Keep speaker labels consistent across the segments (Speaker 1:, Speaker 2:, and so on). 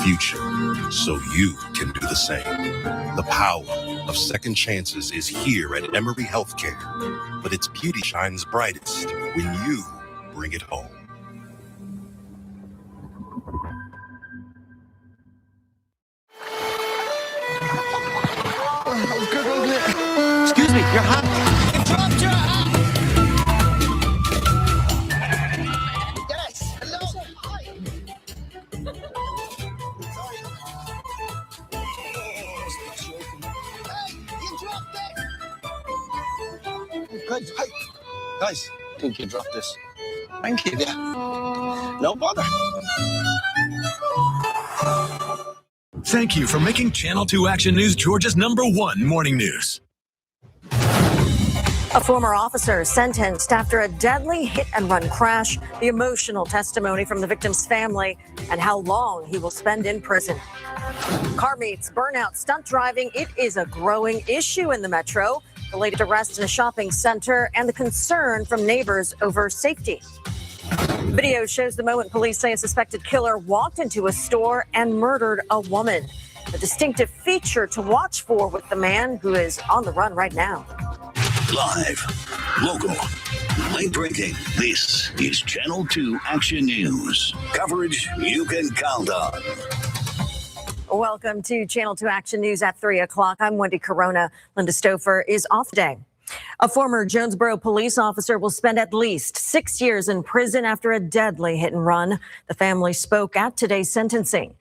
Speaker 1: future so you can do the same. The power of second chances is here at Emory Healthcare, but its beauty shines brightest when you bring it home.
Speaker 2: Excuse me, you're hot. You dropped your hat. Yes, hello. Hi. Hey, you dropped it. Good. Hey, guys, I think you dropped this. Thank you. Yeah. No bother.
Speaker 3: Thank you for making Channel 2 Action News Georgia's #1 morning news.
Speaker 4: A former officer sentenced after a deadly hit-and-run crash, the emotional testimony from the victim's family, and how long he will spend in prison. Car meets, burnout, stunt driving, it is a growing issue in the metro. The latest arrest in a shopping center and the concern from neighbors over safety. Video shows the moment police say a suspected killer walked into a store and murdered a woman. A distinctive feature to watch for with the man who is on the run right now.
Speaker 5: Live, local, late-breaking. This is Channel 2 Action News. Coverage you can count on.
Speaker 4: Welcome to Channel 2 Action News at 3 o'clock. I'm Wendy Corona. Linda Stouffer is off today. A former Jonesboro police officer will spend at least 6 years in prison after a deadly hit and run. The family spoke at today's sentencing.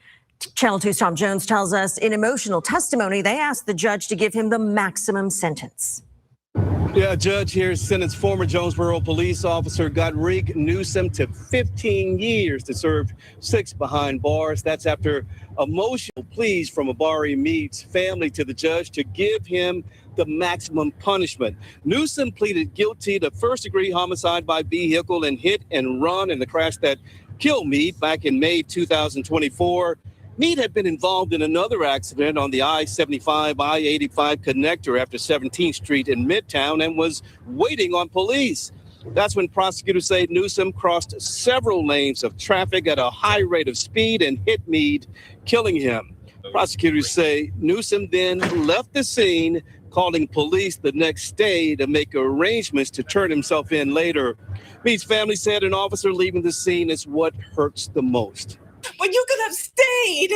Speaker 4: Channel 2's Tom Jones tells us in emotional testimony, they asked the judge to give him the maximum sentence.
Speaker 6: Yeah, judge here sentenced former Jonesboro police officer Godric Newsom to 15 years to serve 6 behind bars. That's after emotional pleas from Abari Mead's family to the judge to give him the maximum punishment. Newsom pleaded guilty to first-degree homicide by vehicle and hit and run in the crash that killed Mead back in May 2024. Mead had been involved in another accident on the I-75, I-85 connector after 17th Street in Midtown and was waiting on police. That's when prosecutors say Newsom crossed several lanes of traffic at a high rate of speed and hit Mead, killing him. Prosecutors say Newsom then left the scene, calling police the next day to make arrangements to turn himself in later. Mead's family said an officer leaving the scene is what hurts the most.
Speaker 7: But you could have stayed.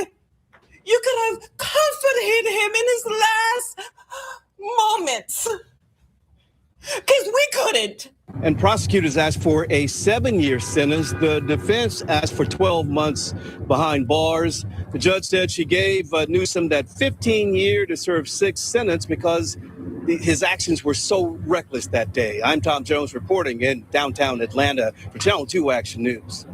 Speaker 7: You could have comforted him in his last moments. Because we couldn't.
Speaker 6: And prosecutors asked for a 7-year sentence. The defense asked for 12 months behind bars. The judge said she gave Newsom that 15-year to serve 6 sentence because his actions were so reckless that day. I'm Tom Jones reporting in downtown Atlanta for Channel 2 Action News.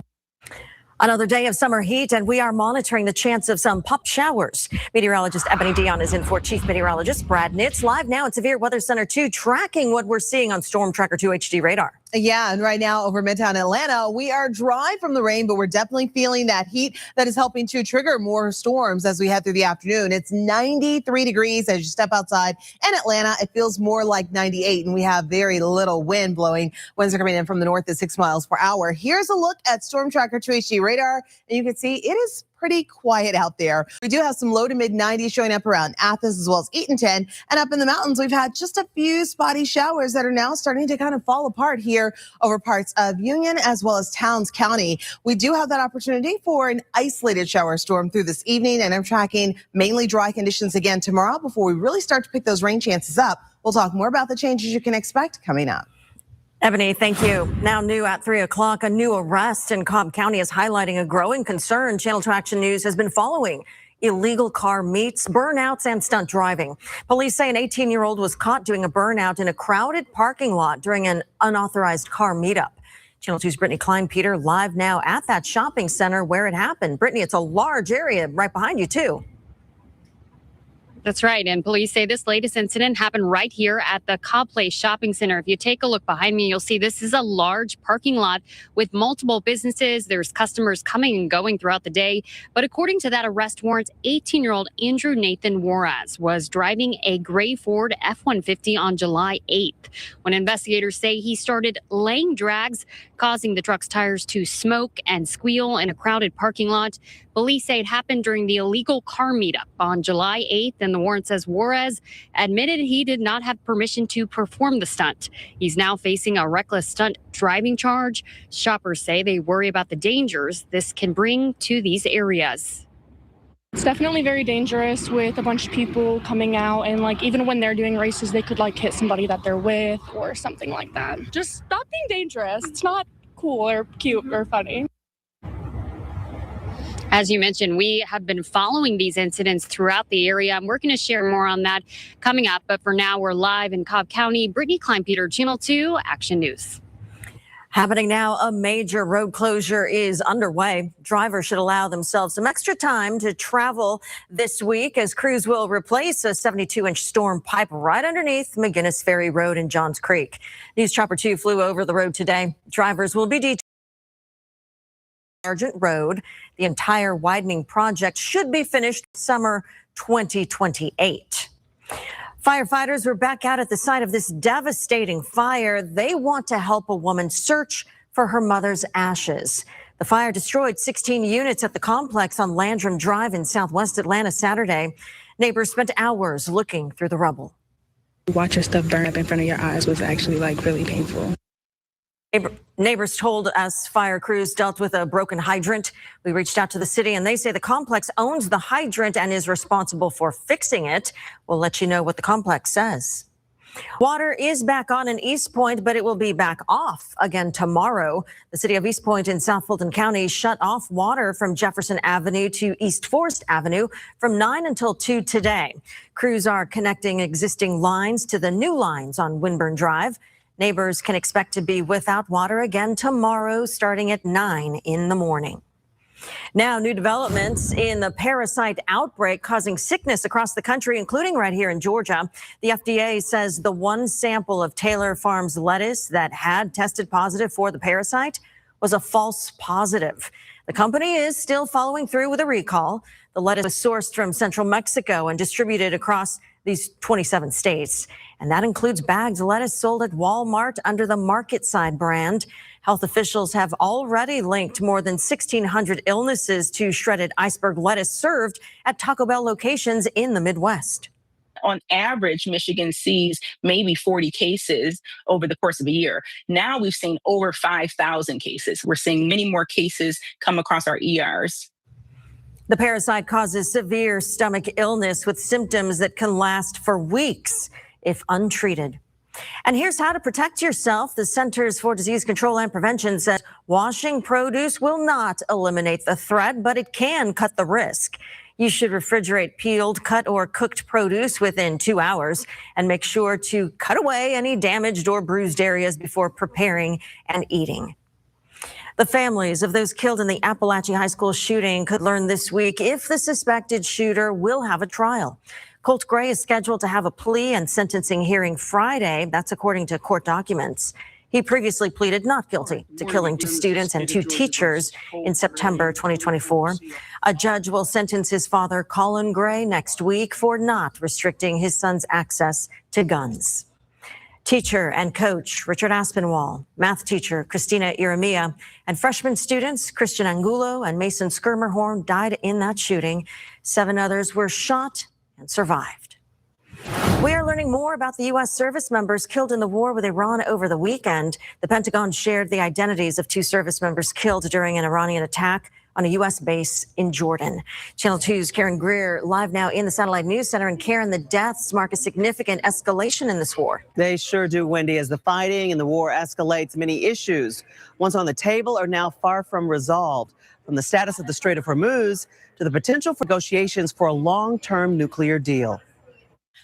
Speaker 4: Another day of summer heat, and we are monitoring the chance of some pop showers. Meteorologist Ebony Dion is in for Chief Meteorologist Brad Nitz. Live now at Severe Weather Center 2, tracking what we're seeing on Storm Tracker 2 HD radar.
Speaker 8: Yeah, and right now over Midtown Atlanta, we are dry from the rain, but we're definitely feeling that heat that is helping to trigger more storms as we head through the afternoon. It's 93 degrees as you step outside in Atlanta. It feels more like 98, and we have very little wind blowing. Winds are coming in from the north at 6 miles per hour. Here's a look at Storm Tracker 2 HD radar, and you can see it is pretty quiet out there. We do have some low to mid 90s showing up around Athens as well as Eatonton. And up in the mountains, we've had just a few spotty showers that are now starting to kind of fall apart here over parts of Union as well as Towns County. We do have that opportunity for an isolated shower storm through this evening, and I'm tracking mainly dry conditions again tomorrow before we really start to pick those rain chances up. We'll talk more about the changes you can expect coming up.
Speaker 4: Ebony, thank you. Now new at 3 o'clock, a new arrest in Cobb County is highlighting a growing concern Channel 2 Action News has been following: illegal car meets, burnouts, and stunt driving. Police say an 18-year-old was caught doing a burnout in a crowded parking lot during an unauthorized car meetup. Channel 2's Brittany Klein-Peter live now at that shopping center where it happened. Brittany, it's a large area right behind you, too.
Speaker 9: That's right. And police say this latest incident happened right here at the Cobb Place Shopping Center. If you take a look behind me, you'll see this is a large parking lot with multiple businesses. There's customers coming and going throughout the day. But according to that arrest warrant, 18-year-old Andrew Nathan Juarez was driving a gray Ford F-150 on July 8th when investigators say he started laying drags, causing the truck's tires to smoke and squeal in a crowded parking lot. Police say it happened during the illegal car meetup on July 8th, and the warrant says Juarez admitted he did not have permission to perform the stunt. He's now facing a reckless stunt driving charge. Shoppers say they worry about the dangers this can bring to these areas.
Speaker 10: It's definitely very dangerous with a bunch of people coming out, and like even when they're doing races, they could like hit somebody that they're with or something like that. Just stop being dangerous. It's not cool or cute or funny.
Speaker 9: As you mentioned, we have been following these incidents throughout the area, and we're going to share more on that coming up. But for now, we're live in Cobb County. Brittany Kleinpeter, Channel 2 Action News.
Speaker 4: Happening now, a major road closure is underway. Drivers should allow themselves some extra time to travel this week as crews will replace a 72-inch storm pipe right underneath McGinnis Ferry Road in Johns Creek. News Chopper 2 flew over the road today. Drivers will be detailed. Sargent Road. The entire widening project should be finished summer 2028. Firefighters were back out at the site of this devastating fire. They want to help a woman search for her mother's ashes. The fire destroyed 16 units at the complex on Landrum Drive in southwest Atlanta Saturday. Neighbors spent hours looking through the rubble.
Speaker 11: Watching stuff burn up in front of your eyes was actually like really painful.
Speaker 4: Neighbors told us fire crews dealt with a broken hydrant. We reached out to the city and they say the complex owns the hydrant and is responsible for fixing it. We'll let you know what the complex says. Water is back on in East Point, but it will be back off again tomorrow. The city of East Point in South Fulton County shut off water from Jefferson Avenue to East Forest Avenue from 9 until 2 today. Crews are connecting existing lines to the new lines on Winburn Drive. Neighbors can expect to be without water again tomorrow, starting at 9 in the morning. Now, new developments in the parasite outbreak causing sickness across the country, including right here in Georgia. The FDA says the one sample of Taylor Farms lettuce that had tested positive for the parasite was a false positive. The company is still following through with a recall. The lettuce was sourced from central Mexico and distributed across these 27 states. And that includes bags of lettuce sold at Walmart under the Market Side brand. Health officials have already linked more than 1,600 illnesses to shredded iceberg lettuce served at Taco Bell locations in the Midwest.
Speaker 12: On average, Michigan sees maybe 40 cases over the course of a year. Now we've seen over 5,000 cases. We're seeing many more cases come across our ERs.
Speaker 4: The parasite causes severe stomach illness with symptoms that can last for weeks if untreated. And here's how to protect yourself. The Centers for Disease Control and Prevention says washing produce will not eliminate the threat, but it can cut the risk. You should refrigerate peeled, cut, or cooked produce within 2 hours and make sure to cut away any damaged or bruised areas before preparing and eating. The families of those killed in the Appalachia High School shooting could learn this week if the suspected shooter will have a trial. Colt Gray is scheduled to have a plea and sentencing hearing Friday. That's according to court documents. He previously pleaded not guilty to killing 2 students and 2 teachers in September 2024. A judge will sentence his father, Colin Gray, next week for not restricting his son's access to guns. Teacher and coach Richard Aspinwall, math teacher Christina Iramia, and freshman students Christian Angulo and Mason Skirmerhorn died in that shooting. 7 others were shot and survived. We are learning more about the U.S. service members killed in the war with Iran over the weekend. The Pentagon shared the identities of 2 service members killed during an Iranian attack on a U.S. base in Jordan. Channel 2's Karen Greer live now in the Satellite News Center. And Karen, the deaths mark a significant escalation in this war.
Speaker 13: They sure do, Wendy. As the fighting and the war escalates, many issues once on the table are now far from resolved, from the status of the Strait of Hormuz to the potential for negotiations for a long-term nuclear deal.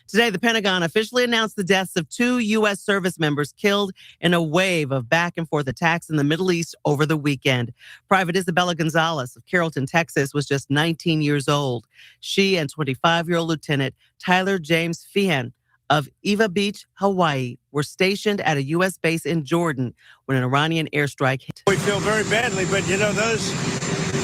Speaker 13: Today, the Pentagon officially announced the deaths of 2 U.S. service members killed in a wave of back-and-forth attacks in the Middle East over the weekend. Private Isabella Gonzalez of Carrollton, Texas, was just 19 years old. She and 25-year-old Lieutenant Tyler James Feehan of Eva Beach, Hawaii, were stationed at a U.S. base in Jordan when an Iranian airstrike hit.
Speaker 14: We feel very badly, but those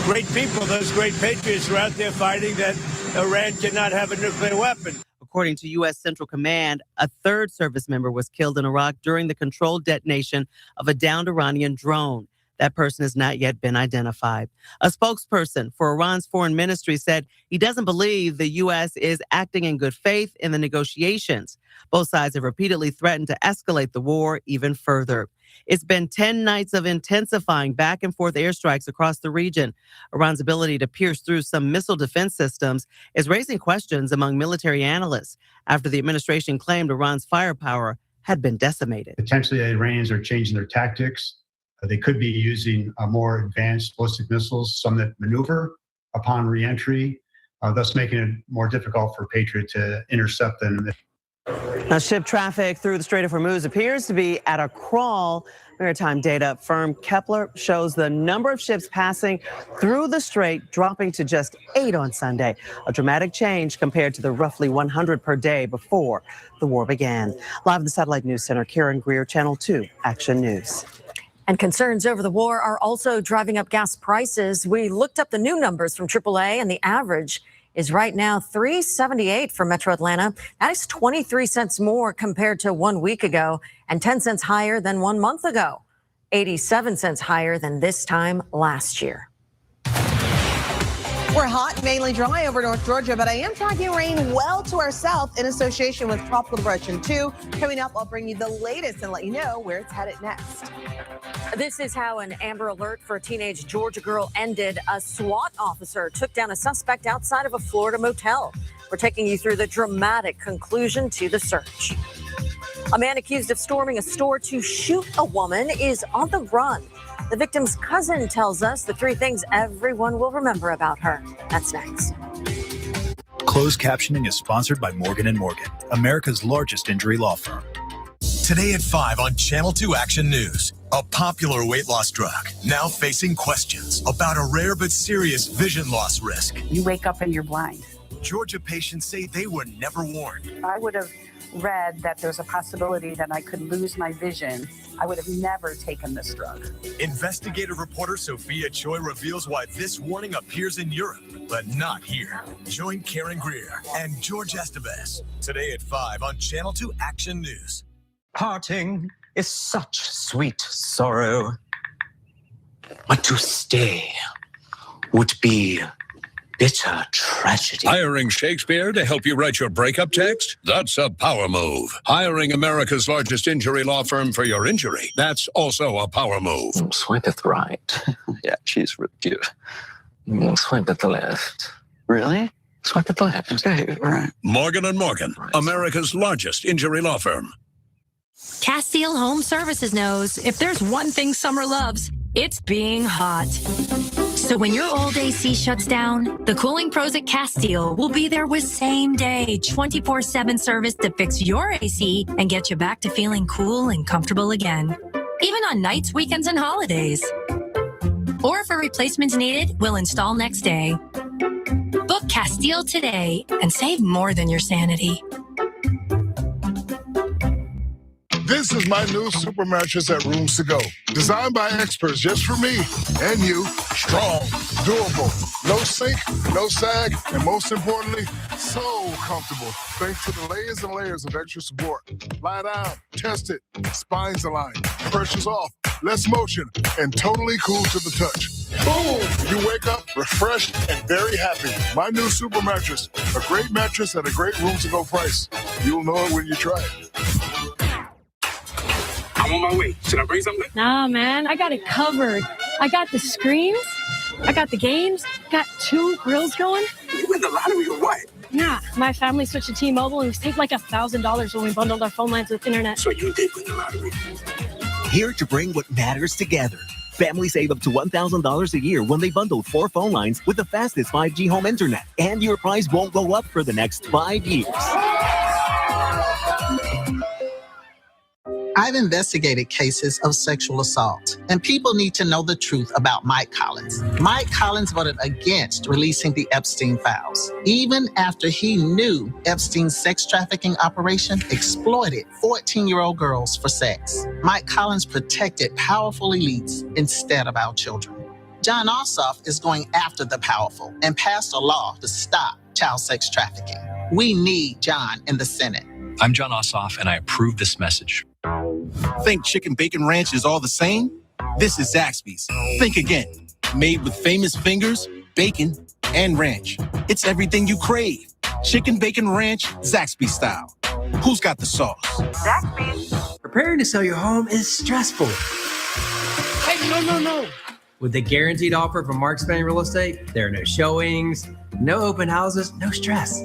Speaker 14: great people, those great patriots are out there fighting that Iran cannot have a nuclear weapon.
Speaker 13: According to U.S. Central Command, a 3rd service member was killed in Iraq during the controlled detonation of a downed Iranian drone. That person has not yet been identified. A spokesperson for Iran's foreign ministry said he doesn't believe the U.S. is acting in good faith in the negotiations. Both sides have repeatedly threatened to escalate the war even further. It's been 10 nights of intensifying back-and-forth airstrikes across the region. Iran's ability to pierce through some missile defense systems is raising questions among military analysts after the administration claimed Iran's firepower had been decimated.
Speaker 15: Potentially, the Iranians are changing their tactics. They could be using more advanced ballistic missiles, some that maneuver upon reentry, thus making it more difficult for Patriot to intercept them.
Speaker 13: Now, ship traffic through the Strait of Hormuz appears to be at a crawl. Maritime data firm Kepler shows the number of ships passing through the strait dropping to just 8 on Sunday, a dramatic change compared to the roughly 100 per day before the war began. Live in the Satellite News Center, Karen Greer, Channel 2 Action News.
Speaker 4: And concerns over the war are also driving up gas prices. We looked up the new numbers from AAA, and the average is right now $3.78 for Metro Atlanta. That is 23 cents more compared to 1 week ago and 10 cents higher than 1 month ago, 87 cents higher than this time last year.
Speaker 8: We're hot, mainly dry over North Georgia, but I am tracking rain well to our south in association with Tropical Depression 2. Coming up, I'll bring you the latest and let you know where it's headed next.
Speaker 4: This is how an Amber Alert for a teenage Georgia girl ended. A SWAT officer took down a suspect outside of a Florida motel. We're taking you through the dramatic conclusion to the search. A man accused of storming a store to shoot a woman is on the run. The victim's cousin tells us the 3 things everyone will remember about her. That's next.
Speaker 3: Closed captioning is sponsored by Morgan & Morgan, America's largest injury law firm. Today at 5 on Channel 2 Action News. A popular weight loss drug now facing questions about a rare but serious vision loss risk.
Speaker 16: You wake up and you're blind.
Speaker 3: Georgia patients say they were never warned.
Speaker 16: I would have read that there's a possibility that I could lose my vision. I would have never taken this drug.
Speaker 3: Investigative reporter Sophia Choi reveals why this warning appears in Europe, but not here. Join Karen Greer and George Estevez today at 5 on Channel 2 Action News.
Speaker 17: Parting is such sweet sorrow, but to stay would be bitter tragedy.
Speaker 5: Hiring Shakespeare to help you write your breakup text? That's a power move. Hiring America's largest injury law firm for your injury? That's also a power move.
Speaker 2: Swipe it right. Yeah, she's really cute.
Speaker 17: Swipe at the left.
Speaker 2: Really?
Speaker 17: Swipe at the left.
Speaker 2: Okay, all right.
Speaker 5: Morgan & Morgan, America's largest injury law firm.
Speaker 18: Castile Home Services knows if there's one thing summer loves, it's being hot. So when your old AC shuts down, the cooling pros at Castile will be there with same-day 24/7 service to fix your AC and get you back to feeling cool and comfortable again, even on nights, weekends, and holidays. Or if a replacement's needed, we'll install next day. Book Castile today and save more than your sanity.
Speaker 19: This is my new super mattress at Rooms to Go. Designed by experts just for me and you. Strong, durable, no sink, no sag, and most importantly, so comfortable. Thanks to the layers and layers of extra support. Lie down, test it, spines aligned, pressure's off, less motion, and totally cool to the touch. Boom! You wake up refreshed and very happy. My new super mattress. A great mattress at a great Rooms to Go price. You'll know it when you try it.
Speaker 20: I'm on my way. Should I bring something?
Speaker 10: Nah, man, I got it covered. I got the screens, I got the games, got 2 grills going.
Speaker 20: You win the lottery or what?
Speaker 10: Nah, my family switched to T-Mobile and we saved like $1,000 when we bundled our phone lines with internet.
Speaker 20: So you did win the lottery.
Speaker 21: Here to bring what matters together. Families save up to $1,000 a year when they bundle 4 phone lines with the fastest 5G home internet. And your price won't go up for the next 5 years.
Speaker 1: I've investigated cases of sexual assault, and people need to know the truth about Mike Collins. Mike Collins voted against releasing the Epstein files, even after he knew Epstein's sex trafficking operation exploited 14-year-old girls for sex. Mike Collins protected powerful elites instead of our children. John Ossoff is going after the powerful and passed a law to stop child sex trafficking. We need John in the Senate.
Speaker 22: I'm John Ossoff, and I approve this message.
Speaker 23: Think chicken bacon ranch is all the same? This is Zaxby's. Think again. Made with famous fingers, bacon, and ranch. It's everything you crave. Chicken bacon ranch, Zaxby style. Who's got the sauce?
Speaker 24: Zaxby's. Preparing to sell your home is stressful.
Speaker 23: Hey, no.
Speaker 24: With the guaranteed offer from Mark Spain Real Estate, there are no showings, no open houses, no stress.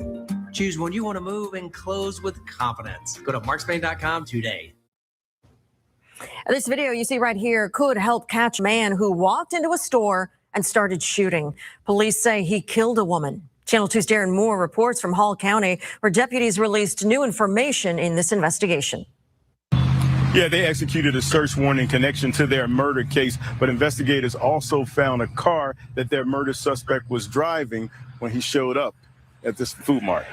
Speaker 24: Choose when you want to move and close with confidence. Go to markspain.com today.
Speaker 4: This video you see right here could help catch a man who walked into a store and started shooting. Police say he killed a woman. Channel 2's Darren Moore reports from Hall County, where deputies released new information in this investigation.
Speaker 25: Yeah, they executed a search warrant in connection to their murder case, but investigators also found a car that their murder suspect was driving when he showed up at this food mart.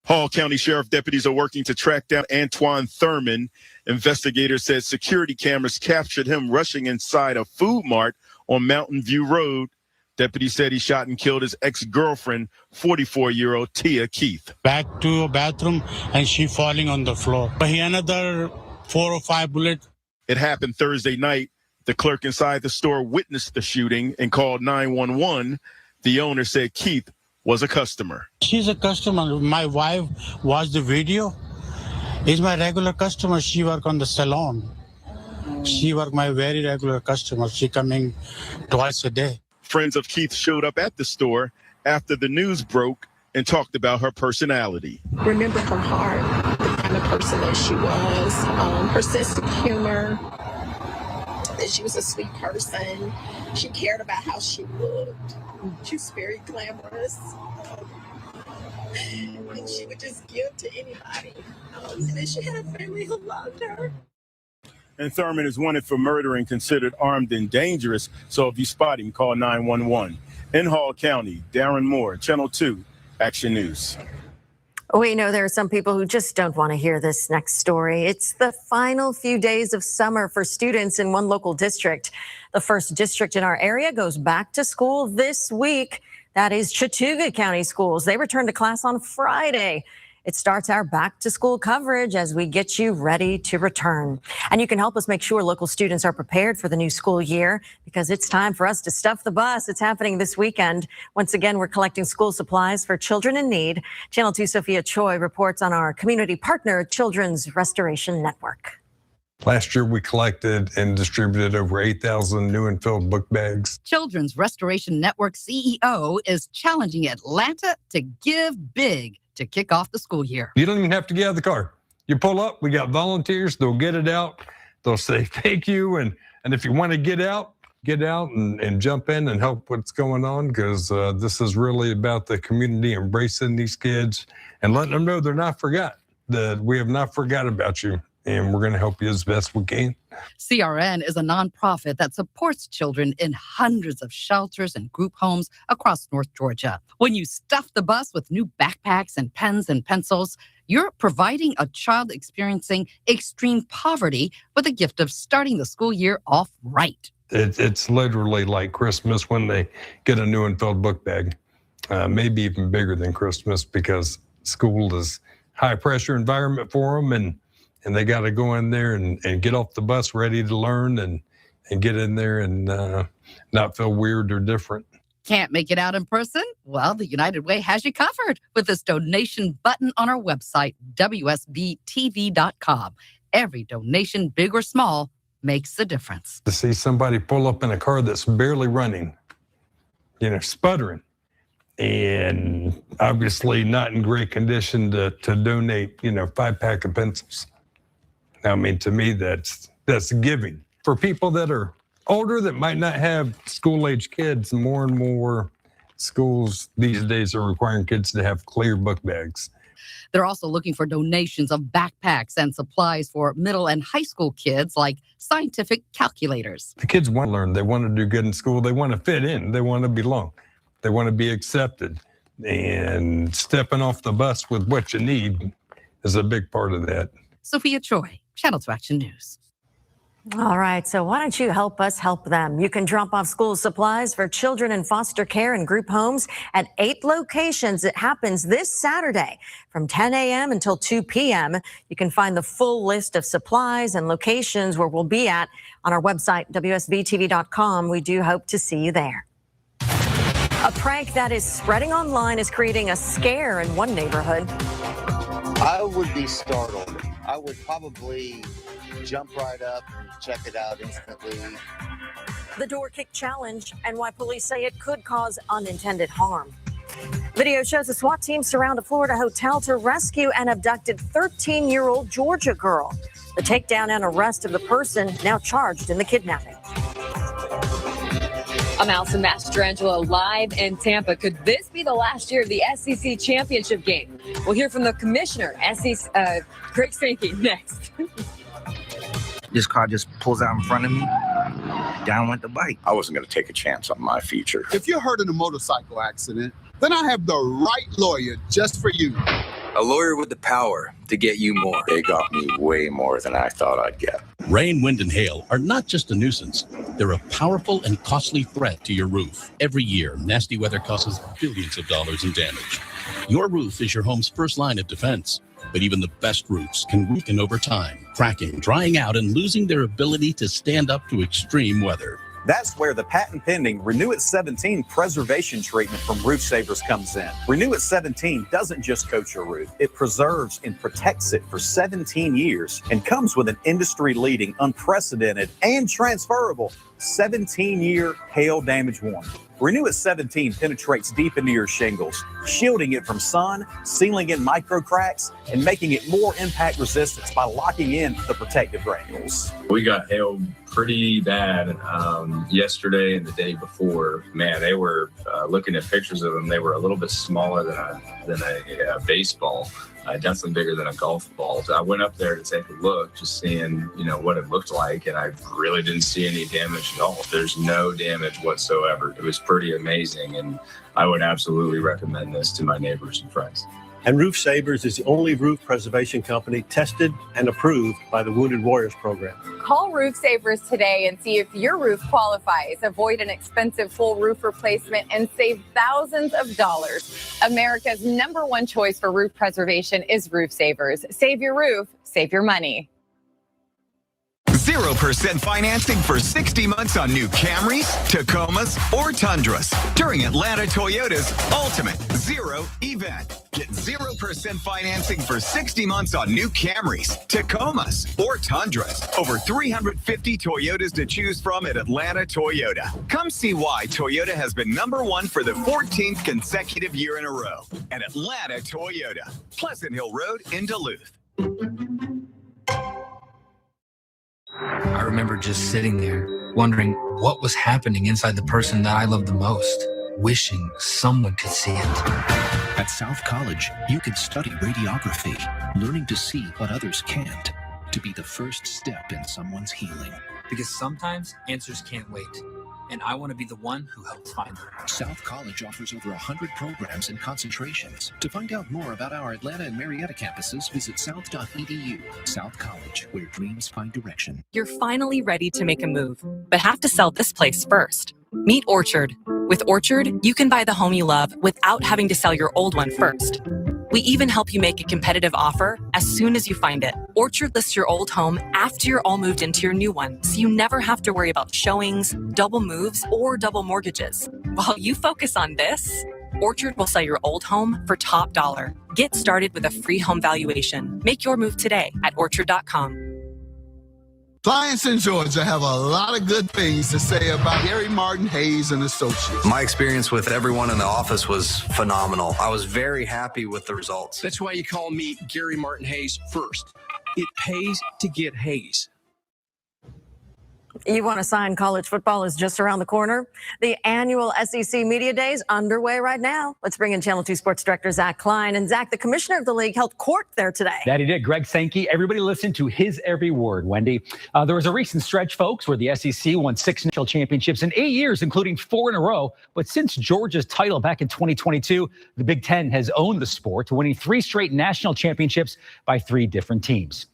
Speaker 25: Hall County Sheriff deputies are working to track down Antoine Thurman. Investigators said security cameras captured him rushing inside a food mart on Mountain View Road. Deputies said he shot and killed his ex-girlfriend, 44-year-old Tia Keith.
Speaker 26: Back to a bathroom and she falling on the floor. But he another 4 or 5 bullets.
Speaker 25: It happened Thursday night. The clerk inside the store witnessed the shooting and called 911. The owner said Keith was a customer.
Speaker 26: She's a customer. My wife watched the video. Is my regular customer. She work on the salon. She work my very regular customer. She coming twice a day.
Speaker 25: Friends of Keith showed up at the store after the news broke and talked about her personality.
Speaker 27: Remember her heart, the kind of person that she was, her sense of humor, that she was a sweet person. She cared about how she looked. She was very glamorous. And she would just give to anybody. And then she had a family who loved her.
Speaker 25: And Thurman is wanted for murder and considered armed and dangerous. So if you spot him, call 911. In Hall County, Darren Moore, Channel 2, Action News.
Speaker 4: We know there are some people who just don't want to hear this next story. It's the final few days of summer for students in one local district. The first district in our area goes back to school this week. That is Chattooga County Schools. They return to class on Friday. It starts our back to school coverage as we get you ready to return. And you can help us make sure local students are prepared for the new school year, because it's time for us to stuff the bus. It's happening this weekend. Once again, we're collecting school supplies for children in need. Channel 2 Sophia Choi reports on our community partner, Children's Restoration Network.
Speaker 28: Last year, we collected and distributed over 8,000 new and filled book bags.
Speaker 29: Children's Restoration Network CEO is challenging Atlanta to give big to kick off the school year.
Speaker 28: You don't even have to get out of the car. You pull up, we got volunteers, they'll get it out. They'll say thank you. And if you want to get out and jump in and help what's going on, because this is really about the community embracing these kids and letting them know they're not forgot, that we have not forgot about you. And we're going to help you as best we can.
Speaker 29: CRN is a nonprofit that supports children in hundreds of shelters and group homes across North Georgia. When you stuff the bus with new backpacks and pens and pencils, you're providing a child experiencing extreme poverty with a gift of starting the school year off right.
Speaker 28: It's literally like Christmas when they get a new and filled book bag, maybe even bigger than Christmas, because school is high pressure environment for them, and they got to go in there and get off the bus ready to learn and get in there and not feel weird or different.
Speaker 29: Can't make it out in person? Well, the United Way has you covered with this donation button on our website, WSB-TV.com. Every donation, big or small, makes a difference.
Speaker 28: To see somebody pull up in a car that's barely running, sputtering, and obviously not in great condition to donate, 5-pack of pencils. I mean, to me, that's giving. For people that are older that might not have school-age kids, more and more schools these days are requiring kids to have clear book bags.
Speaker 29: They're also looking for donations of backpacks and supplies for middle and high school kids, like scientific calculators.
Speaker 28: The kids want to learn. They want to do good in school. They want to fit in. They want to belong. They want to be accepted. And stepping off the bus with what you need is a big part of that.
Speaker 29: Sophia Choi, Channel 2 Action News.
Speaker 4: All right, so why don't you help us help them? You can drop off school supplies for children in foster care and group homes at 8 locations. It happens this Saturday from 10 a.m. until 2 p.m. You can find the full list of supplies and locations where we'll be at on our website, WSBTV.com. We do hope to see you there. A prank that is spreading online is creating a scare in one neighborhood.
Speaker 6: I would be startled. I would probably jump right up and check it out instantly.
Speaker 4: The door kick challenge and why police say it could cause unintended harm. Video shows a SWAT team surround a Florida hotel to rescue an abducted 13-year-old Georgia girl. The takedown and arrest of the person now charged in the kidnapping.
Speaker 7: I'm Allison Mastrangelo live in Tampa. Could this be the last year of the SEC championship game? We'll hear from the commissioner, Greg Sankey, next.
Speaker 8: This car just pulls out in front of me. Down went the bike.
Speaker 9: I wasn't going to take a chance on my future.
Speaker 11: If you're hurt in a motorcycle accident, then I have the right lawyer just for you.
Speaker 9: A lawyer with the power to get you more. They got me way more than I thought I'd get.
Speaker 12: Rain, wind, and hail are not just a nuisance. They're a powerful and costly threat to your roof. Every year, nasty weather causes billions of dollars in damage. Your roof is your home's first line of defense. But even the best roofs can weaken over time, cracking, drying out, and losing their ability to stand up to extreme weather.
Speaker 13: That's where the patent-pending Renew It 17 preservation treatment from Roof Savers comes in. Renew It 17 doesn't just coat your roof. It preserves and protects it for 17 years and comes with an industry-leading, unprecedented, and transferable 17-year hail damage warranty. Renew It 17 penetrates deep into your shingles, shielding it from sun, sealing in micro cracks, and making it more impact resistant by locking in the protective granules.
Speaker 14: We got hailed pretty bad yesterday and the day before. Man, they were looking at pictures of them. They were a little bit smaller than a baseball. Definitely bigger than a golf ball. So I went up there to take a look, just seeing, what it looked like, and I really didn't see any damage at all. There's no damage whatsoever. It was pretty amazing, and I would absolutely recommend this to my neighbors and friends.
Speaker 15: And Roof Savers is the only roof preservation company tested and approved by the Wounded Warriors Program.
Speaker 30: Call Roof Savers today and see if your roof qualifies. Avoid an expensive full roof replacement and save thousands of dollars. America's #1 choice for roof preservation is Roof Savers. Save your roof, save your money.
Speaker 31: 0% financing for 60 months on new Camrys, Tacomas, or Tundras during Atlanta Toyota's Ultimate Zero event. Get 0% financing for 60 months on new Camrys, Tacomas, or Tundras. Over 350 Toyotas to choose from at Atlanta Toyota. Come see why Toyota has been #1 for the 14th consecutive year in a row at Atlanta Toyota, Pleasant Hill Road in Duluth.
Speaker 32: I remember just sitting there, wondering what was happening inside the person that I loved the most, wishing someone could see it.
Speaker 33: At South College, you can study radiography, learning to see what others can't, to be the first step in someone's healing.
Speaker 32: Because sometimes answers can't wait, and I want to be the one who helps find them.
Speaker 33: South College offers over 100 programs and concentrations. To find out more about our Atlanta and Marietta campuses, visit south.edu. South College, where dreams find direction.
Speaker 34: You're finally ready to make a move, but have to sell this place first. Meet Orchard. With Orchard, you can buy the home you love without having to sell your old one first. We even help you make a competitive offer as soon as you find it. Orchard lists your old home after you're all moved into your new one, so you never have to worry about showings, double moves, or double mortgages. While you focus on this, Orchard will sell your old home for top dollar. Get started with a free home valuation. Make your move today at orchard.com.
Speaker 11: Clients in Georgia have a lot of good things to say about Gary Martin Hayes and Associates.
Speaker 35: My experience with everyone in the office was phenomenal. I was very happy with the results.
Speaker 36: That's why you call me Gary Martin Hayes first. It pays to get Hayes.
Speaker 4: You want a sign college football is just around the corner? The annual SEC Media Days underway right now. Let's bring in Channel 2 Sports Director Zach Klein. And Zach, the commissioner of the league, held court there today.
Speaker 1: That he did. Greg Sankey. Everybody listened to his every word, Wendy. There was a recent stretch, folks, where the SEC won 6 national championships in 8 years, including 4 in a row. But since Georgia's title back in 2022, the Big Ten has owned the sport, winning 3 straight national championships by 3 different teams.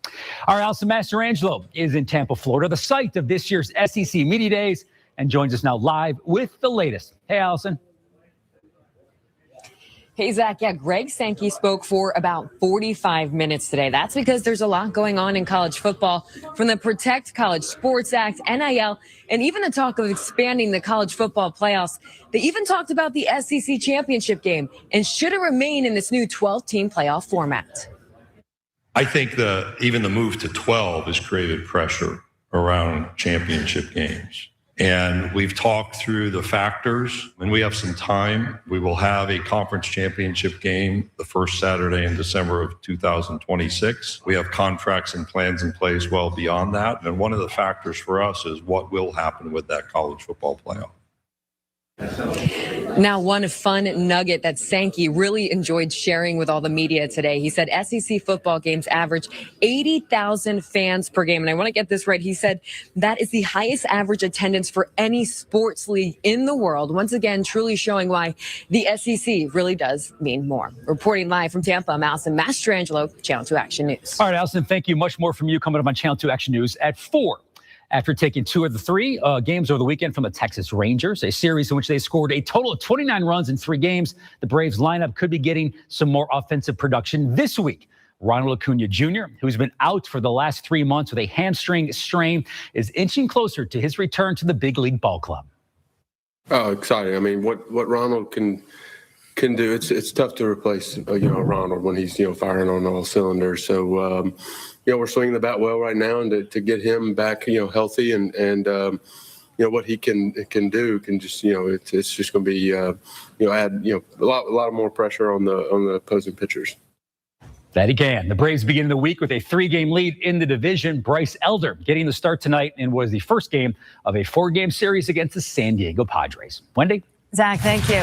Speaker 1: Our Allison Mastrangelo is in Tampa, Florida, the site of this year's SEC Media Days, and joins us now live with the latest. Hey, Allison.
Speaker 7: Hey, Zach. Yeah, Greg Sankey spoke for about 45 minutes today. That's because there's a lot going on in college football, from the Protect College Sports Act, NIL, and even the talk of expanding the college football playoffs. They even talked about the SEC championship game and should it remain in this new 12-team playoff format.
Speaker 2: I think even the move to 12 has created pressure around championship games. And we've talked through the factors, and we have some time. We will have a conference championship game the first Saturday in December of 2026. We have contracts and plans in place well beyond that. And one of the factors for us is what will happen with that college football playoff.
Speaker 7: Now, one fun nugget that Sankey really enjoyed sharing with all the media today. He said SEC football games average 80,000 fans per game. And I want to get this right. He said that is the highest average attendance for any sports league in the world. Once again, truly showing why the SEC really does mean more. Reporting live from Tampa, I'm Allison Mastrangelo, Channel 2 Action News.
Speaker 1: All right, Allison, thank you. Much more from you coming up on Channel 2 Action News at 4. After taking 2 of the 3 games over the weekend from the Texas Rangers, a series in which they scored a total of 29 runs in 3 games, the Braves lineup could be getting some more offensive production this week. Ronald Acuna Jr., who's been out for the last 3 months with a hamstring strain, is inching closer to his return to the big league ball club.
Speaker 3: Oh, exciting. I mean, what Ronald can do, it's tough to replace, Ronald when he's, firing on all cylinders. So, we're swinging the bat well right now, and to get him back, healthy and what he can do can just, it's just going to be, add, a lot more pressure on the opposing pitchers.
Speaker 1: That he can. The Braves begin the week with a 3-game lead in the division. Bryce Elder getting the start tonight and was the first game of a 4-game series against the San Diego Padres. Wendy?
Speaker 4: Zach, thank you.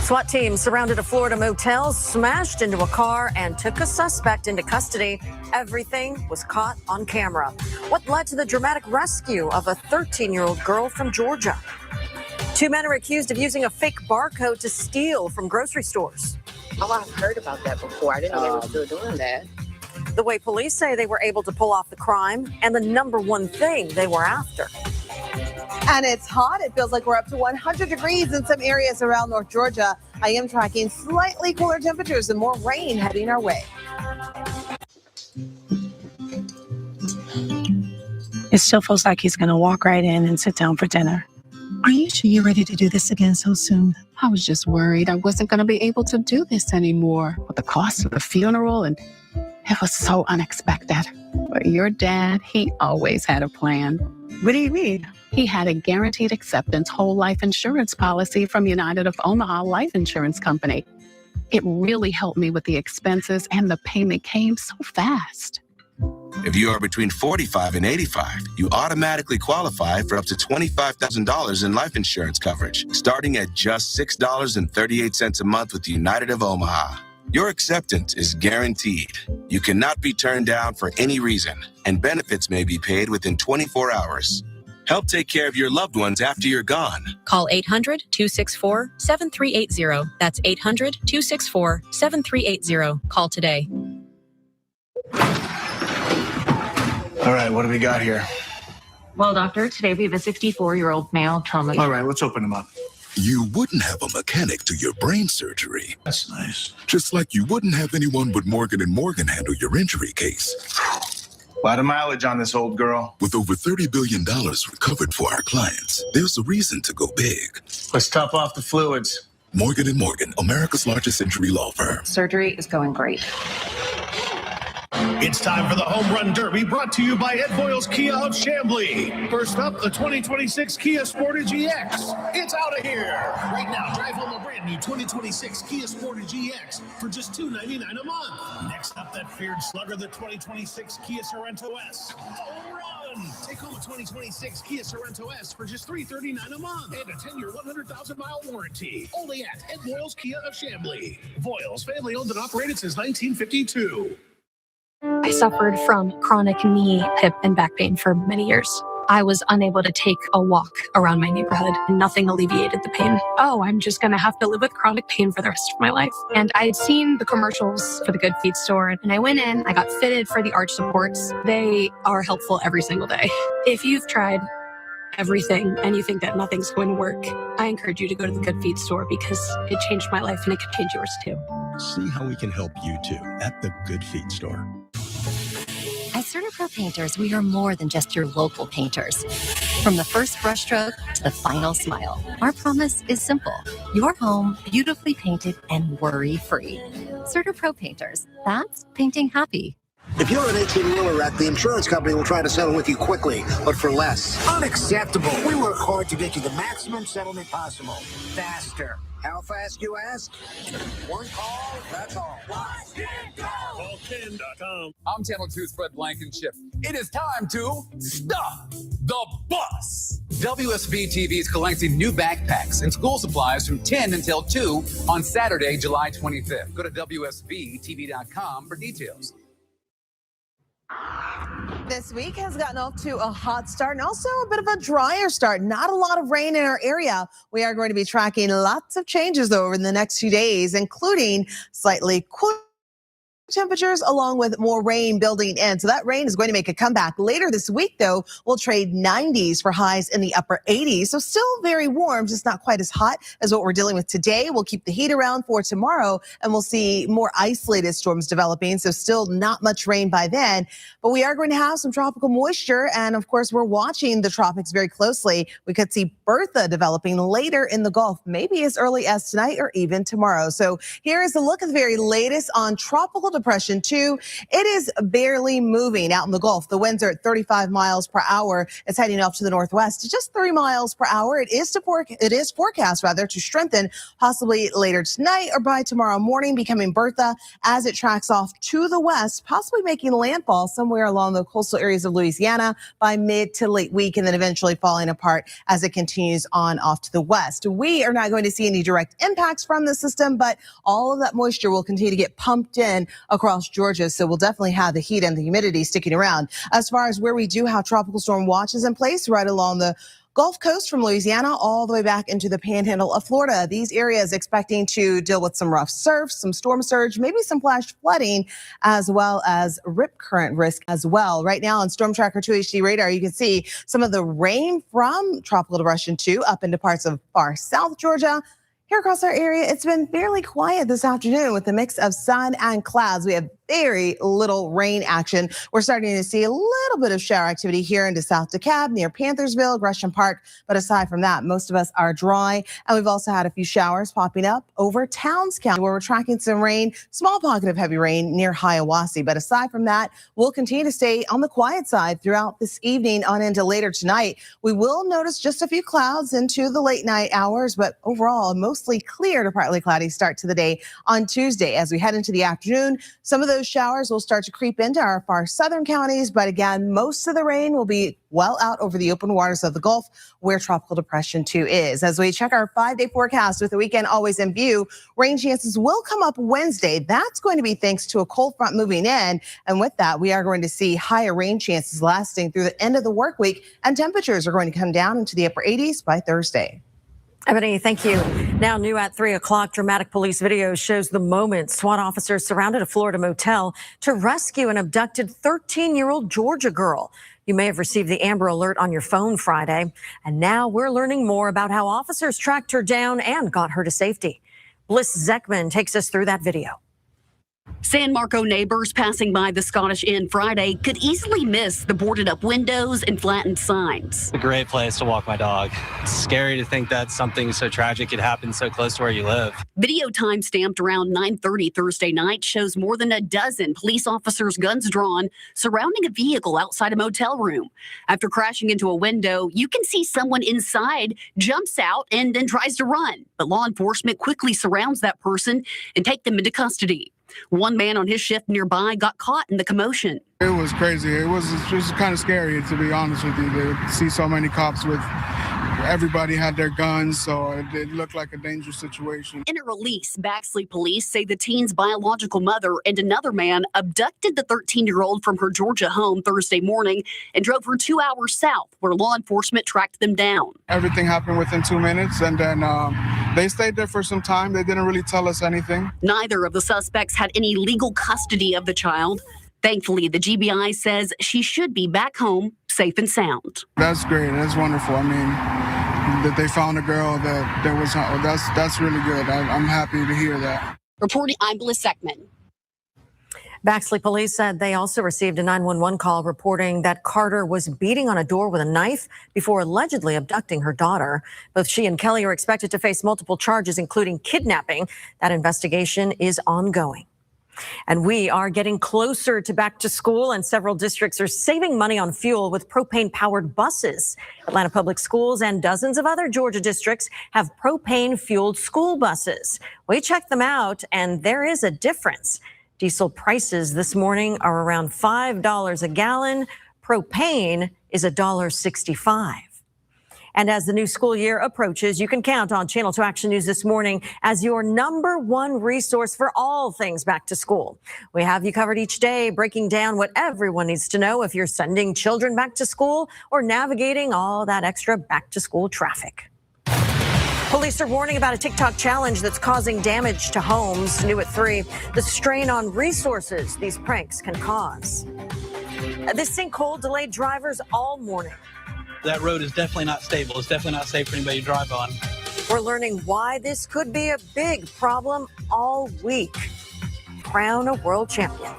Speaker 4: SWAT teams surrounded a Florida motel, smashed into a car, and took a suspect into custody. Everything was caught on camera. What led to the dramatic rescue of a 13-year-old girl from Georgia? 2 men are accused of using a fake barcode to steal from grocery stores.
Speaker 5: Oh, I've heard about that before. I didn't know they were still doing that.
Speaker 4: The way police say they were able to pull off the crime and the number one thing they were after.
Speaker 10: And it's hot. It feels like we're up to 100 degrees in some areas around North Georgia. I am tracking slightly cooler temperatures and more rain heading our way.
Speaker 16: It still feels like he's going to walk right in and sit down for dinner. Are you sure you're ready to do this again so soon?
Speaker 17: I was just worried I wasn't going to be able to do this anymore with the cost of the funeral, and it was so unexpected. But your dad, he always had a plan.
Speaker 16: What do you mean?
Speaker 17: He had a guaranteed acceptance whole life insurance policy from United of Omaha Life Insurance Company. It really helped me with the expenses, and the payment came so fast.
Speaker 18: If you are between 45 and 85, you automatically qualify for up to $25,000 in life insurance coverage, starting at just $6.38 a month with United of Omaha. Your acceptance is guaranteed. You cannot be turned down for any reason, and benefits may be paid within 24 hours. Help take care of your loved ones after you're gone.
Speaker 19: Call 800-264-7380. That's 800-264-7380. Call today.
Speaker 20: All right, what do we got here?
Speaker 21: Well, doctor, today we have a 64-year-old male trauma.
Speaker 20: All right, let's open him up.
Speaker 22: You wouldn't have a mechanic do your brain surgery.
Speaker 20: That's nice.
Speaker 22: Just like you wouldn't have anyone but Morgan & Morgan handle your injury case.
Speaker 20: A lot of mileage on this old girl.
Speaker 22: With over $30 billion recovered for our clients, there's a reason to go big.
Speaker 20: Let's top off the fluids.
Speaker 22: Morgan & Morgan, America's largest injury law firm.
Speaker 21: Surgery is going great.
Speaker 6: It's time for the Home Run Derby, brought to you by Ed Boyle's Kia of Chamblee. First up, the 2026 Kia Sportage EX. It's out of here. Right now, drive home a brand new 2026 Kia Sportage EX for just $299 a month. Next up, that feared slugger, the 2026 Kia Sorento S. Home run. Take home a 2026 Kia Sorento S for just $339 a month and a 10-year, 100,000-mile warranty. Only at Ed Boyle's Kia of Chamblee. Boyle's, family owned and operated since 1952.
Speaker 8: I suffered from chronic knee, hip, and back pain for many years. I was unable to take a walk around my neighborhood, and nothing alleviated the pain. Oh, I'm just going to have to live with chronic pain for the rest of my life. And I'd seen the commercials for the Good Feet store, and I went in, I got fitted for the arch supports. They are helpful every single day. If you've tried everything and you think that nothing's going to work, I encourage you to go to the Good Feet store because it changed my life and it could change yours too.
Speaker 9: See how we can help you too at the Good Feet store.
Speaker 12: At CertaPro Painters, we are more than just your local painters. From the first brushstroke to the final smile, our promise is simple. Your home beautifully painted and worry-free. CertaPro Painters, that's painting happy.
Speaker 13: If you're an 18-wheeler wreck, the insurance company will try to settle with you quickly, but for less. Unacceptable. We work hard to get you the maximum settlement possible. Faster. How fast, you ask? One call, that's all.
Speaker 14: Call Ken.com. I'm Channel 2's Fred Blankenship. It is time to stop the bus. WSB-TV is collecting new backpacks and school supplies from 10 until 2 on Saturday, July 25th. Go to WSBTV.com for details.
Speaker 10: This week has gotten off to a hot start and also a bit of a drier start. Not a lot of rain in our area. We are going to be tracking lots of changes though over the next few days, including slightly cooler temperatures along with more rain building in. So that rain is going to make a comeback. Later this week, though, we'll trade 90s for highs in the upper 80s. So still very warm, just not quite as hot as what we're dealing with today. We'll keep the heat around for tomorrow, and we'll see more isolated storms developing. So still not much rain by then. But we are going to have some tropical moisture. And of course, we're watching the tropics very closely. We could see Bertha developing later in the Gulf, maybe as early as tonight or even tomorrow. So here is a look at the very latest on Tropical Depression 2. It is barely moving out in the Gulf. The winds are at 35 miles per hour. It's heading off to the northwest to just 3 miles per hour. It is forecast to strengthen possibly later tonight or by tomorrow morning, becoming Bertha as it tracks off to the west, possibly making landfall somewhere along the coastal areas of Louisiana by mid to late week, and then eventually falling apart as it continues on off to the west. We are not going to see any direct impacts from the system, but all of that moisture will continue to get pumped in across Georgia. So we'll definitely have the heat and the humidity sticking around. As far as where we do have tropical storm watches in place, right along the Gulf Coast from Louisiana all the way back into the panhandle of Florida. These areas expecting to deal with some rough surf, some storm surge, maybe some flash flooding, as well as rip current risk as well. Right now on Storm Tracker 2 HD radar, you can see some of the rain from Tropical Depression 2 up into parts of far south Georgia. Here across our area, it's been fairly quiet this afternoon with a mix of sun and clouds. We have very little rain action. We're starting to see a little bit of shower activity here into South DeKalb, near Panthersville, Gresham Park. But aside from that, most of us are dry. And we've also had a few showers popping up over Towns County, where we're tracking some rain, small pocket of heavy rain near Hiawassee. But aside from that, we'll continue to stay on the quiet side throughout this evening on into later tonight. We will notice just a few clouds into the late night hours, but overall, mostly clear to partly cloudy start to the day on Tuesday. As we head into the afternoon, some of those showers will start to creep into our far southern counties, but again, most of the rain will be well out over the open waters of the Gulf, where Tropical Depression 2 is. As we check our 5-day forecast with the weekend always in view, rain chances will come up Wednesday. That's going to be thanks to a cold front moving in. And with that, we are going to see higher rain chances lasting through the end of the work week, and temperatures are going to come down into the upper 80s by Thursday.
Speaker 4: Ebony, thank you. Now new at 3 o'clock, dramatic police video shows the moment SWAT officers surrounded a Florida motel to rescue an abducted 13-year-old Georgia girl. You may have received the Amber Alert on your phone Friday. And now we're learning more about how officers tracked her down and got her to safety. Bliss Zeckman takes us through that video.
Speaker 11: San Marco neighbors passing by the Scottish Inn Friday could easily miss the boarded up windows and flattened signs.
Speaker 15: A great place to walk my dog. It's scary to think that something so tragic could happen so close to where you live.
Speaker 11: Video time stamped around 9:30 Thursday night shows more than a dozen police officers, guns drawn, surrounding a vehicle outside a motel room. After crashing into a window, you can see someone inside jumps out and then tries to run. But law enforcement quickly surrounds that person and take them into custody. One man on his shift nearby got caught in the commotion.
Speaker 23: It was crazy. It was just kind of scary, to be honest with you, to see so many cops with everybody had their guns, so it looked like a dangerous situation.
Speaker 11: In a release, Baxley police say the teen's biological mother and another man abducted the 13-year-old from her Georgia home Thursday morning and drove her 2 hours south, where law enforcement tracked them down.
Speaker 23: Everything happened within 2 minutes, and then they stayed there for some time. They didn't really tell us anything.
Speaker 11: Neither of the suspects had any legal custody of the child. Thankfully, the GBI says she should be back home, safe and sound.
Speaker 23: That's great. That's wonderful. I mean, that they found a girl that was, that's really good. I'm happy to hear that.
Speaker 11: Reporting, I'm Bliss Seckman.
Speaker 4: Baxley police said they also received a 911 call reporting that Carter was beating on a door with a knife before allegedly abducting her daughter. Both she and Kelly are expected to face multiple charges, including kidnapping. That investigation is ongoing. And we are getting closer to back to school, and several districts are saving money on fuel with propane-powered buses. Atlanta Public Schools and dozens of other Georgia districts have propane-fueled school buses. We checked them out, and there is a difference. Diesel prices this morning are around $5 a gallon. Propane is $1.65. And as the new school year approaches, you can count on Channel 2 Action News this morning as your #1 resource for all things back to school. We have you covered each day, breaking down what everyone needs to know if you're sending children back to school or navigating all that extra back to school traffic. Police are warning about a TikTok challenge that's causing damage to homes. New at 3, the strain on resources these pranks can cause. This sinkhole delayed drivers all morning.
Speaker 24: That road is definitely not stable. It's definitely not safe for anybody to drive on.
Speaker 4: We're learning why this could be a big problem all week. Crown a world champion.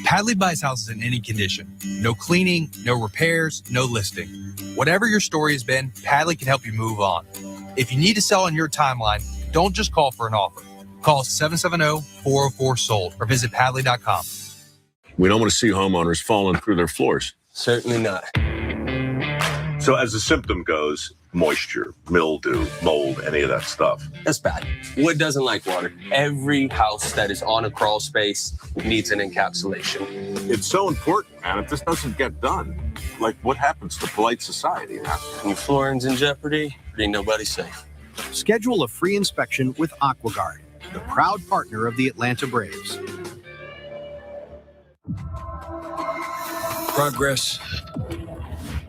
Speaker 25: Padley buys houses in any condition. No cleaning, no repairs, no listing. Whatever your story has been, Padley can help you move on. If you need to sell on your timeline, don't just call for an offer. Call 770-404-SOLD or visit Padley.com.
Speaker 26: We don't want to see homeowners falling through their floors.
Speaker 27: Certainly not.
Speaker 28: So as the symptom goes, moisture, mildew, mold, any of that stuff.
Speaker 27: That's bad. Wood doesn't like water. Every house that is on a crawl space needs an encapsulation.
Speaker 28: It's so important, man. If this doesn't get done, like what happens to polite society now?
Speaker 27: When flooring's in jeopardy, ain't nobody safe.
Speaker 29: Schedule a free inspection with AquaGuard, the proud partner of the Atlanta Braves.
Speaker 30: Progress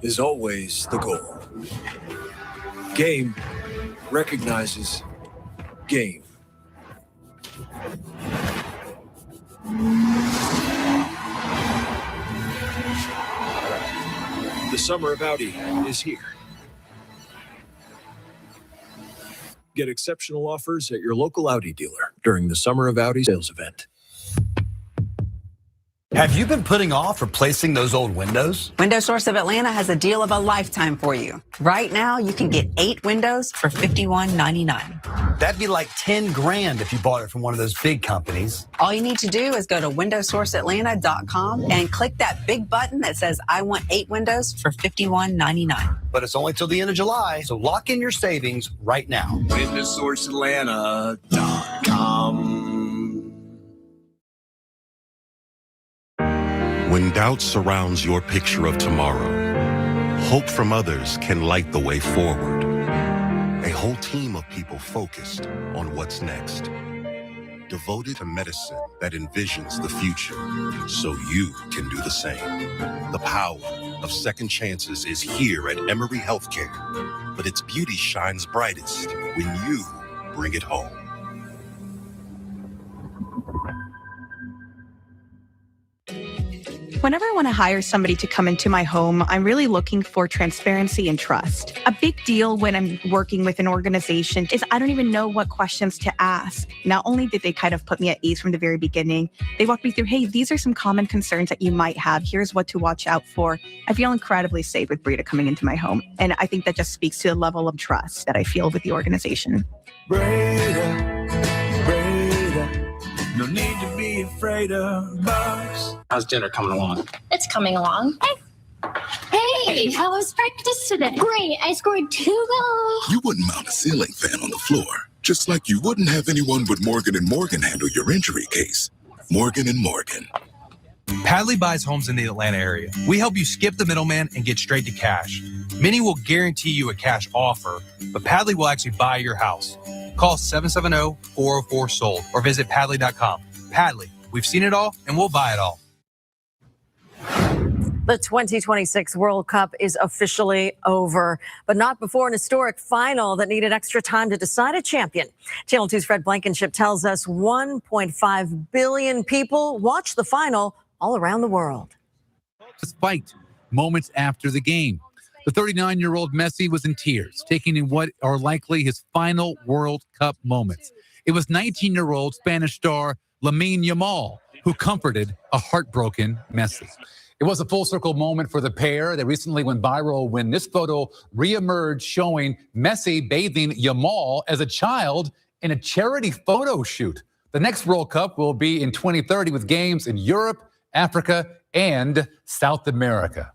Speaker 30: is always the goal. Game recognizes game. The summer of Audi is here. Get exceptional offers at your local Audi dealer during the Summer of Audi sales event.
Speaker 31: Have you been putting off replacing those old windows?
Speaker 32: Window Source of Atlanta has a deal of a lifetime for you. Right now, you can get 8 windows for $51.99.
Speaker 31: That'd be like 10 grand if you bought it from one of those big companies.
Speaker 32: All you need to do is go to windowsourceatlanta.com and click that big button that says, I want 8 windows for $51.99.
Speaker 31: But it's only till the end of July, so lock in your savings right now.
Speaker 30: windowsourceatlanta.com.
Speaker 22: When doubt surrounds your picture of tomorrow, hope from others can light the way forward. A whole team of people focused on what's next. Devoted to medicine that envisions the future so you can do the same. The power of second chances is here at Emory Healthcare, but its beauty shines brightest when you bring it home.
Speaker 1: Whenever I want to hire somebody to come into my home, I'm really looking for transparency and trust. A big deal when I'm working with an organization is I don't even know what questions to ask. Not only did they kind of put me at ease from the very beginning, they walked me through, hey, these are some common concerns that you might have. Here's what to watch out for. I feel incredibly safe with Brita coming into my home. And I think that just speaks to the level of trust that I feel with the organization.
Speaker 2: Brita, no need to be afraid of bugs.
Speaker 3: How's dinner coming along?
Speaker 5: It's coming along. Hey, how was practice today? Great, I scored 2 goals.
Speaker 6: You wouldn't mount a ceiling fan on the floor, just like you wouldn't have anyone with Morgan & Morgan handle your injury case. Morgan & Morgan.
Speaker 25: Padley buys homes in the Atlanta area. We help you skip the middleman and get straight to cash. Many will guarantee you a cash offer, but Padley will actually buy your house. Call 770-404-SOLD or visit Padley.com. Padley, we've seen it all and we'll buy it all.
Speaker 4: The 2026 World Cup is officially over, but not before an historic final that needed extra time to decide a champion. Channel 2's Fred Blankenship tells us 1.5 billion people watched the final all around the world.
Speaker 7: Despite moments after the game, the 39-year-old Messi was in tears, taking in what are likely his final World Cup moments. It was 19-year-old Spanish star Lamine Yamal who comforted a heartbroken Messi. It was a full-circle moment for the pair that recently went viral when this photo reemerged showing Messi bathing Yamal as a child in a charity photo shoot. The next World Cup will be in 2030 with games in Europe, Africa, and South America.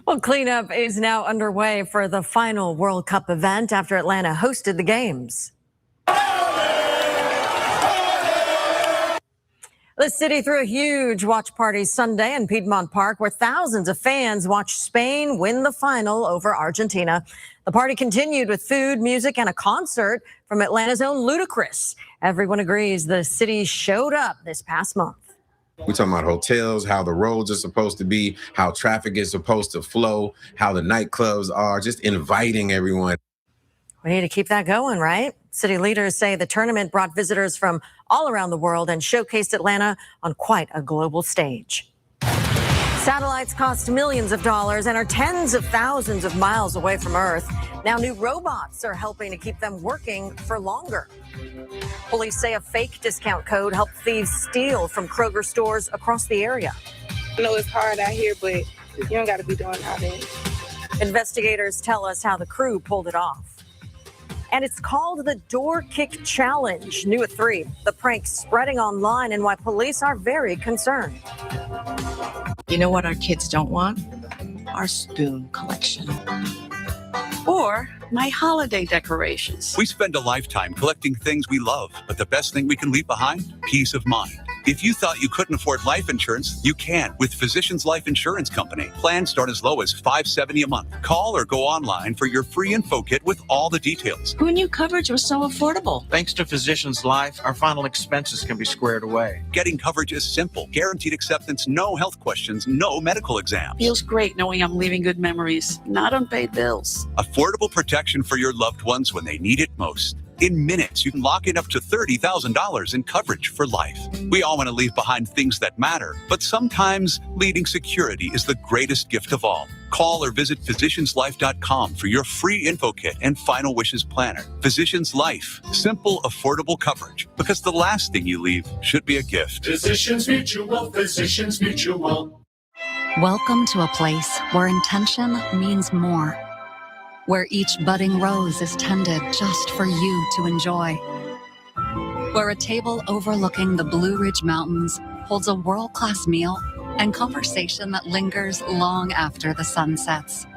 Speaker 4: Well, cleanup is now underway for the final World Cup event after Atlanta hosted the games. The city threw a huge watch party Sunday in Piedmont Park where thousands of fans watched Spain win the final over Argentina. The party continued with food, music, and a concert from Atlanta's own Ludacris. Everyone agrees the city showed up this past month.
Speaker 16: We're talking about hotels, how the roads are supposed to be, how traffic is supposed to flow, how the nightclubs are, just inviting everyone.
Speaker 4: We need to keep that going, right? City leaders say the tournament brought visitors from all around the world and showcased Atlanta on quite a global stage. Satellites cost millions of dollars and are tens of thousands of miles away from Earth. Now new robots are helping to keep them working for longer. Police say a fake discount code helped thieves steal from Kroger stores across the area.
Speaker 17: I know it's hard out here, but you don't got to be doing all that.
Speaker 4: Investigators tell us how the crew pulled it off. And it's called the Door Kick Challenge, new at 3. The prank spreading online and why police are very concerned.
Speaker 18: You know what our kids don't want? Our spoon collection. Or my holiday decorations.
Speaker 19: We spend a lifetime collecting things we love, but the best thing we can leave behind? Peace of mind. If you thought you couldn't afford life insurance, you can with Physicians Life Insurance Company. Plans start as low as $570 a month. Call or go online for your free info kit with all the details.
Speaker 18: Who knew coverage was so affordable?
Speaker 20: Thanks to Physicians Life, our final expenses can be squared away.
Speaker 19: Getting coverage is simple. Guaranteed acceptance, no health questions, no medical exams.
Speaker 18: Feels great knowing I'm leaving good memories, not unpaid bills.
Speaker 19: Affordable protection for your loved ones when they need it most. In minutes, you can lock in up to $30,000 in coverage for life. We all want to leave behind things that matter, but sometimes leading security is the greatest gift of all. Call or visit physicianslife.com for your free info kit and final wishes planner. Physicians Life, simple, affordable coverage, because the last thing you leave should be a gift.
Speaker 21: Physicians Mutual, Physicians Mutual.
Speaker 33: Welcome to a place where intention means more. Where each budding rose is tended just for you to enjoy. Where a table overlooking the Blue Ridge Mountains holds a world-class meal and conversation that lingers long after the sun sets.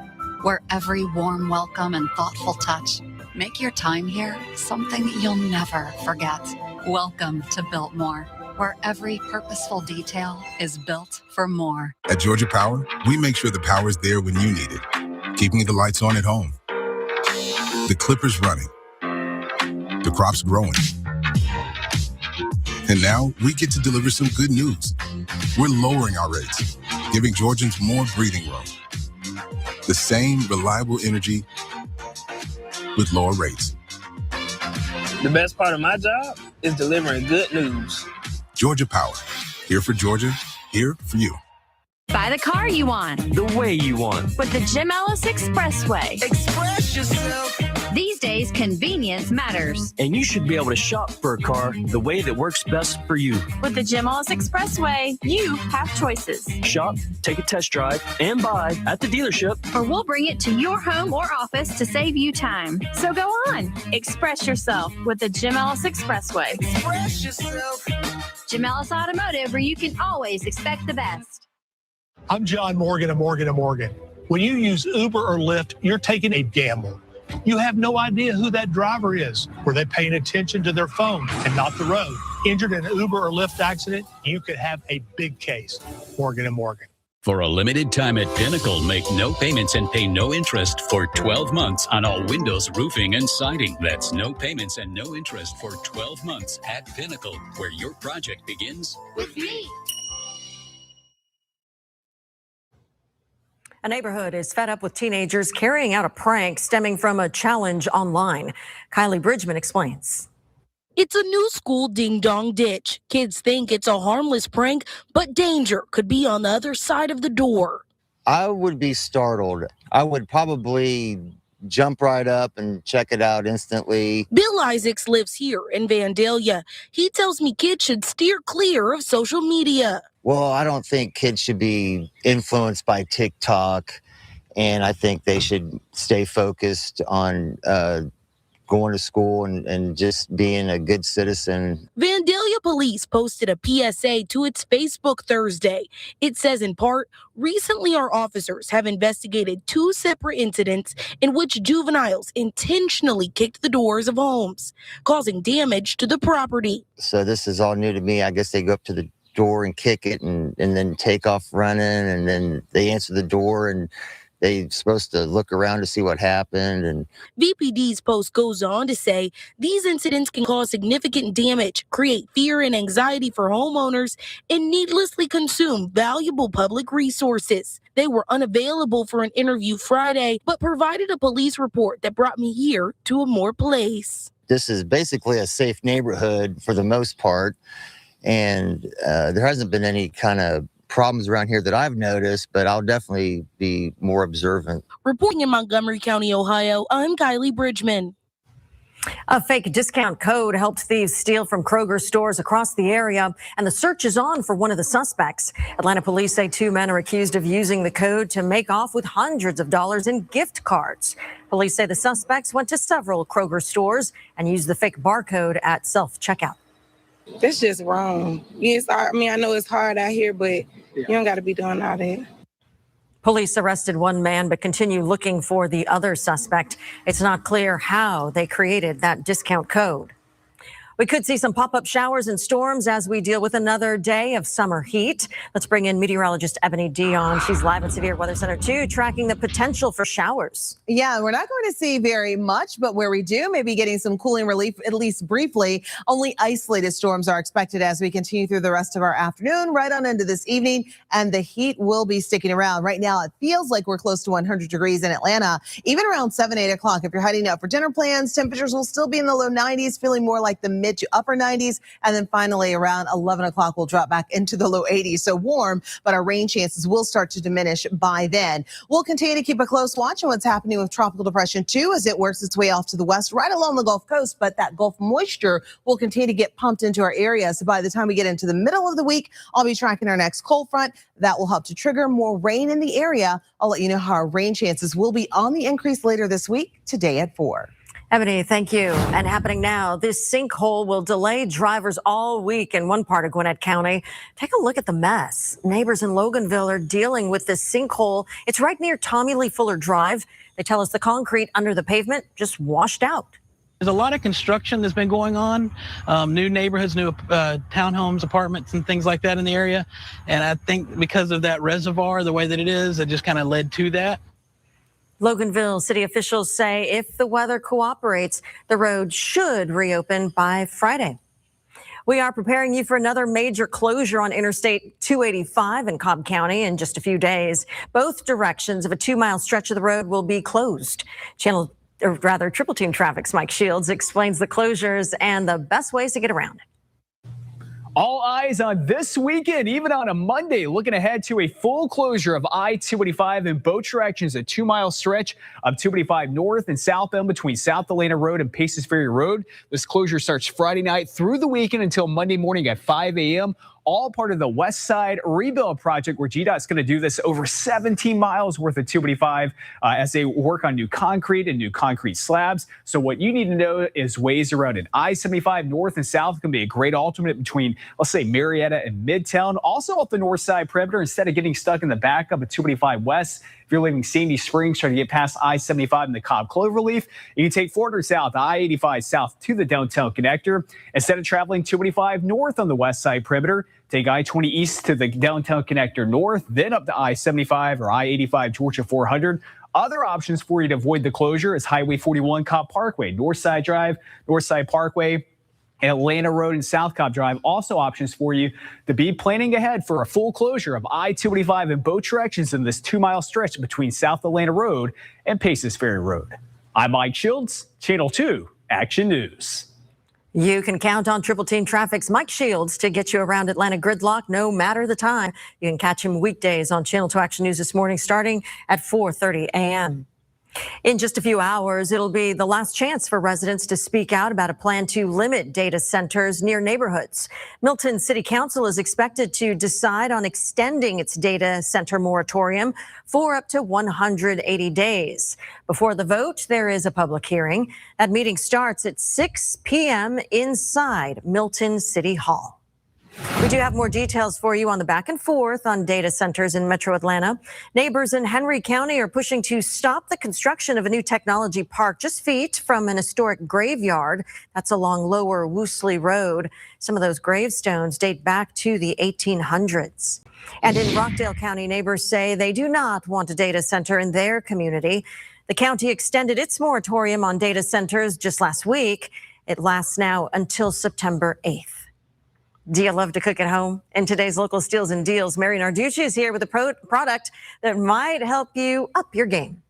Speaker 33: Where every warm welcome and thoughtful touch make your time here something you'll never forget. Welcome to Biltmore, where every purposeful detail is built for more.
Speaker 34: At Georgia Power, we make sure the power's there when you need it, keeping the lights on at home, the clippers running, the crops growing. And now we get to deliver some good news. We're lowering our rates, giving Georgians more breathing room. The same reliable energy with lower rates.
Speaker 17: The best part of my job is delivering good news.
Speaker 34: Georgia Power, here for Georgia, here for you.
Speaker 3: Buy the car you want.
Speaker 8: The way you want.
Speaker 3: With the Jim Ellis Expressway.
Speaker 8: Express yourself.
Speaker 3: These days, convenience matters.
Speaker 8: And you should be able to shop for a car the way that works best for you.
Speaker 3: With the Jim Ellis Expressway, you have choices.
Speaker 8: Shop, take a test drive, and buy at the dealership.
Speaker 3: Or we'll bring it to your home or office to save you time. So go on, express yourself with the Jim Ellis Expressway.
Speaker 8: Express yourself.
Speaker 3: Jim Ellis Automotive, where you can always expect the best.
Speaker 9: I'm John Morgan of Morgan & Morgan. When you use Uber or Lyft, you're taking a gamble. You have no idea who that driver is. Were they paying attention to their phone and not the road? Injured in an Uber or Lyft accident, you could have a big case. Morgan & Morgan.
Speaker 10: For a limited time at Pinnacle, make no payments and pay no interest for 12 months on all windows, roofing, and siding. That's no payments and no interest for 12 months at Pinnacle, where your project begins
Speaker 3: with me.
Speaker 4: A neighborhood is fed up with teenagers carrying out a prank stemming from a challenge online. Kylie Bridgman explains.
Speaker 11: It's a new school ding-dong ditch. Kids think it's a harmless prank, but danger could be on the other side of the door.
Speaker 12: I would be startled. I would probably jump right up and check it out instantly.
Speaker 11: Bill Isaacs lives here in Vandalia. He tells me kids should steer clear of social media.
Speaker 12: Well, I don't think kids should be influenced by TikTok, and I think they should stay focused on going to school and just being a good citizen.
Speaker 11: Vandalia Police posted a PSA to its Facebook Thursday. It says in part, recently our officers have investigated 2 separate incidents in which juveniles intentionally kicked the doors of homes, causing damage to the property.
Speaker 12: So this is all new to me. I guess they go up to the door and kick it and then take off running, and then they answer the door and they're supposed to look around to see what happened. And
Speaker 11: VPD's post goes on to say these incidents can cause significant damage, create fear and anxiety for homeowners, and needlessly consume valuable public resources. They were unavailable for an interview Friday, but provided a police report that brought me here to a more place.
Speaker 12: This is basically a safe neighborhood for the most part. And there hasn't been any kind of problems around here that I've noticed, but I'll definitely be more observant.
Speaker 11: Reporting in Montgomery County, Ohio, I'm Kylie Bridgman.
Speaker 4: A fake discount code helped thieves steal from Kroger stores across the area, and the search is on for one of the suspects. Atlanta police say 2 men are accused of using the code to make off with hundreds of dollars in gift cards. Police say the suspects went to several Kroger stores and used the fake barcode at self-checkout.
Speaker 17: That's just wrong. Yes, I know it's hard out here, but you don't got to be doing all that.
Speaker 4: Police arrested 1 man, but continue looking for the other suspect. It's not clear how they created that discount code. We could see some pop-up showers and storms as we deal with another day of summer heat. Let's bring in meteorologist Ebony Dion. She's live at Severe Weather Center 2, tracking the potential for showers.
Speaker 13: Yeah, we're not going to see very much, but where we do, maybe getting some cooling relief, at least briefly. Only isolated storms are expected as we continue through the rest of our afternoon, right on into this evening, and the heat will be sticking around. Right now, it feels like we're close to 100 degrees in Atlanta, even around 7, 8 o'clock. If you're heading out for dinner plans, temperatures will still be in the low 90s, feeling more like the mid to upper 90s. And then finally around 11 o'clock, we'll drop back into the low 80s. So warm, but our rain chances will start to diminish by then. We'll continue to keep a close watch on what's happening with Tropical Depression 2 as it works its way off to the west, right along the Gulf Coast. But that Gulf moisture will continue to get pumped into our area. So by the time we get into the middle of the week, I'll be tracking our next cold front. That will help to trigger more rain in the area. I'll let you know how our rain chances will be on the increase later this week, today at 4.
Speaker 4: Ebony, thank you. And happening now, this sinkhole will delay drivers all week in one part of Gwinnett County. Take a look at the mess. Neighbors in Loganville are dealing with this sinkhole. It's right near Tommy Lee Fuller Drive. They tell us the concrete under the pavement just washed out.
Speaker 14: There's a lot of construction that's been going on, new neighborhoods, new townhomes, apartments, and things like that in the area. And I think because of that reservoir, the way that it is, it just kind of led to that.
Speaker 4: Loganville city officials say if the weather cooperates, the road should reopen by Friday. We are preparing you for another major closure on Interstate 285 in Cobb County in just a few days. Both directions of a 2-mile stretch of the road will be closed. Triple Team Traffic's Mike Shields explains the closures and the best ways to get around.
Speaker 1: All eyes on this weekend, even on a Monday, looking ahead to a full closure of I-285 in both directions, a 2-mile stretch of 285 north and southbound between South Atlanta Road and Paces Ferry Road. This closure starts Friday night through the weekend until Monday morning at 5 a.m., all part of the West Side Rebuild Project, where GDOT's going to do this over 17 miles worth of 285 as they work on new concrete and new concrete slabs. So what you need to know is ways around it. I-75 north and south can be a great alternate between, let's say, Marietta and Midtown. Also off the north side perimeter, instead of getting stuck in the back of a 285 west, if you're leaving Sandy Springs trying to get past I-75 and the Cobb Cloverleaf, you can take 400 south, I-85 south to the downtown connector. Instead of traveling 285 north on the west side perimeter, take I-20 east to the downtown connector north, then up to I-75 or I-85 Georgia 400. Other options for you to avoid the closure is Highway 41 Cobb Parkway, Northside Drive, Northside Parkway, Atlanta Road and South Cobb Drive. Also options for you to be planning ahead for a full closure of I-285 in both directions in this 2-mile stretch between South Atlanta Road and Paces Ferry Road. I'm Mike Shields, Channel 2 Action News.
Speaker 4: You can count on Triple Team Traffic's Mike Shields to get you around Atlanta gridlock no matter the time. You can catch him weekdays on Channel 2 Action News this morning starting at 4:30 a.m. In just a few hours, it'll be the last chance for residents to speak out about a plan to limit data centers near neighborhoods. Milton City Council is expected to decide on extending its data center moratorium for up to 180 days. Before the vote, there is a public hearing. That meeting starts at 6 p.m. inside Milton City Hall. We do have more details for you on the back and forth on data centers in Metro Atlanta. Neighbors in Henry County are pushing to stop the construction of a new technology park just feet from an historic graveyard. That's along Lower Woosley Road. Some of those gravestones date back to the 1800s. And in Rockdale County, neighbors say they do not want a data center in their community. The county extended its moratorium on data centers just last week. It lasts now until September 8th. Do you love to cook at home? In today's local steals and deals, Mary Narducci is here with a product that might help you up your game.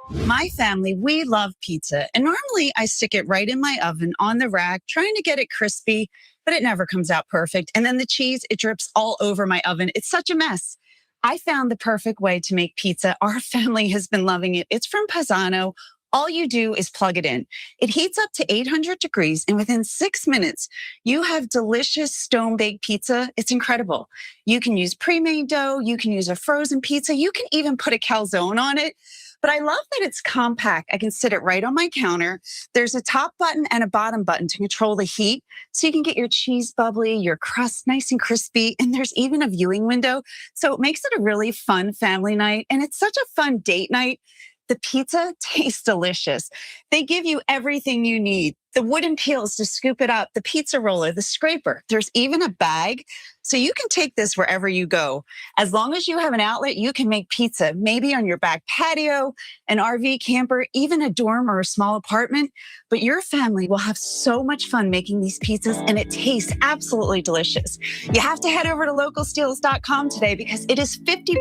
Speaker 2: My family, we love pizza, and normally I stick it right in my oven on the rack, trying to get it crispy, but it never comes out perfect. And then the cheese, it drips all over my oven. It's such a mess. I found the perfect way to make pizza. Our family has been loving it. It's from Pisano. All you do is plug it in. It heats up to 800 degrees, and within 6 minutes, you have delicious stone-baked pizza. It's incredible. You can use pre-made dough. You can use a frozen pizza. You can even put a calzone on it. But I love that it's compact. I can sit it right on my counter. There's a top button and a bottom button to control the heat, so you can get your cheese bubbly, your crust nice and crispy, and there's even a viewing window. So it makes it a really fun family night, and it's such a fun date night. The pizza tastes delicious. They give you everything you need. The wooden peels to scoop it up, the pizza roller, the scraper. There's even a bag, so you can take this wherever you go. As long as you have an outlet, you can make pizza, maybe on your back patio, an RV camper, even a dorm or a small apartment. But your family will have so much fun making these pizzas, and it tastes absolutely delicious. You have to head over to localsteals.com today because it is 50%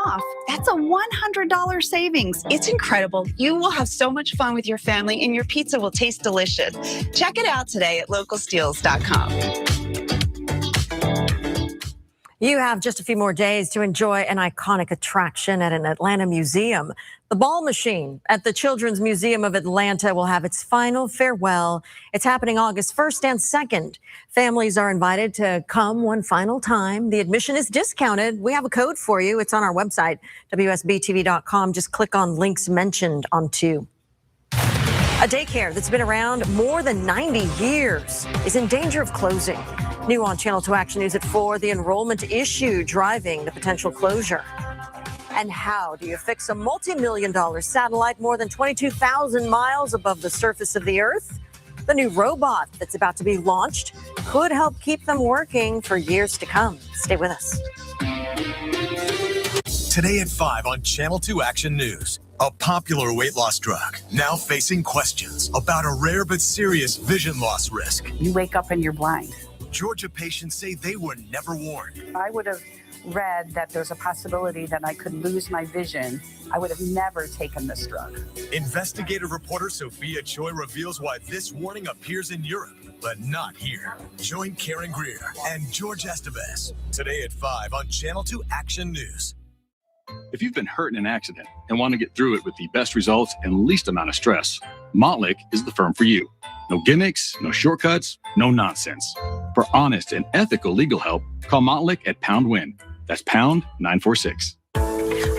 Speaker 2: off. That's a $100 savings. It's incredible. You will have so much fun with your family, and your pizza will taste delicious. Check it out today at localsteals.com.
Speaker 4: You have just a few more days to enjoy an iconic attraction at an Atlanta museum. The Ball Machine at the Children's Museum of Atlanta will have its final farewell. It's happening August 1st and 2nd. Families are invited to come one final time. The admission is discounted. We have a code for you. It's on our website, WSBTV.com. Just click on links mentioned on 2. A daycare that's been around more than 90 years is in danger of closing. New on Channel 2 Action News at 4, the enrollment issue driving the potential closure. And how do you fix a multi-million-dollar satellite more than 22,000 miles above the surface of the Earth? The new robot that's about to be launched could help keep them working for years to come. Stay with us.
Speaker 5: Today at 5 on Channel 2 Action News. A popular weight loss drug now facing questions about a rare but serious vision loss risk.
Speaker 15: You wake up and you're blind.
Speaker 5: Georgia patients say they were never warned.
Speaker 15: I would have
Speaker 6: read that there's a possibility that I could lose my vision, I would have never taken this drug.
Speaker 5: Investigative reporter Sophia Choi reveals why this warning appears in Europe, but not here. Join Karen Greer and George Estevez today at 5 on Channel 2 Action News.
Speaker 7: If you've been hurt in an accident and want to get through it with the best results and least amount of stress, Montlick is the firm for you. No gimmicks, no shortcuts, no nonsense. For honest and ethical legal help, call Montlick at Pound Win. That's pound 946.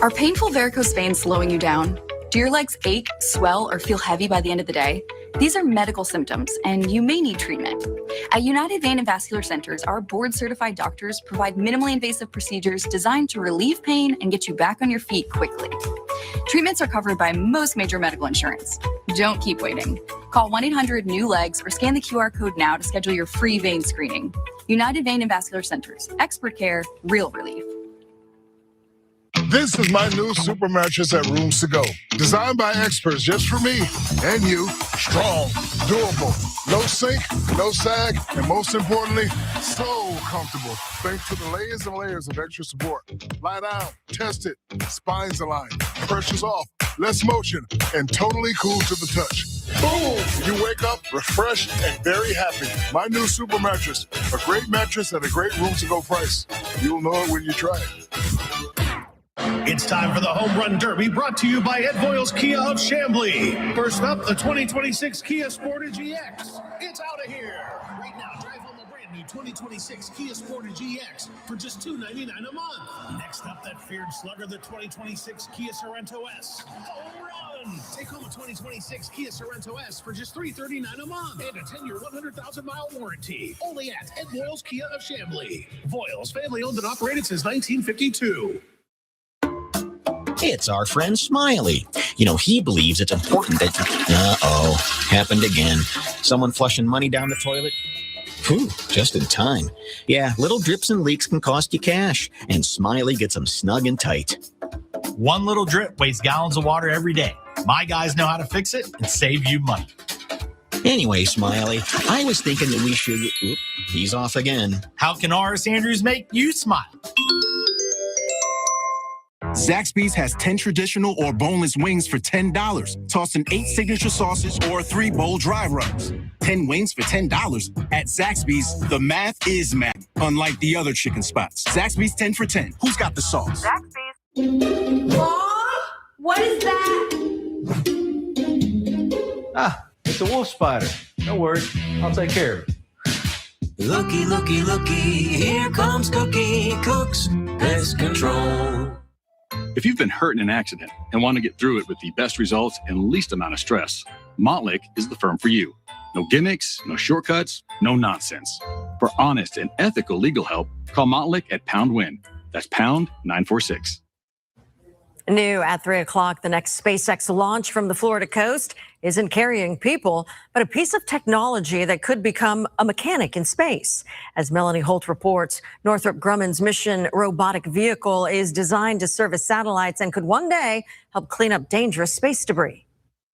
Speaker 15: Are painful varicose veins slowing you down? Do your legs ache, swell, or feel heavy by the end of the day? These are medical symptoms, and you may need treatment. At United Vein and Vascular Centers, our board-certified doctors provide minimally invasive procedures designed to relieve pain and get you back on your feet quickly. Treatments are covered by most major medical insurance. Don't keep waiting. Call 1-800-NEW-LEGS or scan the QR code now to schedule your free vein screening. United Vein and Vascular Centers. Expert care, real relief.
Speaker 22: This is my new super mattress at Rooms To Go. Designed by experts just for me and you. Strong, durable, no sink, no sag, and most importantly, so comfortable. Thanks to the layers and layers of extra support. Lie down, test it, spines aligned, pressure's off, less motion, and totally cool to the touch. Boom! You wake up refreshed and very happy. My new super mattress. A great mattress at a great Rooms To Go price. You'll know it when you try it.
Speaker 21: It's time for the Home Run Derby, brought to you by Ed Voiles Kia of Chamblee. First up, the 2026 Kia Sportage EX. It's out of here. Right now, drive home a brand new 2026 Kia Sportage EX for just $299 a month. Next up, that feared slugger, the 2026 Kia Sorento S. Home run. Take home a 2026 Kia Sorento S for just $339 a month and a 10-year, 100,000-mile warranty. Only at Ed Voiles Kia of Chamblee. Voiles, family owned and operated since 1952.
Speaker 23: It's our friend Smiley. You know, he believes it's important that... happened again. Someone flushing money down the toilet? Whew, just in time. Yeah, little drips and leaks can cost you cash, and Smiley gets them snug and tight.
Speaker 24: One little drip wastes gallons of water every day. My guys know how to fix it and save you money.
Speaker 23: Anyway, Smiley, I was thinking that we should... Oop, he's off again.
Speaker 24: How can R.S. Andrews make you smile?
Speaker 25: Zaxby's has 10 traditional or boneless wings for $10. Toss in 8 signature sauces or 3 bold dry rubs. 10 wings for $10. At Zaxby's, the math is math, unlike the other chicken spots. Zaxby's 10 for 10. Who's got the sauce?
Speaker 26: Zaxby's. Mom? What is that?
Speaker 27: Ah, it's a wolf spider. No worries. I'll take care of it.
Speaker 28: Looky, looky, looky. Here comes Cookie Cook's Pest Control.
Speaker 7: If you've been hurt in an accident and want to get through it with the best results and least amount of stress, Montlick is the firm for you. No gimmicks, no shortcuts, no nonsense. For honest and ethical legal help, call Montlick at Pound Win. That's pound 946.
Speaker 4: New at 3 o'clock, the next SpaceX launch from the Florida coast isn't carrying people, but a piece of technology that could become a mechanic in space. As Melanie Holt reports, Northrop Grumman's mission robotic vehicle is designed to service satellites and could one day help clean up dangerous space debris.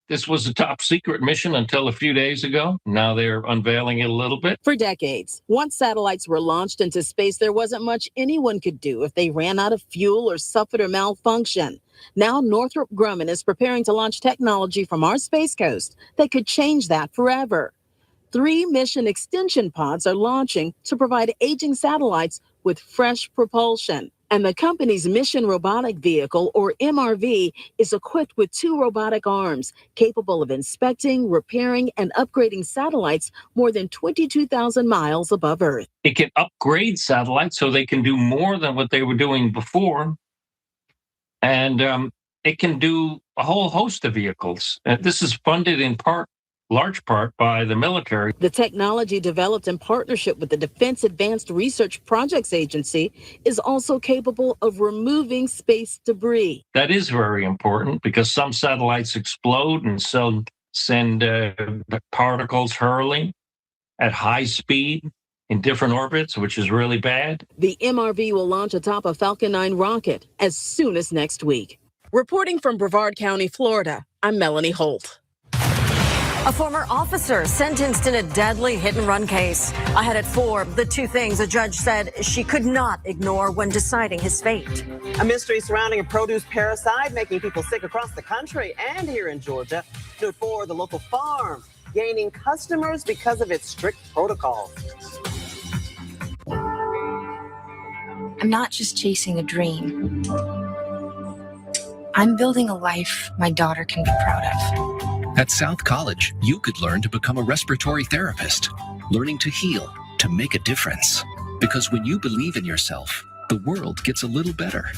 Speaker 29: This was a top secret mission until a few days ago. Now they're unveiling it a little bit.
Speaker 11: For decades, once satellites were launched into space, there wasn't much anyone could do if they ran out of fuel or suffered a malfunction. Now Northrop Grumman is preparing to launch technology from our Space Coast that could change that forever. 3 mission extension pods are launching to provide aging satellites with fresh propulsion. And the company's Mission Robotic Vehicle, or MRV, is equipped with 2 robotic arms capable of inspecting, repairing, and upgrading satellites more than 22,000 miles above Earth.
Speaker 29: It can upgrade satellites so they can do more than what they were doing before. And it can do a whole host of vehicles. This is funded in large part by the military.
Speaker 11: The technology developed in partnership with the Defense Advanced Research Projects Agency is also capable of removing space debris.
Speaker 29: That is very important because some satellites explode and send particles hurling at high speed in different orbits, which is really bad.
Speaker 11: The MRV will launch atop a Falcon 9 rocket as soon as next week. Reporting from Brevard County, Florida, I'm Melanie Holt.
Speaker 4: A former officer sentenced in a deadly hit-and-run case. Ahead at 4, the two things a judge said she could not ignore when deciding his fate.
Speaker 3: A mystery surrounding a produce parasite making people sick across the country and here in Georgia. Stood for the local farm, gaining customers because of its strict protocols.
Speaker 8: I'm not just chasing a dream. I'm building a life my daughter can be proud of.
Speaker 9: At South College, you could learn to become a respiratory therapist, learning to heal, to make a difference. Because when you believe in yourself, the world gets a little better.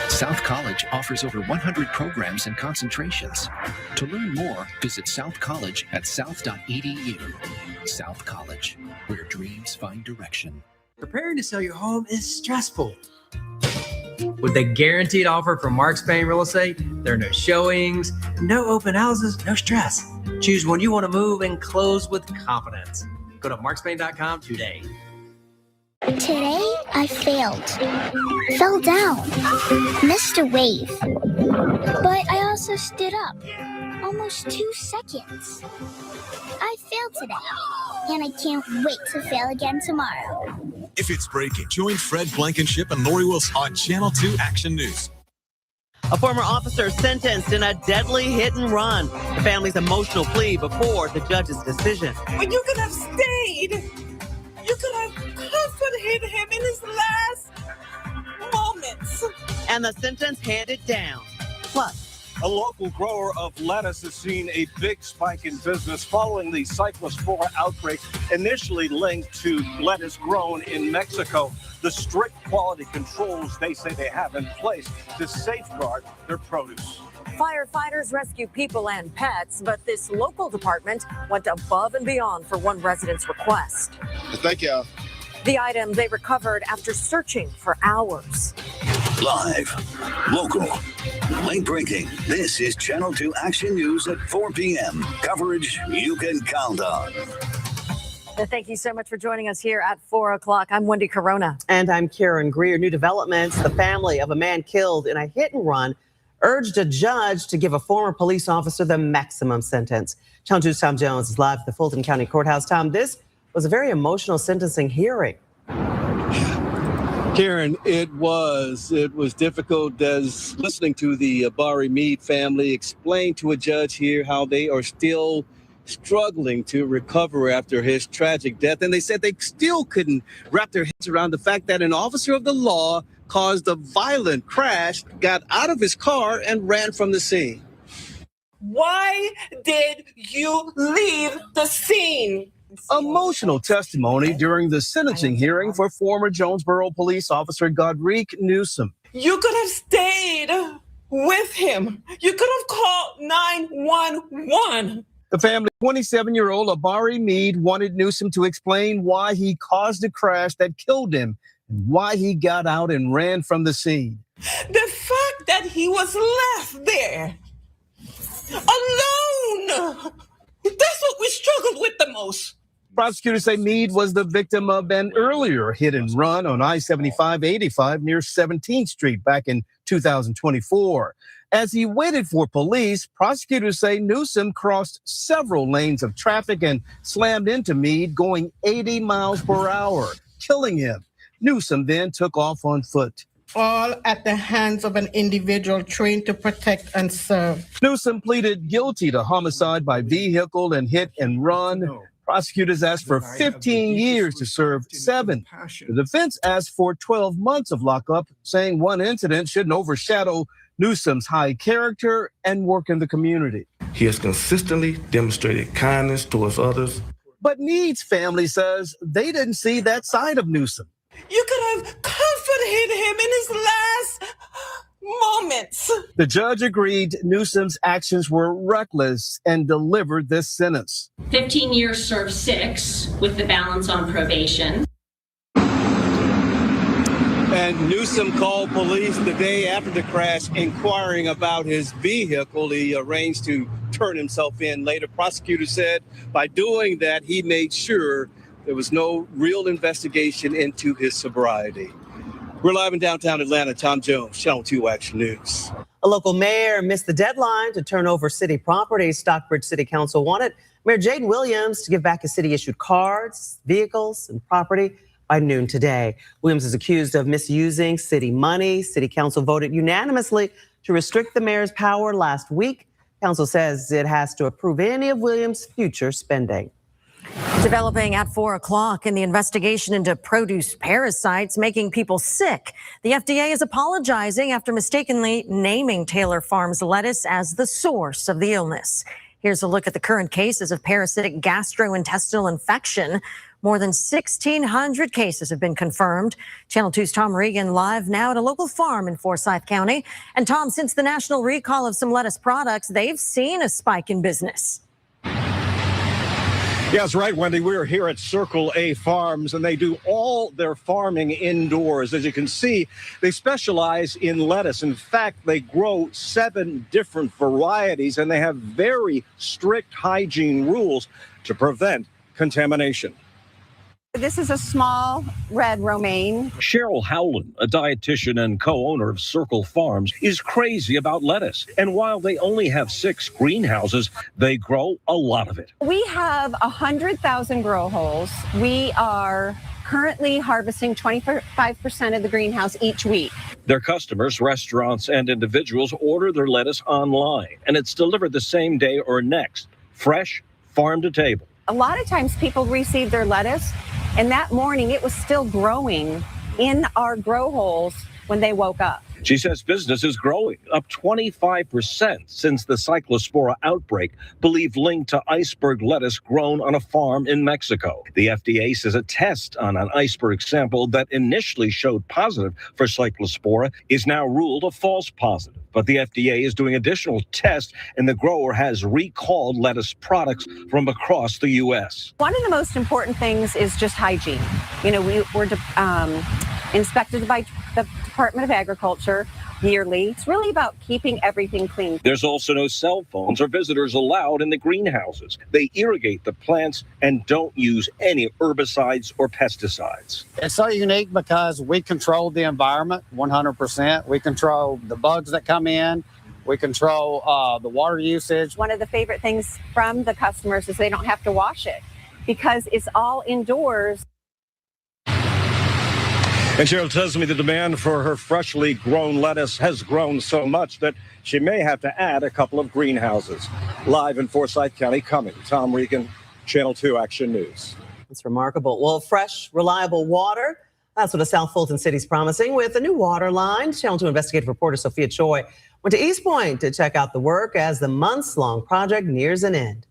Speaker 9: South College offers over 100 programs and concentrations. To learn more, visit South College at south.edu. South College, where dreams find direction.
Speaker 10: Preparing to sell your home is stressful. With the guaranteed offer from Mark Spain Real Estate, there are no showings, no open houses, no stress. Choose when you want to move and close with confidence. Go to markspain.com today.
Speaker 12: Today, I failed. Fell down. Missed a wave. But I also stood up. Almost 2 seconds. I failed today. And I can't wait to fail again tomorrow.
Speaker 5: If it's breaking, join Fred Blankenship and Lori Wilson on Channel 2 Action News.
Speaker 3: A former officer sentenced in a deadly hit and run. The family's emotional plea before the judge's decision.
Speaker 16: But you could have stayed. You could have comforted him in his last moments.
Speaker 3: And the sentence handed down. Plus,
Speaker 18: a local grower of lettuce has seen a big spike in business following the Cyclospora outbreak, initially linked to lettuce grown in Mexico. The strict quality controls they say they have in place to safeguard their produce.
Speaker 4: Firefighters rescue people and pets, but this local department went above and beyond for one resident's request.
Speaker 22: Thank you.
Speaker 4: The item they recovered after searching for hours.
Speaker 28: Live, local, late breaking. This is Channel 2 Action News at 4 p.m. Coverage you can count on.
Speaker 4: Thank you so much for joining us here at 4 o'clock. I'm Wendy Corona.
Speaker 3: And I'm Karen Greer. New developments. The family of a man killed in a hit and run urged a judge to give a former police officer the maximum sentence. Channel 2's Tom Jones is live at the Fulton County Courthouse. Tom, this was a very emotional sentencing hearing.
Speaker 19: Karen, it was difficult as listening to the Bari Meade family explain to a judge here how they are still struggling to recover after his tragic death. And they said they still couldn't wrap their heads around the fact that an officer of the law caused a violent crash, got out of his car and ran from the scene.
Speaker 16: Why did you leave the scene?
Speaker 19: Emotional testimony during the sentencing hearing for former Jonesboro police officer Godric Newsom.
Speaker 16: You could have stayed with him. You could have called 911.
Speaker 19: The family, 27-year-old Abari Meade, wanted Newsom to explain why he caused the crash that killed him and why he got out and ran from the scene.
Speaker 16: The fact that he was left there alone, that's what we struggled with the most.
Speaker 19: Prosecutors say Meade was the victim of an earlier hit and run on I-75-85 near 17th Street back in 2024. As he waited for police, prosecutors say Newsom crossed several lanes of traffic and slammed into Meade going 80 miles per hour, killing him. Newsom then took off on foot.
Speaker 16: All at the hands of an individual trained to protect and serve.
Speaker 19: Newsom pleaded guilty to homicide by vehicle and hit and run. Prosecutors asked for 15 years to serve 7. The defense asked for 12 months of lockup, saying one incident shouldn't overshadow Newsom's high character and work in the community.
Speaker 20: He has consistently demonstrated kindness towards others.
Speaker 19: But Meade's family says they didn't see that side of Newsom.
Speaker 16: You could have comforted him in his last moments.
Speaker 19: The judge agreed Newsom's actions were reckless and delivered this sentence.
Speaker 30: 15 years, served 6 with the balance on probation.
Speaker 19: And Newsom called police the day after the crash, inquiring about his vehicle. He arranged to turn himself in later. Prosecutors said by doing that, he made sure there was no real investigation into his sobriety. We're live in downtown Atlanta. Tom Jones, Channel 2 Action News.
Speaker 3: A local mayor missed the deadline to turn over city property. Stockbridge City Council wanted Mayor Jaden Williams to give back his city-issued cards, vehicles, and property by noon today. Williams is accused of misusing city money. City Council voted unanimously to restrict the mayor's power last week. Council says it has to approve any of Williams' future spending.
Speaker 4: Developing at 4 o'clock in the investigation into produce parasites making people sick. The FDA is apologizing after mistakenly naming Taylor Farms lettuce as the source of the illness. Here's a look at the current cases of parasitic gastrointestinal infection. More than 1,600 cases have been confirmed. Channel 2's Tom Regan live now at a local farm in Forsyth County. And Tom, since the national recall of some lettuce products, they've seen a spike in business.
Speaker 18: Yeah, that's right, Wendy. We're here at Circle A Farms, and they do all their farming indoors. As you can see, they specialize in lettuce. In fact, they grow 7 different varieties, and they have very strict hygiene rules to prevent contamination.
Speaker 1: This is a small red romaine.
Speaker 18: Cheryl Howland, a dietitian and co-owner of Circle Farms, is crazy about lettuce. And while they only have 6 greenhouses, they grow a lot of it.
Speaker 1: We have 100,000 grow holes. We are currently harvesting 25% of the greenhouse each week.
Speaker 18: Their customers, restaurants, and individuals order their lettuce online, and it's delivered the same day or next, fresh, farm to table.
Speaker 1: A lot of times people receive their lettuce, and that morning it was still growing in our grow holes when they woke up.
Speaker 18: She says business is growing, up 25% since the cyclospora outbreak, believed linked to iceberg lettuce grown on a farm in Mexico. The FDA says a test on an iceberg sample that initially showed positive for cyclospora is now ruled a false positive. But the FDA is doing additional tests, and the grower has recalled lettuce products from across the U.S.
Speaker 1: One of the most important things is just hygiene. You know, we're inspected by the Department of Agriculture yearly. It's really about keeping everything clean.
Speaker 18: There's also no cell phones or visitors allowed in the greenhouses. They irrigate the plants and don't use any herbicides or pesticides.
Speaker 2: It's so unique because we control the environment 100%. We control the bugs that come in. We control the water usage.
Speaker 1: One of the favorite things from the customers is they don't have to wash it because it's all indoors.
Speaker 18: And Cheryl tells me the demand for her freshly grown lettuce has grown so much that she may have to add a couple of greenhouses. Live in Forsyth County, coming. Tom Regan, Channel 2 Action News.
Speaker 3: It's remarkable. Well, fresh, reliable water. That's what a South Fulton City's promising with a new water line. Channel 2 investigative reporter Sophia Choi went to East Point to check out the work as the months-long project nears an end.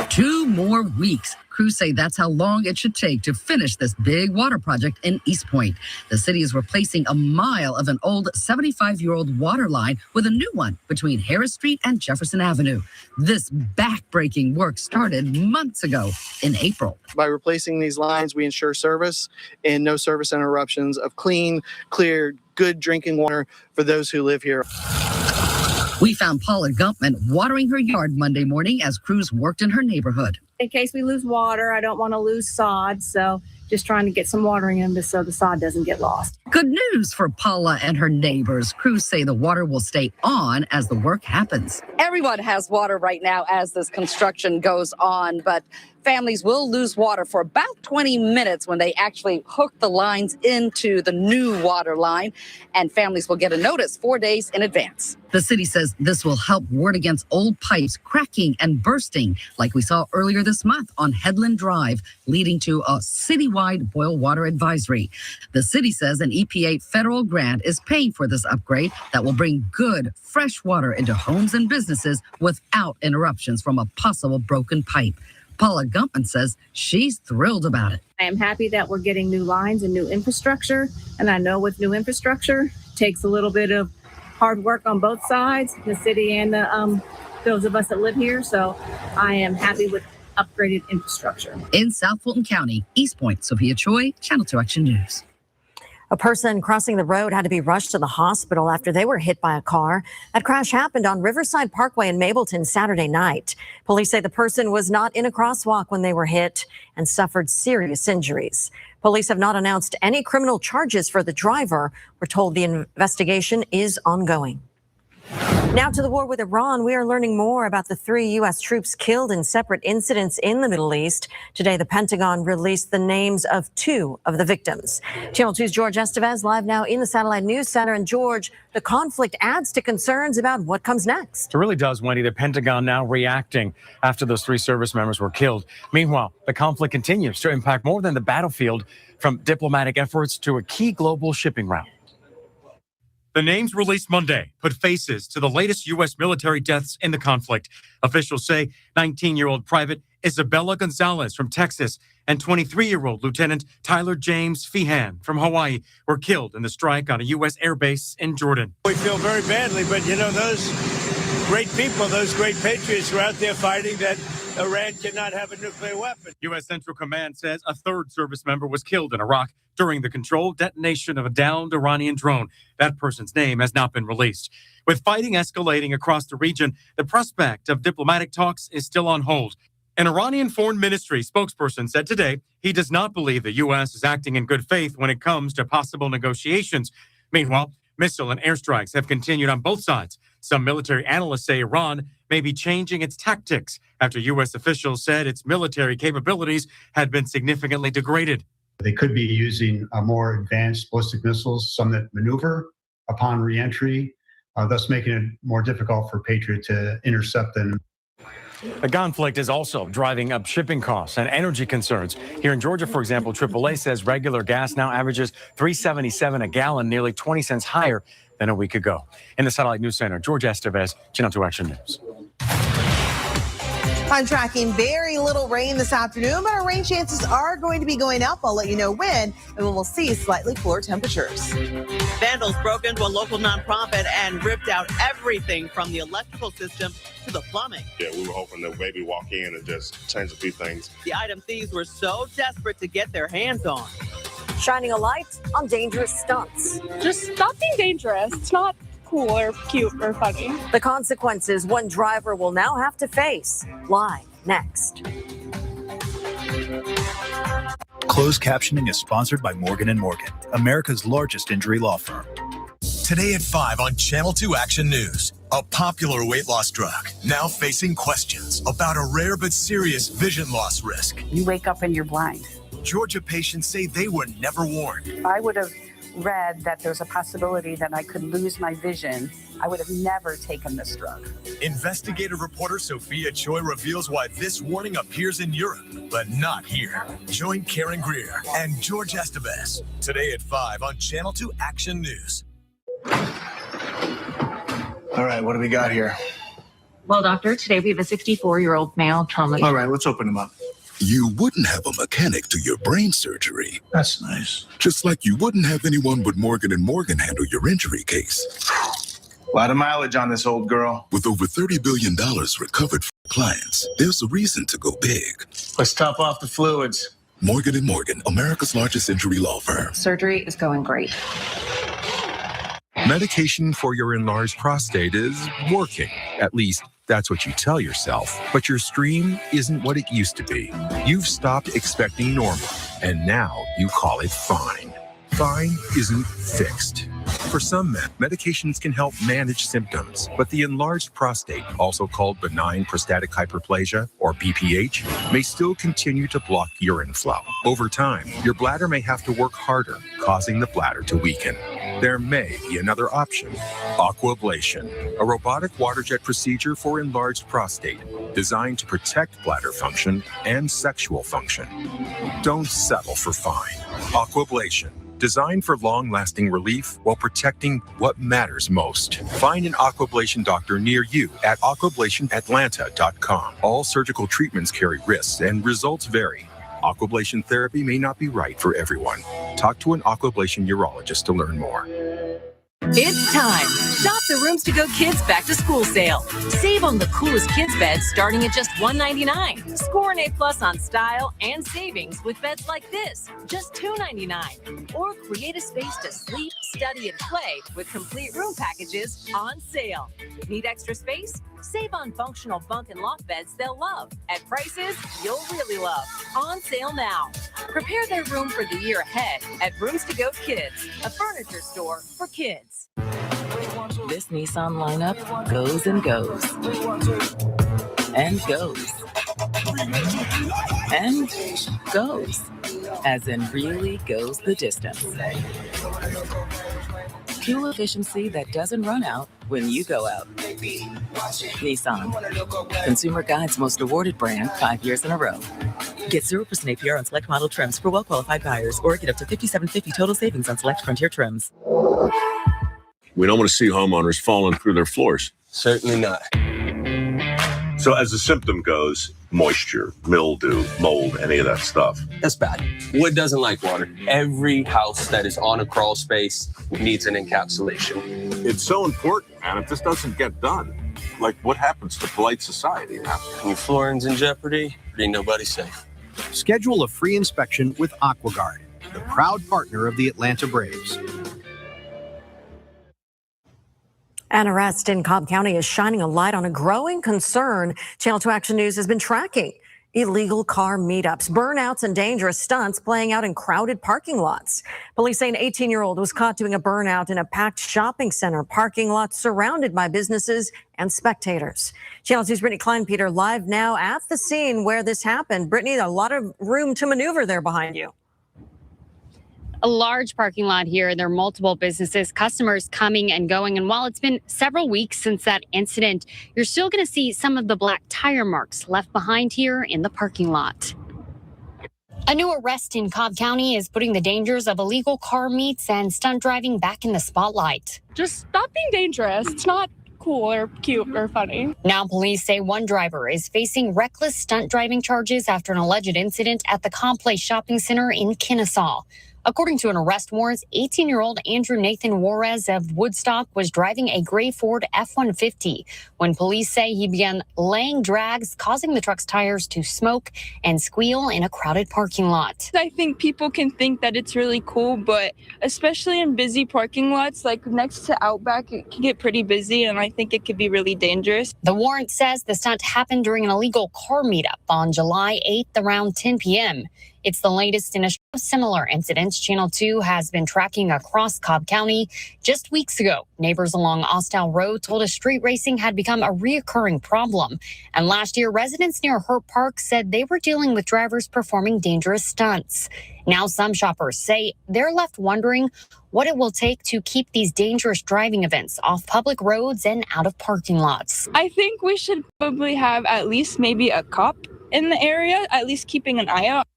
Speaker 6: 2 more weeks. Crews say that's how long it should take to finish this big water project in East Point. The city is replacing a mile of an old 75-year-old water line with a new one between Harris Street and Jefferson Avenue. This backbreaking work started months ago in April.
Speaker 13: By replacing these lines, we ensure service and no service interruptions of clean, clear, good drinking water for those who live here.
Speaker 6: We found Paula Gumpman watering her yard Monday morning as crews worked in her neighborhood.
Speaker 14: In case we lose water, I don't want to lose sod, so just trying to get some watering in so the sod doesn't get lost.
Speaker 6: Good news for Paula and her neighbors. Crews say the water will stay on as the work happens.
Speaker 15: Everyone has water right now as this construction goes on, but families will lose water for about 20 minutes when they actually hook the lines into the new water line, and families will get a notice 4 days in advance.
Speaker 6: The city says this will help ward against old pipes cracking and bursting, like we saw earlier this month on Headland Drive, leading to a citywide boil water advisory. The city says an EPA federal grant is paying for this upgrade that will bring good, fresh water into homes and businesses without interruptions from a possible broken pipe. Paula Gumpman says she's thrilled about it.
Speaker 14: I am happy that we're getting new lines and new infrastructure. And I know with new infrastructure, it takes a little bit of hard work on both sides, the city and those of us that live here. So I am happy with upgraded infrastructure.
Speaker 6: In South Fulton County, East Point, Sophia Choi, Channel 2 Action News.
Speaker 4: A person crossing the road had to be rushed to the hospital after they were hit by a car. That crash happened on Riverside Parkway in Mableton Saturday night. Police say the person was not in a crosswalk when they were hit and suffered serious injuries. Police have not announced any criminal charges for the driver. We're told the investigation is ongoing. Now to the war with Iran. We are learning more about the 3 U.S. troops killed in separate incidents in the Middle East. Today, the Pentagon released the names of 2 of the victims. Channel 2's George Estevez live now in the Satellite News Center. And George, the conflict adds to concerns about what comes next.
Speaker 7: It really does, Wendy. The Pentagon now reacting after those 3 service members were killed. Meanwhile, the conflict continues to impact more than the battlefield, from diplomatic efforts to a key global shipping route. The names released Monday put faces to the latest U.S. military deaths in the conflict. Officials say 19-year-old Private Isabella Gonzalez from Texas and 23-year-old Lieutenant Tyler James Feehan from Hawaii were killed in the strike on a U.S. airbase in Jordan.
Speaker 11: We feel very badly, but those great people, those great patriots were out there fighting that Iran cannot have a nuclear weapon.
Speaker 7: U.S. Central Command says a 3rd service member was killed in Iraq during the controlled detonation of a downed Iranian drone. That person's name has not been released. With fighting escalating across the region, the prospect of diplomatic talks is still on hold. An Iranian foreign ministry spokesperson said today he does not believe the U.S. is acting in good faith when it comes to possible negotiations. Meanwhile, missile and airstrikes have continued on both sides. Some military analysts say Iran may be changing its tactics after U.S. officials said its military capabilities had been significantly degraded.
Speaker 17: They could be using more advanced ballistic missiles, some that maneuver upon reentry, thus making it more difficult for Patriot to intercept them.
Speaker 7: The conflict is also driving up shipping costs and energy concerns. Here in Georgia, for example, AAA says regular gas now averages $3.77 a gallon, nearly 20 cents higher than a week ago. In the Satellite News Center, George Estevez, Channel 2 Action News.
Speaker 21: I'm tracking very little rain this afternoon, but our rain chances are going to be going up. I'll let you know when, and we'll see slightly cooler temperatures. Vandals broke into a local nonprofit and ripped out everything from the electrical system to the plumbing.
Speaker 23: Yeah, we were hoping to maybe walk in and just change a few things.
Speaker 21: The item thieves were so desperate to get their hands on.
Speaker 4: Shining a light on dangerous stunts.
Speaker 24: Just stop being dangerous. It's not cool or cute or funny.
Speaker 4: The consequences one driver will now have to face. Live next.
Speaker 25: Closed captioning is sponsored by Morgan & Morgan, America's largest injury law firm.
Speaker 5: Today at 5 on Channel 2 Action News. A popular weight loss drug now facing questions about a rare but serious vision loss risk.
Speaker 26: You wake up and you're blind.
Speaker 5: Georgia patients say they were never warned.
Speaker 26: If I would have read that there's a possibility that I could lose my vision, I would have never taken this drug.
Speaker 5: Investigative reporter Sophia Choi reveals why this warning appears in Europe, but not here. Join Karen Greer and George Estevez today at 5 on Channel 2 Action News.
Speaker 23: All right, what do we got here?
Speaker 27: Well, doctor, today we have a 64-year-old male trauma.
Speaker 23: All right, let's open him up.
Speaker 29: You wouldn't have a mechanic do your brain surgery.
Speaker 23: That's nice.
Speaker 29: Just like you wouldn't have anyone but Morgan & Morgan handle your injury case.
Speaker 23: A lot of mileage on this old girl.
Speaker 29: With over $30 billion recovered for clients, there's a reason to go big.
Speaker 23: Let's top off the fluids.
Speaker 29: Morgan & Morgan, America's largest injury law firm.
Speaker 27: Surgery is going great.
Speaker 31: Medication for your enlarged prostate is working. At least, that's what you tell yourself. But your stream isn't what it used to be. You've stopped expecting normal, and now you call it fine. Fine isn't fixed. For some men, medications can help manage symptoms, but the enlarged prostate, also called benign prostatic hyperplasia, or BPH, may still continue to block urine flow. Over time, your bladder may have to work harder, causing the bladder to weaken. There may be another option, aquablation, a robotic water jet procedure for enlarged prostate, designed to protect bladder function and sexual function. Don't settle for fine. Aquablation, designed for long-lasting relief while protecting what matters most. Find an aquablation doctor near you at aquablationatlanta.com. All surgical treatments carry risks and results vary. Aquablation therapy may not be right for everyone. Talk to an aquablation urologist to learn more.
Speaker 32: It's time. Shop the Rooms to Go Kids Back to School sale. Save on the coolest kids beds starting at just $199. Score an A+ on style and savings with beds like this, just $299. Or create a space to sleep, study, and play with complete room packages on sale. Need extra space? Save on functional bunk and loft beds they'll love at prices you'll really love. On sale now. Prepare their room for the year ahead at Rooms to Go Kids, a furniture store for kids.
Speaker 1: This Nissan lineup goes and goes. And goes. And goes. As in really goes the distance. Fuel efficiency that doesn't run out when you go out. Nissan. Consumer Guide's most awarded brand 5 years in a row. Get 0% APR on select model trims for well-qualified buyers, or get up to $5,750 total savings on select Frontier trims.
Speaker 2: We don't want to see homeowners falling through their floors.
Speaker 8: Certainly not. So as the symptom goes, moisture, mildew, mold, any of that stuff. That's bad. Wood doesn't like water. Every house that is on a crawl space needs an encapsulation.
Speaker 23: It's so important, man. If this doesn't get done, like what happens to polite society now?
Speaker 8: When flooring's in jeopardy, ain't nobody safe.
Speaker 9: Schedule a free inspection with AquaGuard, the proud partner of the Atlanta Braves.
Speaker 4: An arrest in Cobb County is shining a light on a growing concern Channel 2 Action News has been tracking. Illegal car meetups, burnouts, and dangerous stunts playing out in crowded parking lots. Police say an 18-year-old was caught doing a burnout in a packed shopping center parking lot surrounded by businesses and spectators. Channel 2's Brittany Kleinpeter live now at the scene where this happened. Brittany, a lot of room to maneuver there behind you.
Speaker 10: A large parking lot here. There are multiple businesses, customers coming and going. And while it's been several weeks since that incident, you're still going to see some of the black tire marks left behind here in the parking lot. A new arrest in Cobb County is putting the dangers of illegal car meets and stunt driving back in the spotlight.
Speaker 24: Just stop being dangerous. It's not cool or cute or funny.
Speaker 10: Now police say one driver is facing reckless stunt driving charges after an alleged incident at the Complex Shopping Center in Kennesaw. According to an arrest warrant, 18-year-old Andrew Nathan Juarez of Woodstock was driving a gray Ford F-150 when police say he began laying drags, causing the truck's tires to smoke and squeal in a crowded parking lot.
Speaker 24: I think people can think that it's really cool, but especially in busy parking lots, like next to Outback, it can get pretty busy, and I think it could be really dangerous.
Speaker 10: The warrant says the stunt happened during an illegal car meetup on July 8th around 10 p.m. It's the latest in a string of similar incidents Channel 2 has been tracking across Cobb County. Just weeks ago, neighbors along Austell Road told us street racing had become a reoccurring problem. And last year, residents near Hurt Park said they were dealing with drivers performing dangerous stunts. Now some shoppers say they're left wondering what it will take to keep these dangerous driving events off public roads and out of parking lots.
Speaker 24: I think we should probably have at least maybe a cop in the area, at least keeping an eye out.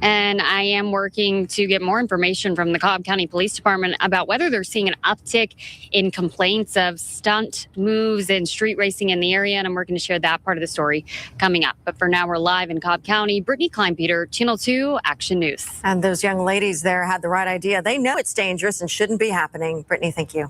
Speaker 10: And I am working to get more information from the Cobb County Police Department about whether they're seeing an uptick in complaints of stunt moves and street racing in the area. And I'm working to share that part of the story coming up. But for now, we're live in Cobb County. Brittany Kleinpeter, Channel 2 Action News.
Speaker 4: And those young ladies there had the right idea. They know it's dangerous and shouldn't be happening. Brittany, thank you.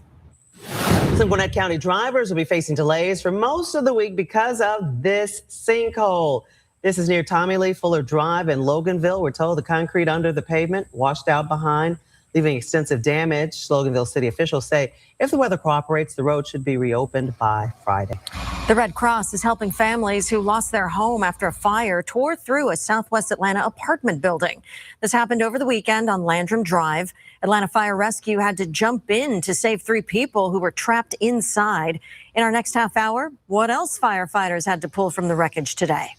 Speaker 3: Some Gwinnett County drivers will be facing delays for most of the week because of this sinkhole. This is near Tommy Lee Fuller Drive in Loganville. We're told the concrete under the pavement washed out behind, leaving extensive damage. Loganville city officials say if the weather cooperates, the road should be reopened by Friday.
Speaker 4: The Red Cross is helping families who lost their home after a fire tore through a Southwest Atlanta apartment building. This happened over the weekend on Landrum Drive. Atlanta Fire Rescue had to jump in to save 3 people who were trapped inside. In our next half hour, what else firefighters had to pull from the wreckage today?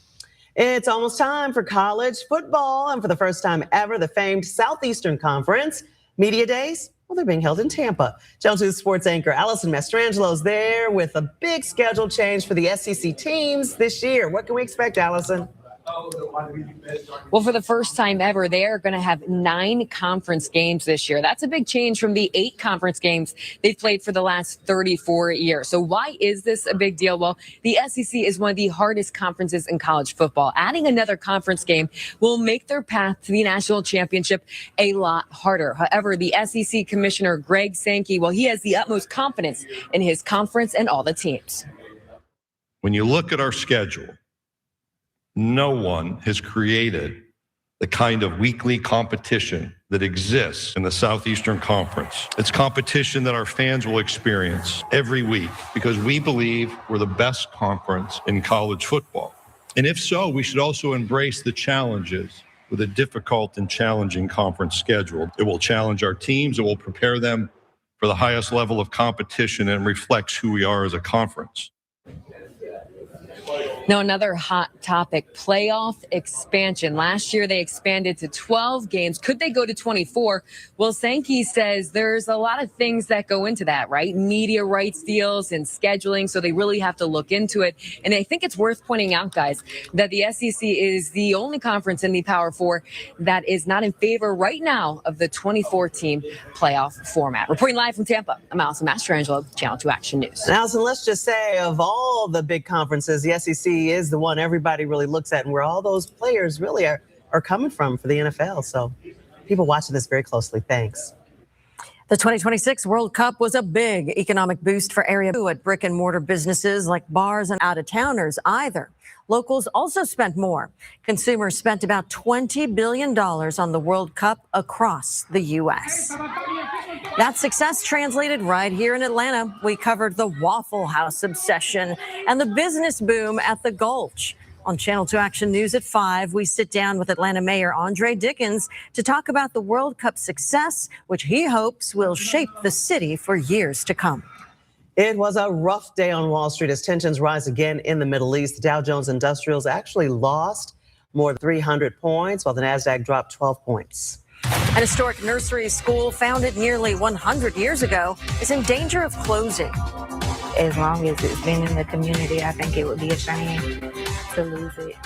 Speaker 3: It's almost time for college football, and for the first time ever, the famed Southeastern Conference Media Days, well, they're being held in Tampa. Channel 2 sports anchor Allison Mastrangelo is there with a big schedule change for the SEC teams this year. What can we expect, Allison?
Speaker 12: Well, for the first time ever, they are going to have 9 conference games this year. That's a big change from the 8 conference games they've played for the last 34 years. So why is this a big deal? Well, the SEC is one of the hardest conferences in college football. Adding another conference game will make their path to the national championship a lot harder. However, the SEC commissioner, Greg Sankey, well, he has the utmost confidence in his conference and all the teams.
Speaker 16: When you look at our schedule, no one has created the kind of weekly competition that exists in the Southeastern Conference. It's competition that our fans will experience every week because we believe we're the best conference in college football. And if so, we should also embrace the challenges with a difficult and challenging conference schedule. It will challenge our teams. It will prepare them for the highest level of competition and reflects who we are as a conference.
Speaker 12: Now, another hot topic, playoff expansion. Last year, they expanded to 12 games. Could they go to 24? Well, Sankey says there's a lot of things that go into that, right? Media rights deals and scheduling, so they really have to look into it. And I think it's worth pointing out, guys, that the SEC is the only conference in the Power Four that is not in favor right now of the 24-team playoff format. Reporting live from Tampa, I'm Allison Mastrangelo, Channel 2 Action News.
Speaker 3: And Allison, let's just say of all the big conferences, the SEC is the one everybody really looks at and where all those players really are coming from for the NFL. So people watching this very closely. Thanks.
Speaker 4: The 2026 World Cup was a big economic boost for area at brick and mortar businesses like bars and out-of-towners either. Locals also spent more. Consumers spent about $20 billion on the World Cup across the U.S. That success translated right here in Atlanta. We covered the Waffle House obsession and the business boom at the Gulch. On Channel 2 Action News at 5, we sit down with Atlanta Mayor Andre Dickens to talk about the World Cup success, which he hopes will shape the city for years to come.
Speaker 3: It was a rough day on Wall Street as tensions rise again in the Middle East. The Dow Jones Industrials actually lost more than 300 points, while the Nasdaq dropped 12 points.
Speaker 4: An historic nursery school founded nearly 100 years ago is in danger of closing.
Speaker 6: As long as it's been in the community, I think it would be a shame to lose it.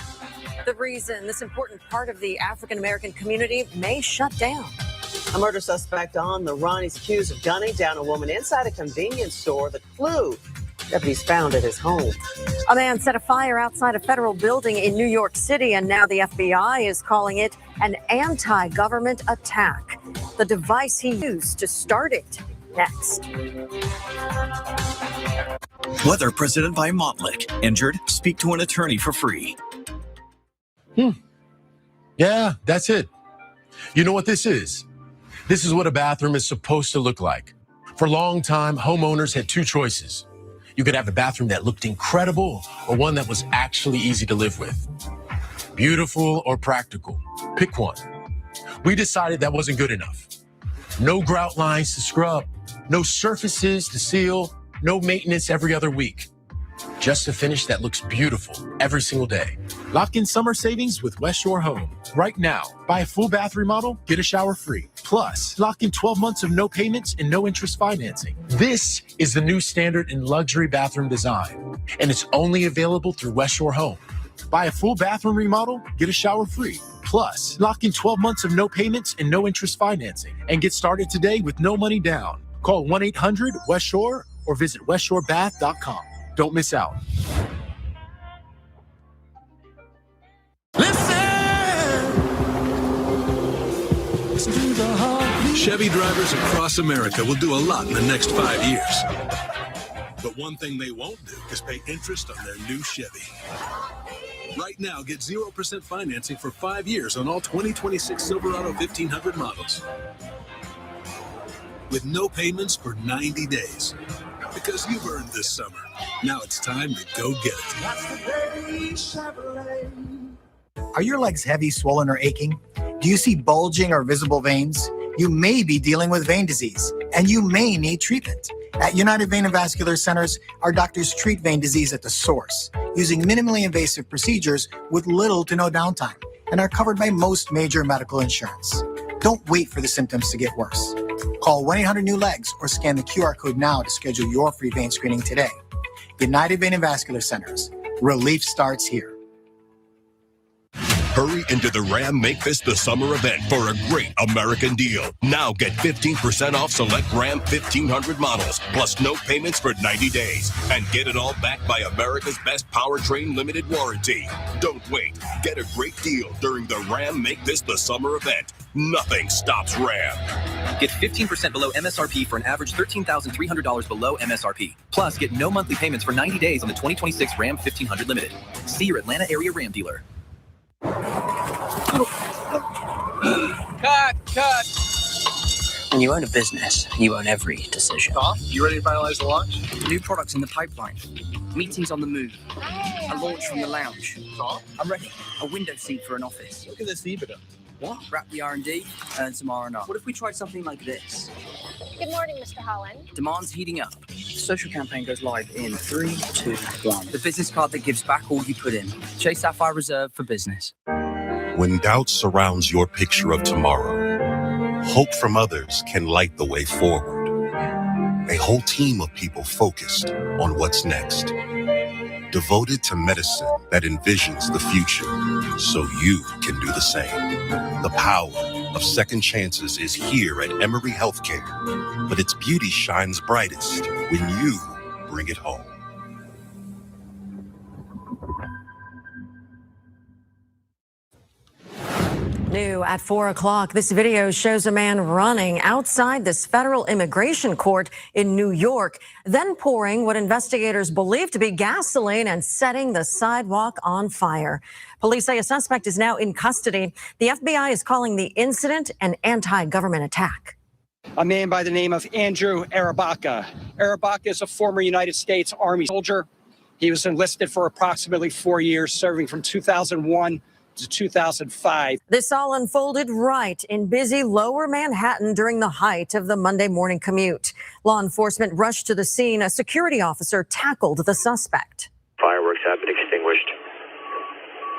Speaker 4: The reason this important part of the African-American community may shut down.
Speaker 3: A murder suspect on the run. He's accused of gunning down a woman inside a convenience store. The clue, deputies found at his home.
Speaker 4: A man set a fire outside a federal building in New York City, and now the FBI is calling it an anti-government attack. The device he used to start it. Next.
Speaker 11: Weather President by Montlick. Injured? Speak to an attorney for free.
Speaker 13: Yeah, that's it. You know what this is? This is what a bathroom is supposed to look like. For a long time, homeowners had two choices. You could have a bathroom that looked incredible or one that was actually easy to live with. Beautiful or practical. Pick one. We decided that wasn't good enough. No grout lines to scrub, no surfaces to seal, no maintenance every other week. Just a finish that looks beautiful every single day. Lock in summer savings with West Shore Home. Right now, buy a full bath remodel, get a shower free. Plus, lock in 12 months of no payments and no interest financing. This is the new standard in luxury bathroom design, and it's only available through West Shore Home. Buy a full bathroom remodel, get a shower free. Plus, lock in 12 months of no payments and no interest financing, and get started today with no money down. Call 1-800-WEST-SHORE or visit westshorebath.com. Don't miss out.
Speaker 14: Chevy drivers across America will do a lot in the next 5 years. But one thing they won't do is pay interest on their new Chevy. Right now, get 0% financing for 5 years on all 2026 Silverado 1500 models. With no payments for 90 days. Because you've earned this summer. Now it's time to go get it.
Speaker 15: Are your legs heavy, swollen, or aching? Do you see bulging or visible veins? You may be dealing with vein disease, and you may need treatment. At United Vein and Vascular Centers, our doctors treat vein disease at the source, using minimally invasive procedures with little to no downtime, and are covered by most major medical insurance. Don't wait for the symptoms to get worse. Call 1-800-NEW-LEGS or scan the QR code now to schedule your free vein screening today. United Vein and Vascular Centers. Relief starts here.
Speaker 17: Hurry into the Ram Make This the Summer event for a great American deal. Now get 15% off select Ram 1500 models, plus no payments for 90 days. And get it all backed by America's best powertrain limited warranty. Don't wait. Get a great deal during the Ram Make This the Summer event. Nothing stops Ram.
Speaker 18: Get 15% below MSRP for an average $13,300 below MSRP. Plus, get no monthly payments for 90 days on the 2026 Ram 1500 Limited. See your Atlanta area Ram dealer.
Speaker 19: Cut! When you own a business, you own every decision.
Speaker 20: Tom, you ready to finalize the launch?
Speaker 19: New products in the pipeline. Meetings on the move. A launch from the lounge.
Speaker 20: Tom?
Speaker 19: I'm ready. A window seat for an office.
Speaker 20: Look at this EBITDA.
Speaker 19: What? Wrap the R&D, earn some R&R. What if we tried something like this?
Speaker 5: Good morning, Mr. Holland.
Speaker 19: Demand's heating up. The social campaign goes live in 3, 2, 1. The business card that gives back all you put in. Chase Sapphire Reserve for business.
Speaker 17: When doubt surrounds your picture of tomorrow, hope from others can light the way forward. A whole team of people focused on what's next. Devoted to medicine that envisions the future so you can do the same. The power of second chances is here at Emory Healthcare, but its beauty shines brightest when you bring it home.
Speaker 4: New at 4 o'clock, this video shows a man running outside this federal immigration court in New York, then pouring what investigators believe to be gasoline and setting the sidewalk on fire. Police say a suspect is now in custody. The FBI is calling the incident an anti-government attack.
Speaker 7: A man by the name of Andrew Arabaka. Arabaka is a former United States Army soldier. He was enlisted for approximately 4 years, serving from 2001 to 2005.
Speaker 4: This all unfolded right in busy Lower Manhattan during the height of the Monday morning commute. Law enforcement rushed to the scene. A security officer tackled the suspect.
Speaker 20: Fireworks have been extinguished.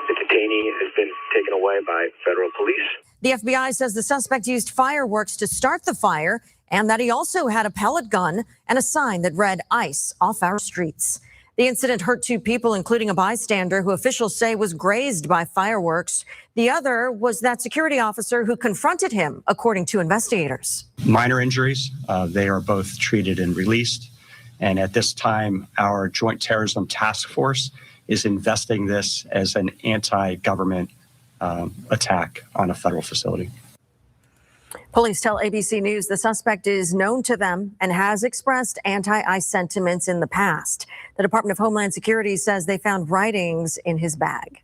Speaker 20: The detainee has been taken away by federal police.
Speaker 4: The FBI says the suspect used fireworks to start the fire and that he also had a pellet gun and a sign that read "ICE off our streets." The incident hurt 2 people, including a bystander who officials say was grazed by fireworks. The other was that security officer who confronted him, according to investigators.
Speaker 7: Minor injuries. They are both treated and released. And at this time, our Joint Terrorism Task Force is investigating this as an anti-government attack on a federal facility.
Speaker 4: Police tell ABC News the suspect is known to them and has expressed anti-ICE sentiments in the past. The Department of Homeland Security says they found writings in his bag.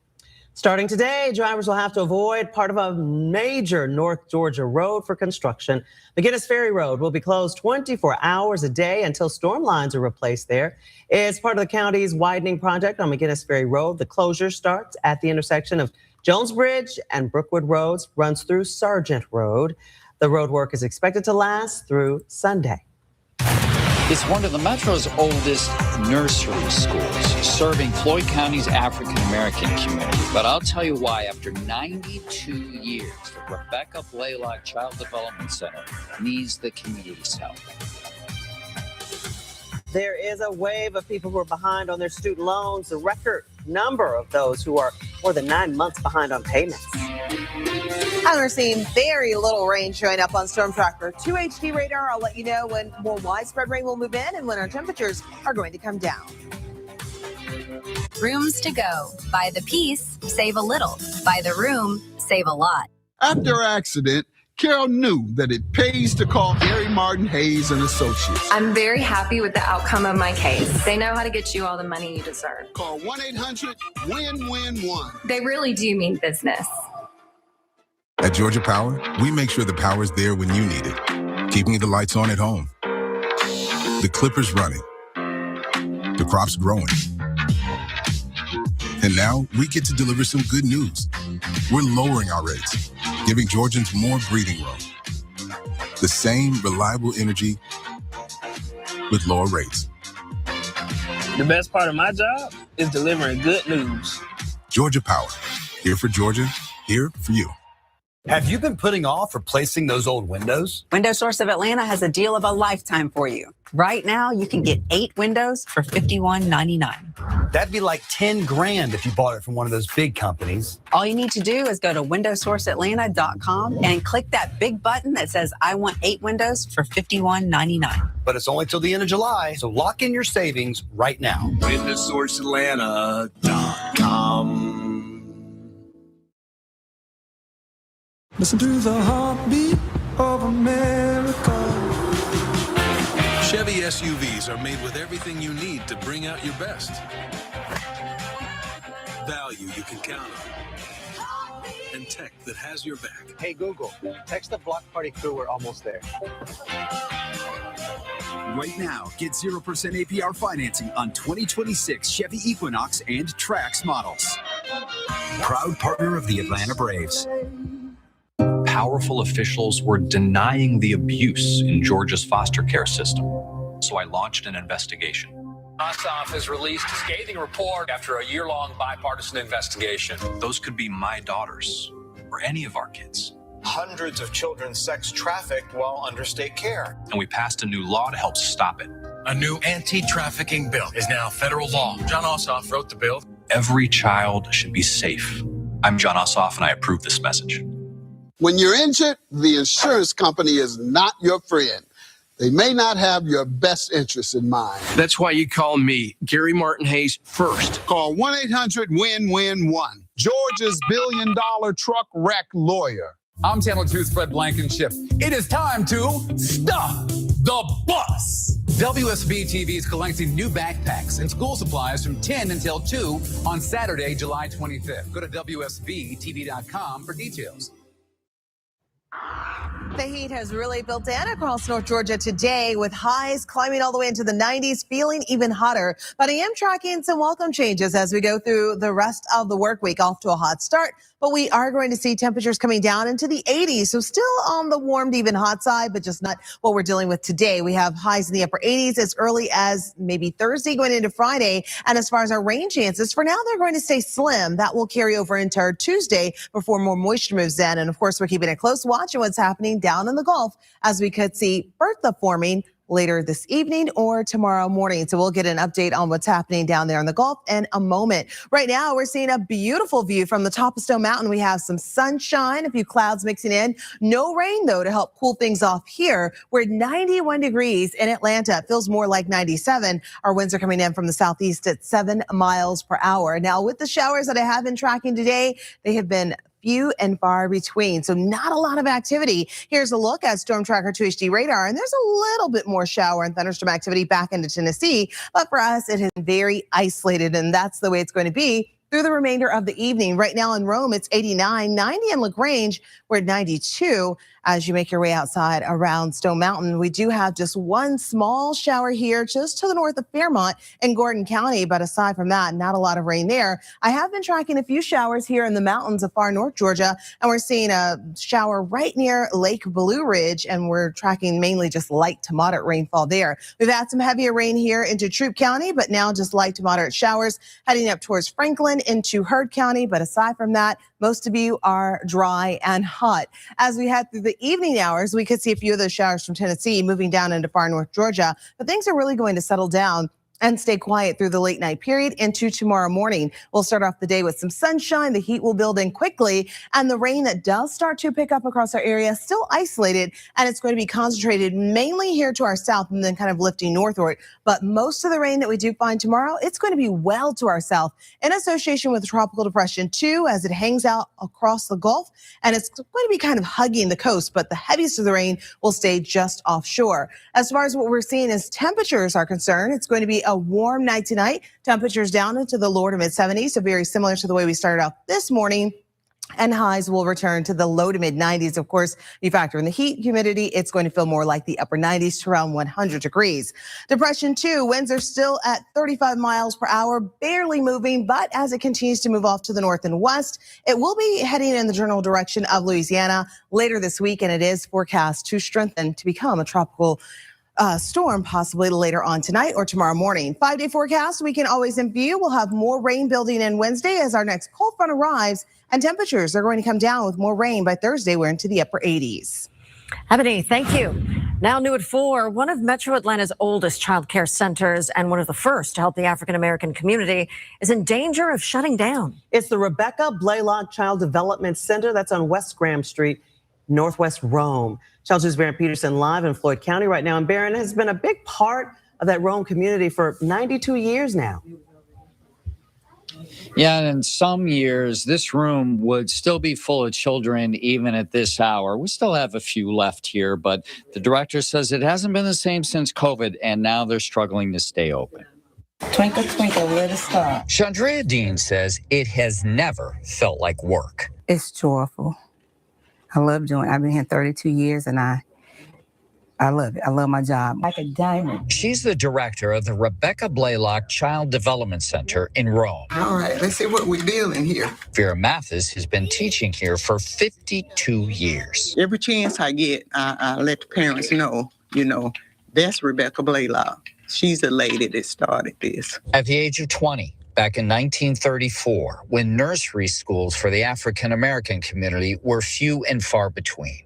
Speaker 3: Starting today, drivers will have to avoid part of a major North Georgia road for construction. McGinnis Ferry Road will be closed 24 hours a day until storm lines are replaced there. It's part of the county's widening project on McGinnis Ferry Road. The closure starts at the intersection of Jones Bridge and Brookwood Roads, runs through Sargent Road. The road work is expected to last through Sunday.
Speaker 21: It's one of the Metro's oldest nursery schools, serving Floyd County's African-American community. But I'll tell you why, after 92 years, the Rebecca Blaylock Child Development Center needs the community's help.
Speaker 3: There is a wave of people who are behind on their student loans, a record number of those who are more than 9 months behind on payments.
Speaker 22: And we're seeing very little rain showing up on Storm Tracker 2 HD radar. I'll let you know when more widespread rain will move in and when our temperatures are going to come down.
Speaker 25: Rooms to go. Buy the piece, save a little. Buy the room, save a lot.
Speaker 26: After her accident, Carol knew that it pays to call Gary Martin Hayes and Associates.
Speaker 27: I'm very happy with the outcome of my case. They know how to get you all the money you deserve.
Speaker 26: Call 1-800-WIN-WIN-1.
Speaker 27: They really do mean business.
Speaker 28: At Georgia Power, we make sure the power's there when you need it, keeping the lights on at home, the clippers running, the crops growing. And now we get to deliver some good news. We're lowering our rates, giving Georgians more breathing room. The same reliable energy with lower rates.
Speaker 29: The best part of my job is delivering good news.
Speaker 28: Georgia Power, here for Georgia, here for you.
Speaker 30: Have you been putting off replacing those old windows?
Speaker 32: Window Source of Atlanta has a deal of a lifetime for you. Right now, you can get 8 windows for $51.99.
Speaker 30: That'd be like 10 grand if you bought it from one of those big companies.
Speaker 32: All you need to do is go to windowsourceatlanta.com and click that big button that says, I want 8 windows for $51.99.
Speaker 30: But it's only till the end of July, so lock in your savings right now.
Speaker 17: WindowSourceAtlanta.com.
Speaker 31: Listen to the heartbeat of America.
Speaker 14: Chevy SUVs are made with everything you need to bring out your best. Value you can count on. And tech that has your back.
Speaker 30: Hey, Google, text the Block Party crew. We're almost there.
Speaker 11: Right now, get 0% APR financing on 2026 Chevy Equinox and Trax models. Proud partner of the Atlanta Braves.
Speaker 1: powerful officials were denying the abuse in Georgia's foster care system. So I launched an investigation.
Speaker 2: Ossoff has released a scathing report after a year-long bipartisan investigation.
Speaker 1: Those could be my daughters or any of our kids.
Speaker 6: Hundreds of children sex trafficked while under state care.
Speaker 1: And we passed a new law to help stop it.
Speaker 2: A new anti-trafficking bill is now federal law. John Ossoff wrote the bill.
Speaker 1: Every child should be safe. I'm John Ossoff, and I approve this message.
Speaker 26: When you're injured, the insurance company is not your friend. They may not have your best interests in mind.
Speaker 8: That's why you call me, Gary Martin Hayes, first.
Speaker 26: Call 1-800-WIN-WIN-1, Georgia's billion-dollar truck wreck lawyer.
Speaker 9: I'm Channel 2's Fred Blankenship. It is time to stuff the bus. WSB-TV is collecting new backpacks and school supplies from 10 until 2 on Saturday, July 25th. Go to WSBTV.com for details.
Speaker 22: The heat has really built in across North Georgia today, with highs climbing all the way into the 90s, feeling even hotter. But I am tracking some welcome changes as we go through the rest of the work week. Off to a hot start, but we are going to see temperatures coming down into the 80s. So still on the warm to even hot side, but just not what we're dealing with today. We have highs in the upper 80s as early as maybe Thursday going into Friday. And as far as our rain chances, for now, they're going to stay slim. That will carry over into our Tuesday before more moisture moves in. And of course, we're keeping a close watch on what's happening down in the Gulf, as we could see Bertha forming later this evening or tomorrow morning. So we'll get an update on what's happening down there in the Gulf in a moment. Right now, we're seeing a beautiful view from the top of Stone Mountain. We have some sunshine, a few clouds mixing in. No rain, though, to help cool things off here. We're at 91 degrees in Atlanta. It feels more like 97. Our winds are coming in from the southeast at 7 miles per hour. Now, with the showers that I have been tracking today, they have been few and far between, so not a lot of activity. Here's a look at Storm Tracker 2 HD radar, and there's a little bit more shower and thunderstorm activity back into Tennessee, but for us, it has been very isolated, and that's the way it's going to be through the remainder of the evening. Right now in Rome, it's 89, 90 in LaGrange, we're at 92. As you make your way outside around Stone Mountain, we do have just one small shower here just to the north of Fairmont in Gordon County. But aside from that, not a lot of rain there. I have been tracking a few showers here in the mountains of far north Georgia, and we're seeing a shower right near Lake Blue Ridge, and we're tracking mainly just light to moderate rainfall there. We've had some heavier rain here into Troup County, but now just light to moderate showers heading up towards Franklin into Heard County. But aside from that, most of you are dry and hot. As we head through the evening hours, we could see a few of those showers from Tennessee moving down into far north Georgia, but things are really going to settle down and stay quiet through the late night period into tomorrow morning. We'll start off the day with some sunshine. The heat will build in quickly, and the rain that does start to pick up across our area still isolated, and it's going to be concentrated mainly here to our south and then kind of lifting northward. But most of the rain that we do find tomorrow, it's going to be well to our south in association with Tropical Depression 2 as it hangs out across the Gulf, and it's going to be kind of hugging the coast, but the heaviest of the rain will stay just offshore. As far as what we're seeing as temperatures are concerned, it's going to be a warm night tonight. Temperatures down into the lower to mid 70s, so very similar to the way we started out this morning. And highs will return to the low to mid 90s. Of course, you factor in the heat, humidity, it's going to feel more like the upper 90s to around 100 degrees. Depression 2, winds are still at 35 miles per hour, barely moving, but as it continues to move off to the north and west, it will be heading in the general direction of Louisiana later this week, and it is forecast to strengthen to become a tropical storm possibly later on tonight or tomorrow morning. 5-day forecast we can always in view. We'll have more rain building in Wednesday as our next cold front arrives, and temperatures are going to come down with more rain by Thursday. We're into the upper 80s.
Speaker 4: Ebony, thank you. Now new at 4, one of Metro Atlanta's oldest child care centers and one of the first to help the African-American community is in danger of shutting down.
Speaker 3: It's the Rebecca Blaylock Child Development Center that's on West Graham Street, Northwest Rome. Channel 2's Barron Peterson live in Floyd County right now. And Barron has been a big part of that Rome community for 92 years now.
Speaker 21: Yeah, and in some years, this room would still be full of children even at this hour. We still have a few left here, but the director says it hasn't been the same since COVID, and now they're struggling to stay open.
Speaker 10: Twinkle, twinkle, little star. Chandrea Dean says it has never felt like work.
Speaker 12: It's joyful. I love doing it. I've been here 32 years, and I
Speaker 5: I love it. I love my job. Like a diamond.
Speaker 10: She's the director of the Rebecca Blaylock Child Development Center in Rome.
Speaker 5: All right, let's see what we're dealing here.
Speaker 10: Vera Mathis has been teaching here for 52 years.
Speaker 5: Every chance I get, I let the parents know, that's Rebecca Blaylock. She's the lady that started this.
Speaker 10: At the age of 20, back in 1934, when nursery schools for the African American community were few and far between.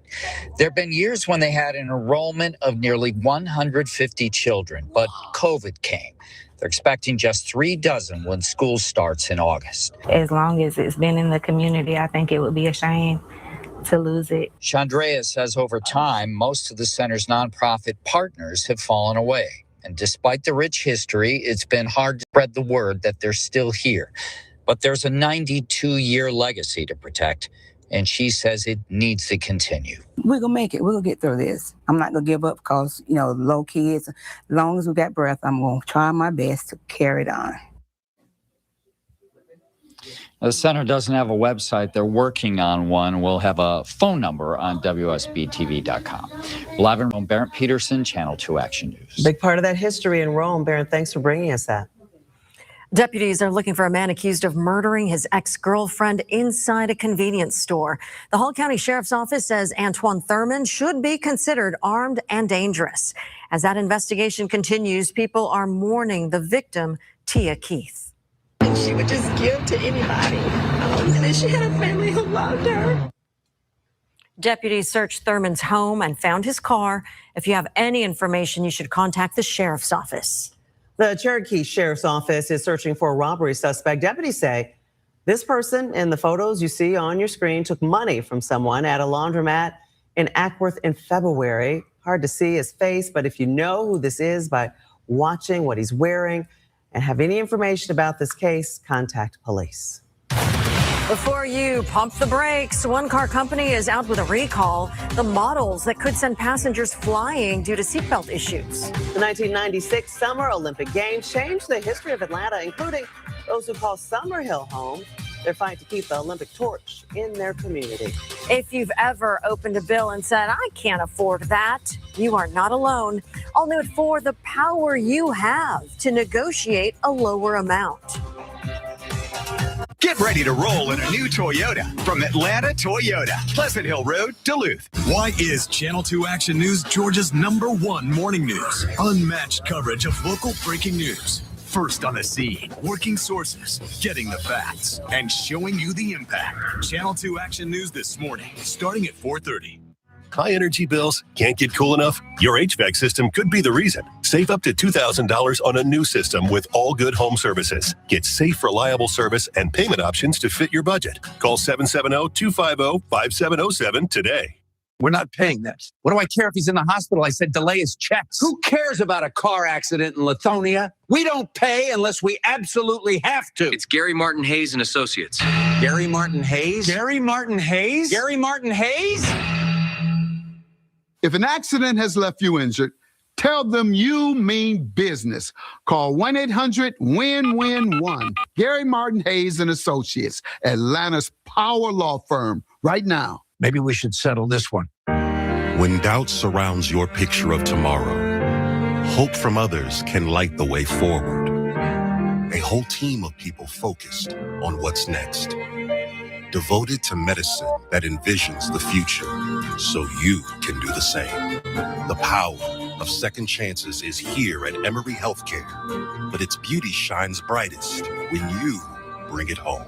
Speaker 10: There have been years when they had an enrollment of nearly 150 children, but COVID came. They're expecting just 3 dozen when school starts in August.
Speaker 7: As long as it's been in the community, I think it would be a shame to lose it.
Speaker 10: Chandrea says over time, most of the center's nonprofit partners have fallen away. And despite the rich history, it's been hard to spread the word that they're still here. But there's a 92-year legacy to protect, and she says it needs to continue.
Speaker 5: We're going to make it. We're going to get through this. I'm not going to give up because, low kids, as long as we got breath, I'm going to try my best to carry it on.
Speaker 21: The center doesn't have a website. They're working on one. We'll have a phone number on WSBTV.com. Live in Rome, Barrett Peterson, Channel 2 Action News.
Speaker 3: Big part of that history in Rome. Barrett, thanks for bringing us that.
Speaker 4: Deputies are looking for a man accused of murdering his ex-girlfriend inside a convenience store. The Hall County Sheriff's Office says Antoine Thurman should be considered armed and dangerous. As that investigation continues, people are mourning the victim, Tia Keith.
Speaker 12: She would just give to anybody. And then she had a family who loved her.
Speaker 4: Deputies searched Thurman's home and found his car. If you have any information, you should contact the sheriff's office.
Speaker 3: The Cherokee Sheriff's Office is searching for a robbery suspect. Deputies say this person in the photos you see on your screen took money from someone at a laundromat in Ackworth in February. Hard to see his face, but if you know who this is by watching what he's wearing and have any information about this case, contact police.
Speaker 4: Before you pump the brakes, one car company is out with a recall. The models that could send passengers flying due to seatbelt issues.
Speaker 3: The 1996 Summer Olympic Games changed the history of Atlanta, including those who call Summerhill home. Their fight to keep the Olympic torch in their community.
Speaker 4: If you've ever opened a bill and said, I can't afford that, you are not alone. All new at 4, the power you have to negotiate a lower amount.
Speaker 11: Get ready to roll in a new Toyota from Atlanta Toyota, Pleasant Hill Road, Duluth. Why is Channel 2 Action News Georgia's #1 morning news? Unmatched coverage of local breaking news. First on the scene, working sources, getting the facts, and showing you the impact. Channel 2 Action News this morning, starting at 4:30.
Speaker 14: High energy bills? Can't get cool enough? Your HVAC system could be the reason. Save up to $2,000 on a new system with All Good Home Services. Get safe, reliable service and payment options to fit your budget. Call 770-250-5707 today.
Speaker 8: We're not paying this. What do I care if he's in the hospital? I said delay his checks. Who cares about a car accident in Lithonia? We don't pay unless we absolutely have to.
Speaker 13: It's Gary Martin Hayes and Associates.
Speaker 8: Gary Martin Hayes? Gary Martin Hayes? Gary Martin Hayes?
Speaker 26: If an accident has left you injured, tell them you mean business. Call 1-800-WIN-WIN-1. Gary Martin Hayes and Associates, Atlanta's power law firm, right now.
Speaker 8: Maybe we should settle this one.
Speaker 17: When doubt surrounds your picture of tomorrow, hope from others can light the way forward. A whole team of people focused on what's next. Devoted to medicine that envisions the future so you can do the same. The power of second chances is here at Emory Healthcare, but its beauty shines brightest when you bring it home.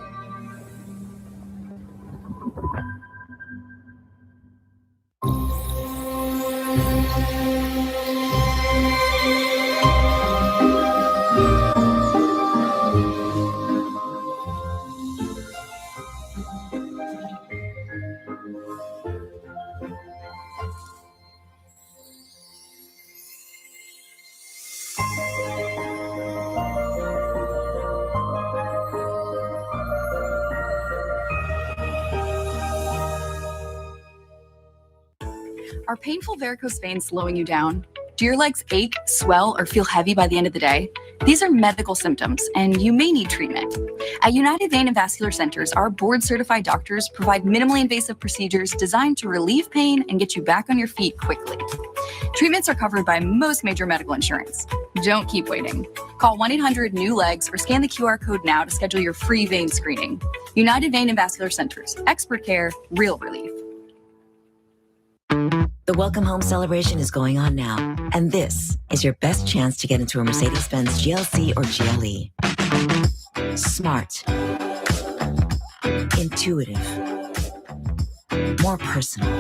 Speaker 15: Are painful varicose veins slowing you down? Do your legs ache, swell, or feel heavy by the end of the day? These are medical symptoms, and you may need treatment. At United Vein and Vascular Centers, our board-certified doctors provide minimally invasive procedures designed to relieve pain and get you back on your feet quickly. Treatments are covered by most major medical insurance. Don't keep waiting. Call 1-800-NEW-LEGS or scan the QR code now to schedule your free vein screening. United Vein and Vascular Centers. Expert care, real relief.
Speaker 16: The Welcome Home celebration is going on now, and this is your best chance to get into a Mercedes-Benz GLC or GLE. Smart, intuitive, more personal,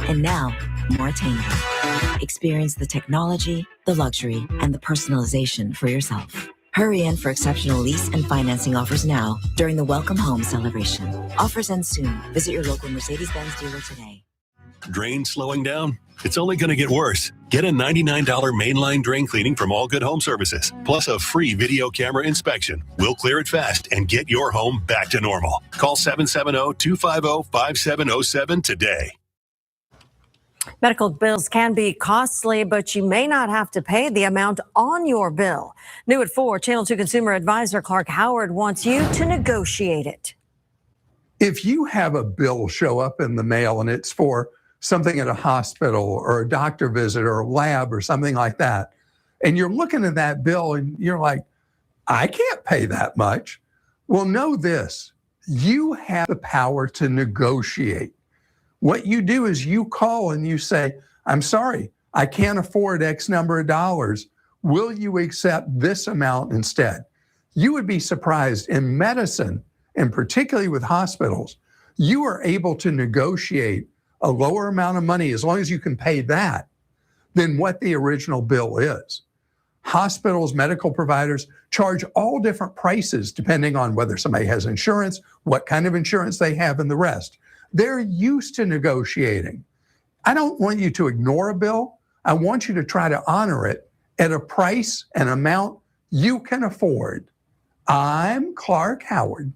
Speaker 16: and now more attainable. Experience the technology, the luxury, and the personalization for yourself. Hurry in for exceptional lease and financing offers now during the Welcome Home celebration. Offers end soon. Visit your local Mercedes-Benz dealer today.
Speaker 11: Drain slowing down? It's only going to get worse. Get a $99 mainline drain cleaning from All Good Home Services, plus a free video camera inspection. We'll clear it fast and get your home back to normal. Call 770-250-5707 today.
Speaker 4: Medical bills can be costly, but you may not have to pay the amount on your bill. New at 4, Channel 2 consumer advisor Clark Howard wants you to negotiate it.
Speaker 18: If you have a bill show up in the mail and it's for something at a hospital or a doctor visit or a lab or something like that, and you're looking at that bill and you're like, I can't pay that much. Well, know this, you have the power to negotiate. What you do is you call and you say, I'm sorry, I can't afford X number of dollars. Will you accept this amount instead? You would be surprised in medicine, and particularly with hospitals, you are able to negotiate a lower amount of money, as long as you can pay that, than what the original bill is. Hospitals, medical providers charge all different prices depending on whether somebody has insurance, what kind of insurance they have, and the rest. They're used to negotiating. I don't want you to ignore a bill. I want you to try to honor it at a price and amount you can afford. I'm Clark Howard.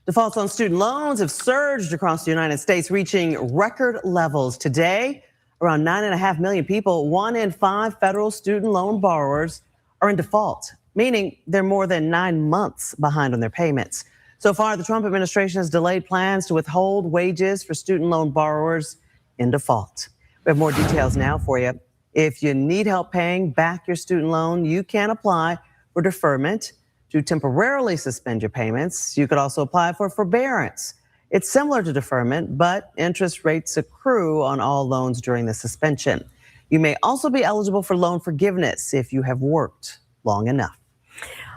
Speaker 3: Defaults on student loans have surged across the United States, reaching record levels. Today, around 9.5 million people, 1 in 5 federal student loan borrowers are in default, meaning they're more than 9 months behind on their payments. So far, the Trump administration has delayed plans to withhold wages for student loan borrowers in default. We have more details now for you. If you need help paying back your student loan, you can apply for deferment to temporarily suspend your payments. You could also apply for forbearance. It's similar to deferment, but interest rates accrue on all loans during the suspension. You may also be eligible for loan forgiveness if you have worked long enough.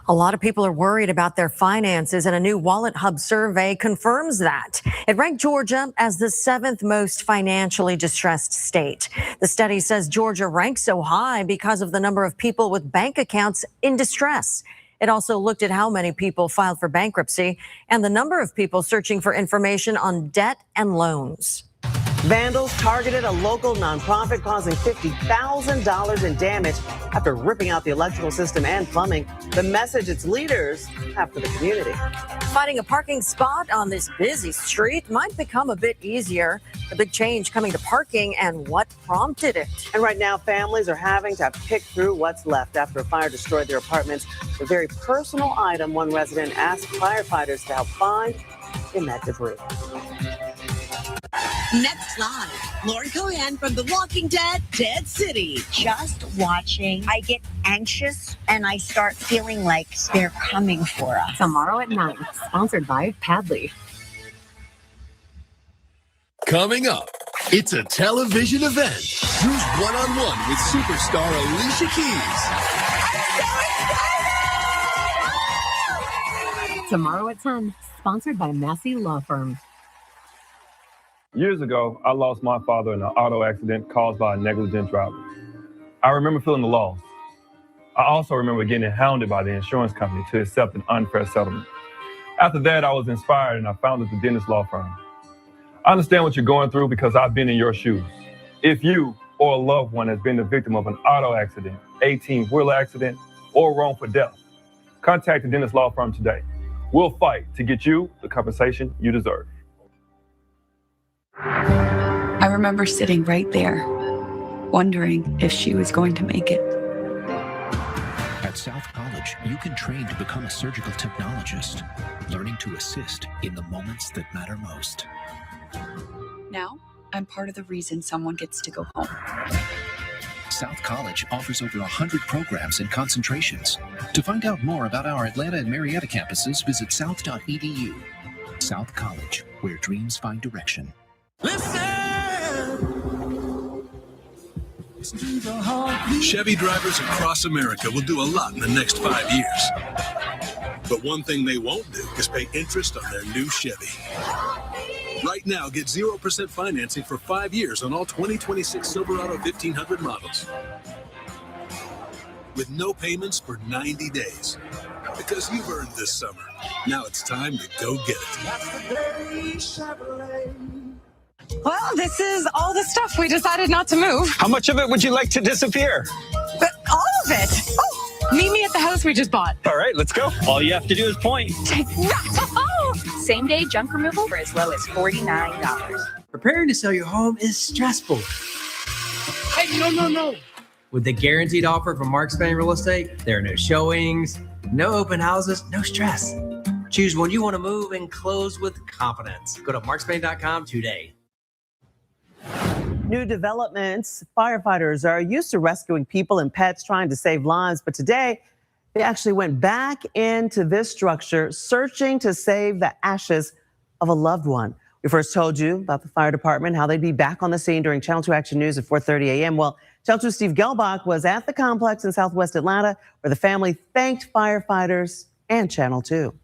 Speaker 4: A lot of people are worried about their finances, and a new Wallet Hub survey confirms that. It ranked Georgia as the 7th most financially distressed state. The study says Georgia ranks so high because of the number of people with bank accounts in distress. It also looked at how many people filed for bankruptcy and the number of people searching for information on debt and loans.
Speaker 3: Vandals targeted a local nonprofit, causing $50,000 in damage after ripping out the electrical system and plumbing. The message its leaders have for the community.
Speaker 4: Finding a parking spot on this busy street might become a bit easier. The big change coming to parking and what prompted it.
Speaker 3: And right now, families are having to pick through what's left after a fire destroyed their apartments. A very personal item one resident asked firefighters to help find in that debris.
Speaker 19: Next live, Lauren Cohan from The Walking Dead, Dead City.
Speaker 20: Just watching, I get anxious and I start feeling like they're coming for us.
Speaker 23: Tomorrow at 9, sponsored by Padley.
Speaker 11: Coming up, it's a television event. Who's one-on-one with superstar Alicia Keys?
Speaker 23: Tomorrow at 10, sponsored by Massey Law Firm.
Speaker 24: Years ago, I lost my father in an auto accident caused by a negligent driver. I remember feeling the loss. I also remember getting hounded by the insurance company to accept an unfair settlement. After that, I was inspired and I founded the Dentist Law Firm. I understand what you're going through because I've been in your shoes. If you or a loved one has been the victim of an auto accident, 18-wheeler accident, or wrongful death, contact the Dentist Law Firm today. We'll fight to get you the compensation you deserve.
Speaker 15: I remember sitting right there, wondering if she was going to make it.
Speaker 25: At South College, you can train to become a surgical technologist, learning to assist in the moments that matter most.
Speaker 15: Now, I'm part of the reason someone gets to go home.
Speaker 25: South College offers over 100 programs and concentrations. To find out more about our Atlanta and Marietta campuses, visit south.edu. South College, where dreams find direction.
Speaker 14: Chevy drivers across America will do a lot in the next 5 years. But one thing they won't do is pay interest on their new Chevy. Right now, get 0% financing for 5 years on all 2026 Silverado 1500 models. With no payments for 90 days. Because you've earned this summer. Now it's time to go get it.
Speaker 1: Well, this is all the stuff we decided not to move.
Speaker 2: How much of it would you like to disappear?
Speaker 1: But all of it. Oh, meet me at the house we just bought.
Speaker 2: All right, let's go. All you have to do is point.
Speaker 15: Same-day junk removal for as low as $49.
Speaker 6: Preparing to sell your home is stressful.
Speaker 2: Hey, no.
Speaker 6: With the guaranteed offer from Mark Spain Real Estate, there are no showings, no open houses, no stress. Choose when you want to move and close with confidence. Go to markspain.com today.
Speaker 3: New developments. Firefighters are used to rescuing people and pets trying to save lives, but today they actually went back into this structure searching to save the ashes of a loved one. We first told you about the fire department, how they'd be back on the scene during Channel 2 Action News at 4:30 a.m. Well, Channel 2's Steve Gelbach was at the complex in Southwest Atlanta where the family thanked firefighters and Channel 2.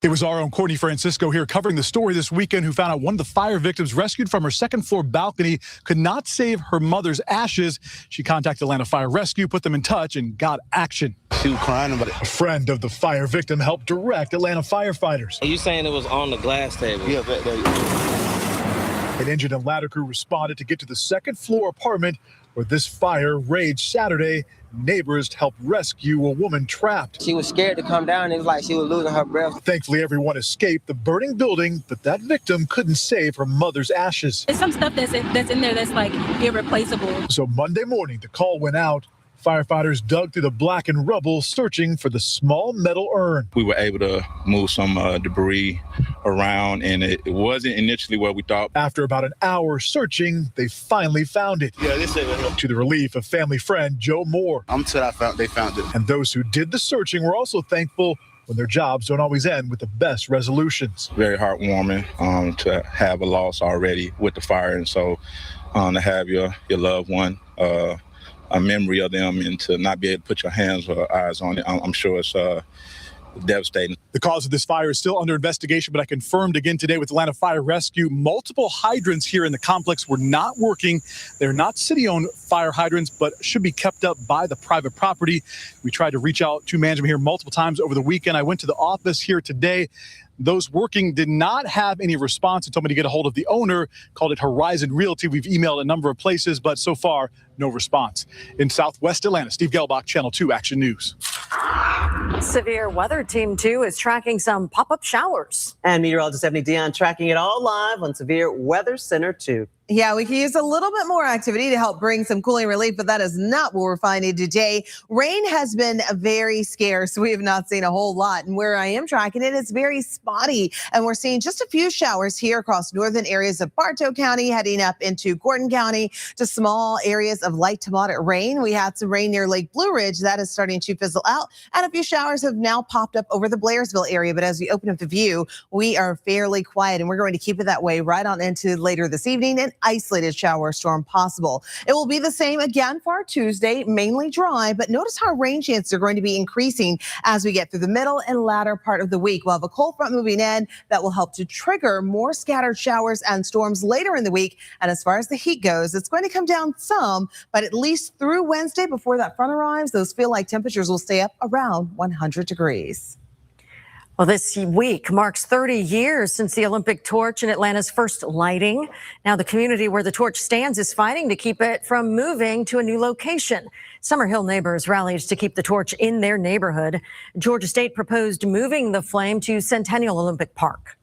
Speaker 7: It was our own Courtney Francisco here covering the story this weekend who found out one of the fire victims rescued from her second-floor balcony could not save her mother's ashes. She contacted Atlanta Fire Rescue, put them in touch, and got action.
Speaker 9: She was crying about it.
Speaker 7: A friend of the fire victim helped direct Atlanta firefighters.
Speaker 9: Are you saying it was on the glass table? Yeah,
Speaker 7: An engine and ladder crew responded to get to the second-floor apartment where this fire raged Saturday. Neighbors helped rescue a woman trapped.
Speaker 9: She was scared to come down. It was like she was losing her breath.
Speaker 7: Thankfully, everyone escaped the burning building, but that victim couldn't save her mother's ashes.
Speaker 22: There's some stuff that's in there that's like irreplaceable.
Speaker 7: So Monday morning, the call went out. Firefighters dug through the blackened rubble, searching for the small metal urn.
Speaker 9: We were able to move some debris around, and it wasn't initially where we thought.
Speaker 7: After about an hour searching, they finally found it.
Speaker 9: Yeah, this is it.
Speaker 7: To the relief of family friend Joe Moore.
Speaker 9: I'm glad they found it.
Speaker 7: And those who did the searching were also thankful when their jobs don't always end with the best resolutions.
Speaker 9: Very heartwarming to have a loss already with the fire, and so to have your loved one, a memory of them, and to not be able to put your hands or eyes on it, I'm sure it's devastating.
Speaker 7: The cause of this fire is still under investigation, but I confirmed again today with Atlanta Fire Rescue, multiple hydrants here in the complex were not working. They're not city-owned fire hydrants, but should be kept up by the private property. We tried to reach out to management here multiple times over the weekend. I went to the office here today. Those working did not have any response and told me to get a hold of the owner, called it Horizon Realty. We've emailed a number of places, but so far, no response. In Southwest Atlanta, Steve Gelbach, Channel 2 Action News.
Speaker 4: Severe Weather Team 2 is tracking some pop-up showers.
Speaker 3: And meteorologist Stephanie Dion tracking it all live on Severe Weather Center 2.
Speaker 27: Yeah, we can use a little bit more activity to help bring some cooling relief, but that is not what we're finding today. Rain has been very scarce. We have not seen a whole lot. And where I am tracking it, it's very spotty. And we're seeing just a few showers here across northern areas of Bartow County, heading up into Gordon County, to small areas of light to moderate rain. We had some rain near Lake Blue Ridge. That is starting to fizzle out. And a few showers have now popped up over the Blairsville area. But as we open up the view, we are fairly quiet. And we're going to keep it that way right on into later this evening. And isolated shower storm possible. It will be the same again for our Tuesday, mainly dry, but notice how rain chances are going to be increasing as we get through the middle and latter part of the week. We'll have a cold front moving in that will help to trigger more scattered showers and storms later in the week. And as far as the heat goes, it's going to come down some, but at least through Wednesday before that front arrives, those feel-like temperatures will stay up around 100 degrees.
Speaker 4: Well, this week marks 30 years since the Olympic torch in Atlanta's first lighting. Now the community where the torch stands is fighting to keep it from moving to a new location. Summer Hill neighbors rallied to keep the torch in their neighborhood. Georgia State proposed moving the flame to Centennial Olympic Park.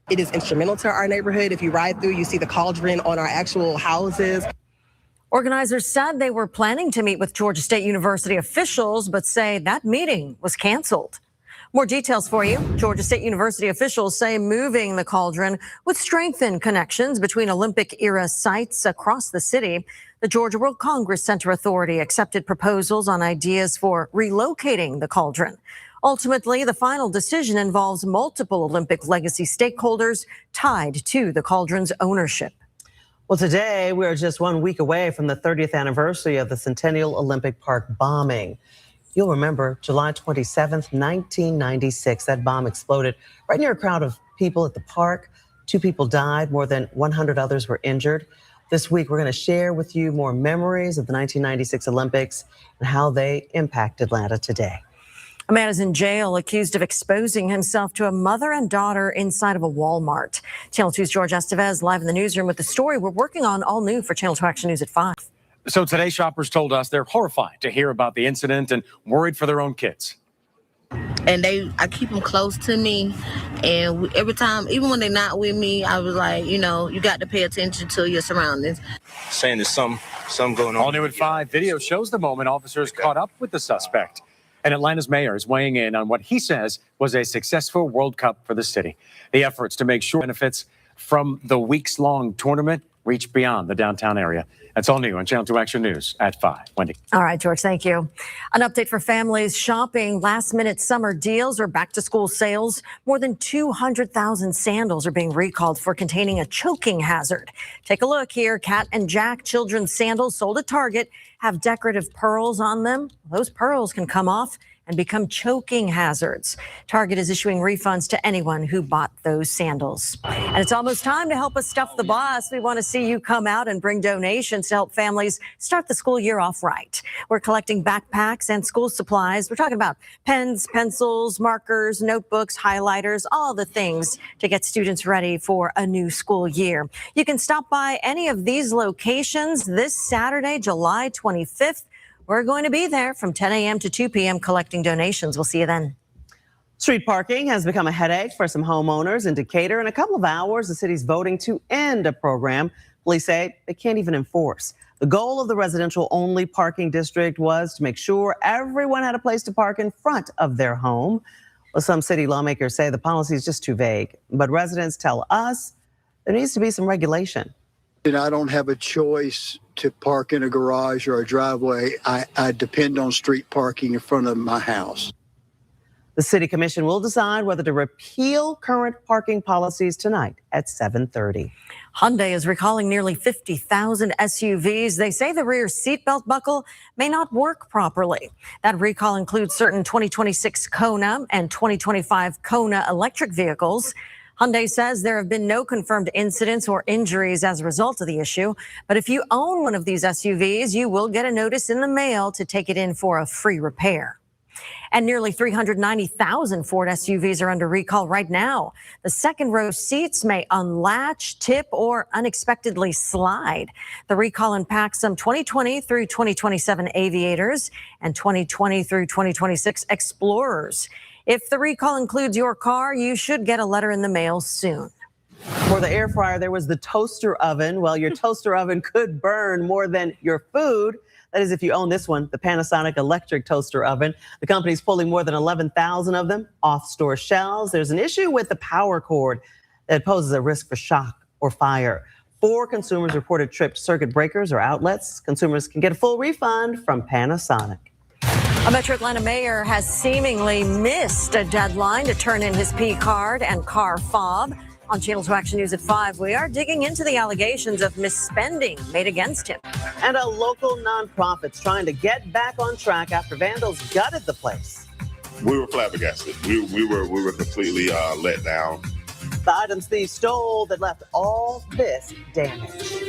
Speaker 28: It is instrumental to our neighborhood. If you ride through, you see the cauldron on our actual houses.
Speaker 4: Organizers said they were planning to meet with Georgia State University officials, but say that meeting was canceled. More details for you. Georgia State University officials say moving the cauldron would strengthen connections between Olympic-era sites across the city. The Georgia World Congress Center Authority accepted proposals on ideas for relocating the cauldron. Ultimately, the final decision involves multiple Olympic legacy stakeholders tied to the cauldron's ownership.
Speaker 3: Well, today we are just 1 week away from the 30th anniversary of the Centennial Olympic Park bombing. You'll remember July 27th, 1996. That bomb exploded right near a crowd of people at the park. 2 people died, more than 100 others were injured. This week, we're going to share with you more memories of the 1996 Olympics and how they impact Atlanta today.
Speaker 4: A man is in jail accused of exposing himself to a mother and daughter inside of a Walmart. Channel 2's George Estevez live in the newsroom with the story we're working on, all new for Channel 2 Action News at 5.
Speaker 5: So today, shoppers told us they're horrified to hear about the incident and worried for their own kids.
Speaker 8: And I keep them close to me. And every time, even when they're not with me, I was like, you know, you got to pay attention to your surroundings.
Speaker 10: Saying there's some going on.
Speaker 5: All new at 5, video shows the moment officers caught up with the suspect. And Atlanta's mayor is weighing in on what he says was a successful World Cup for the city. The efforts to make sure benefits from the weeks-long tournament reach beyond the downtown area. That's all new on Channel 2 Action News at 5. Wendy.
Speaker 4: All right, George, thank you. An update for families shopping last-minute summer deals or back-to-school sales. More than 200,000 sandals are being recalled for containing a choking hazard. Take a look here. Cat and Jack children's sandals sold at Target have decorative pearls on them. Those pearls can come off and become choking hazards. Target is issuing refunds to anyone who bought those sandals. And it's almost time to help us stuff the bus. We want to see you come out and bring donations to help families start the school year off right. We're collecting backpacks and school supplies. We're talking about pens, pencils, markers, notebooks, highlighters, all the things to get students ready for a new school year. You can stop by any of these locations this Saturday, July 25th. We're going to be there from 10 a.m. to 2 p.m. collecting donations. We'll see you then.
Speaker 3: Street parking has become a headache for some homeowners in Decatur. In a couple of hours, the city's voting to end a program police say they can't even enforce. The goal of the residential-only parking district was to make sure everyone had a place to park in front of their home. Well, some city lawmakers say the policy is just too vague, but residents tell us there needs to be some regulation.
Speaker 12: And I don't have a choice to park in a garage or a driveway. I depend on street parking in front of my house.
Speaker 3: The city commission will decide whether to repeal current parking policies tonight at 7:30.
Speaker 4: Hyundai is recalling nearly 50,000 SUVs. They say the rear seatbelt buckle may not work properly. That recall includes certain 2026 Kona and 2025 Kona electric vehicles. Hyundai says there have been no confirmed incidents or injuries as a result of the issue. But if you own one of these SUVs, you will get a notice in the mail to take it in for a free repair. And nearly 390,000 Ford SUVs are under recall right now. The second row seats may unlatch, tip, or unexpectedly slide. The recall impacts some 2020 through 2027 Aviators and 2020 through 2026 Explorers. If the recall includes your car, you should get a letter in the mail soon.
Speaker 3: For the air fryer, there was the toaster oven. Well, your toaster oven could burn more than your food. That is, if you own this one, the Panasonic electric toaster oven. The company's pulling more than 11,000 of them off store shelves. There's an issue with the power cord that poses a risk for shock or fire. 4 consumers reported tripped circuit breakers or outlets. Consumers can get a full refund from Panasonic.
Speaker 4: A Metro Atlanta mayor has seemingly missed a deadline to turn in his P card and car fob. On Channel 2 Action News at 5, we are digging into the allegations of misspending made against him.
Speaker 3: And a local nonprofit's trying to get back on track after vandals gutted the place.
Speaker 13: We were flabbergasted. We were completely let down.
Speaker 3: The items thieves stole that left all this damage.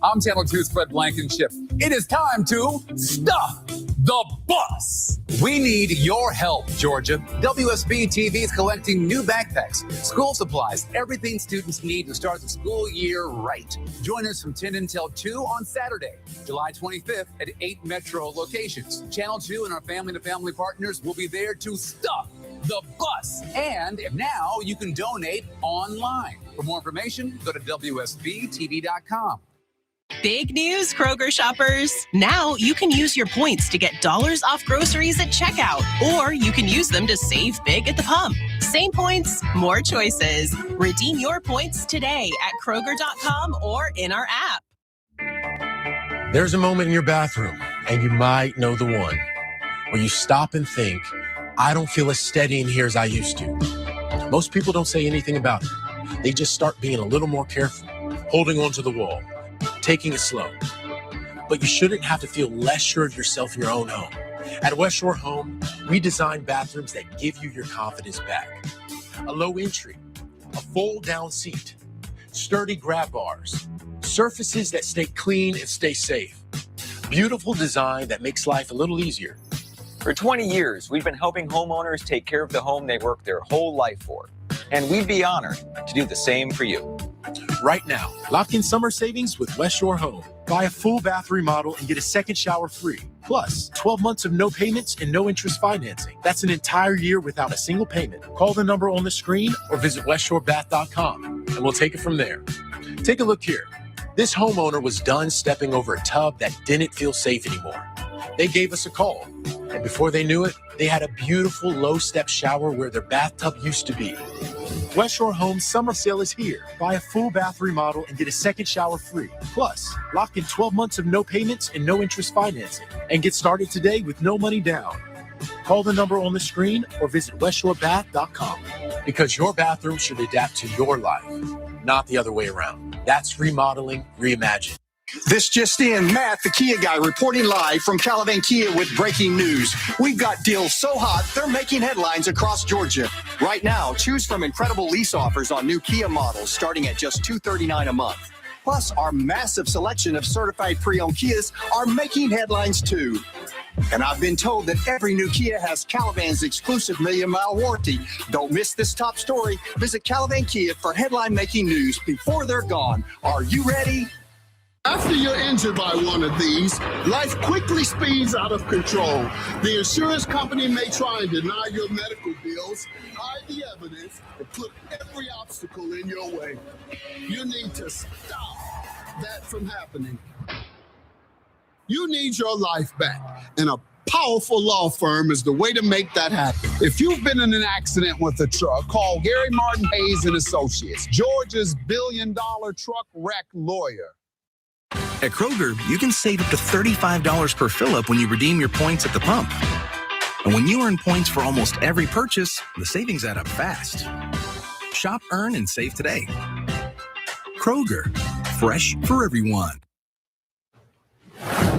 Speaker 17: I'm Channel 2's Fred Blankenship. It is time to stuff the bus. We need your help, Georgia. WSB-TV is collecting new backpacks, school supplies, everything students need to start the school year right. Join us from 10 until 2 on Saturday, July 25th at 8 Metro locations. Channel 2 and our family-to-family partners will be there to stuff the bus. And now you can donate online. For more information, go to WSBTV.com.
Speaker 11: Big news, Kroger shoppers. Now you can use your points to get dollars off groceries at checkout, or you can use them to save big at the pump. Same points, more choices. Redeem your points today at Kroger.com or in our app.
Speaker 16: There's a moment in your bathroom, and you might know the one, where you stop and think, I don't feel as steady in here as I used to. Most people don't say anything about it. They just start being a little more careful, holding onto the wall, taking it slow. But you shouldn't have to feel less sure of yourself in your own home. At West Shore Home, we design bathrooms that give you your confidence back. A low entry, a fold-down seat, sturdy grab bars, surfaces that stay clean and stay safe. Beautiful design that makes life a little easier.
Speaker 18: For 20 years, we've been helping homeowners take care of the home they worked their whole life for. And we'd be honored to do the same for you.
Speaker 16: Right now, lock in summer savings with West Shore Home. Buy a full bath remodel and get a second shower free. Plus, 12 months of no payments and no interest financing. That's an entire year without a single payment. Call the number on the screen or visit westshorebath.com and we'll take it from there. Take a look here. This homeowner was done stepping over a tub that didn't feel safe anymore. They gave us a call, and before they knew it, they had a beautiful low-step shower where their bathtub used to be. West Shore Home's summer sale is here. Buy a full bath remodel and get a second shower free. Plus, lock in 12 months of no payments and no interest financing. And get started today with no money down. Call the number on the screen or visit westshorebath.com. Because your bathroom should adapt to your life, not the other way around. That's remodeling reimagined.
Speaker 19: This just in, Matt, the Kia guy, reporting live from Calavan Kia with breaking news. We've got deals so hot, they're making headlines across Georgia. Right now, choose from incredible lease offers on new Kia models starting at just $239 a month. Plus, our massive selection of certified pre-owned Kias are making headlines too. And I've been told that every new Kia has Calavan's exclusive million-mile warranty. Don't miss this top story. Visit Calavan Kia for headline-making news before they're gone. Are you ready?
Speaker 20: After you're injured by one of these, life quickly speeds out of control. The insurance company may try and deny your medical bills, hide the evidence, and put every obstacle in your way. You need to stop that from happening. You need your life back, and a powerful law firm is the way to make that happen. If you've been in an accident with a truck, call Gary Martin Hayes and Associates, Georgia's billion-dollar truck wreck lawyer.
Speaker 21: At Kroger, you can save up to $35 per fill-up when you redeem your points at the pump. And when you earn points for almost every purchase, the savings add up fast. Shop, earn, and save today. Kroger, fresh for everyone.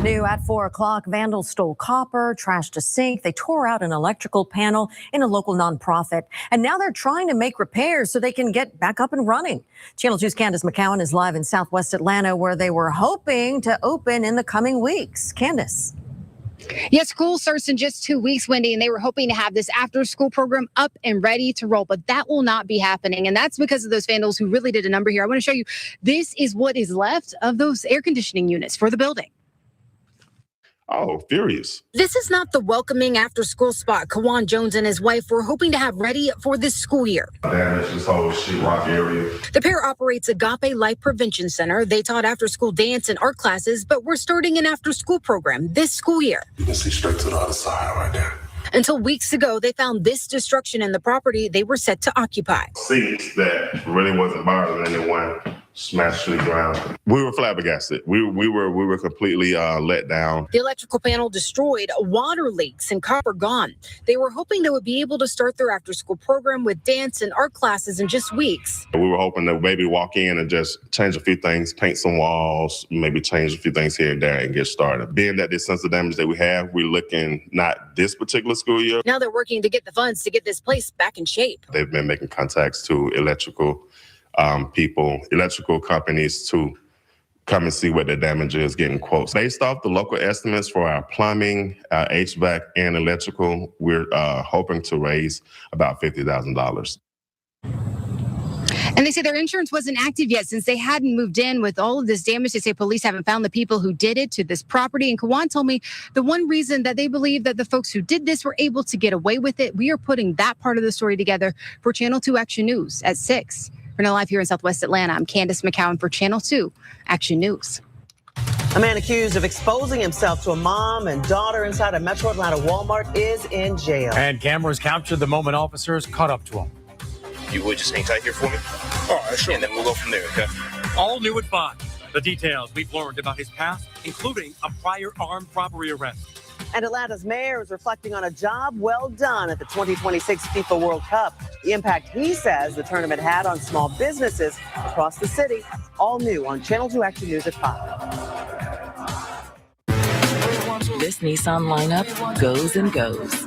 Speaker 4: New at 4 o'clock, vandals stole copper, trashed a sink. They tore out an electrical panel in a local nonprofit. And now they're trying to make repairs so they can get back up and running. Channel 2's Candace McCowan is live in Southwest Atlanta, where they were hoping to open in the coming weeks. Candace.
Speaker 23: Yes, school starts in just 2 weeks, Wendy, and they were hoping to have this after-school program up and ready to roll, but that will not be happening, and that's because of those vandals who really did a number here. I want to show you, this is what is left of those air conditioning units for the building.
Speaker 13: Oh, furious.
Speaker 23: This is not the welcoming after-school spot Kawan Jones and his wife were hoping to have ready for this school year.
Speaker 13: Damage this whole sheetrock area.
Speaker 23: The pair operates Agape Life Prevention Center. They taught after-school dance and art classes, but we're starting an after-school program this school year.
Speaker 13: You can see straight to the other side right there.
Speaker 23: Until weeks ago, they found this destruction in the property they were set to occupy.
Speaker 13: Seats that really wasn't bothering anyone smashed to the ground. We were flabbergasted. We were completely let down.
Speaker 23: The electrical panel destroyed, water leaks, and copper gone. They were hoping they would be able to start their after-school program with dance and art classes in just weeks.
Speaker 13: We were hoping to maybe walk in and just change a few things, paint some walls, maybe change a few things here and there and get started. Being that this sense of damage that we have, we're looking not this particular school year.
Speaker 23: Now they're working to get the funds to get this place back in shape.
Speaker 13: They've been making contacts to electrical companies to come and see what the damage is, getting quotes. Based off the local estimates for our plumbing, HVAC, and electrical, we're hoping to raise about $50,000.
Speaker 23: And they say their insurance wasn't active yet since they hadn't moved in with all of this damage. They say police haven't found the people who did it to this property. And Kawan told me the one reason that they believe that the folks who did this were able to get away with it. We are putting that part of the story together for Channel 2 Action News at 6. We're now live here in Southwest Atlanta. I'm Candace McCowan for Channel 2 Action News.
Speaker 3: A man accused of exposing himself to a mom and daughter inside a Metro Atlanta Walmart is in jail.
Speaker 5: And cameras captured the moment officers caught up to him.
Speaker 10: You would just hang tight here for me? All right, sure. And then we'll go from there, okay?
Speaker 5: All new at 5. The details we've learned about his past, including a prior armed robbery arrest.
Speaker 3: And Atlanta's mayor is reflecting on a job well done at the 2026 FIFA World Cup. The impact he says the tournament had on small businesses across the city. All new on Channel 2 Action News at 5.
Speaker 1: This Nissan lineup goes and goes.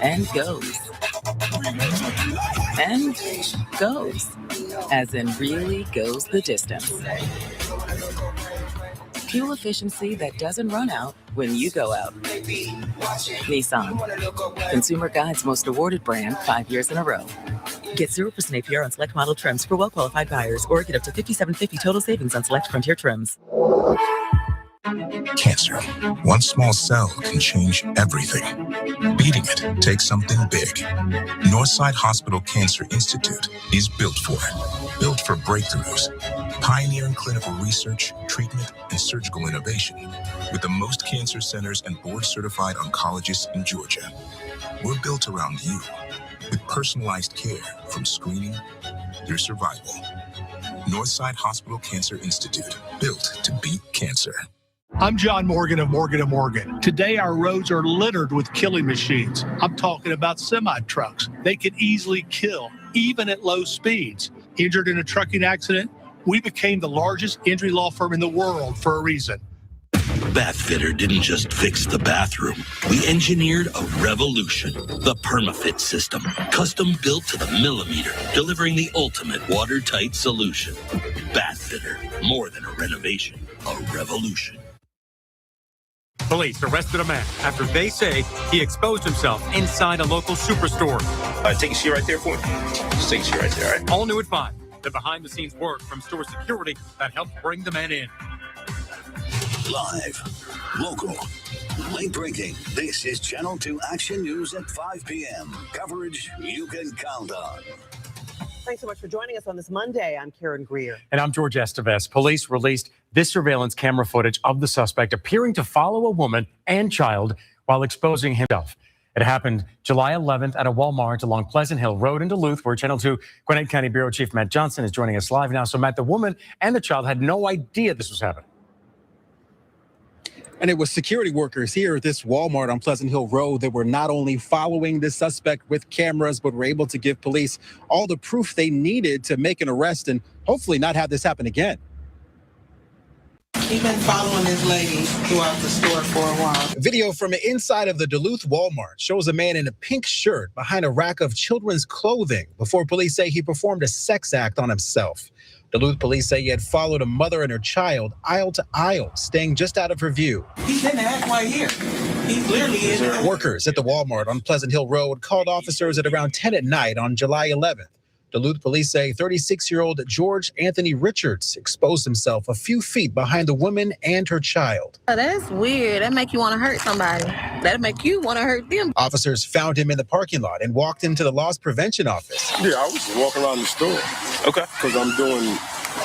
Speaker 1: And goes. And goes. As in really goes the distance. Fuel efficiency that doesn't run out when you go out. Nissan. Consumer Guide's most awarded brand 5 years in a row. Get 0% APR on select model trims for well-qualified buyers, or get up to $5,750 total savings on select Frontier trims.
Speaker 2: Cancer. One small cell can change everything. Beating it takes something big. Northside Hospital Cancer Institute is built for it. Built for breakthroughs. Pioneering clinical research, treatment, and surgical innovation. With the most cancer centers and board-certified oncologists in Georgia. We're built around you. With personalized care from screening through survival. Northside Hospital Cancer Institute. Built to beat cancer.
Speaker 7: I'm John Morgan of Morgan & Morgan. Today, our roads are littered with killing machines. I'm talking about semi-trucks. They can easily kill, even at low speeds. Injured in a trucking accident, we became the largest injury law firm in the world for a reason.
Speaker 6: Bathfitter didn't just fix the bathroom. We engineered a revolution. The PermaFit system, custom built to the millimeter, delivering the ultimate watertight solution. Bathfitter, more than a renovation, a revolution.
Speaker 5: Police arrested a man after they say he exposed himself inside a local superstore.
Speaker 10: Take a seat right there for me. Just take a seat right there, all right?
Speaker 5: All new at 5. The behind-the-scenes work from store security that helped bring the man in.
Speaker 6: Live, local, late-breaking. This is Channel 2 Action News at 5 p.m. Coverage you can count on.
Speaker 3: Thanks so much for joining us on this Monday. I'm Karen Greer.
Speaker 5: And I'm George Estevez. Police released this surveillance camera footage of the suspect appearing to follow a woman and child while exposing himself. It happened July 11th at a Walmart along Pleasant Hill Road in Duluth, where Channel 2 Gwinnett County Bureau Chief Matt Johnson is joining us live now. So, Matt, the woman and the child had no idea this was happening.
Speaker 14: And it was security workers here at this Walmart on Pleasant Hill Road that were not only following the suspect with cameras, but were able to give police all the proof they needed to make an arrest and hopefully not have this happen again.
Speaker 15: He's been following this lady throughout the store for a while.
Speaker 14: Video from inside of the Duluth Walmart shows a man in a pink shirt behind a rack of children's clothing before police say he performed a sex act on himself. Duluth police say he had followed a mother and her child aisle to aisle, staying just out of her view.
Speaker 15: He's in the halfway here. He's literally in there.
Speaker 14: Workers at the Walmart on Pleasant Hill Road called officers at around 10 at night on July 11th. Duluth police say 36-year-old George Anthony Richards exposed himself a few feet behind the woman and her child.
Speaker 8: Oh, that's weird. That make you want to hurt somebody. That'll make you want to hurt them.
Speaker 14: Officers found him in the parking lot and walked him to the loss prevention office.
Speaker 20: Yeah, I was walking around the store.
Speaker 10: Okay.
Speaker 20: Because I'm doing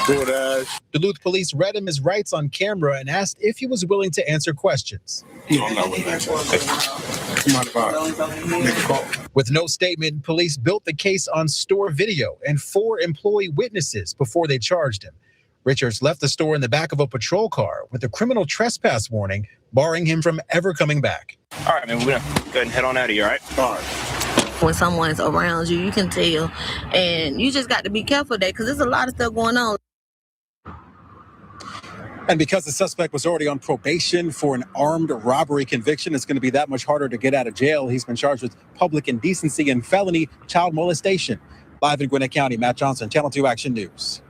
Speaker 20: DoorDash.
Speaker 14: Duluth police read him his rights on camera and asked if he was willing to answer questions.
Speaker 20: No, I'm not willing to answer questions. Come on, bye. Make a call.
Speaker 14: With no statement, police built the case on store video and 4 employee witnesses before they charged him. Richards left the store in the back of a patrol car with a criminal trespass warning, barring him from ever coming back.
Speaker 10: All right, man, we're going to go ahead and head on out of here, all right?
Speaker 20: All right.
Speaker 8: When someone's around you, you can tell. And you just got to be careful of that because there's a lot of stuff going on.
Speaker 14: And because the suspect was already on probation for an armed robbery conviction, it's going to be that much harder to get out of jail. He's been charged with public indecency and felony child molestation. Live in Gwinnett County, Matt Johnson, Channel 2 Action News.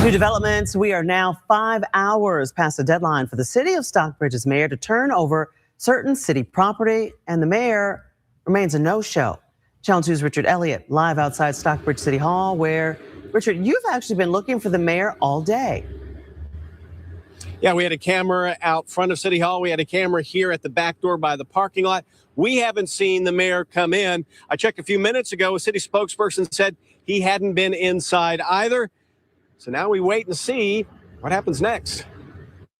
Speaker 3: New developments. We are now 5 hours past the deadline for the city of Stockbridge's mayor to turn over certain city property, and the mayor remains a no-show. Channel 2's Richard Elliott live outside Stockbridge City Hall, where, Richard, you've actually been looking for the mayor all day.
Speaker 24: Yeah, we had a camera out front of City Hall. We had a camera here at the back door by the parking lot. We haven't seen the mayor come in. I checked a few minutes ago. A city spokesperson said he hadn't been inside either. So now we wait and see what happens next.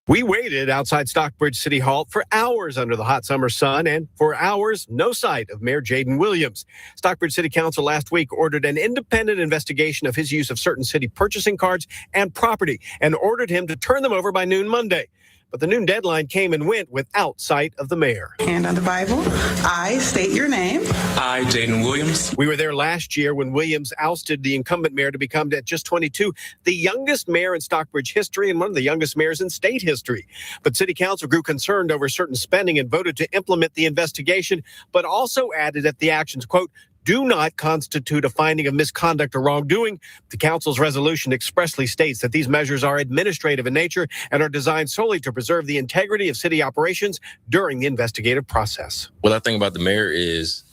Speaker 24: We waited outside Stockbridge City Hall for hours under the hot summer sun, and for hours, no sight of Mayor Jaden Williams. Stockbridge City Council last week ordered an independent investigation of his use of certain city purchasing cards and property, and ordered him to turn them over by noon Monday. But the noon deadline came and went without sight of the mayor.
Speaker 15: Hand on the Bible. I state your name.
Speaker 24: I, Jaden Williams. We were there last year when Williams ousted the incumbent mayor to become, at just 22, the youngest mayor in Stockbridge history and one of the youngest mayors in state history. But City Council grew concerned over certain spending and voted to implement the investigation, but also added that the actions, quote, do not constitute a finding of misconduct or wrongdoing. The council's resolution expressly states that these measures are administrative in nature and are designed solely to preserve the integrity of city operations during the investigative process.
Speaker 9: What I think about the mayor is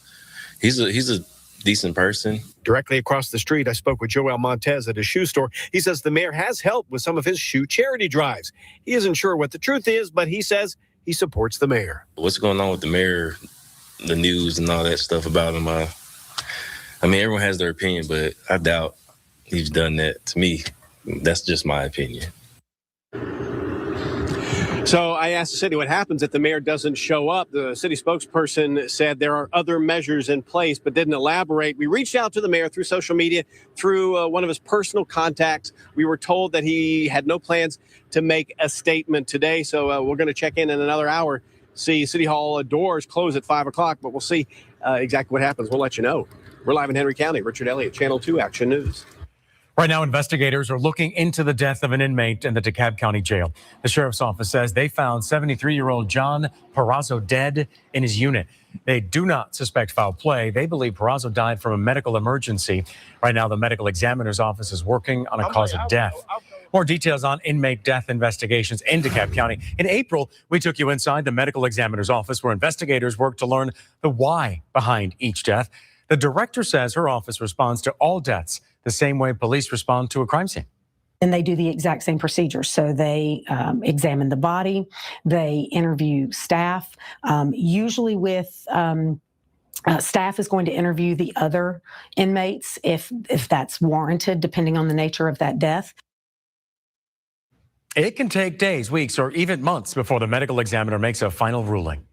Speaker 9: he's a decent person.
Speaker 24: Directly across the street, I spoke with Joel Montez at a shoe store. He says the mayor has helped with some of his shoe charity drives. He isn't sure what the truth is, but he says he supports the mayor.
Speaker 9: What's going on with the mayor, the news and all that stuff about him? I mean, everyone has their opinion, but I doubt he's done that to me. That's just my opinion.
Speaker 24: So I asked the city what happens if the mayor doesn't show up. The city spokesperson said there are other measures in place, but didn't elaborate. We reached out to the mayor through social media, through one of his personal contacts. We were told that he had no plans to make a statement today. So we're going to check in another hour, see City Hall doors close at 5 o'clock, but we'll see exactly what happens. We'll let you know. We're live in Henry County. Richard Elliott, Channel 2 Action News.
Speaker 5: Right now, investigators are looking into the death of an inmate in the DeKalb County Jail. The sheriff's office says they found 73-year-old John Perazzo dead in his unit. They do not suspect foul play. They believe Perazzo died from a medical emergency. Right now, the medical examiner's office is working on a cause of death. More details on inmate death investigations in DeKalb County. In April, we took you inside the medical examiner's office where investigators work to learn the why behind each death. The director says her office responds to all deaths the same way police respond to a crime scene.
Speaker 12: And they do the exact same procedures. So they examine the body, they interview staff, usually with staff is going to interview the other inmates if that's warranted, depending on the nature of that death.
Speaker 5: It can take days, weeks, or even months before the medical examiner makes a final ruling.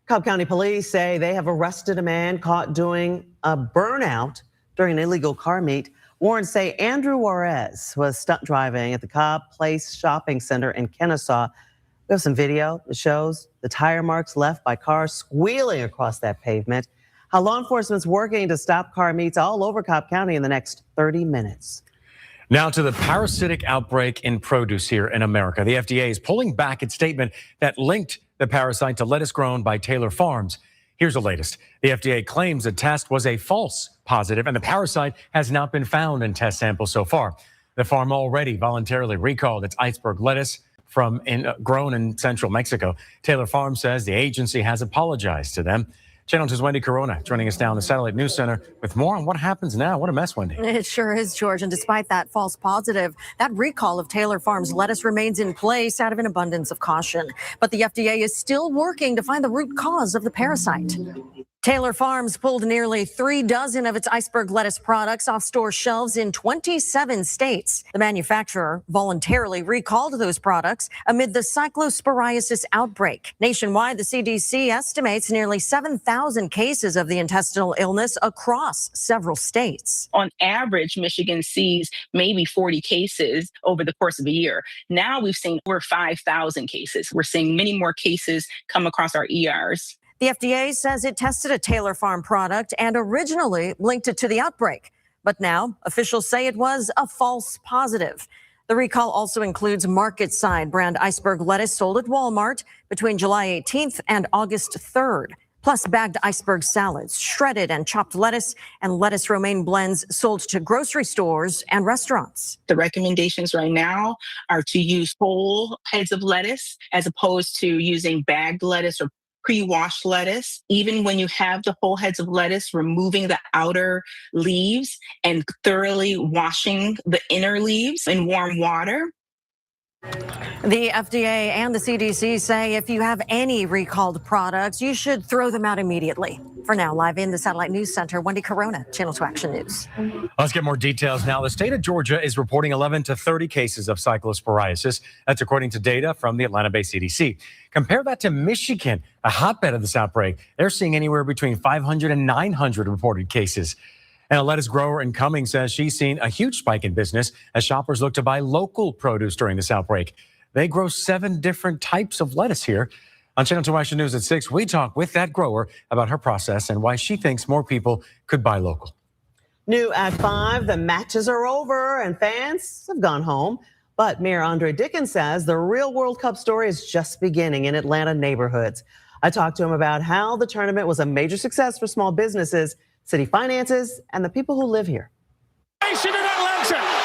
Speaker 3: Cobb County police say they have arrested a man caught doing a burnout during an illegal car meet. Warrants say Andrew Juarez was stunt driving at the Cobb Place Shopping Center in Kennesaw. We have some video that shows the tire marks left by cars squealing across that pavement. How law enforcement's working to stop car meets all over Cobb County in the next 30 minutes.
Speaker 5: Now to the parasitic outbreak in produce here in America. The FDA is pulling back its statement that linked the parasite to lettuce grown by Taylor Farms. Here's the latest. The FDA claims the test was a false positive and the parasite has not been found in test samples so far. The farm already voluntarily recalled its iceberg lettuce grown in central Mexico. Taylor Farms says the agency has apologized to them. Channel 2's Wendy Corona joining us now in the Satellite News Center with more on what happens now. What a mess, Wendy.
Speaker 4: It sure is, George. And despite that false positive, that recall of Taylor Farms lettuce remains in place out of an abundance of caution. But the FDA is still working to find the root cause of the parasite. Taylor Farms pulled nearly 3 dozen of its iceberg lettuce products off store shelves in 27 states. The manufacturer voluntarily recalled those products amid the cyclosporiasis outbreak. Nationwide, the CDC estimates nearly 7,000 cases of the intestinal illness across several states.
Speaker 17: On average, Michigan sees maybe 40 cases over the course of a year. Now we've seen over 5,000 cases. We're seeing many more cases come across our ERs.
Speaker 4: The FDA says it tested a Taylor Farm product and originally linked it to the outbreak. But now officials say it was a false positive. The recall also includes Market Side brand iceberg lettuce sold at Walmart between July 18th and August 3rd. Plus bagged iceberg salads, shredded and chopped lettuce, and lettuce romaine blends sold to grocery stores and restaurants.
Speaker 17: The recommendations right now are to use whole heads of lettuce as opposed to using bagged lettuce or pre-washed lettuce. Even when you have the whole heads of lettuce, removing the outer leaves and thoroughly washing the inner leaves in warm water.
Speaker 4: The FDA and the CDC say if you have any recalled products, you should throw them out immediately. For now, live in the Satellite News Center, Wendy Corona, Channel 2 Action News.
Speaker 5: Let's get more details now. The state of Georgia is reporting 11 to 30 cases of cyclosporiasis. That's according to data from the Atlanta-based CDC. Compare that to Michigan, a hotbed of this outbreak. They're seeing anywhere between 500 and 900 reported cases. And a lettuce grower in Cummings says she's seen a huge spike in business as shoppers look to buy local produce during this outbreak. They grow 7 different types of lettuce here. On Channel 2 Action News at 6, we talk with that grower about her process and why she thinks more people could buy local.
Speaker 3: New at 5, the matches are over and fans have gone home. But Mayor Andre Dickens says the real World Cup story is just beginning in Atlanta neighborhoods. I talked to him about how the tournament was a major success for small businesses, city finances, and the people who live here.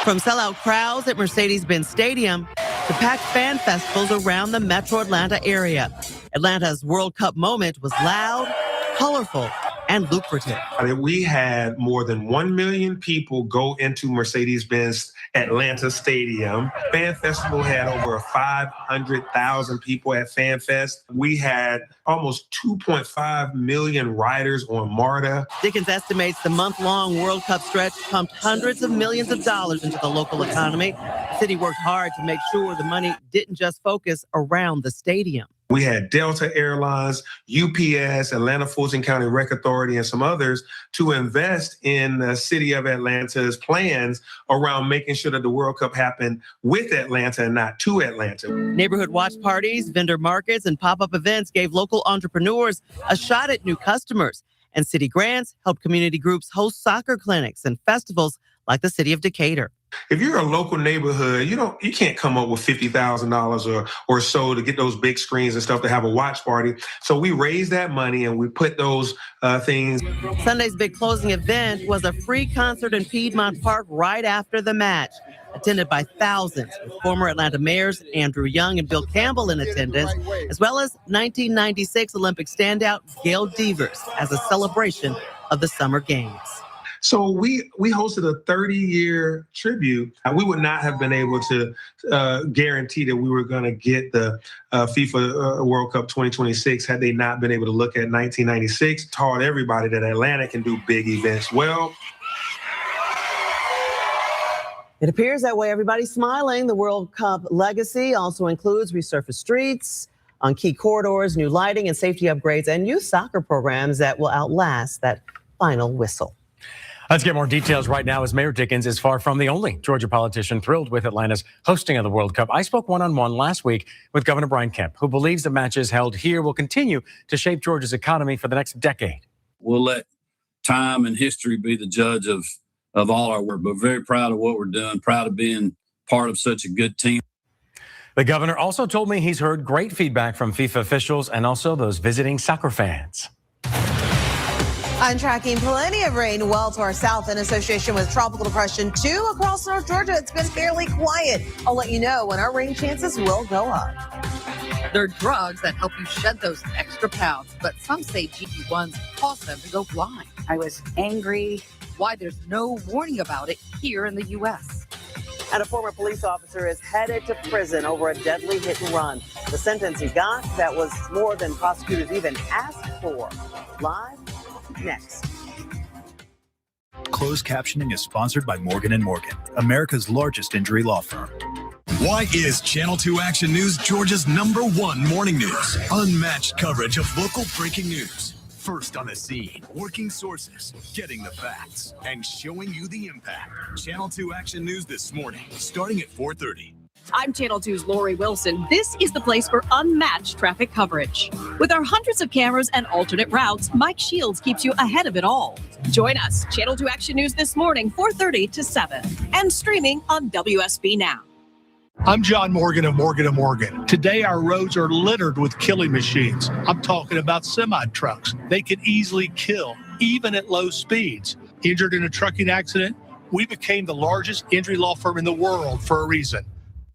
Speaker 3: From sellout crowds at Mercedes-Benz Stadium to packed fan festivals around the metro Atlanta area, Atlanta's World Cup moment was loud, colorful, and lucrative.
Speaker 11: We had more than 1 million people go into Mercedes-Benz Atlanta Stadium. Fan Festival had over 500,000 people at Fan Fest. We had almost 2.5 million riders on MARTA.
Speaker 3: Dickens estimates the month-long World Cup stretch pumped hundreds of millions of dollars into the local economy. The city worked hard to make sure the money didn't just focus around the stadium.
Speaker 11: We had Delta Airlines, UPS, Atlanta Fulton County Rec Authority, and some others to invest in the city of Atlanta's plans around making sure that the World Cup happened with Atlanta and not to Atlanta.
Speaker 3: Neighborhood watch parties, vendor markets, and pop-up events gave local entrepreneurs a shot at new customers. And city grants helped community groups host soccer clinics and festivals like the city of Decatur.
Speaker 11: If you're a local neighborhood, you can't come up with $50,000 or so to get those big screens and stuff to have a watch party. So we raised that money and we put those things.
Speaker 3: Sunday's big closing event was a free concert in Piedmont Park right after the match, attended by thousands, with former Atlanta mayors Andrew Young and Bill Campbell in attendance, as well as 1996 Olympic standout Gail Devers as a celebration of the Summer Games.
Speaker 11: So we hosted a 30-year tribute. We would not have been able to guarantee that we were going to get the FIFA World Cup 2026 had they not been able to look at 1996. Taught everybody that Atlanta can do big events well.
Speaker 3: It appears that way. Everybody's smiling. The World Cup legacy also includes resurfaced streets on key corridors, new lighting and safety upgrades, and youth soccer programs that will outlast that final whistle.
Speaker 5: Let's get more details right now as Mayor Dickens is far from the only Georgia politician thrilled with Atlanta's hosting of the World Cup. I spoke one-on-one last week with Governor Brian Kemp, who believes the matches held here will continue to shape Georgia's economy for the next decade.
Speaker 16: We'll let time and history be the judge of all our work, but very proud of what we're doing, proud of being part of such a good team.
Speaker 5: The governor also told me he's heard great feedback from FIFA officials and also those visiting soccer fans.
Speaker 18: I'm tracking plenty of rain well to our south in association with Tropical Depression 2 across North Georgia. It's been fairly quiet. I'll let you know when our rain chances will go up.
Speaker 22: They're drugs that help you shed those extra pounds, but some say GP1s cause them to go blind. I was angry. Why there's no warning about it here in the U.S.
Speaker 3: And a former police officer is headed to prison over a deadly hit and run. The sentence he got that was more than prosecutors even asked for. Live next.
Speaker 25: Closed captioning is sponsored by Morgan & Morgan, America's largest injury law firm.
Speaker 26: Why is Channel 2 Action News Georgia's #1 morning news? Unmatched coverage of local breaking news. First on the scene, working sources, getting the facts, and showing you the impact. Channel 2 Action News this morning, starting at 4:30.
Speaker 27: I'm Channel 2's Lori Wilson. This is the place for unmatched traffic coverage. With our hundreds of cameras and alternate routes, Mike Shields keeps you ahead of it all. Join us, Channel 2 Action News this morning, 4:30 to 7, and streaming on WSB Now.
Speaker 7: I'm John Morgan of Morgan & Morgan. Today, our roads are littered with killing machines. I'm talking about semi-trucks. They can easily kill, even at low speeds. Injured in a trucking accident, we became the largest injury law firm in the world for a reason.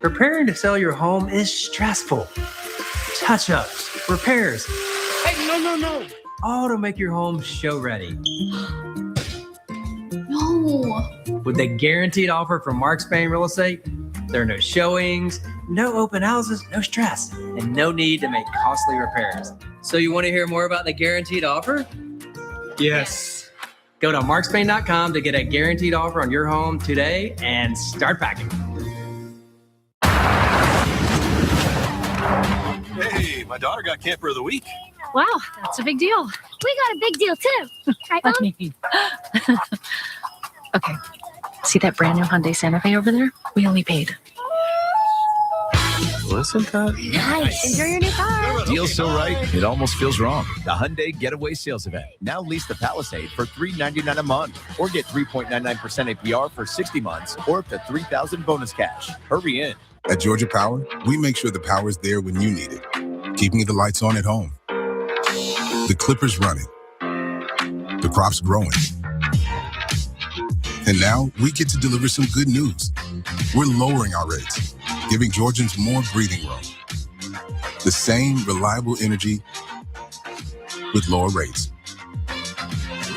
Speaker 28: Preparing to sell your home is stressful. Touch-ups, repairs. Hey, no. All to make your home show ready.
Speaker 29: No.
Speaker 28: With the guaranteed offer from Mark Spain Real Estate, There are no showings, no open houses, no stress, and no need to make costly repairs. So you want to hear more about the guaranteed offer? Yes. Go to markspain.com to get a guaranteed offer on your home today and start packing.
Speaker 1: Hey, my daughter got Camper of the Week.
Speaker 2: Wow, that's a big deal. We got a big deal too. Right, Mom? Okay. See that brand new Hyundai Santa Fe over there? We only paid.
Speaker 1: Listen, Todd.
Speaker 2: Nice. Enjoy your new car.
Speaker 6: Deal's so right, it almost feels wrong. The Hyundai Getaway Sales Event. Now lease the Palisade for $399 a month, or get 3.99% APR for 60 months, or up to $3,000 bonus cash. Hurry in.
Speaker 10: At Georgia Power, we make sure the power's there when you need it, keeping the lights on at home, the clippers running, the crops growing. And now we get to deliver some good news. We're lowering our rates, giving Georgians more breathing room. The same reliable energy with lower rates.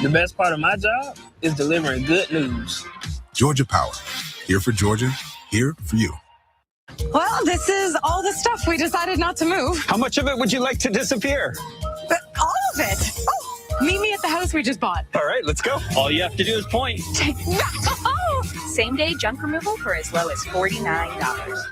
Speaker 13: The best part of my job is delivering good news.
Speaker 10: Georgia Power, here for Georgia, here for you.
Speaker 19: Well, this is all the stuff we decided not to move.
Speaker 1: How much of it would you like to disappear?
Speaker 19: All of it. Oh, meet me at the house we just bought.
Speaker 1: All right, let's go. All you have to do is point.
Speaker 21: Same-day junk removal for as low as $49.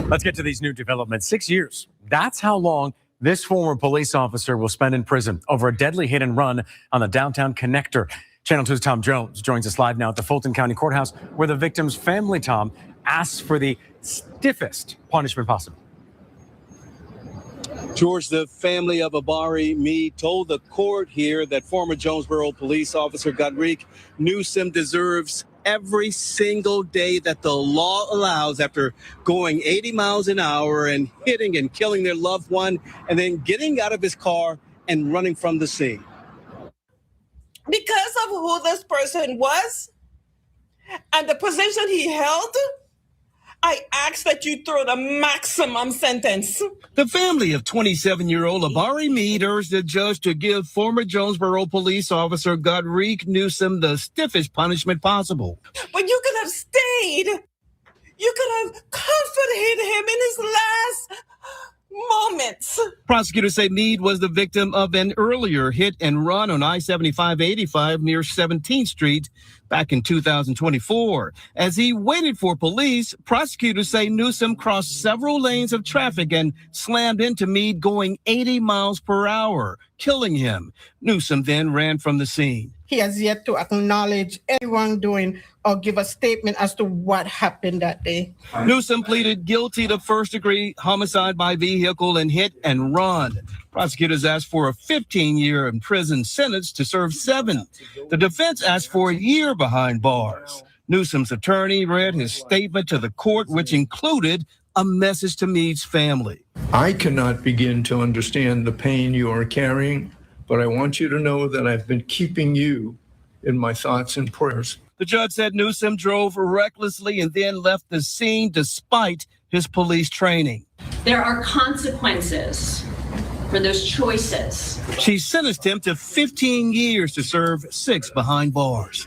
Speaker 5: Let's get to these new developments. 6 years. That's how long this former police officer will spend in prison over a deadly hit and run on the downtown connector. Channel 2's Tom Jones joins us live now at the Fulton County Courthouse, where the victim's family, Tom, asks for the stiffest punishment possible.
Speaker 23: George, the family of Abari Meade told the court here that former Jonesboro police officer Godric Newsom deserves every single day that the law allows after going 80 miles an hour and hitting and killing their loved one and then getting out of his car and running from the scene.
Speaker 29: Because of who this person was and the position he held, I ask that you throw the maximum sentence.
Speaker 23: The family of 27-year-old Abari Meade urged the judge to give former Jonesboro police officer Godric Newsom the stiffest punishment possible.
Speaker 29: But you could have stayed. You could have comforted him in his last moments.
Speaker 23: Prosecutors say Meade was the victim of an earlier hit and run on I-75-85 near 17th Street back in 2024. As he waited for police, prosecutors say Newsom crossed several lanes of traffic and slammed into Meade going 80 miles per hour, killing him. Newsom then ran from the scene.
Speaker 29: He has yet to acknowledge any wrongdoing or give a statement as to what happened that day.
Speaker 23: Newsom pleaded guilty to first-degree homicide by vehicle and hit and run. Prosecutors asked for a 15-year in prison sentence to serve 7. The defense asked for a year behind bars. Newsom's attorney read his statement to the court, which included a message to Meade's family.
Speaker 30: I cannot begin to understand the pain you are carrying, but I want you to know that I've been keeping you in my thoughts and prayers.
Speaker 23: The judge said Newsom drove recklessly and then left the scene despite his police training.
Speaker 31: There are consequences for those choices.
Speaker 23: She sentenced him to 15 years to serve 6 behind bars.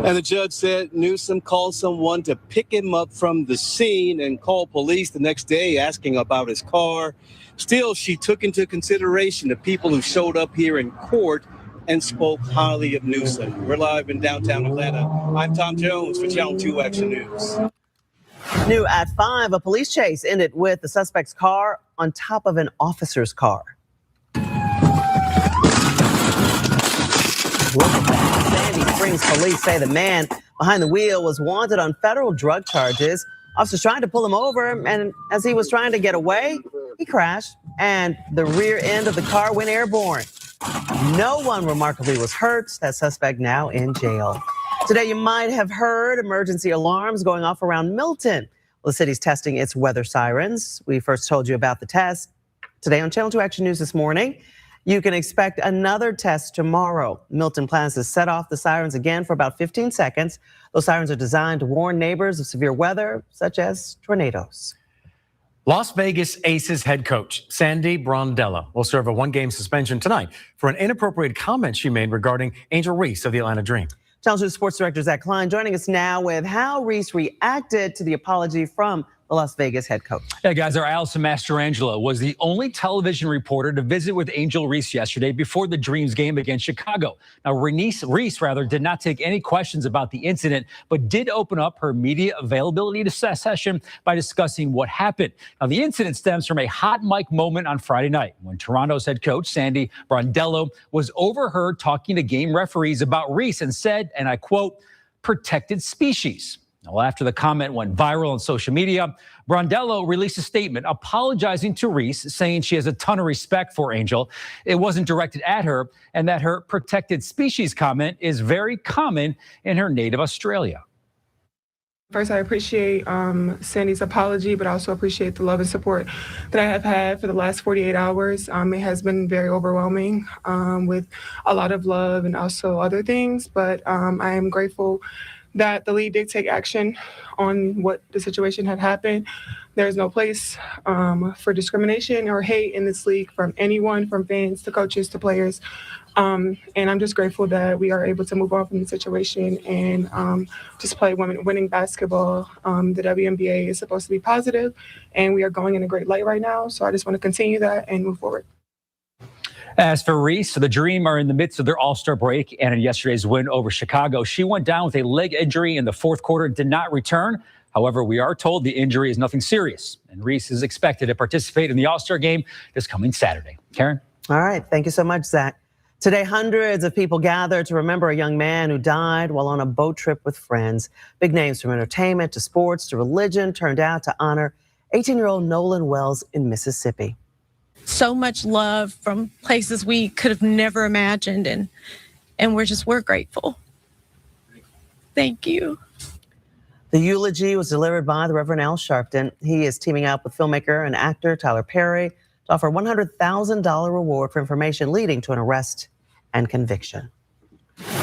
Speaker 23: And the judge said Newsom called someone to pick him up from the scene and called police the next day asking about his car. Still, she took into consideration the people who showed up here in court and spoke highly of Newsom. We're live in downtown Atlanta. I'm Tom Jones for Channel 2 Action News.
Speaker 3: New at 5, a police chase ended with the suspect's car on top of an officer's car. Look at that. Sandy Springs police say the man behind the wheel was wanted on federal drug charges. Officers trying to pull him over, and as he was trying to get away, he crashed, and the rear end of the car went airborne. No one remarkably was hurt. That suspect now in jail. Today, you might have heard emergency alarms going off around Milton. Well, the city's testing its weather sirens. We first told you about the test today on Channel 2 Action News this morning. You can expect another test tomorrow. Milton plans to set off the sirens again for about 15 seconds. Those sirens are designed to warn neighbors of severe weather, such as tornadoes.
Speaker 5: Las Vegas Aces head coach Sandy Brondello will serve a 1-game suspension tonight for an inappropriate comment she made regarding Angel Reese of the Atlanta Dream.
Speaker 3: Channel 2 Sports Director Zach Klein joining us now with how Reese reacted to the apology from the Las Vegas head coach.
Speaker 4: Yeah, guys, our Allison Mastrangelo was the only television reporter to visit with Angel Reese yesterday before the Dreams game against Chicago. Now, Reese did not take any questions about the incident, but did open up her media availability to session by discussing what happened. Now, the incident stems from a hot mic moment on Friday night when Toronto's head coach, Sandy Brondello, was overheard talking to game referees about Reese and said, and I quote, protected species. Well, after the comment went viral on social media, Brondello released a statement apologizing to Reese, saying she has a ton of respect for Angel. It wasn't directed at her, and that her protected species comment is very common in her native Australia.
Speaker 8: First, I appreciate Sandy's apology, but I also appreciate the love and support that I have had for the last 48 hours. It has been very overwhelming with a lot of love and also other things, but I am grateful that the league did take action on what the situation had happened. There's no place for discrimination or hate in this league from anyone, from fans to coaches to players. And I'm just grateful that we are able to move on from the situation and just play winning basketball. The WNBA is supposed to be positive, and we are going in a great light right now. So I just want to continue that and move forward.
Speaker 4: As for Reese, the Dream are in the midst of their All-Star break, and in yesterday's win over Chicago, she went down with a leg injury in the fourth quarter and did not return. However, we are told the injury is nothing serious, and Reese is expected to participate in the All-Star game this coming Saturday. Karen?
Speaker 3: All right. Thank you so much, Zach. Today, hundreds of people gathered to remember a young man who died while on a boat trip with friends. Big names from entertainment to sports to religion turned out to honor 18-year-old Nolan Wells in Mississippi.
Speaker 9: So much love from places we could have never imagined, and we're grateful. Thank you.
Speaker 3: The eulogy was delivered by the Reverend Al Sharpton. He is teaming up with filmmaker and actor Tyler Perry to offer a $100,000 reward for information leading to an arrest and conviction.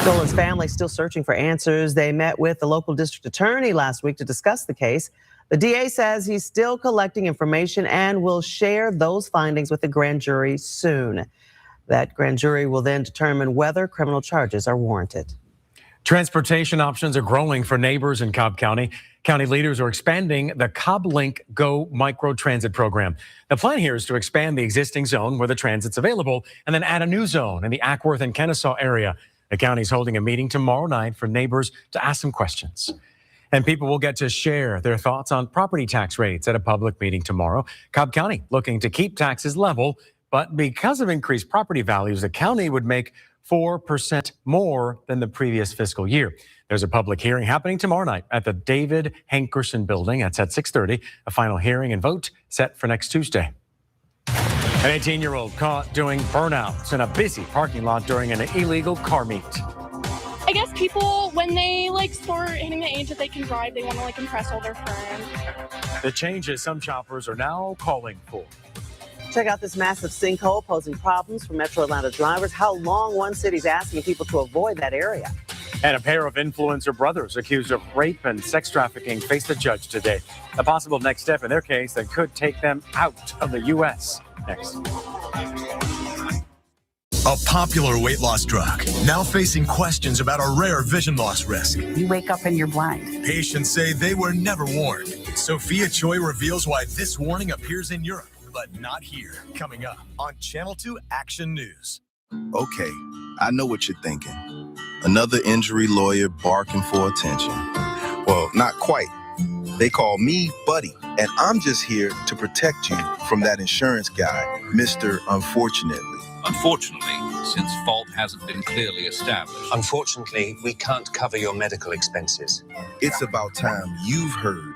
Speaker 3: Nolan's family is still searching for answers. They met with the local district attorney last week to discuss the case. The DA says he's still collecting information and will share those findings with the grand jury soon. That grand jury will then determine whether criminal charges are warranted.
Speaker 5: Transportation options are growing for neighbors in Cobb County. County leaders are expanding the Cobb Link Go micro transit program. The plan here is to expand the existing zone where the transit's available and then add a new zone in the Ackworth and Kennesaw area. The county's holding a meeting tomorrow night for neighbors to ask some questions. And people will get to share their thoughts on property tax rates at a public meeting tomorrow. Cobb County looking to keep taxes level, but because of increased property values, the county would make 4% more than the previous fiscal year. There's a public hearing happening tomorrow night at the David Hankerson building. That's at 6:30. A final hearing and vote set for next Tuesday. An 18-year-old caught doing burnouts in a busy parking lot during an illegal car meet.
Speaker 11: I guess people, when they start hitting the age that they can drive, they want to impress all their friends.
Speaker 5: The changes some shoppers are now calling for.
Speaker 3: Check out this massive sinkhole posing problems for Metro Atlanta drivers. How long one city's asking people to avoid that area.
Speaker 5: And a pair of influencer brothers accused of rape and sex trafficking face the judge today. A possible next step in their case that could take them out of the U.S. Next.
Speaker 26: A popular weight loss drug, now facing questions about a rare vision loss risk.
Speaker 22: You wake up and you're blind.
Speaker 26: Patients say they were never warned. Sophia Choi reveals why this warning appears in Europe, but not here. Coming up on Channel 2 Action News.
Speaker 12: Okay, I know what you're thinking. Another injury lawyer barking for attention. Well, not quite. They call me Buddy, and I'm just here to protect you from that insurance guy, Mr. Unfortunately.
Speaker 14: Unfortunately, since fault hasn't been clearly established.
Speaker 15: Unfortunately, we can't cover your medical expenses.
Speaker 12: It's about time you've heard.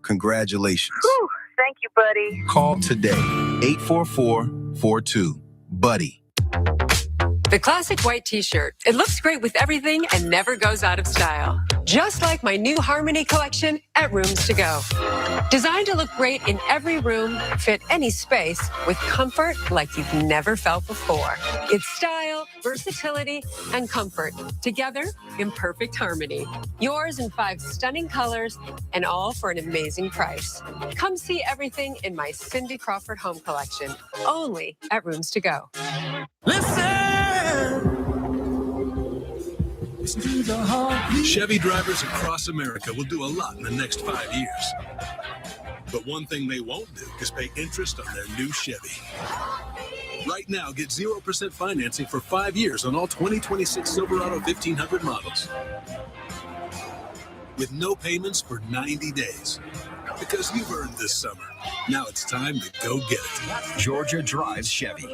Speaker 12: Congratulations.
Speaker 16: Whew, thank you, buddy.
Speaker 12: Call today, 844-42. Buddy.
Speaker 17: The classic white t-shirt. It looks great with everything and never goes out of style. Just like my new Harmony collection at Rooms to Go. Designed to look great in every room, fit any space, with comfort like you've never felt before. It's style, versatility, and comfort, together in perfect harmony. Yours in 5 stunning colors, and all for an amazing price. Come see everything in my Cindy Crawford home collection, only at Rooms to Go.
Speaker 26: Listen! Chevy drivers across America will do a lot in the next 5 years. But one thing they won't do is pay interest on their new Chevy. Right now, get 0% financing for 5 years on all 2026 Silverado 1500 models. With no payments for 90 days. Because you've earned this summer. Now it's time to go get it.
Speaker 2: Georgia drives Chevy.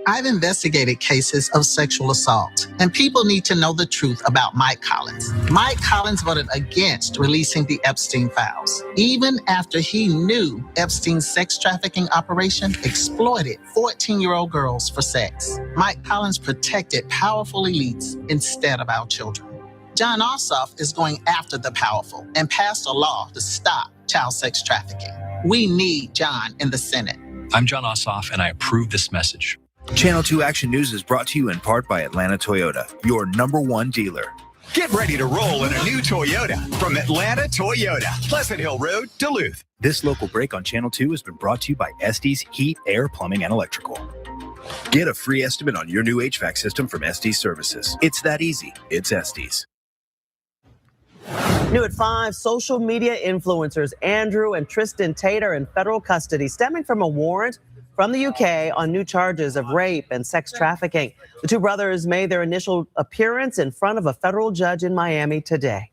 Speaker 6: I've investigated cases of sexual assault, and people need to know the truth about Mike Collins. Mike Collins voted against releasing the Epstein files, even after he knew Epstein's sex trafficking operation exploited 14-year-old girls for sex. Mike Collins protected powerful elites instead of our children. John Ossoff is going after the powerful and passed a law to stop child sex trafficking. We need John in the Senate.
Speaker 2: I'm John Ossoff, and I approve this message.
Speaker 7: Channel 2 Action News is brought to you in part by Atlanta Toyota, your #1 dealer.
Speaker 26: Get ready to roll in a new Toyota from Atlanta Toyota, Pleasant Hill Road, Duluth.
Speaker 7: This local break on Channel 2 has been brought to you by Estes Heat, Air, Plumbing, and Electrical. Get a free estimate on your new HVAC system from Estes Services. It's that easy. It's Estes.
Speaker 3: New at 5, social media influencers Andrew and Tristan Tate are in federal custody, stemming from a warrant from the UK on new charges of rape and sex trafficking. The two brothers made their initial appearance in front of a federal judge in Miami today.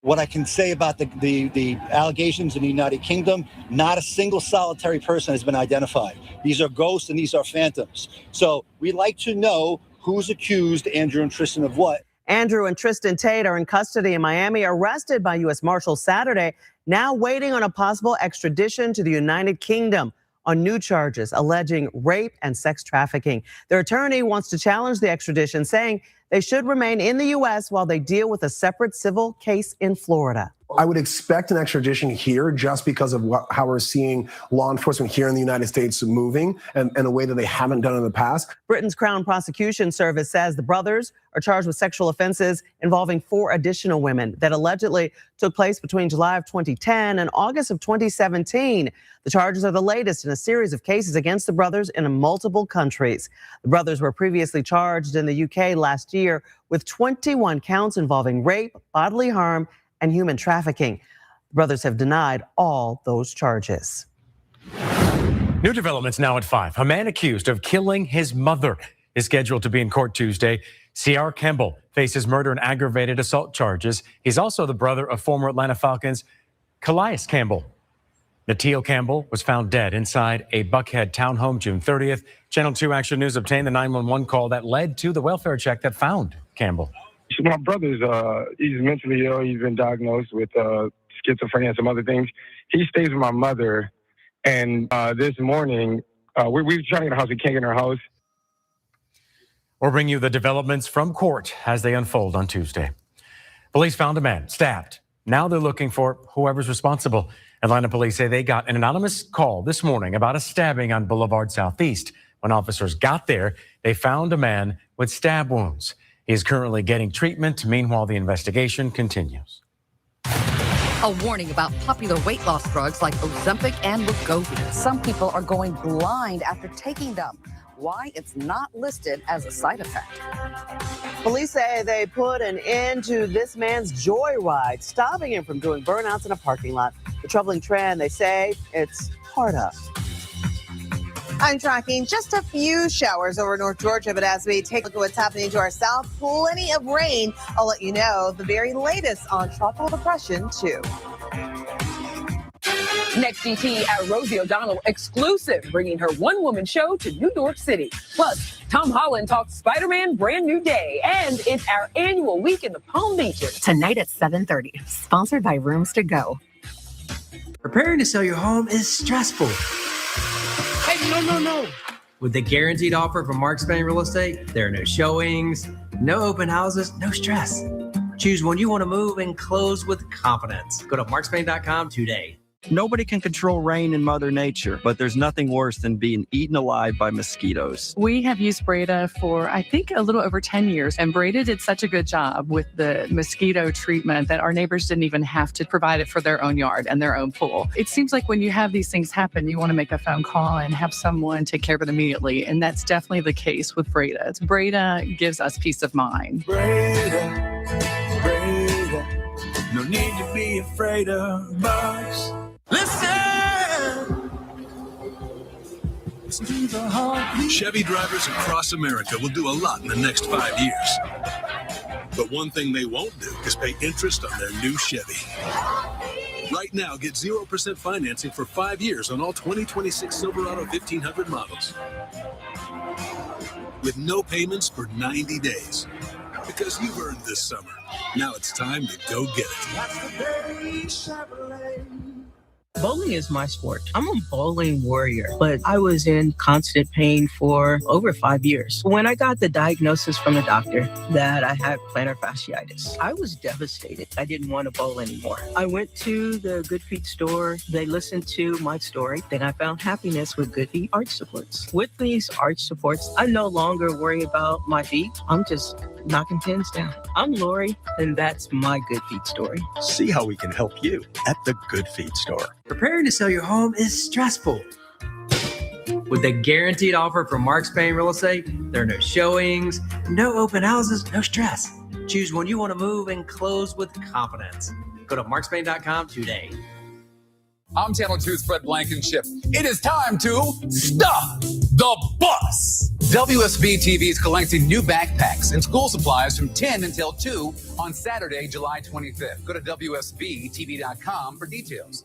Speaker 10: What I can say about the allegations in the United Kingdom, not a single solitary person has been identified. These are ghosts and these are phantoms. So we'd like to know who's accused Andrew and Tristan of what.
Speaker 3: Andrew and Tristan Tate are in custody in Miami, arrested by U.S. Marshals Saturday, now waiting on a possible extradition to the United Kingdom on new charges alleging rape and sex trafficking. Their attorney wants to challenge the extradition, saying they should remain in the U.S. while they deal with a separate civil case in Florida.
Speaker 13: I would expect an extradition here just because of how we're seeing law enforcement here in the United States moving and in a way that they haven't done in the past.
Speaker 3: Britain's Crown Prosecution Service says the brothers are charged with sexual offenses involving 4 additional women that allegedly took place between July of 2010 and August of 2017. The charges are the latest in a series of cases against the brothers in multiple countries. The brothers were previously charged in the UK last year with 21 counts involving rape, bodily harm, and human trafficking. The brothers have denied all those charges.
Speaker 5: New developments now at 5. A man accused of killing his mother is scheduled to be in court Tuesday. C.R. Campbell faces murder and aggravated assault charges. He's also the brother of former Atlanta Falcons Calais Campbell. Natil Campbell was found dead inside a Buckhead townhome June 30th. Channel 2 Action News obtained the 911 call that led to the welfare check that found Campbell.
Speaker 18: My brother's he's mentally ill. He's been diagnosed with schizophrenia and some other things. He stays with my mother, and this morning we were trying to get a house. We can't get in our house.
Speaker 5: We'll bring you the developments from court as they unfold on Tuesday. Police found a man stabbed. Now they're looking for whoever's responsible. Atlanta police say they got an anonymous call this morning about a stabbing on Boulevard Southeast. When officers got there, they found a man with stab wounds. He is currently getting treatment. Meanwhile, the investigation continues.
Speaker 22: A warning about popular weight loss drugs like Ozempic and Wegovy. Some people are going blind after taking them. Why? It's not listed as a side effect.
Speaker 3: Police say they put an end to this man's joyride, stopping him from doing burnouts in a parking lot. The troubling trend, they say, it's part of.
Speaker 20: I'm tracking just a few showers over North Georgia, but as we take a look at what's happening to our south, plenty of rain. I'll let you know the very latest on Tropical Depression 2.
Speaker 24: Next DT at Rosie O'Donnell exclusive, bringing her one-woman show to New York City. Plus, Tom Holland talks Spider-Man Brand New Day, and it's our annual week in the Palm Beaches.
Speaker 25: Tonight at 7:30, sponsored by Rooms to Go.
Speaker 27: Preparing to sell your home is stressful. Hey, no. With the guaranteed offer from Mark Spain Real Estate, there are no showings, no open houses, no stress. Choose when you want to move and close with confidence. Go to markspain.com today.
Speaker 1: Nobody can control rain in Mother Nature, but there's nothing worse than being eaten alive by mosquitoes.
Speaker 4: We have used Breda for, I think, a little over 10 years, and Breda did such a good job with the mosquito treatment that our neighbors didn't even have to provide it for their own yard and their own pool. It seems like when you have these things happen, you want to make a phone call and have someone take care of it immediately, and that's definitely the case with Breda. Breda gives us peace of mind.
Speaker 8: Breda, no need to be afraid of bugs. Listen to the heartbeat.
Speaker 26: Chevy drivers across America will do a lot in the next 5 years. But one thing they won't do is pay interest on their new Chevy. Right now, get 0% financing for 5 years on all 2026 Silverado 1500 models. With no payments for 90 days. Because you've earned this summer. Now it's time to go get it.
Speaker 8: That's the day Chevrolet.
Speaker 9: Bowling is my sport. I'm a bowling warrior, but I was in constant pain for over 5 years. When I got the diagnosis from the doctor that I had plantar fasciitis, I was devastated. I didn't want to bowl anymore. I went to the Good Feet store. They listened to my story. Then I found happiness with Good Feet arch supports. With these arch supports, I no longer worry about my feet. I'm just knocking pins down. I'm Lori, and that's my Good Feet story.
Speaker 7: See how we can help you at the Good Feet store.
Speaker 27: Preparing to sell your home is stressful. With the guaranteed offer from Mark Spain Real Estate, there are no showings, no open houses, no stress. Choose when you want to move and close with confidence. Go to markspain.com today.
Speaker 14: I'm Channel 2's Fred Blankenship. It is time to stop the bus. WSB-TV is collecting new backpacks and school supplies from 10 until 2 on Saturday, July 25th. Go to WSBTV.com for details.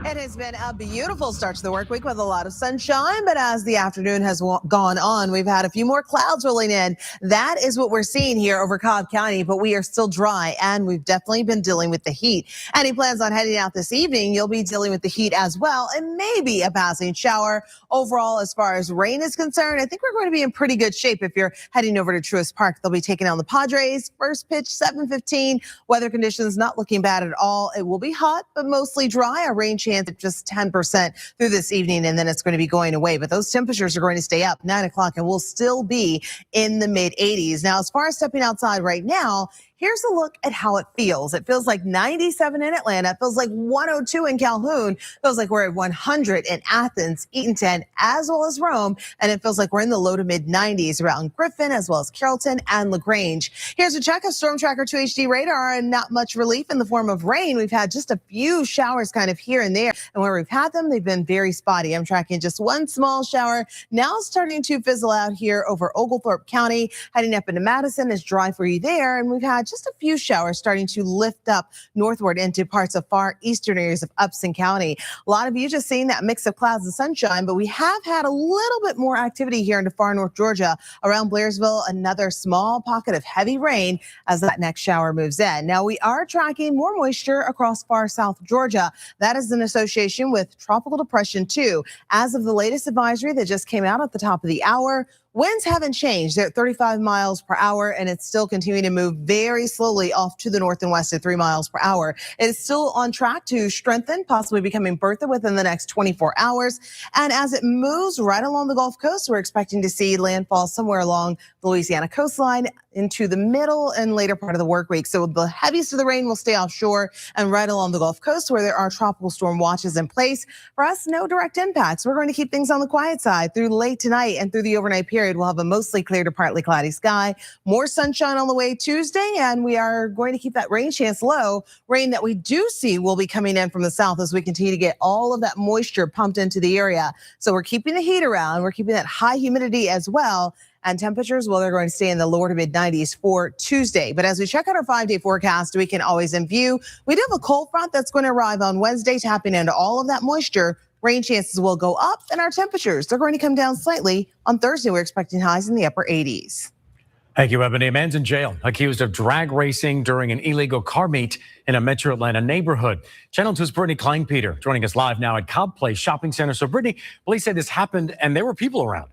Speaker 20: It has been a beautiful start to the work week with a lot of sunshine, but as the afternoon has gone on, we've had a few more clouds rolling in. That is what we're seeing here over Cobb County, but we are still dry, and we've definitely been dealing with the heat. Any plans on heading out this evening, you'll be dealing with the heat as well, and maybe a passing shower. Overall, as far as rain is concerned, I think we're going to be in pretty good shape if you're heading over to Truist Park. They'll be taking on the Padres. First pitch, 7:15. Weather conditions not looking bad at all. It will be hot, but mostly dry. A rain chance at just 10% through this evening, and then it's going to be going away. But those temperatures are going to stay up 9 o'clock, and we'll still be in the mid 80s. Now, as far as stepping outside right now, here's a look at how it feels. It feels like 97 in Atlanta. It feels like 102 in Calhoun. It feels like we're at 100 in Athens, Eatonton, as well as Rome. And it feels like we're in the low to mid 90s around Griffin, as well as Carrollton and LaGrange. Here's a check of Storm Tracker 2 HD radar, and not much relief in the form of rain. We've had just a few showers kind of here and there. And where we've had them, they've been very spotty. I'm tracking just one small shower now starting to fizzle out here over Oglethorpe County. Heading up into Madison is dry for you there. And we've had just a few showers starting to lift up northward into parts of far eastern areas of Upson County. A lot of you just seeing that mix of clouds and sunshine, but we have had a little bit more activity here into far north Georgia around Blairsville. Another small pocket of heavy rain as that next shower moves in. Now we are tracking more moisture across far south Georgia. That is in association with Tropical Depression 2. As of the latest advisory that just came out at the top of the hour, winds haven't changed. They're at 35 miles per hour, and it's still continuing to move very slowly off to the north and west at 3 miles per hour. It is still on track to strengthen, possibly becoming Bertha within the next 24 hours. And as it moves right along the Gulf Coast, we're expecting to see landfall somewhere along the Louisiana coastline into the middle and later part of the work week. So the heaviest of the rain will stay offshore and right along the Gulf Coast where there are tropical storm watches in place. For us, no direct impacts. We're going to keep things on the quiet side through late tonight and through the overnight period. We'll have a mostly clear to partly cloudy sky. More sunshine on the way Tuesday, and we are going to keep that rain chance low. Rain that we do see will be coming in from the south as we continue to get all of that moisture pumped into the area. So we're keeping the heat around. We're keeping that high humidity as well. And temperatures, well, they're going to stay in the lower to mid 90s for Tuesday. But as we check out our 5-day forecast, we can always in view. We do have a cold front that's going to arrive on Wednesday, tapping into all of that moisture. Rain chances will go up, and our temperatures, they're going to come down slightly. On Thursday, we're expecting highs in the upper 80s.
Speaker 5: Thank you, Ebony. A man's in jail accused of drag racing during an illegal car meet in a metro Atlanta neighborhood. Channel 2's Brittany Kleinpeter joining us live now at Cobb Place Shopping Center. So, Brittany, police say this happened and there were people around.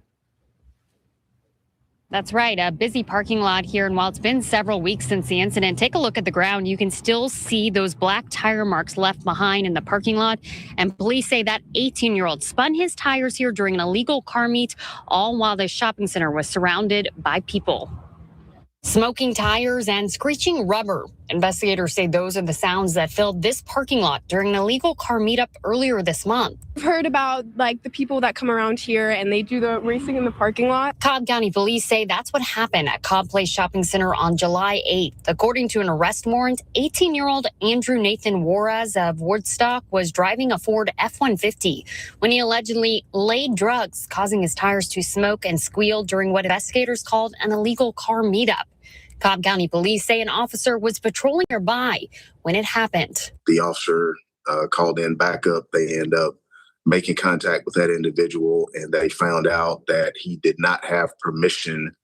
Speaker 11: That's right, a busy parking lot here. And while it's been several weeks since the incident, take a look at the ground. You can still see those black tire marks left behind in the parking lot. And police say that 18-year-old spun his tires here during an illegal car meet, all while the shopping center was surrounded by people. Smoking tires and screeching rubber. Investigators say those are the sounds that filled this parking lot during an illegal car meetup earlier this month.
Speaker 12: I've heard about the people that come around here and they do the racing in the parking lot.
Speaker 11: Cobb County police say that's what happened at Cobb Place Shopping Center on July 8th. According to an arrest warrant, 18-year-old Andrew Nathan Juarez of Woodstock was driving a Ford F-150 when he allegedly laid drugs, causing his tires to smoke and squeal during what investigators called an illegal car meetup. Cobb County police say an officer was patrolling nearby when it happened.
Speaker 15: The officer called in backup. They end up making contact with that individual, and they found out that he did not have permission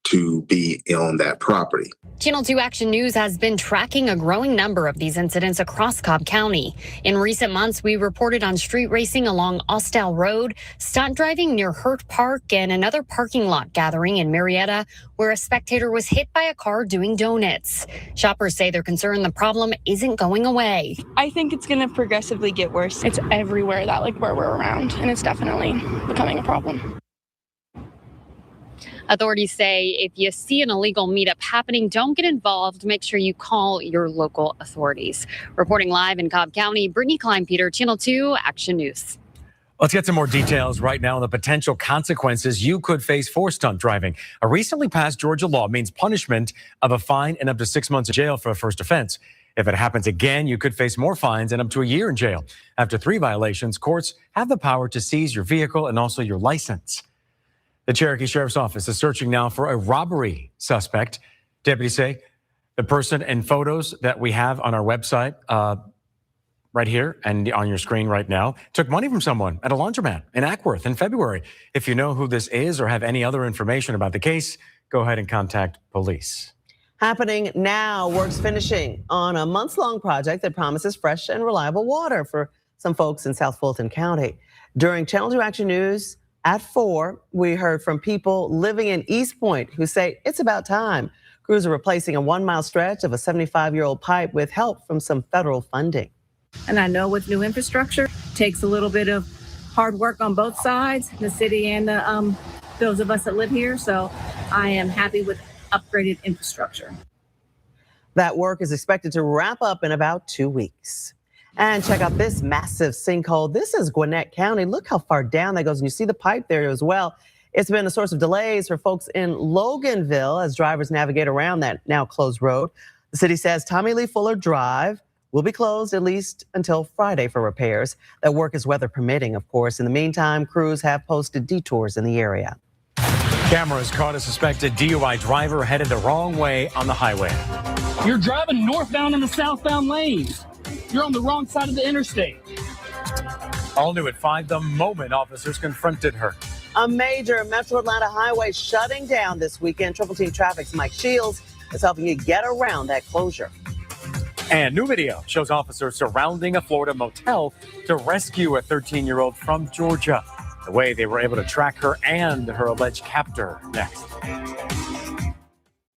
Speaker 15: to be on that property.
Speaker 11: Channel 2 Action News has been tracking a growing number of these incidents across Cobb County. In recent months, we reported on street racing along Austell Road, stunt driving near Hurt Park, and another parking lot gathering in Marietta, where a spectator was hit by a car doing donuts. Shoppers say they're concerned the problem isn't going away.
Speaker 12: I think it's going to progressively get worse. It's everywhere where we're around, and it's definitely becoming a problem.
Speaker 11: Authorities say if you see an illegal meetup happening, don't get involved. Make sure you call your local authorities. Reporting live in Cobb County, Brittany Klein-Peter, Channel 2 Action News.
Speaker 5: Let's get some more details right now on the potential consequences you could face for stunt driving. A recently passed Georgia law means punishment of a fine and up to 6 months in jail for a first offense. If it happens again, you could face more fines and up to a year in jail. After 3 violations, courts have the power to seize your vehicle and also your license. The Cherokee Sheriff's Office is searching now for a robbery suspect. Deputies say the person and photos that we have on our website right here and on your screen right now took money from someone at a laundromat in Ackworth in February. If you know who this is or have any other information about the case, go ahead and contact police.
Speaker 3: Happening now, work's finishing on a months-long project that promises fresh and reliable water for some folks in South Fulton County. During Channel 2 Action News, at 4, we heard from people living in East Point who say it's about time. Crews are replacing a 1-mile stretch of a 75-year-old pipe with help from some federal funding.
Speaker 16: And I know with new infrastructure, takes a little bit of hard work on both sides, the city and those of us that live here. So I am happy with upgraded infrastructure.
Speaker 3: That work is expected to wrap up in about 2 weeks. And check out this massive sinkhole. This is Gwinnett County. Look how far down that goes. And you see the pipe there as well. It's been a source of delays for folks in Loganville as drivers navigate around that now closed road. The city says Tommy Lee Fuller Drive will be closed at least until Friday for repairs. That work is weather permitting, of course. In the meantime, crews have posted detours in the area.
Speaker 5: Cameras caught a suspected DUI driver headed the wrong way on the highway.
Speaker 19: You're driving northbound in the southbound lanes. You're on the wrong side of the interstate.
Speaker 5: All new at 5 the moment officers confronted her.
Speaker 3: A major Metro Atlanta highway shutting down this weekend. Triple Team Traffic's Mike Shields is helping you get around that closure.
Speaker 5: And new video shows officers surrounding a Florida motel to rescue a 13-year-old from Georgia. The way they were able to track her and her alleged captor next.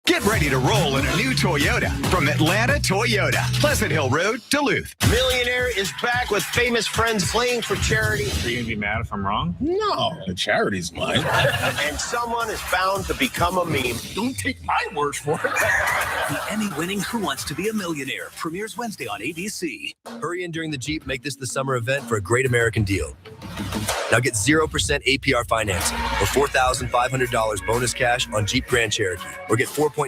Speaker 21: Get ready to roll in a new Toyota from Atlanta Toyota. Pleasant Hill Road, Duluth.
Speaker 23: Millionaire is back with famous friends playing for charity.
Speaker 28: Are you going to be mad if I'm wrong?
Speaker 23: No.
Speaker 28: The charity's mine.
Speaker 23: And someone is bound to become a meme.
Speaker 28: Don't take my word for it.
Speaker 7: The Emmy-winning Who Wants to Be a Millionaire premieres Wednesday on ABC. Hurry in during the Jeep. Make this the summer event for a great American deal. Now get 0% APR financing or $4,500 bonus cash on Jeep Grand Cherokee. Or get 4.9%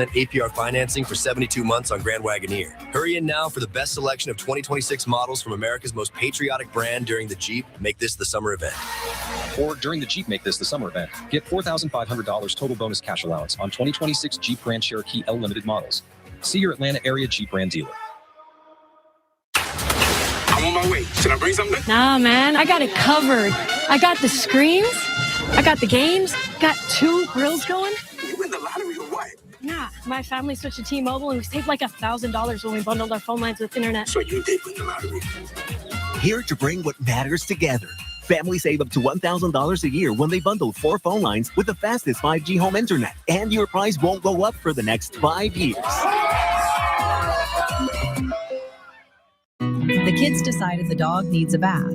Speaker 7: APR financing for 72 months on Grand Wagoneer. Hurry in now for the best selection of 2026 models from America's most patriotic brand during the Jeep. Make this the summer event.
Speaker 29: Or during the Jeep Make This the Summer event. Get $4,500 total bonus cash allowance on 2026 Jeep Grand Cherokee L Limited models. See your Atlanta area Jeep brand dealer.
Speaker 28: I'm on my way. Should I bring something?
Speaker 16: Nah, man, I got it covered. I got the screens, I got the games, got 2 grills going.
Speaker 28: You win the lottery or what?
Speaker 16: Yeah, my family switched to T-Mobile and we saved like $1,000 when we bundled our phone lines with internet.
Speaker 28: So you did win the lottery.
Speaker 30: Here to bring what matters together.
Speaker 2: Families save up to $1,000 a year when they bundle 4 phone lines with the fastest 5G home internet. And your price won't go up for the next 5 years.
Speaker 6: The kids decided the dog needs a bath.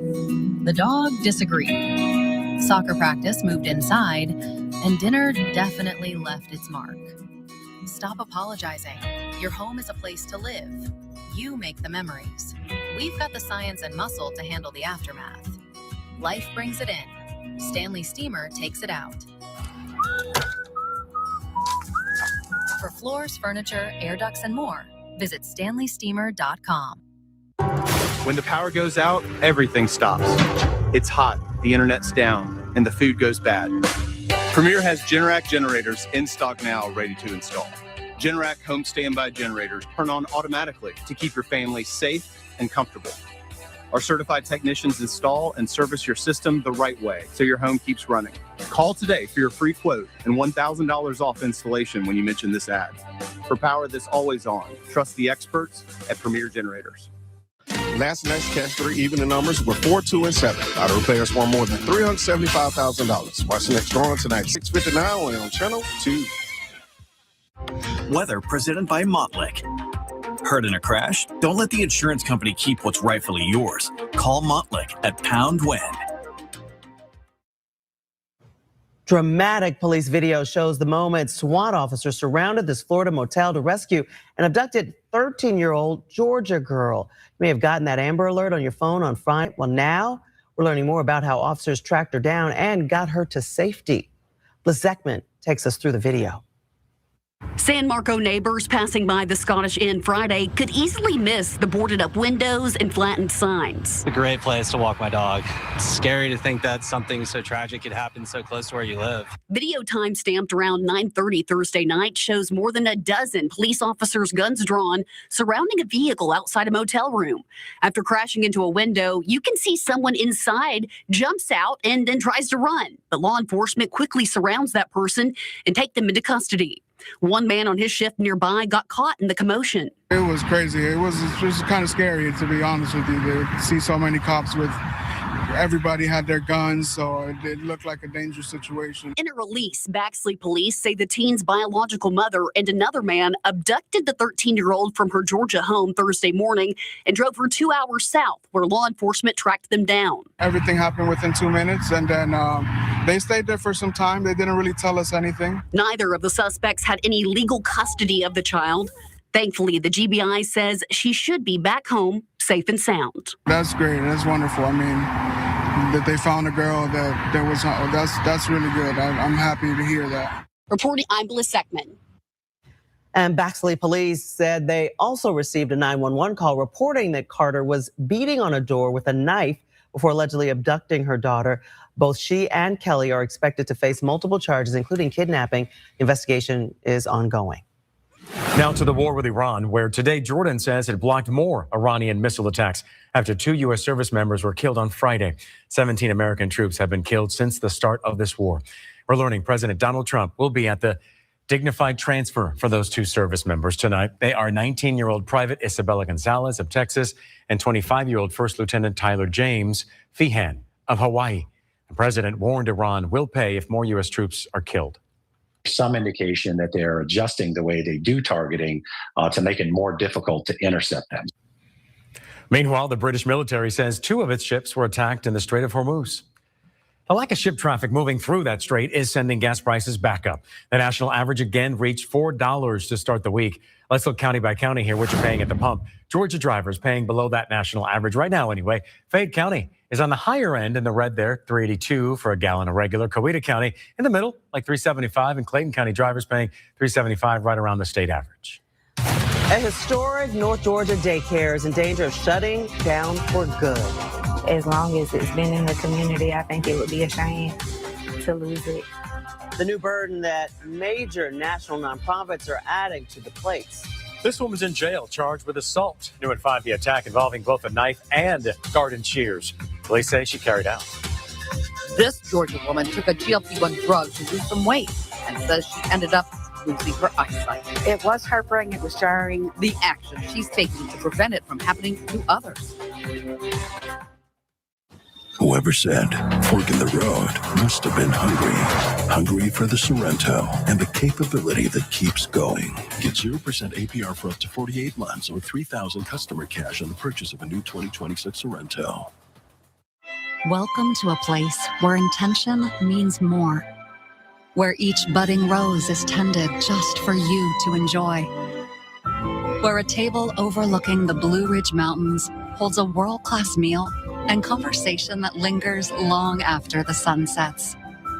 Speaker 6: The dog disagreed. Soccer practice moved inside, and dinner definitely left its mark. Stop apologizing. Your home is a place to live. You make the memories. We've got the science and muscle to handle the aftermath. Life brings it in. Stanley Steamer takes it out. For floors, furniture, air ducts, and more, visit StanleySteamer.com.
Speaker 10: When the power goes out, everything stops. It's hot, the internet's down, and the food goes bad. Premier has Generac generators in stock now, ready to install. Generac home standby generators turn on automatically to keep your family safe and comfortable. Our certified technicians install and service your system the right way so your home keeps running. Call today for your free quote and $1,000 off installation when you mention this ad. For power that's always on, trust the experts at Premier Generators.
Speaker 13: Last night's cash 3 even the numbers were 4, 2, and 7. Auto players won more than $375,000. Watch the next drawing tonight, 6:59 only on Channel 2.
Speaker 17: Weather presented by Montlick. Hurt in a crash? Don't let the insurance company keep what's rightfully yours. Call Montlick at #WHEN.
Speaker 3: Dramatic police video shows the moment SWAT officers surrounded this Florida motel to rescue an abducted 13-year-old Georgia girl. You may have gotten that Amber Alert on your phone on Friday. Well, now we're learning more about how officers tracked her down and got her to safety. Liz Zeckman takes us through the video.
Speaker 18: San Marco neighbors passing by the Scottish Inn Friday could easily miss the boarded up windows and flattened signs.
Speaker 22: It's a great place to walk my dog. It's scary to think that something so tragic could happen so close to where you live.
Speaker 18: Video time stamped around 9:30 Thursday night shows more than a dozen police officers, guns drawn, surrounding a vehicle outside a motel room. After crashing into a window, you can see someone inside jumps out and then tries to run. But law enforcement quickly surrounds that person and take them into custody. One man on his shift nearby got caught in the commotion.
Speaker 24: It was crazy. It was kind of scary, to be honest with you, to see so many cops with everybody had their guns, so it looked like a dangerous situation.
Speaker 18: In a release, Baxley police say the teen's biological mother and another man abducted the 13-year-old from her Georgia home Thursday morning and drove her 2 hours south, where law enforcement tracked them down.
Speaker 24: Everything happened within 2 minutes, and then they stayed there for some time. They didn't really tell us anything.
Speaker 18: Neither of the suspects had any legal custody of the child. Thankfully, the GBI says she should be back home, safe and sound.
Speaker 24: That's great. That's wonderful. I mean, that they found a girl that's really good. I'm happy to hear that.
Speaker 18: Reporting, I'm Liz Zeckman.
Speaker 3: And Baxley police said they also received a 911 call reporting that Carter was beating on a door with a knife before allegedly abducting her daughter. Both she and Kelly are expected to face multiple charges, including kidnapping. The investigation is ongoing.
Speaker 5: Now to the war with Iran, where today Jordan says it blocked more Iranian missile attacks after 2 U.S. service members were killed on Friday. 17 American troops have been killed since the start of this war. We're learning President Donald Trump will be at the dignified transfer for those 2 service members tonight. They are 19-year-old Private Isabella Gonzalez of Texas and 25-year-old First Lieutenant Tyler James Feehan of Hawaii. The president warned Iran will pay if more U.S. troops are killed.
Speaker 25: Some indication that they're adjusting the way they do targeting to make it more difficult to intercept them.
Speaker 5: Meanwhile, the British military says 2 of its ships were attacked in the Strait of Hormuz. The lack of ship traffic moving through that strait is sending gas prices back up. The national average again reached $4 to start the week. Let's look county by county here, what you're paying at the pump. Georgia drivers paying below that national average right now anyway. Fayette County is on the higher end in the red there, $3.82 for a gallon of regular. Coweta County in the middle, like $3.75, and Clayton County drivers paying $3.75, right around the state average.
Speaker 3: A historic North Georgia daycare is in danger of shutting down for good.
Speaker 30: As long as it's been in the community, I think it would be a shame to lose it.
Speaker 3: The new burden that major national nonprofits are adding to the plates.
Speaker 5: This woman's in jail, charged with assault. New at 5, the attack involving both a knife and garden shears. Police say she carried out.
Speaker 31: This Georgia woman took a GLP-1 drug to lose some weight and says she ended up losing her eyesight.
Speaker 30: It was heartbreaking. It was jarring.
Speaker 31: The action she's taking to prevent it from happening to others.
Speaker 1: Whoever said fork in the road must have been hungry. Hungry for the Sorrento and the capability that keeps going. Get 0% APR for up to 48 months or $3,000 customer cash on the purchase of a new 2026 Sorrento.
Speaker 6: Welcome to a place where intention means more, where each budding rose is tended just for you to enjoy, where a table overlooking the Blue Ridge Mountains holds a world-class meal and conversation that lingers long after the sun sets,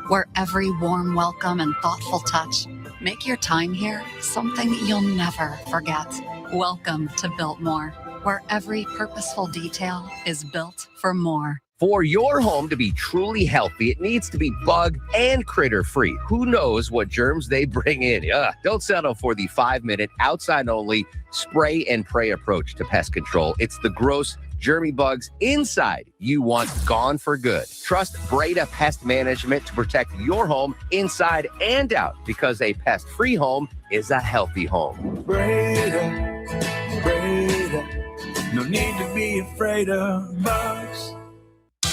Speaker 6: where every warm welcome and thoughtful touch make your time here something you'll never forget. Welcome to Biltmore, where every purposeful detail is built for more.
Speaker 4: For your home to be truly healthy, it needs to be bug and critter free. Who knows what germs they bring in? Don't settle for the 5-minute outside only spray and pray approach to pest control. It's the gross germy bugs inside you want gone for good. Trust Breda Pest Management to protect your home inside and out, because a pest-free home is a healthy home.
Speaker 8: Breda, no need to be afraid of bugs.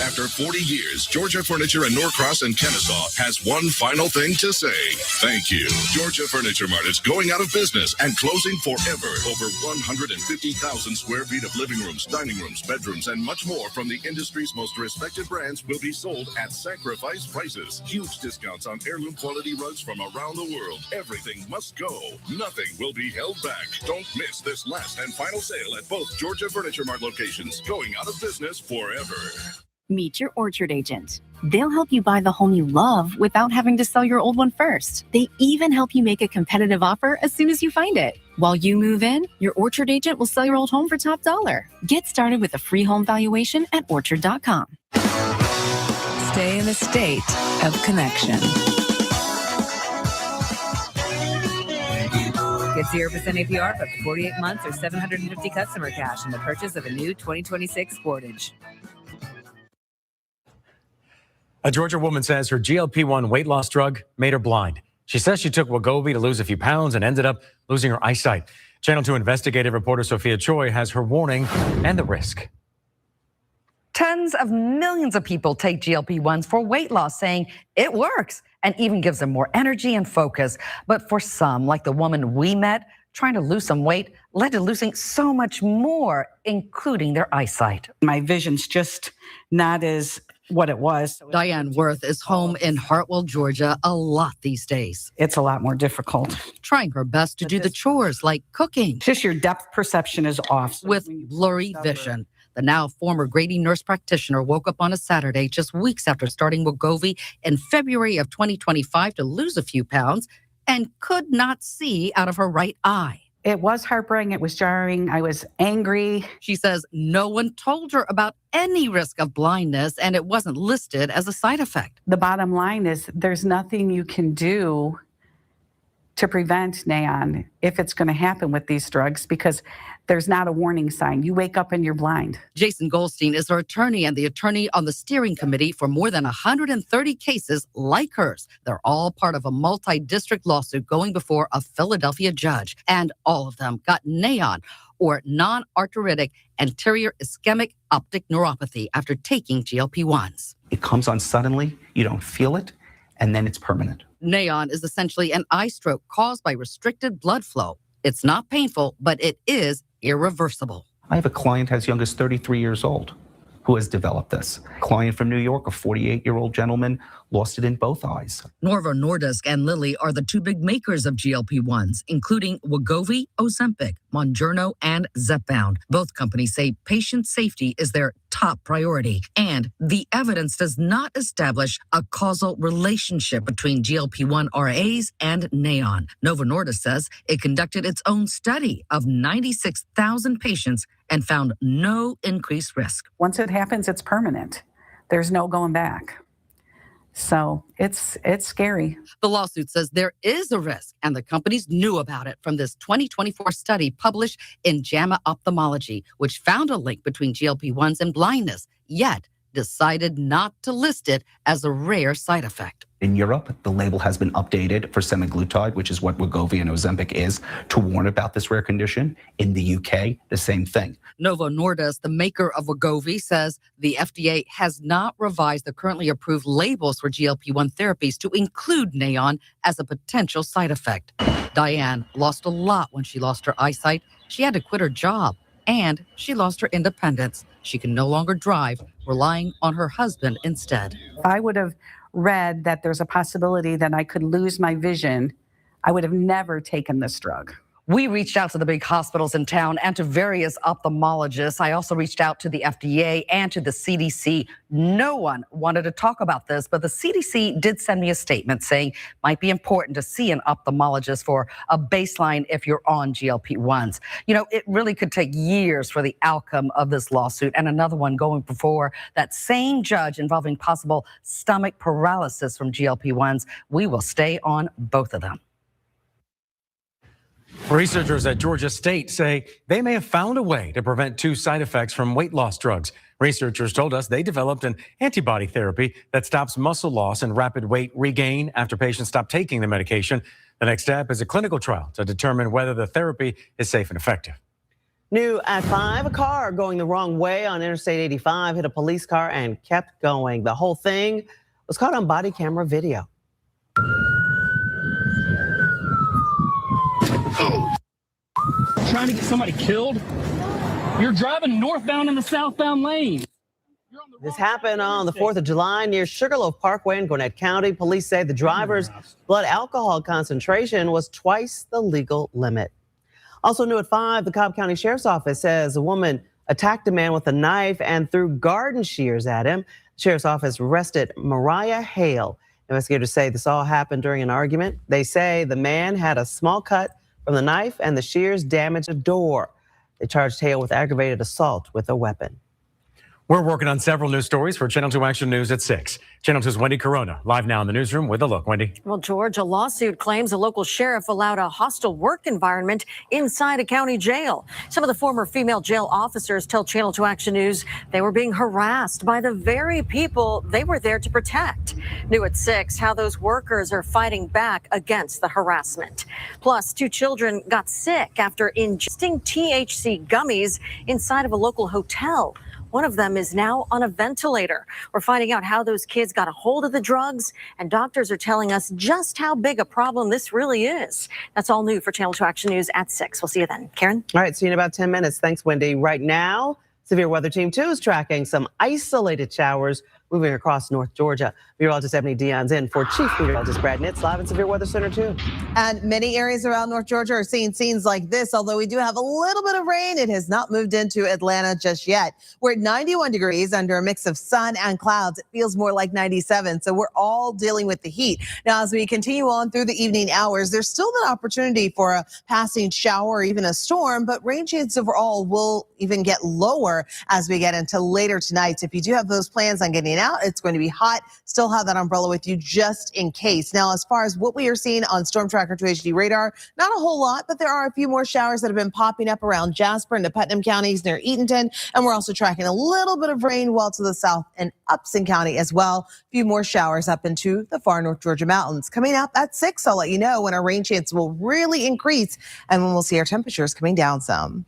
Speaker 9: After 40 years, Georgia Furniture in Norcross and Kennesaw has one final thing to say. Thank you. Georgia Furniture Mart is going out of business and closing forever. Over 150,000 square feet of living rooms, dining rooms, bedrooms, and much more from the industry's most respected brands will be sold at sacrifice prices. Huge discounts on heirloom quality rugs from around the world. Everything must go. Nothing will be held back. Don't miss this last and final sale at both Georgia Furniture Mart locations. Going out of business forever.
Speaker 11: Meet your orchard agent. They'll help you buy the home you love without having to sell your old one first. They even help you make a competitive offer as soon as you find it. While you move in, your orchard agent will sell your old home for top dollar. Get started with a free home valuation at orchard.com.
Speaker 12: Stay in a state of connection. Get 0% APR for up to 48 months or $750 customer cash in the purchase of a new 2026 Sportage.
Speaker 5: A Georgia woman says her GLP-1 weight loss drug made her blind. She says she took Wegovy to lose a few pounds and ended up losing her eyesight. Channel 2 investigative reporter Sophia Choi has her warning and the risk.
Speaker 14: Tens of millions of people take GLP-1s for weight loss, saying it works and even gives them more energy and focus. But for some, like the woman we met, trying to lose some weight led to losing so much more, including their eyesight.
Speaker 15: My vision's just not as what it was.
Speaker 31: Diane Worth is home in Hartwell, Georgia, a lot these days.
Speaker 15: It's a lot more difficult.
Speaker 31: Trying her best to do the chores like cooking.
Speaker 15: Just your depth perception is off. So
Speaker 31: with blurry vision. The now former Grady nurse practitioner woke up on a Saturday just weeks after starting Wegovy in February of 2025 to lose a few pounds and could not see out of her right eye.
Speaker 15: It was heartbreaking. It was jarring. I was angry.
Speaker 31: She says no one told her about any risk of blindness, and it wasn't listed as a side effect.
Speaker 15: The bottom line is there's nothing you can do to prevent NAION if it's going to happen with these drugs, because there's not a warning sign. You wake up and you're blind.
Speaker 31: Jason Goldstein is her attorney and the attorney on the steering committee for more than 130 cases like hers. They're all part of a multi-district lawsuit going before a Philadelphia judge. And all of them got NAION, or non-arteritic anterior ischemic optic neuropathy, after taking GLP-1s.
Speaker 20: It comes on suddenly, you don't feel it, and then it's permanent.
Speaker 31: NAION is essentially an eye stroke caused by restricted blood flow. It's not painful, but it is irreversible.
Speaker 20: I have a client as young as 33 years old who has developed this. A client from New York, a 48-year-old gentleman, lost it in both eyes.
Speaker 31: Novo Nordisk and Lilly are the two big makers of GLP-1s, including Wegovy, Ozempic, Mounjaro, and Zepbound. Both companies say patient safety is their top priority, and the evidence does not establish a causal relationship between GLP-1 RAs and NAION. Novo Nordisk says it conducted its own study of 96,000 patients and found no increased risk.
Speaker 15: Once it happens, it's permanent. There's no going back. So it's scary.
Speaker 31: The lawsuit says there is a risk, and the companies knew about it from this 2024 study published in JAMA Ophthalmology, which found a link between GLP-1s and blindness. Yet decided not to list it as a rare side effect.
Speaker 20: In Europe, the label has been updated for semaglutide, which is what Wegovy and Ozempic is, to warn about this rare condition. In the UK, the same thing.
Speaker 31: Novo Nordisk, the maker of Wegovy, says the FDA has not revised the currently approved labels for GLP-1 therapies to include Neon as a potential side effect. Diane lost a lot when she lost her eyesight. She had to quit her job, and she lost her independence. She can no longer drive, relying on her husband instead.
Speaker 15: If I would have read that there's a possibility that I could lose my vision, I would have never taken this drug.
Speaker 14: We reached out to the big hospitals in town and to various ophthalmologists. I also reached out to the FDA and to the CDC. No one wanted to talk about this, but the CDC did send me a statement saying it might be important to see an ophthalmologist for a baseline if you're on GLP-1s. You know, it really could take years for the outcome of this lawsuit, and another one going before that same judge involving possible stomach paralysis from GLP-1s. We will stay on both of them.
Speaker 5: Researchers at Georgia State say they may have found a way to prevent two side effects from weight loss drugs. Researchers told us they developed an antibody therapy that stops muscle loss and rapid weight regain after patients stop taking the medication. The next step is a clinical trial to determine whether the therapy is safe and effective.
Speaker 3: New at 5, a car going the wrong way on Interstate 85 hit a police car and kept going. The whole thing was caught on body camera video.
Speaker 2: Trying to get somebody killed? You're driving northbound in the southbound lane.
Speaker 3: This happened on the 4th of July near Sugarloaf Parkway in Gwinnett County. Police say the driver's blood alcohol concentration was twice the legal limit. Also new at 5, the Cobb County Sheriff's Office says a woman attacked a man with a knife and threw garden shears at him. The Sheriff's Office arrested Mariah Hale. Investigators say this all happened during an argument. They say the man had a small cut from the knife and the shears damaged a door. They charged Hale with aggravated assault with a weapon.
Speaker 5: We're working on several news stories for Channel 2 Action News at 6. Channel 2's Wendy Corona, live now in the newsroom with a look. Wendy.
Speaker 7: Well, George, a lawsuit claims a local sheriff allowed a hostile work environment inside a county jail. Some of the former female jail officers tell Channel 2 Action News they were being harassed by the very people they were there to protect. New at 6, how those workers are fighting back against the harassment. Plus, 2 children got sick after ingesting THC gummies inside of a local hotel. One of them is now on a ventilator. We're finding out how those kids got a hold of the drugs, and doctors are telling us just how big a problem this really is. That's all new for Channel 2 Action News at 6. We'll see you then. Karen?
Speaker 3: All right, see you in about 10 minutes. Thanks, Wendy. Right now, Severe Weather Team 2 is tracking some isolated showers moving across North Georgia. Meteorologist Ebony Dion's in for Chief Meteorologist Brad Nitz, live in Severe Weather Center 2.
Speaker 10: And many areas around North Georgia are seeing scenes like this. Although we do have a little bit of rain, it has not moved into Atlanta just yet. We're at 91 degrees under a mix of sun and clouds. It feels more like 97. So we're all dealing with the heat. Now, as we continue on through the evening hours, there's still an opportunity for a passing shower or even a storm, but rain chances overall will even get lower as we get into later tonight. So if you do have those plans on getting out, it's going to be hot. Still have that umbrella with you just in case. Now, as far as what we are seeing on Storm Tracker 2 HD radar, not a whole lot, but there are a few more showers that have been popping up around Jasper and the Putnam counties near Eatonton. And we're also tracking a little bit of rain well to the south in Upson County as well. A few more showers up into the far North Georgia mountains. Coming up at 6, I'll let you know when our rain chance will really increase and when we'll see our temperatures coming down some.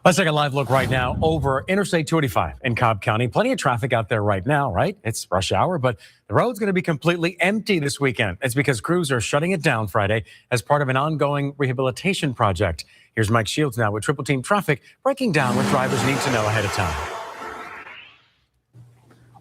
Speaker 5: Let's take a live look right now over Interstate 285 in Cobb County. Plenty of traffic out there right now, right? It's rush hour, but the road's going to be completely empty this weekend. It's because crews are shutting it down Friday as part of an ongoing rehabilitation project. Here's Mike Shields now with Triple Team Traffic, breaking down what drivers need to know ahead of time.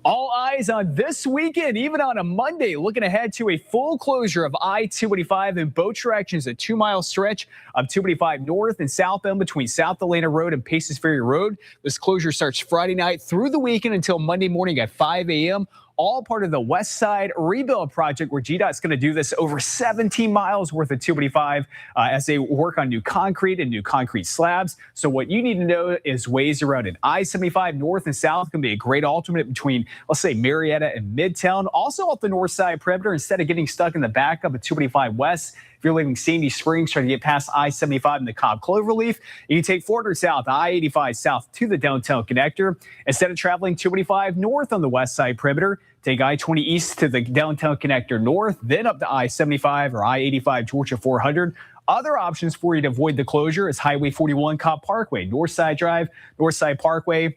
Speaker 16: All eyes on this weekend, even on a Monday, looking ahead to a full closure of I-285 in both directions, a 2-mile stretch of 285 north and southbound between South Atlanta Road and Paces Ferry Road. This closure starts Friday night through the weekend until Monday morning at 5 a.m. All part of the West Side Rebuild Project, where GDOT's going to do this over 17 miles worth of 285 as they work on new concrete and new concrete slabs. So what you need to know is ways around it. I-75 north and south can be a great alternate between, let's say, Marietta and Midtown. Also off the north side perimeter, instead of getting stuck in the back of a 285 west, If you're leaving Sandy Springs, trying to get past I-75 in the Cobb Cloverleaf, you can take 400 south, I-85 south to the downtown connector. Instead of traveling 285 north on the west side perimeter, take I-20 east to the downtown connector north, then up to I-75 or I-85 Georgia 400. Other options for you to avoid the closure is Highway 41 Cobb Parkway, Northside Drive, Northside Parkway,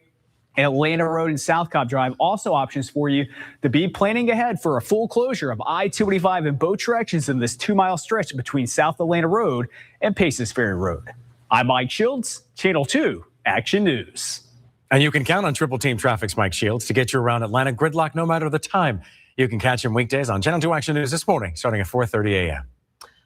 Speaker 16: Atlanta Road and South Cobb Drive. Also options for you to be planning ahead for a full closure of I-285 in both directions in this 2-mile stretch between South Atlanta Road and Paces Ferry Road. I'm Mike Shields, Channel 2 Action News.
Speaker 5: And you can count on Triple Team Traffic's Mike Shields to get you around Atlanta gridlock no matter the time. You can catch him weekdays on Channel 2 Action News this morning, starting at 4:30 a.m.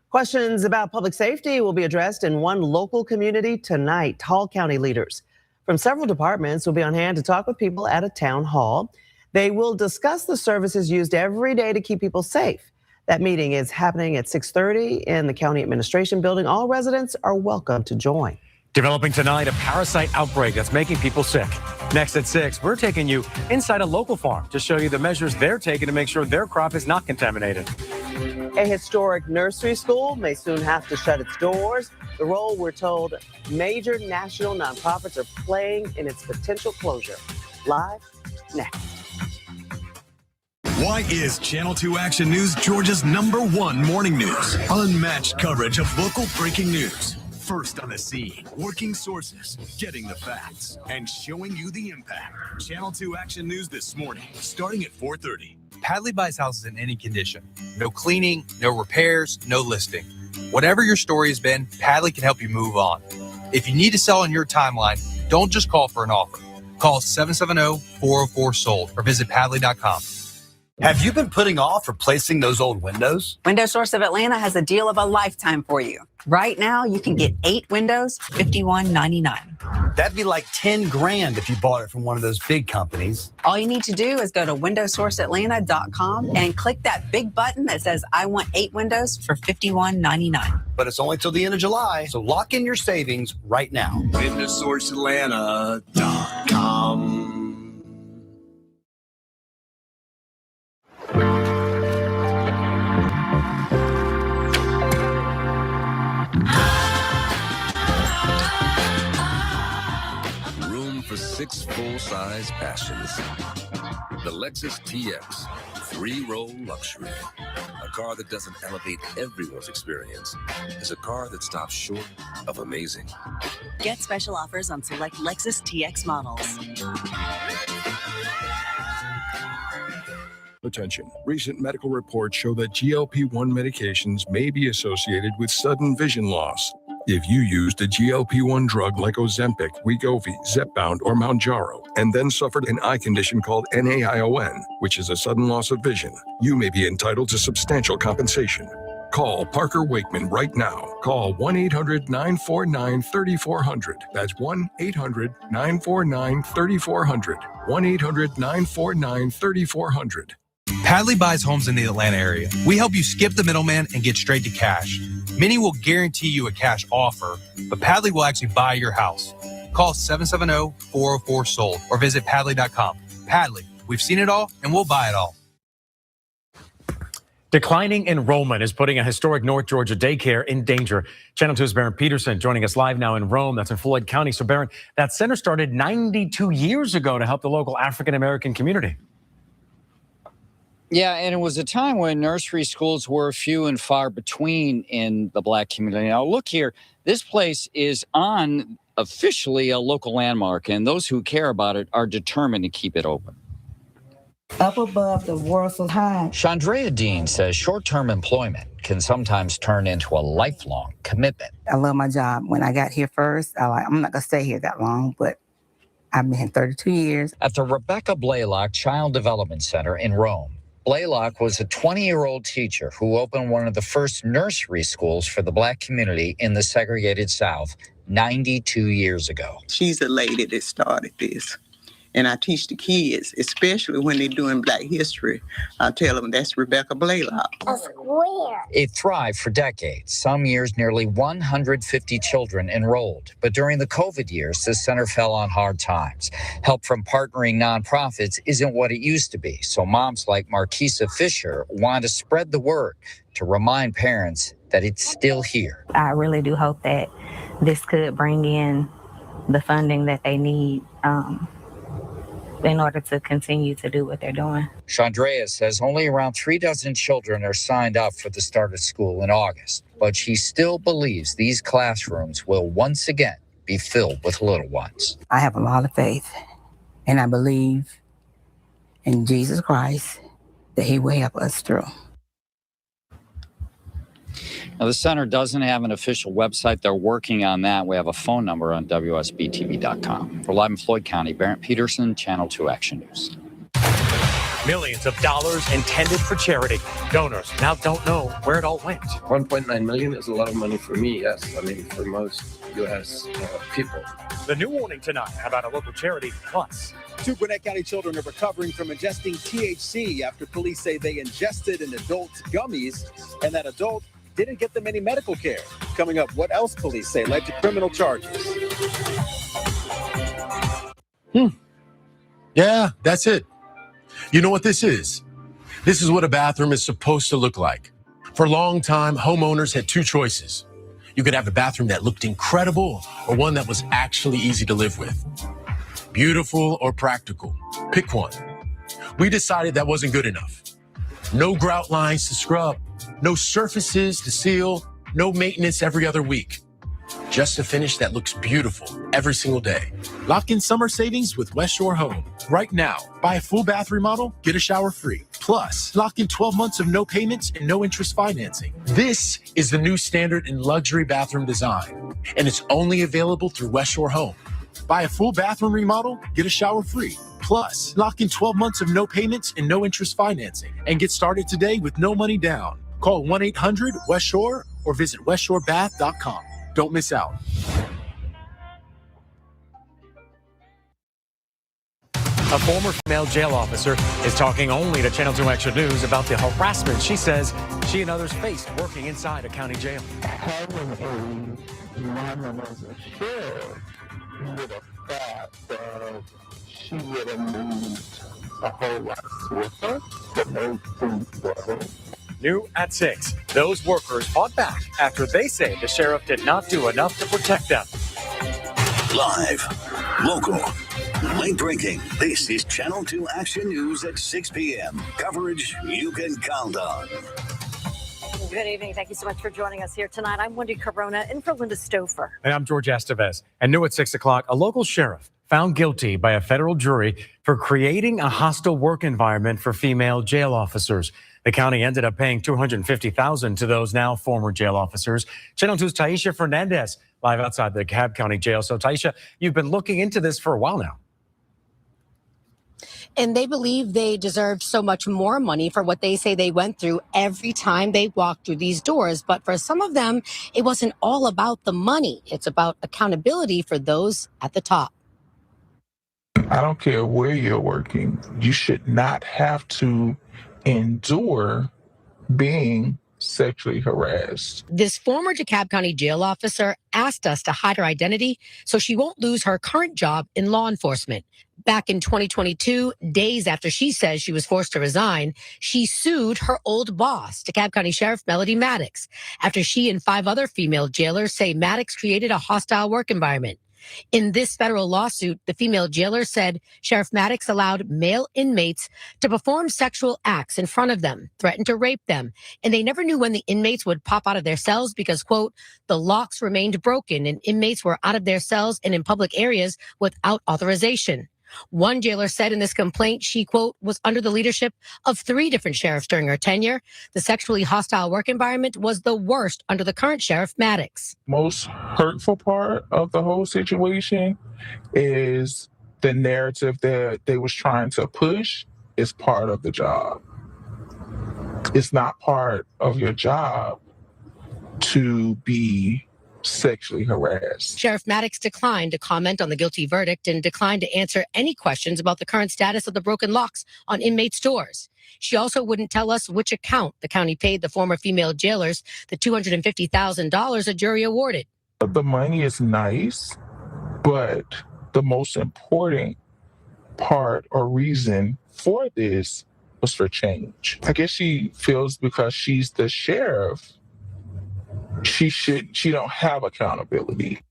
Speaker 3: Questions about public safety will be addressed in one local community tonight. Hall County leaders from several departments will be on hand to talk with people at a town hall. They will discuss the services used every day to keep people safe. That meeting is happening at 6:30 in the County Administration Building. All residents are welcome to join.
Speaker 5: Developing tonight, a parasite outbreak that's making people sick. Next at 6, we're taking you inside a local farm to show you the measures they're taking to make sure their crop is not contaminated.
Speaker 3: A historic nursery school may soon have to shut its doors. The role, we're told, major national nonprofits are playing in its potential closure. Live next.
Speaker 13: Why is Channel 2 Action News Georgia's #1 morning news? Unmatched coverage of local breaking news. First on the scene, working sources, getting the facts, and showing you the impact. Channel 2 Action News this morning, starting at 4:30.
Speaker 17: Padley buys houses in any condition. No cleaning, no repairs, no listing. Whatever your story has been, Padley can help you move on. If you need to sell on your timeline, don't just call for an offer. Call 770-404-SOLD or visit Padley.com.
Speaker 19: Have you been putting off replacing those old windows?
Speaker 21: Window Source of Atlanta has a deal of a lifetime for you. Right now, you can get 8 windows, $51.99.
Speaker 19: That'd be like 10 grand if you bought it from one of those big companies.
Speaker 21: All you need to do is go to windowsourceatlanta.com and click that big button that says, I want 8 windows for $51.99.
Speaker 19: But it's only till the end of July, so lock in your savings right now.
Speaker 13: windowsourceatlanta.com.
Speaker 22: For 6 full-size passions. The Lexus TX 3-row luxury. A car that doesn't elevate everyone's experience. Is a car that stops short of amazing.
Speaker 23: Get special offers on select Lexus TX models.
Speaker 1: Attention. Recent medical reports show that GLP-1 medications may be associated with sudden vision loss. If you used a GLP-1 drug like Ozempic, Wegovy, Zepbound, or Mounjaro, and then suffered an eye condition called NAION, which is a sudden loss of vision, you may be entitled to substantial compensation. Call Parker Wakeman right now. Call 1-800-949-3400. That's 1-800-949-3400. 1-800-949-3400.
Speaker 17: Padley buys homes in the Atlanta area. We help you skip the middleman and get straight to cash. Many will guarantee you a cash offer, but Padley will actually buy your house. Call 770-404-SOLD or visit Padley.com. Padley, we've seen it all and we'll buy it all.
Speaker 5: Declining enrollment is putting a historic North Georgia daycare in danger. Channel 2's Barron Peterson joining us live now in Rome. That's in Floyd County. So Barron, that center started 92 years ago to help the local African-American community.
Speaker 24: Yeah, and it was a time when nursery schools were few and far between in the Black community. Now, look here, this place is on officially a local landmark, and those who care about it are determined to keep it open.
Speaker 30: Up above, the world so high.
Speaker 24: Chandrea Dean says short-term employment can sometimes turn into a lifelong commitment.
Speaker 30: I love my job. When I got here first, I'm not going to stay here that long, but I've been here 32 years.
Speaker 24: At the Rebecca Blaylock Child Development Center in Rome, Blaylock was a 20-year-old teacher who opened one of the first nursery schools for the Black community in the segregated South 92 years ago.
Speaker 31: She's a lady that started this. And I teach the kids, especially when they're doing Black history. I tell them that's Rebecca Blaylock.
Speaker 24: A square. It thrived for decades. Some years, nearly 150 children enrolled. But during the COVID years, the center fell on hard times. Help from partnering nonprofits isn't what it used to be. So moms like Marquisa Fisher want to spread the word to remind parents that it's still here.
Speaker 30: I really do hope that this could bring in the funding that they need in order to continue to do what they're doing.
Speaker 24: Chandrea says only around 36 children are signed up for the start of school in August, but she still believes these classrooms will once again be filled with little ones.
Speaker 4: I have a lot of faith, and I believe in Jesus Christ that he will help us through.
Speaker 24: Now, the center doesn't have an official website. They're working on that. We have a phone number on WSBTV.com. For live in Floyd County, Barrett Peterson, Channel 2 Action News.
Speaker 5: Millions of dollars intended for charity. Donors now don't know where it all went.
Speaker 6: 1.9 million is a lot of money for me, yes. I mean, for most U.S. people.
Speaker 5: The new warning tonight about a local charity, Plus.
Speaker 8: 2 Gwinnett County children are recovering from ingesting THC after police say they ingested an adult's gummies, and that adult didn't get them any medical care. Coming up, what else police say led to criminal charges?
Speaker 9: Yeah, that's it. You know what this is? This is what a bathroom is supposed to look like. For a long time, homeowners had 2 choices. You could have a bathroom that looked incredible or one that was actually easy to live with. Beautiful or practical. Pick one. We decided that wasn't good enough. No grout lines to scrub, no surfaces to seal, no maintenance every other week. Just a finish that looks beautiful every single day. Lock in summer savings with West Shore Home. Right now, buy a full bath remodel, get a shower free. Plus, lock in 12 months of no payments and no interest financing. This is the new standard in luxury bathroom design, and it's only available through West Shore Home. Buy a full bathroom remodel, get a shower free. Plus, lock in 12 months of no payments and no interest financing, and get started today with no money down. Call 1-800-WEST-SHORE or visit westshorebath.com. Don't miss out.
Speaker 5: A former female jail officer is talking only to Channel 2 Action News about the harassment she says she and others faced working inside a county jail.
Speaker 11: Having a woman as a sheriff would have thought that she would have moved a whole lot swifter to make things better.
Speaker 5: New at 6. Those workers fought back after they say the sheriff did not do enough to protect them.
Speaker 13: Live, local, late breaking. This is Channel 2 Action News at 6 p.m. Coverage you can count on.
Speaker 7: Good evening. Thank you so much for joining us here tonight. I'm Wendy Corona in for Linda Stouffer.
Speaker 5: And I'm George Estevez. And new at 6 o'clock, a local sheriff found guilty by a federal jury for creating a hostile work environment for female jail officers. The county ended up paying $250,000 to those now former jail officers. Channel 2's Taisha Fernandez live outside the DeKalb County Jail. So, Taisha, you've been looking into this for a while now.
Speaker 18: And they believe they deserve so much more money for what they say they went through every time they walked through these doors. But for some of them, it wasn't all about the money. It's about accountability for those at the top.
Speaker 11: I don't care where you're working. You should not have to endure being sexually harassed.
Speaker 18: This former DeKalb County jail officer asked us to hide her identity so she won't lose her current job in law enforcement. Back in 2022, days after she says she was forced to resign, she sued her old boss, DeKalb County Sheriff Melody Maddox, after she and 5 other female jailers say Maddox created a hostile work environment. In this federal lawsuit, the female jailer said Sheriff Maddox allowed male inmates to perform sexual acts in front of them, threatened to rape them, and they never knew when the inmates would pop out of their cells because, quote, the locks remained broken and inmates were out of their cells and in public areas without authorization. One jailer said in this complaint she, quote, was under the leadership of 3 different sheriffs during her tenure. The sexually hostile work environment was the worst under the current Sheriff Maddox.
Speaker 11: Most hurtful part of the whole situation is the narrative that they was trying to push is part of the job. It's not part of your job to be sexually harassed.
Speaker 18: Sheriff Maddox declined to comment on the guilty verdict and declined to answer any questions about the current status of the broken locks on inmates' doors. She also wouldn't tell us which account the county paid the former female jailers the $250,000 a jury awarded.
Speaker 11: The money is nice, but the most important part or reason for this was for change. I guess she feels because she's the sheriff she don't have accountability.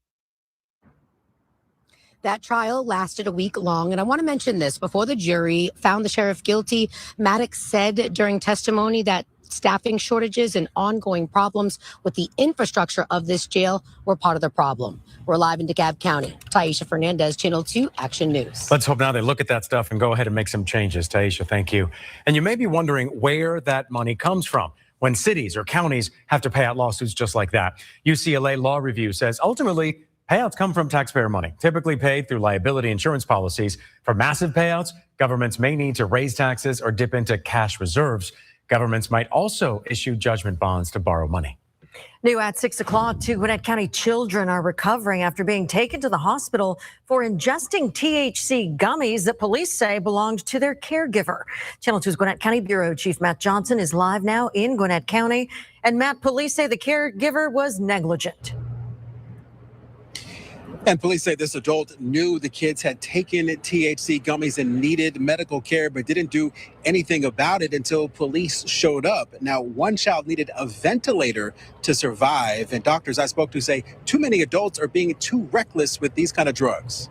Speaker 18: That trial lasted a week long, and I want to mention this. Before the jury found the sheriff guilty, Maddox said during testimony that staffing shortages and ongoing problems with the infrastructure of this jail were part of the problem. We're live in DeKalb County. Taisha Fernandez, Channel 2 Action News.
Speaker 5: Let's hope now they look at that stuff and go ahead and make some changes. Taisha, thank you. And you may be wondering where that money comes from when cities or counties have to pay out lawsuits just like that. UCLA Law Review says ultimately, payouts come from taxpayer money, typically paid through liability insurance policies. For massive payouts, governments may need to raise taxes or dip into cash reserves. Governments might also issue judgment bonds to borrow money.
Speaker 7: New at 6 o'clock, 2 Gwinnett County children are recovering after being taken to the hospital for ingesting THC gummies that police say belonged to their caregiver. Channel 2's Gwinnett County Bureau Chief Matt Johnson is live now in Gwinnett County. And Matt, police say the caregiver was negligent.
Speaker 8: And police say this adult knew the kids had taken THC gummies and needed medical care, but didn't do anything about it until police showed up. Now, one child needed a ventilator to survive, and doctors I spoke to say too many adults are being too reckless with these kind of drugs.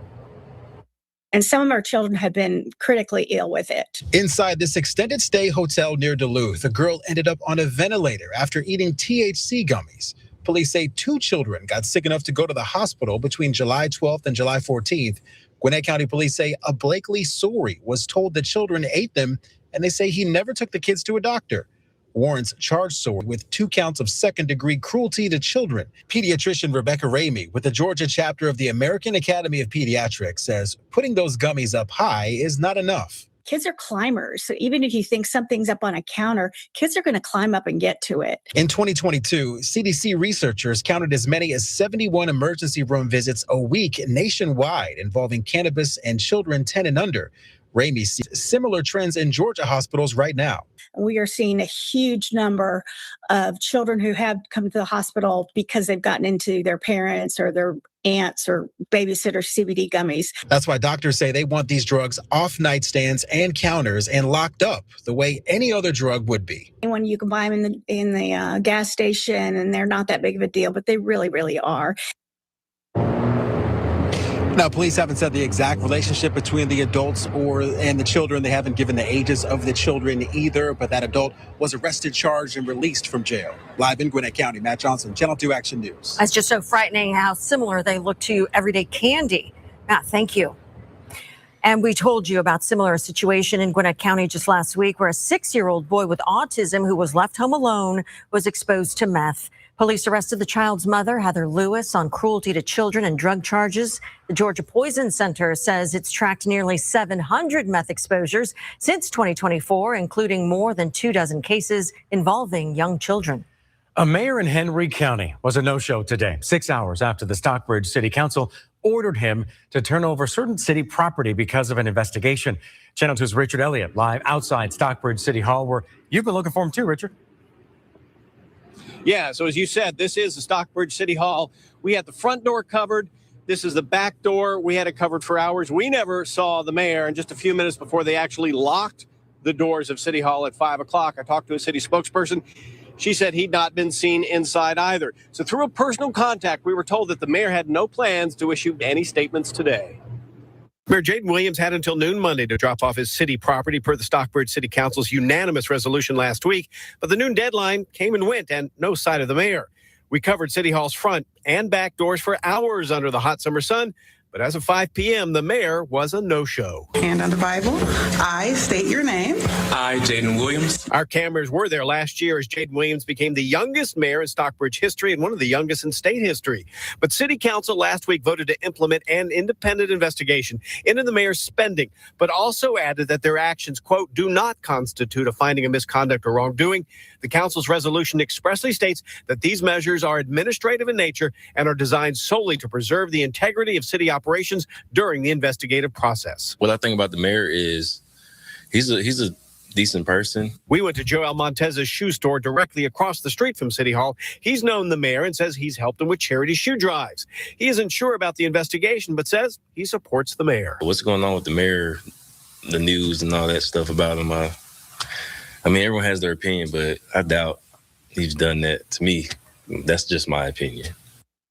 Speaker 2: And some of our children have been critically ill with it.
Speaker 8: Inside this extended stay hotel near Duluth, a girl ended up on a ventilator after eating THC gummies. Police say 2 children got sick enough to go to the hospital between July 12th and July 14th. Gwinnett County police say a Blakely Sori was told the children ate them, and they say he never took the kids to a doctor. Warrants charged Sori with 2 counts of second-degree cruelty to children. Pediatrician Rebecca Ramey with the Georgia chapter of the American Academy of Pediatrics says putting those gummies up high is not enough.
Speaker 2: Kids are climbers. So even if you think something's up on a counter, kids are going to climb up and get to it.
Speaker 8: In 2022, CDC researchers counted as many as 71 emergency room visits a week nationwide involving cannabis and children 10 and under. Ramey sees similar trends in Georgia hospitals right now.
Speaker 2: We are seeing a huge number of children who have come to the hospital because they've gotten into their parents or their aunts or babysitter CBD gummies.
Speaker 8: That's why doctors say they want these drugs off nightstands and counters and locked up the way any other drug would be.
Speaker 2: And when you can buy them in the gas station, and they're not that big of a deal, but they really, really are.
Speaker 8: Now, police haven't said the exact relationship between the adults and the children. They haven't given the ages of the children either, but that adult was arrested, charged, and released from jail. Live in Gwinnett County, Matt Johnson, Channel 2 Action News.
Speaker 7: It's just so frightening how similar they look to everyday candy. Matt, thank you. And we told you about similar situation in Gwinnett County just last week where a 6-year-old boy with autism who was left home alone was exposed to meth. Police arrested the child's mother, Heather Lewis, on cruelty to children and drug charges. The Georgia Poison Center says it's tracked nearly 700 meth exposures since 2024, including more than 24 cases involving young children.
Speaker 5: A mayor in Henry County was a no-show today, 6 hours after the Stockbridge City Council ordered him to turn over certain city property because of an investigation. Channel 2's Richard Elliott live outside Stockbridge City Hall, where you've been looking for him too, Richard.
Speaker 10: Yeah, so as you said, this is the Stockbridge City Hall. We had the front door covered. This is the back door. We had it covered for hours. We never saw the mayor, and just a few minutes before they actually locked the doors of City Hall at 5 o'clock, I talked to a city spokesperson. She said he'd not been seen inside either. So through a personal contact, we were told that the mayor had no plans to issue any statements today. Mayor Jaden Williams had until noon Monday to drop off his city property per the Stockbridge City Council's unanimous resolution last week. But the noon deadline came and went, and no sight of the mayor. We covered City Hall's front and back doors for hours under the hot summer sun. But as of 5 p.m., the mayor was a no-show.
Speaker 12: Hand on the Bible. I state your name.
Speaker 10: I, Jaden Williams. Our cameras were there last year as Jaden Williams became the youngest mayor in Stockbridge history and one of the youngest in state history. But City Council last week voted to implement an independent investigation into the mayor's spending, but also added that their actions, quote, do not constitute a finding of misconduct or wrongdoing. The council's resolution expressly states that these measures are administrative in nature and are designed solely to preserve the integrity of city operations during the investigative process.
Speaker 14: What I think about the mayor is he's a decent person.
Speaker 10: We went to Joel Montez's shoe store directly across the street from City Hall. He's known the mayor and says he's helped him with charity shoe drives. He isn't sure about the investigation, but says he supports the mayor.
Speaker 14: What's going on with the mayor, the news and all that stuff about him? I mean, everyone has their opinion, but I doubt he's done that to me. That's just my opinion.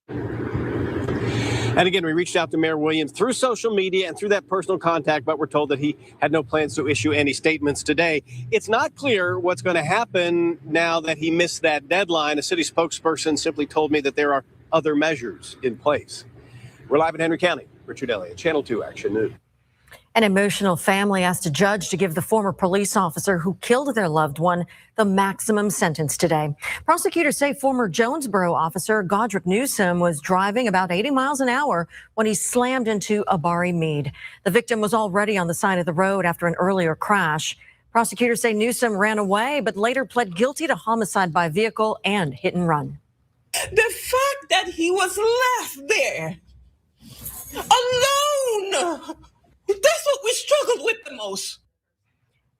Speaker 10: And again, we reached out to Mayor Williams through social media and through that personal contact, but we're told that he had no plans to issue any statements today. It's not clear what's going to happen now that he missed that deadline. A city spokesperson simply told me that there are other measures in place. We're live in Henry County. Richard Elliott, Channel 2 Action News.
Speaker 7: An emotional family asked a judge to give the former police officer who killed their loved one the maximum sentence today. Prosecutors say former Jonesboro officer Godric Newsom was driving about 80 miles an hour when he slammed into Abari Mead. The victim was already on the side of the road after an earlier crash. Prosecutors say Newsom ran away, but later pled guilty to homicide by vehicle and hit and run.
Speaker 3: The fact that he was left there alone, that's what we struggled with the most.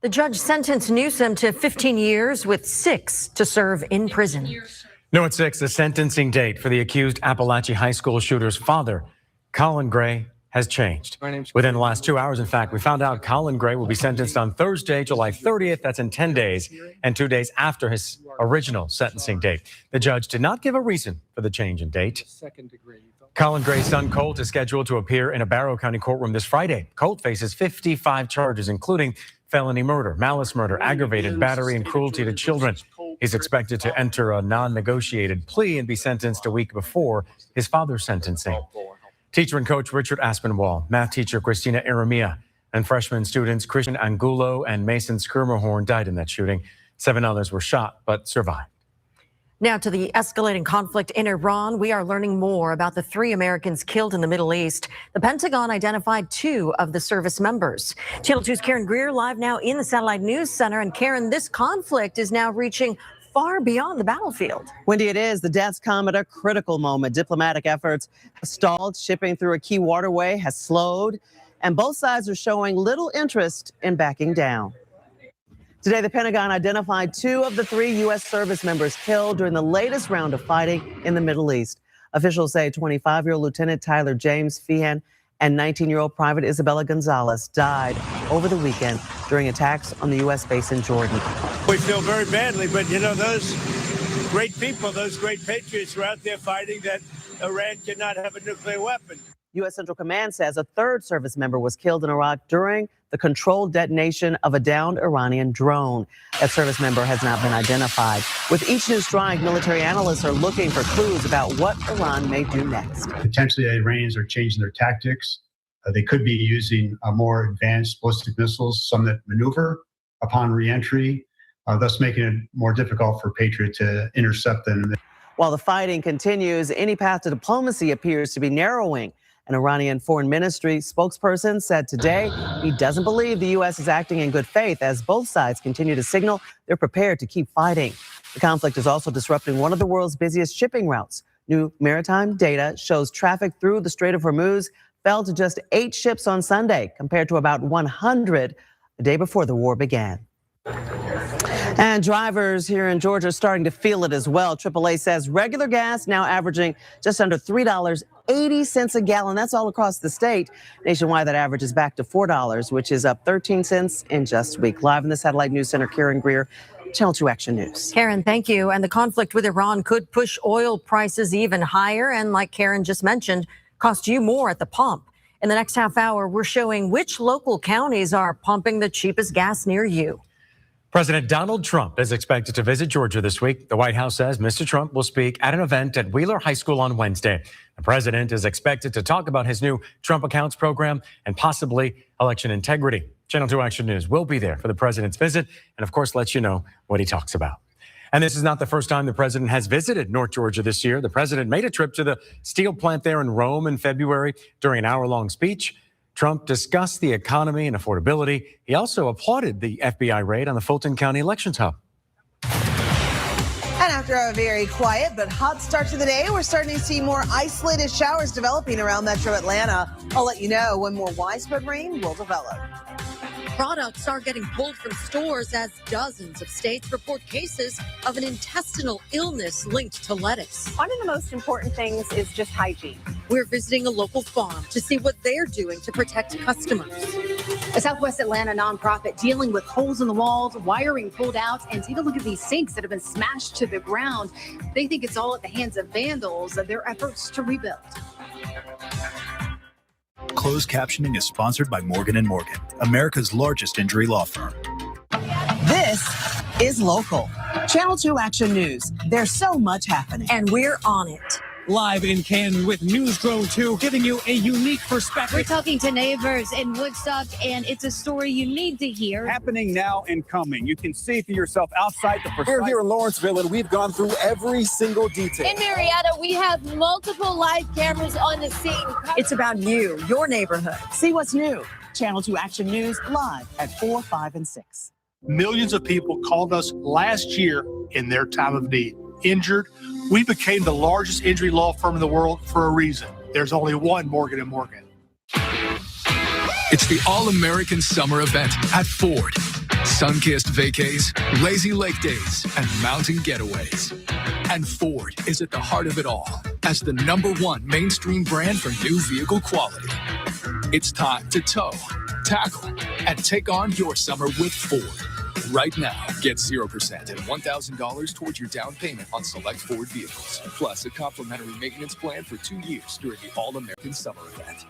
Speaker 7: The judge sentenced Newsom to 15 years with 6 to serve in prison.
Speaker 5: No, at 6, the sentencing date for the accused Appalachia High School shooter's father, Colin Gray, has changed. Within the last 2 hours, in fact, we found out Colin Gray will be sentenced on Thursday, July 30th. That's in 10 days and 2 days after his original sentencing date. The judge did not give a reason for the change in date. Colin Gray's son, Colt, is scheduled to appear in a Barrow County courtroom this Friday. Colt faces 55 charges, including felony murder, malice murder, aggravated battery, and cruelty to children. He's expected to enter a non-negotiated plea and be sentenced a week before his father's sentencing. Teacher and coach Richard Aspinwall, math teacher Christina Aramia, and freshman students Christian Angulo and Mason Skirmerhorn died in that shooting. 7 others were shot but survived.
Speaker 7: Now to the escalating conflict in Iran. We are learning more about the 3 Americans killed in the Middle East. The Pentagon identified 2 of the service members. Channel 2's Karen Greer live now in the Satellite News Center. And Karen, this conflict is now reaching far beyond the battlefield.
Speaker 15: Wendy, it is. The deaths come at a critical moment. Diplomatic efforts stalled. Shipping through a key waterway has slowed. And both sides are showing little interest in backing down. Today, the Pentagon identified 2 of the 3 U.S. service members killed during the latest round of fighting in the Middle East. Officials say 25-year-old Lieutenant Tyler James Feehan and 19-year-old Private Isabella Gonzalez died over the weekend during attacks on the U.S. base in Jordan.
Speaker 16: We feel very badly, but you know, those great people, those great patriots were out there fighting that Iran cannot have a nuclear weapon.
Speaker 15: U.S. Central Command says a 3rd service member was killed in Iraq during the controlled detonation of a downed Iranian drone. That service member has not been identified. With each new strike, military analysts are looking for clues about what Iran may do next.
Speaker 19: Potentially, the Iranians are changing their tactics. They could be using more advanced ballistic missiles, some that maneuver upon reentry, thus making it more difficult for Patriot to intercept them.
Speaker 15: While the fighting continues, any path to diplomacy appears to be narrowing. An Iranian foreign ministry spokesperson said today he doesn't believe the U.S. is acting in good faith as both sides continue to signal they're prepared to keep fighting. The conflict is also disrupting one of the world's busiest shipping routes. New maritime data shows traffic through the Strait of Hormuz fell to just 8 ships on Sunday, compared to about 100 the day before the war began. And drivers here in Georgia are starting to feel it as well. AAA says regular gas now averaging just under $3.80 a gallon. That's all across the state. Nationwide, that average is back to $4, which is up 13 cents in just a week. Live in the Satellite News Center, Karen Greer, Channel 2 Action News.
Speaker 7: Karen, thank you. And the conflict with Iran could push oil prices even higher and, like Karen just mentioned, cost you more at the pump. In the next half hour, we're showing which local counties are pumping the cheapest gas near you.
Speaker 5: President Donald Trump is expected to visit Georgia this week. The White House says Mr. Trump will speak at an event at Wheeler High School on Wednesday. The president is expected to talk about his new Trump Accounts program and possibly election integrity. Channel 2 Action News will be there for the president's visit and, of course, let you know what he talks about. And this is not the first time the president has visited North Georgia this year. The president made a trip to the steel plant there in Rome in February. During an hour-long speech, Trump discussed the economy and affordability. He also applauded the FBI raid on the Fulton County Elections Hub.
Speaker 20: And after a very quiet but hot start to the day, we're starting to see more isolated showers developing around metro Atlanta. I'll let you know when more widespread rain will develop.
Speaker 18: Products are getting pulled from stores as dozens of states report cases of an intestinal illness linked to lettuce.
Speaker 21: One of the most important things is just hygiene.
Speaker 18: We're visiting a local farm to see what they're doing to protect customers.
Speaker 1: A Southwest Atlanta nonprofit dealing with holes in the walls, wiring pulled out, and take a look at these sinks that have been smashed to the ground. They think it's all at the hands of vandals of their efforts to rebuild.
Speaker 17: Closed captioning is sponsored by Morgan & Morgan, America's largest injury law firm.
Speaker 20: This is Local. Channel 2 Action News. There's so much happening.
Speaker 7: And we're on it.
Speaker 22: Live in Canton with News Drone 2, giving you a unique perspective.
Speaker 23: We're talking to neighbors in Woodstock, and it's a story you need to hear.
Speaker 25: Happening now and coming. You can see for yourself outside the precise...
Speaker 8: We're here in Lawrenceville, and we've gone through every single detail.
Speaker 23: In Marietta, we have multiple live cameras on the scene.
Speaker 20: It's about you, your neighborhood. See what's new. Channel 2 Action News live at 4, 5, and 6.
Speaker 26: Millions of people called us last year in their time of need. Injured, we became the largest injury law firm in the world for a reason. There's only one Morgan & Morgan.
Speaker 27: It's the All-American Summer Event at Ford. Sun-kissed vacays, lazy lake days, and mountain getaways. And Ford is at the heart of it all as the #1 mainstream brand for new vehicle quality. It's time to tow, tackle, and take on your summer with Ford. Right now, get 0% and $1,000 towards your down payment on select Ford vehicles, plus a complimentary maintenance plan for 2 years during the All-American Summer Event.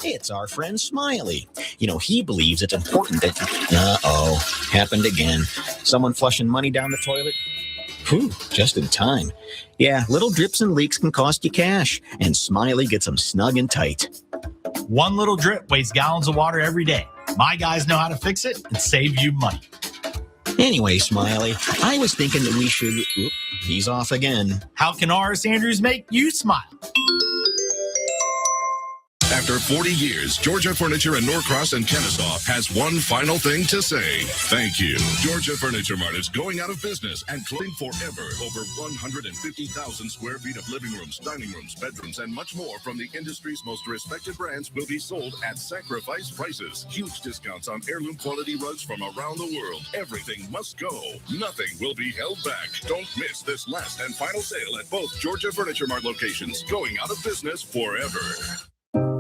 Speaker 28: It's our friend Smiley. You know, he believes it's important that... Uh-oh, happened again. Someone flushing money down the toilet? Whew, just in time. Yeah, little drips and leaks can cost you cash, and Smiley gets them snug and tight.
Speaker 29: One little drip wastes gallons of water every day. My guys know how to fix it and save you money.
Speaker 28: Anyway, Smiley, I was thinking that we should... Oop, he's off again.
Speaker 29: How can R.S. Andrews make you smile?
Speaker 13: After 40 years, Georgia Furniture in Norcross and Kennesaw has one final thing to say. Thank you. Georgia Furniture Mart is going out of business and closing forever. Over 150,000 square feet of living rooms, dining rooms, bedrooms, and much more from the industry's most respected brands will be sold at sacrifice prices. Huge discounts on heirloom quality rugs from around the world. Everything must go. Nothing will be held back. Don't miss this last and final sale at both Georgia Furniture Mart locations. Going out of business forever.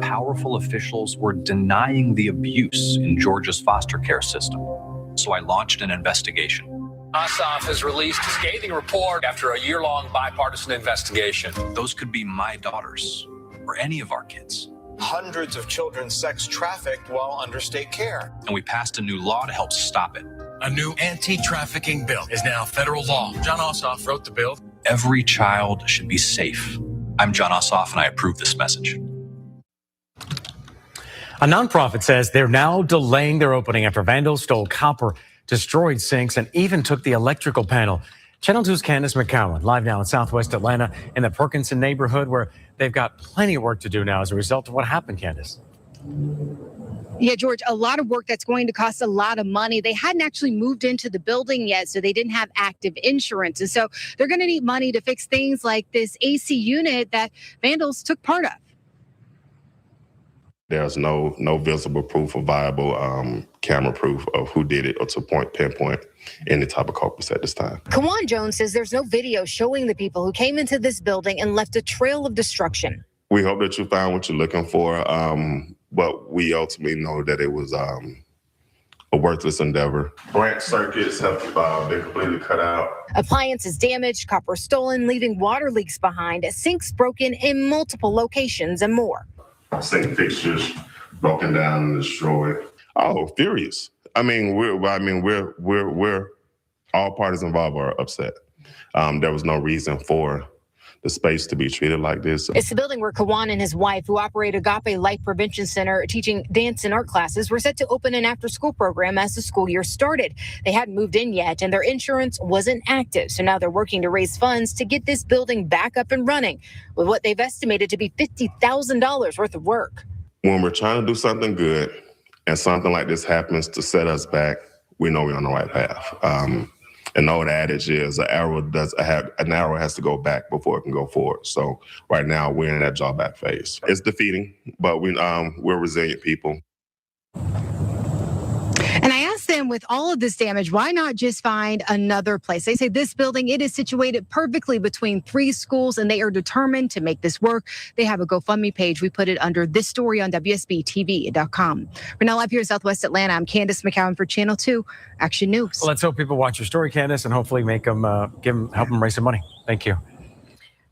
Speaker 30: Powerful officials were denying the abuse in Georgia's foster care system. So I launched an investigation.
Speaker 31: Ossoff has released a scathing report after a year-long bipartisan investigation.
Speaker 30: Those could be my daughters or any of our kids.
Speaker 8: Hundreds of children sex trafficked while under state care.
Speaker 30: And we passed a new law to help stop it.
Speaker 9: A new anti-trafficking bill is now federal law. John Ossoff wrote the bill.
Speaker 30: Every child should be safe. I'm John Ossoff, and I approve this message.
Speaker 5: A nonprofit says they're now delaying their opening after vandals stole copper, destroyed sinks, and even took the electrical panel. Channel 2's Candace McCowan live now in Southwest Atlanta in the Perkinson neighborhood where they've got plenty of work to do now as a result of what happened, Candace.
Speaker 23: Yeah, George, a lot of work that's going to cost a lot of money. They hadn't actually moved into the building yet, so they didn't have active insurance. And so they're going to need money to fix things like this AC unit that vandals took part of.
Speaker 32: There's no visible proof or viable camera proof of who did it or to pinpoint any type of culprits at this time.
Speaker 23: Kawan Jones says there's no video showing the people who came into this building and left a trail of destruction.
Speaker 32: We hope that you found what you're looking for, but we ultimately know that it was a worthless endeavor. Branch circuits have been completely cut out.
Speaker 23: Appliances damaged, copper stolen, leaving water leaks behind, sinks broken in multiple locations, and more.
Speaker 32: Sink fixtures broken down and destroyed. Oh, furious. We're all parties involved are upset. There was no reason for the space to be treated like this.
Speaker 23: It's the building where Kawan and his wife, who operate Agape Life Prevention Center, teaching dance and art classes, were set to open an after-school program as the school year started. They hadn't moved in yet, and their insurance wasn't active. So now they're working to raise funds to get this building back up and running with what they've estimated to be $50,000 worth of work.
Speaker 32: When we're trying to do something good and something like this happens to set us back, we know we're on the right path. And the old adage is an arrow has to go back before it can go forward. So right now we're in that drawback phase. It's defeating, but we're resilient people.
Speaker 23: And I asked them
Speaker 2: Listen, with all of this damage, why not just find another place? They say this building, it is situated perfectly between 3 schools, and they are determined to make this work. They have a GoFundMe page. We put it under this story on WSBTV.com. We're now live here in Southwest Atlanta. I'm Candace McCowan for Channel 2 Action News.
Speaker 5: Well, let's hope people watch your story, Candace, and hopefully make them, help them raise some money. Thank you.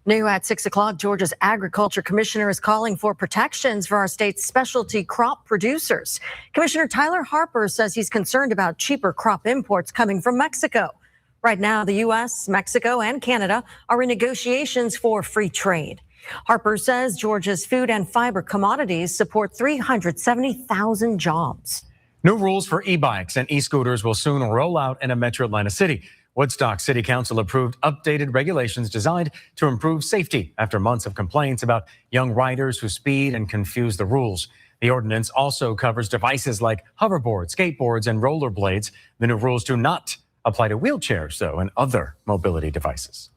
Speaker 7: New at 6 o'clock, Georgia's Agriculture Commissioner is calling for protections for our state's specialty crop producers. Commissioner Tyler Harper says he's concerned about cheaper crop imports coming from Mexico. Right now, the U.S., Mexico, and Canada are in negotiations for free trade. Harper says Georgia's food and fiber commodities support 370,000 jobs.
Speaker 5: New rules for e-bikes and e-scooters will soon roll out in a metro Atlanta city. Woodstock City Council approved updated regulations designed to improve safety after months of complaints about young riders who speed and confuse the rules. The ordinance also covers devices like hoverboards, skateboards, and rollerblades. The new rules do not apply to wheelchairs, though, and other mobility devices.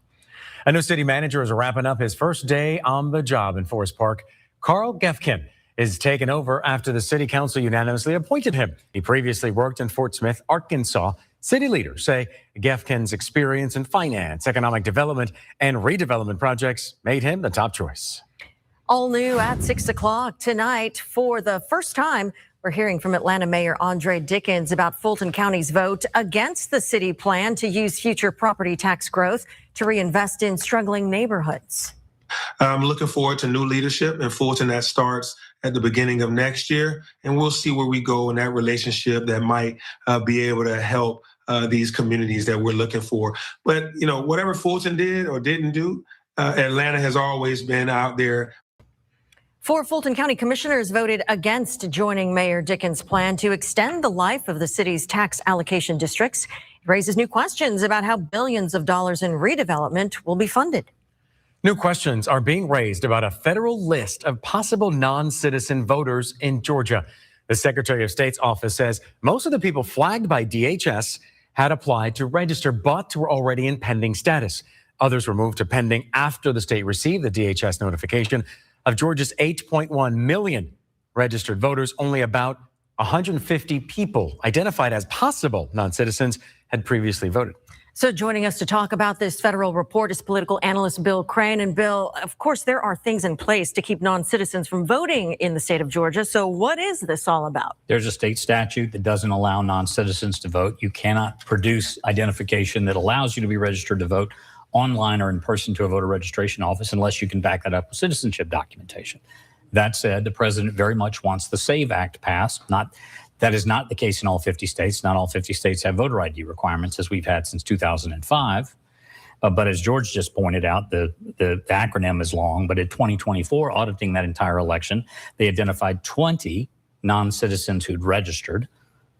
Speaker 5: A new city manager is wrapping up his first day on the job in Forest Park. Carl Gefkin is taken over after the city council unanimously appointed him. He previously worked in Fort Smith, Arkansas. City leaders say Gefkin's experience in finance, economic development, and redevelopment projects made him the top choice.
Speaker 7: All new at 6 o'clock tonight. For the first time, we're hearing from Atlanta Mayor Andre Dickens about Fulton County's vote against the city plan to use future property tax growth to reinvest in struggling neighborhoods.
Speaker 3: I'm looking forward to new leadership in Fulton that starts at the beginning of next year, and we'll see where we go in that relationship that might be able to help these communities that we're looking for. But, you know, whatever Fulton did or didn't do, Atlanta has always been out there.
Speaker 7: 4 Fulton County commissioners voted against joining Mayor Dickens' plan to extend the life of the city's tax allocation districts. It raises new questions about how billions of dollars in redevelopment will be funded.
Speaker 5: New questions are being raised about a federal list of possible non-citizen voters in Georgia. The Secretary of State's office says most of the people flagged by DHS had applied to register, but were already in pending status. Others were moved to pending after the state received the DHS notification. Of Georgia's 8.1 million registered voters, only about 150 people identified as possible non-citizens had previously voted.
Speaker 7: So joining us to talk about this federal report is political analyst Bill Crane. And Bill, of course, there are things in place to keep non-citizens from voting in the state of Georgia. So what is this all about?
Speaker 4: There's a state statute that doesn't allow non-citizens to vote. You cannot produce identification that allows you to be registered to vote online or in person to a voter registration office unless you can back that up with citizenship documentation. That said, the president very much wants the SAVE Act passed. That is not the case in all 50 states. Not all 50 states have voter ID requirements, as we've had since 2005. But as George just pointed out, the acronym is long, but in 2024, auditing that entire election, they identified 20 non-citizens who'd registered,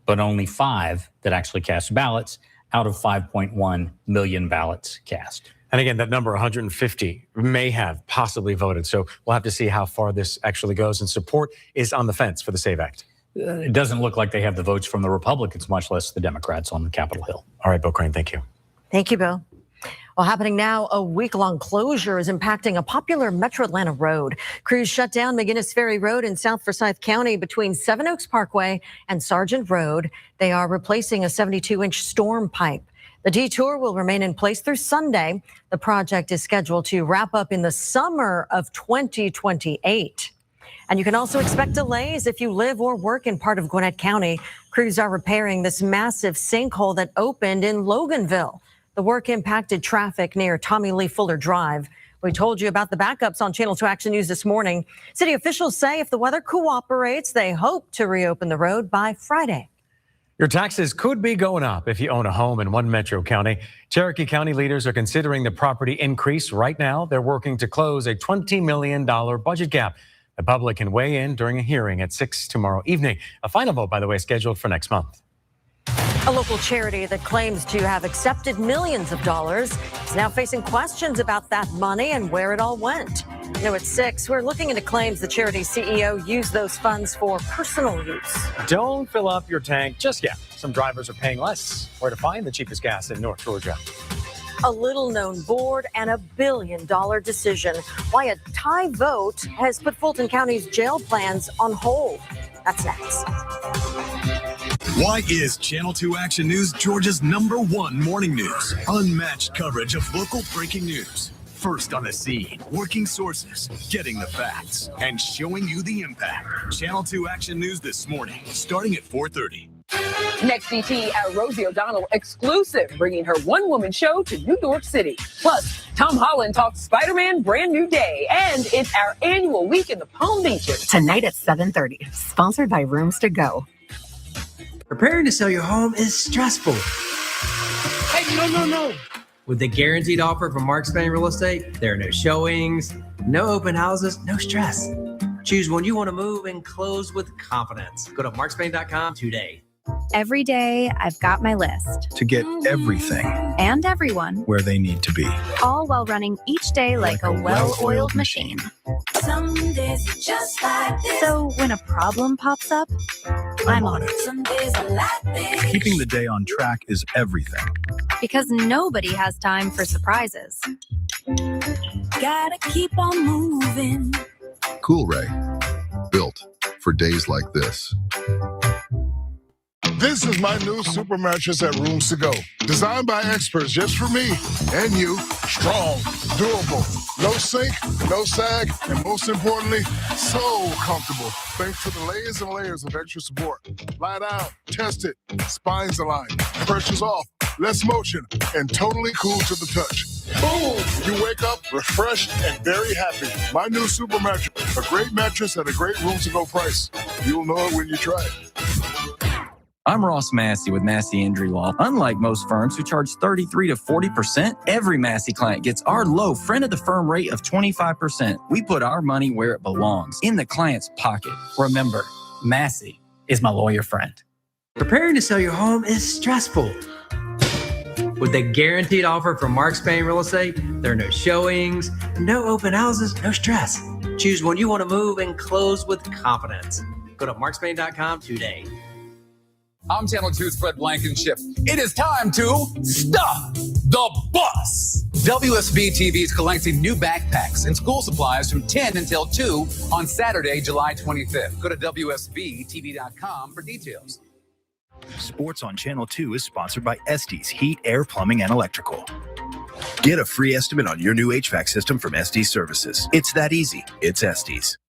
Speaker 4: but only 5 that actually cast ballots out of 5.1 million ballots cast.
Speaker 5: And again, that number 150 may have possibly voted. So we'll have to see how far this actually goes. And support is on the fence for the SAVE Act.
Speaker 4: It doesn't look like they have the votes from the Republicans, much less the Democrats on Capitol Hill.
Speaker 5: All right, Bill Crane, thank you.
Speaker 7: Thank you, Bill. Well, happening now, a week-long closure is impacting a popular Metro Atlanta road. Crews shut down McGinnis Ferry Road in South Forsyth County between Seven Oaks Parkway and Sargent Road. They are replacing a 72-inch storm pipe. The detour will remain in place through Sunday. The project is scheduled to wrap up in the summer of 2028. And you can also expect delays if you live or work in part of Gwinnett County. Crews are repairing this massive sinkhole that opened in Loganville. The work impacted traffic near Tommy Lee Fuller Drive. We told you about the backups on Channel 2 Action News this morning. City officials say if the weather cooperates, they hope to reopen the road by Friday.
Speaker 5: Your taxes could be going up if you own a home in one metro county. Cherokee County leaders are considering the property increase. Right now, they're working to close a $20 million budget gap. The public can weigh in during a hearing at 6 tomorrow evening. A final vote, by the way, scheduled for next month.
Speaker 7: A local charity that claims to have accepted millions of dollars is now facing questions about that money and where it all went. At 6, we're looking into claims the charity's CEO used those funds for personal use.
Speaker 5: Don't fill up your tank just yet. Some drivers are paying less. Where to find the cheapest gas in North Georgia.
Speaker 7: A little-known board and a billion-dollar decision. Why a tie vote has put Fulton County's jail plans on hold. That's next.
Speaker 13: Why is Channel 2 Action News Georgia's #1 morning news? Unmatched coverage of local breaking news. First on the scene, working sources, getting the facts, and showing you the impact. Channel 2 Action News this morning, starting at 4:30.
Speaker 1: Next DT at Rosie O'Donnell exclusive, bringing her one-woman show to New York City. Plus, Tom Holland talks Spider-Man Brand New Day, and it's our annual week in the Palm Beaches.
Speaker 6: Tonight at 7:30, sponsored by Rooms to Go.
Speaker 10: Preparing to sell your home is stressful.
Speaker 26: Hey, no.
Speaker 10: With the guaranteed offer from Mark Spain Real Estate, there are no showings, no open houses, no stress. Choose when you want to move and close with confidence. Go to markspain.com today.
Speaker 11: Every day, I've got my list.
Speaker 17: To get everything
Speaker 11: And everyone.
Speaker 17: where they need to be.
Speaker 11: All while running each day like a well-oiled machine.
Speaker 12: Some days just like this.
Speaker 11: So when a problem pops up, I'm on it.
Speaker 12: Some days are like this.
Speaker 17: Keeping the day on track is everything.
Speaker 11: Because nobody has time for surprises.
Speaker 12: Gotta keep on moving.
Speaker 14: Cool Ray, built for days like this.
Speaker 15: This is my new super mattress at Rooms to Go. Designed by experts just for me and you. Strong, durable, no sink, no sag, and most importantly, so comfortable. Thanks to the layers and layers of extra support. Lie down, test it, spines aligned, pressure's off, less motion, and totally cool to the touch. Boom! You wake up refreshed and very happy. My new super mattress, a great mattress at a great Rooms to Go price. You'll know it when you try it.
Speaker 16: I'm Ross Massey with Massey Injury Law. Unlike most firms who charge 33 to 40%, every Massey client gets our low friend of the firm rate of 25%. We put our money where it belongs, in the client's pocket. Remember, Massey is my lawyer friend.
Speaker 10: Preparing to sell your home is stressful. With the guaranteed offer from Mark Spain Real Estate, there are no showings, no open houses, no stress. Choose when you want to move and close with confidence. Go to markspain.com today.
Speaker 31: I'm Channel 2's Fred Blankenship. It is time to stuff the bus. WSB-TV is collecting new backpacks and school supplies from 10 until 2 on Saturday, July 25th. Go to WSBTV.com for details.
Speaker 17: Sports on Channel 2 is sponsored by Estes Heat, Air, Plumbing, and Electrical. Get a free estimate on your new HVAC system from Estes Services. It's that easy. It's Estes.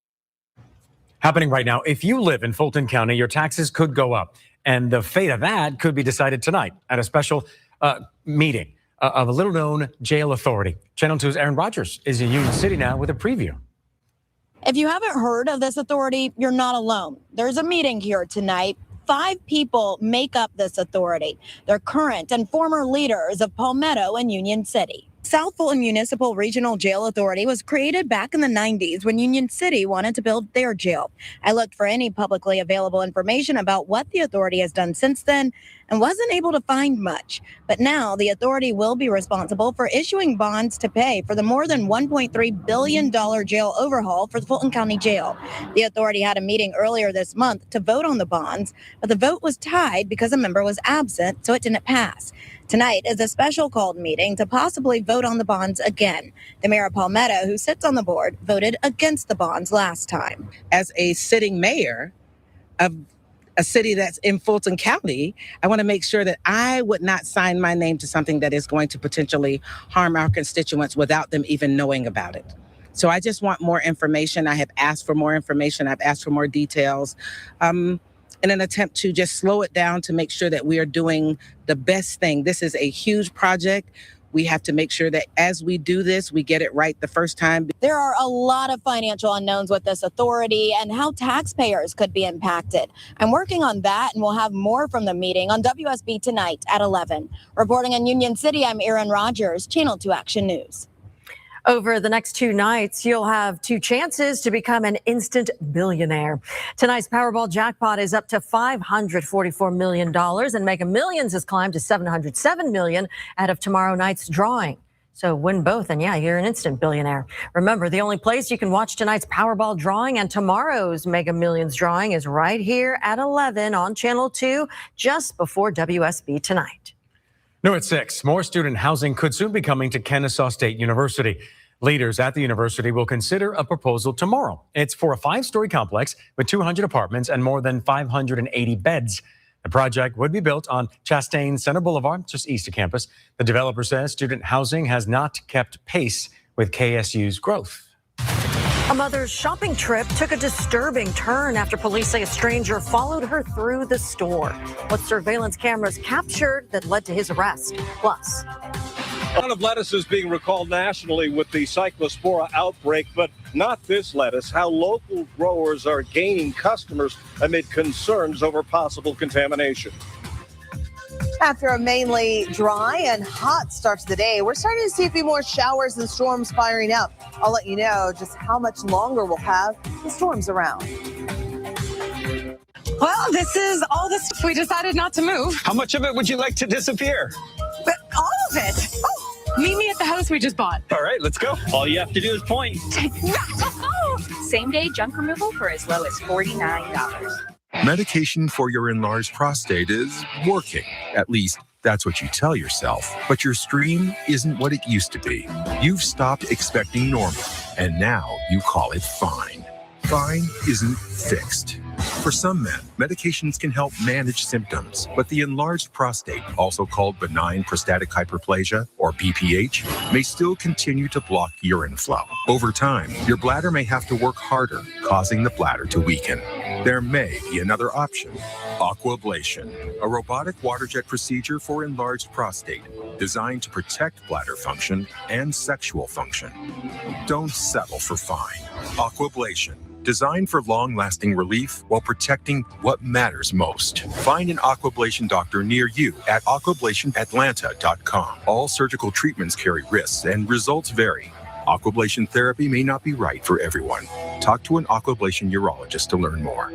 Speaker 5: Happening right now, if you live in Fulton County, your taxes could go up. And the fate of that could be decided tonight at a special meeting of a little-known jail authority. Channel 2's Aaron Rodgers is in Union City now with a preview.
Speaker 18: If you haven't heard of this authority, you're not alone. There's a meeting here tonight. 5 people make up this authority. They're current and former leaders of Palmetto and Union City. South Fulton Municipal Regional Jail Authority was created back in the 90s when Union City wanted to build their jail. I looked for any publicly available information about what the authority has done since then and wasn't able to find much. But now the authority will be responsible for issuing bonds to pay for the more than $1.3 billion jail overhaul for the Fulton County Jail. The authority had a meeting earlier this month to vote on the bonds, but the vote was tied because a member was absent, so it didn't pass. Tonight is a special called meeting to possibly vote on the bonds again. The mayor of Palmetto, who sits on the board, voted against the bonds last time.
Speaker 19: As a sitting mayor of a city that's in Fulton County, I want to make sure that I would not sign my name to something that is going to potentially harm our constituents without them even knowing about it. So I just want more information. I have asked for more information. I've asked for more details. In an attempt to just slow it down to make sure that we are doing the best thing. This is a huge project. We have to make sure that as we do this, we get it right the first time.
Speaker 18: There are a lot of financial unknowns with this authority and how taxpayers could be impacted. I'm working on that, and we'll have more from the meeting on WSB tonight at 11. Reporting in Union City, I'm Aaron Rodgers, Channel 2 Action News.
Speaker 7: Over the next 2 nights, you'll have 2 chances to become an instant billionaire. Tonight's Powerball jackpot is up to $544 million, and Mega Millions has climbed to $707 million ahead of tomorrow night's drawing. So win both, and yeah, you're an instant billionaire. Remember, the only place you can watch tonight's Powerball drawing and tomorrow's Mega Millions drawing is right here at 11 on Channel 2, just before WSB Tonight.
Speaker 5: New at 6, more student housing could soon be coming to Kennesaw State University. Leaders at the university will consider a proposal tomorrow. It's for a 5-story complex with 200 apartments and more than 580 beds. The project would be built on Chastain Center Boulevard, just east of campus. The developer says student housing has not kept pace with KSU's growth.
Speaker 7: A mother's shopping trip took a disturbing turn after police say a stranger followed her through the store. What surveillance cameras captured that led to his arrest. Plus,
Speaker 8: a lot of lettuce is being recalled nationally with the cyclospora outbreak, but not this lettuce. How local growers are gaining customers amid concerns over possible contamination.
Speaker 9: After a mainly dry and hot start to the day, we're starting to see a few more showers and storms firing up. I'll let you know just how much longer we'll have the storms around.
Speaker 20: Well, this is all the stuff we decided not to move.
Speaker 8: How much of it would you like to disappear?
Speaker 20: But all of it. Oh, meet me at the house we just bought.
Speaker 8: All right, let's go. All you have to do is point.
Speaker 11: Same-day junk removal for as low as $49.
Speaker 14: Medication for your enlarged prostate is working. At least, that's what you tell yourself. But your stream isn't what it used to be. You've stopped expecting normal, and now you call it fine. Fine isn't fixed. For some men, medications can help manage symptoms, but the enlarged prostate, also called benign prostatic hyperplasia, or BPH, may still continue to block urine flow. Over time, your bladder may have to work harder, causing the bladder to weaken. There may be another option: aquablation, a robotic water jet procedure for enlarged prostate, designed to protect bladder function and sexual function. Don't settle for fine. Aquablation, designed for long-lasting relief while protecting what matters most. Find an aquablation doctor near you at aquablationatlanta.com. All surgical treatments carry risks and results vary. Aquablation therapy may not be right for everyone. Talk to an aquablation urologist to learn more.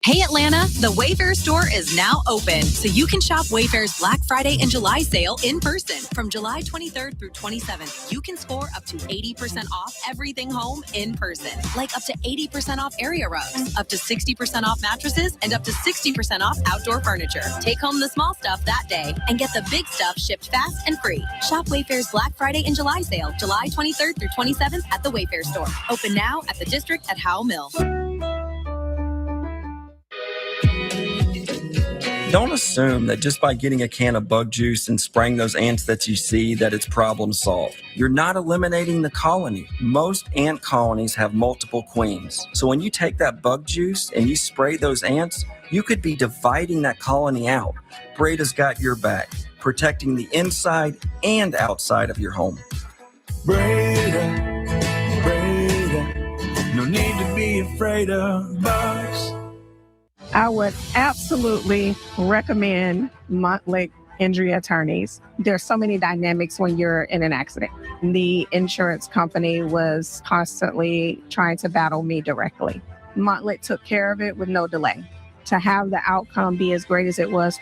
Speaker 21: Hey Atlanta, the Wayfair store is now open, so you can shop Wayfair's Black Friday and July sale in person. From July 23rd through 27th, you can score up to 80% off everything home in person, like up to 80% off area rugs, up to 60% off mattresses, and up to 60% off outdoor furniture. Take home the small stuff that day and get the big stuff shipped fast and free. Shop Wayfair's Black Friday and July sale, July 23rd through 27th at the Wayfair store. Open now at the District at Howell Mill.
Speaker 16: Don't assume that just by getting a can of bug juice and spraying those ants that you see that it's problem solved. You're not eliminating the colony. Most ant colonies have multiple queens. So when you take that bug juice and you spray those ants, you could be dividing that colony out. Breda's got your back, protecting the inside and outside of your home.
Speaker 22: Breda, no need to be afraid of bugs.
Speaker 19: I would absolutely recommend Montlake injury attorneys. There's so many dynamics when you're in an accident. The insurance company was constantly trying to battle me directly. Montlake took care of it with no delay. To have the outcome be as great as it was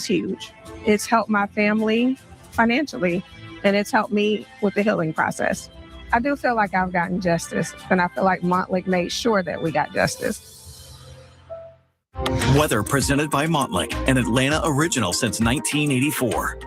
Speaker 19: huge. It's helped my family financially, and it's helped me with the healing process. I do feel like I've gotten justice, and I feel like Montlake made sure that we got justice.
Speaker 17: Weather presented by Montlake, an Atlanta original since 1984.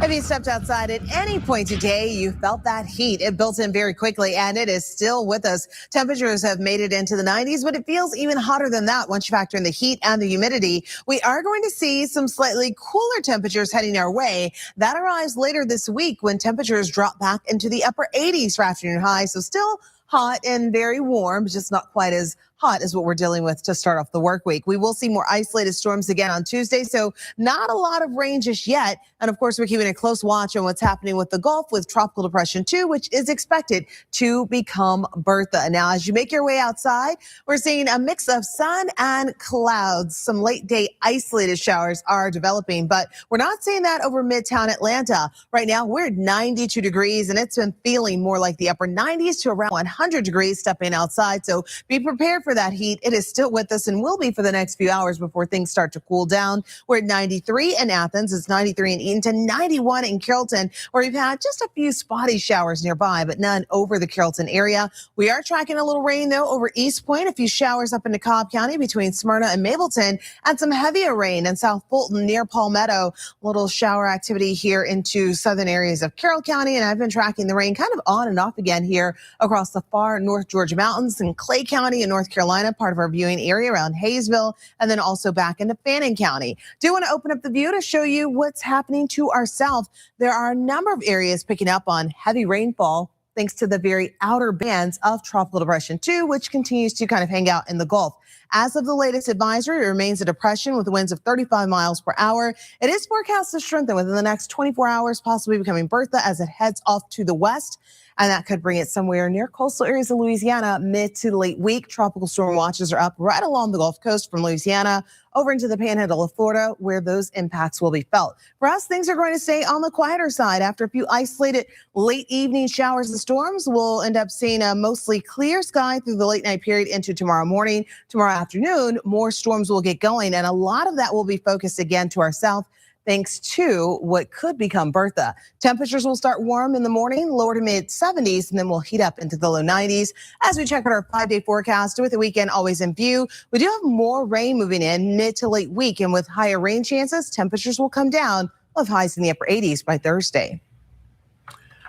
Speaker 9: If you stepped outside at any point today, you felt that heat. It built in very quickly, and it is still with us. Temperatures have made it into the 90s, but it feels even hotter than that once you factor in the heat and the humidity. We are going to see some slightly cooler temperatures heading our way. That arrives later this week when temperatures drop back into the upper 80s for afternoon highs. So still hot and very warm, just not quite as hot as what we're dealing with to start off the work week. We will see more isolated storms again on Tuesday, so not a lot of rain just yet. And of course, we're keeping a close watch on what's happening with the Gulf with Tropical Depression 2, which is expected to become Bertha. Now, as you make your way outside, we're seeing a mix of sun and clouds. Some late day isolated showers are developing, but we're not seeing that over Midtown Atlanta. Right now, we're at 92 degrees, and it's been feeling more like the upper 90s to around 100 degrees stepping outside. So be prepared for that heat. It is still with us and will be for the next few hours before things start to cool down. We're at 93 in Athens. It's 93 in Eatonton, 91 in Carrollton, where we've had just a few spotty showers nearby, but none over the Carrollton area. We are tracking a little rain, though, over East Point, a few showers up into Cobb County between Smyrna and Mableton, and some heavier rain in South Fulton near Palmetto. Little shower activity here into southern areas of Carroll County, and I've been tracking the rain kind of on and off again here across the far North Georgia mountains in Clay County in North Carolina, part of our viewing area around Hayesville, and then also back into Fannin County. Do want to open up the view to show you what's happening to our south. There are a number of areas picking up on heavy rainfall thanks to the very outer bands of Tropical Depression 2, which continues to kind of hang out in the Gulf. As of the latest advisory, it remains a depression with winds of 35 miles per hour. It is forecast to strengthen within the next 24 hours, possibly becoming Bertha as it heads off to the west. And that could bring it somewhere near coastal areas of Louisiana mid to late week. Tropical storm watches are up right along the Gulf Coast from Louisiana over into the panhandle of Florida, where those impacts will be felt. For us, things are going to stay on the quieter side. After a few isolated late evening showers and storms, we'll end up seeing a mostly clear sky through the late night period into tomorrow morning. Tomorrow afternoon, more storms will get going, and a lot of that will be focused again to our south, thanks to what could become Bertha. Temperatures will start warm in the morning, lower to mid 70s, and then we'll heat up into the low 90s. As we check out our 5-day forecast with the weekend always in view, we do have more rain moving in mid to late week, and with higher rain chances, temperatures will come down with highs in the upper 80s by Thursday.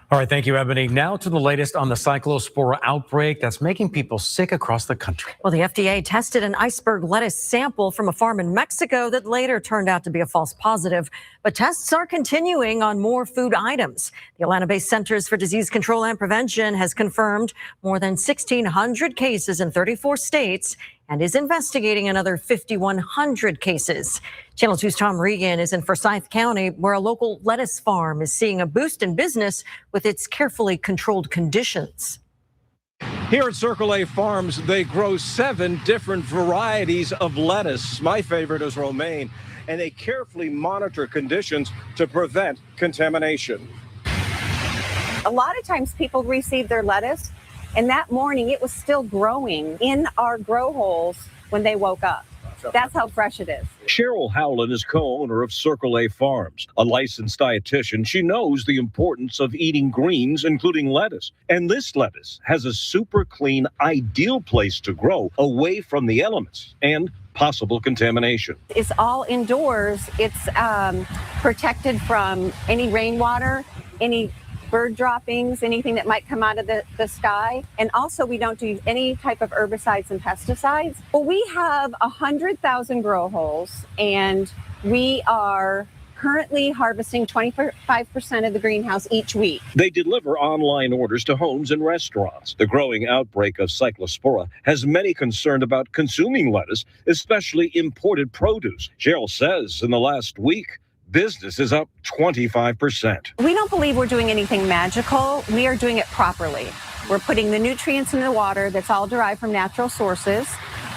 Speaker 5: All right, thank you, Ebony. Now to the latest on the cyclospora outbreak that's making people sick across the country.
Speaker 7: Well, the FDA tested an iceberg lettuce sample from a farm in Mexico that later turned out to be a false positive. But tests are continuing on more food items. The Atlanta-based Centers for Disease Control and Prevention has confirmed more than 1,600 cases in 34 states and is investigating another 5,100 cases. Channel 2's Tom Regan is in Forsyth County, where a local lettuce farm is seeing a boost in business with its carefully controlled conditions.
Speaker 8: Here at Circle A Farms, they grow 7 different varieties of lettuce. My favorite is romaine, and they carefully monitor conditions to prevent contamination.
Speaker 2: A lot of times people receive their lettuce, and that morning it was still growing in our grow holes when they woke up. That's how fresh it is.
Speaker 8: Cheryl Howland is co-owner of Circle A Farms. A licensed dietitian, she knows the importance of eating greens, including lettuce. And this lettuce has a super clean, ideal place to grow, away from the elements and possible contamination.
Speaker 2: It's all indoors. It's protected from any rainwater, any bird droppings, anything that might come out of the sky. And also we don't do any type of herbicides and pesticides. Well, we have 100,000 grow holes, and we are currently harvesting 25% of the greenhouse each week.
Speaker 8: They deliver online orders to homes and restaurants. The growing outbreak of cyclospora has many concerned about consuming lettuce, especially imported produce. Cheryl says in the last week, business is up 25%.
Speaker 2: We don't believe we're doing anything magical. We are doing it properly. We're putting the nutrients in the water that's all derived from natural sources.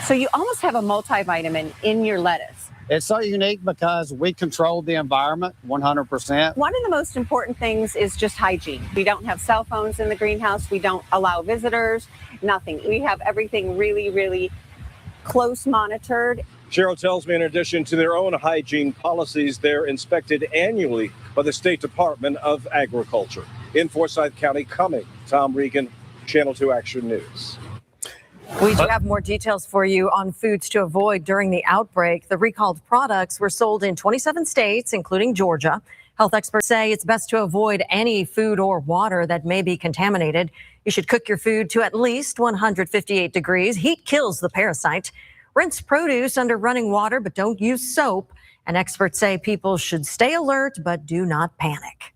Speaker 2: So you almost have a multivitamin in your lettuce.
Speaker 3: It's so unique because we control the environment 100%.
Speaker 2: One of the most important things is just hygiene. We don't have cell phones in the greenhouse. We don't allow visitors, nothing. We have everything really, really close monitored.
Speaker 8: Cheryl tells me in addition to their own hygiene policies, they're inspected annually by the State Department of Agriculture. In Forsyth County, coming, Tom Regan, Channel 2 Action News.
Speaker 7: We do have more details for you on foods to avoid during the outbreak. The recalled products were sold in 27 states, including Georgia. Health experts say it's best to avoid any food or water that may be contaminated. You should cook your food to at least 158 degrees. Heat kills the parasite. Rinse produce under running water, but don't use soap. And experts say people should stay alert, but do not panic.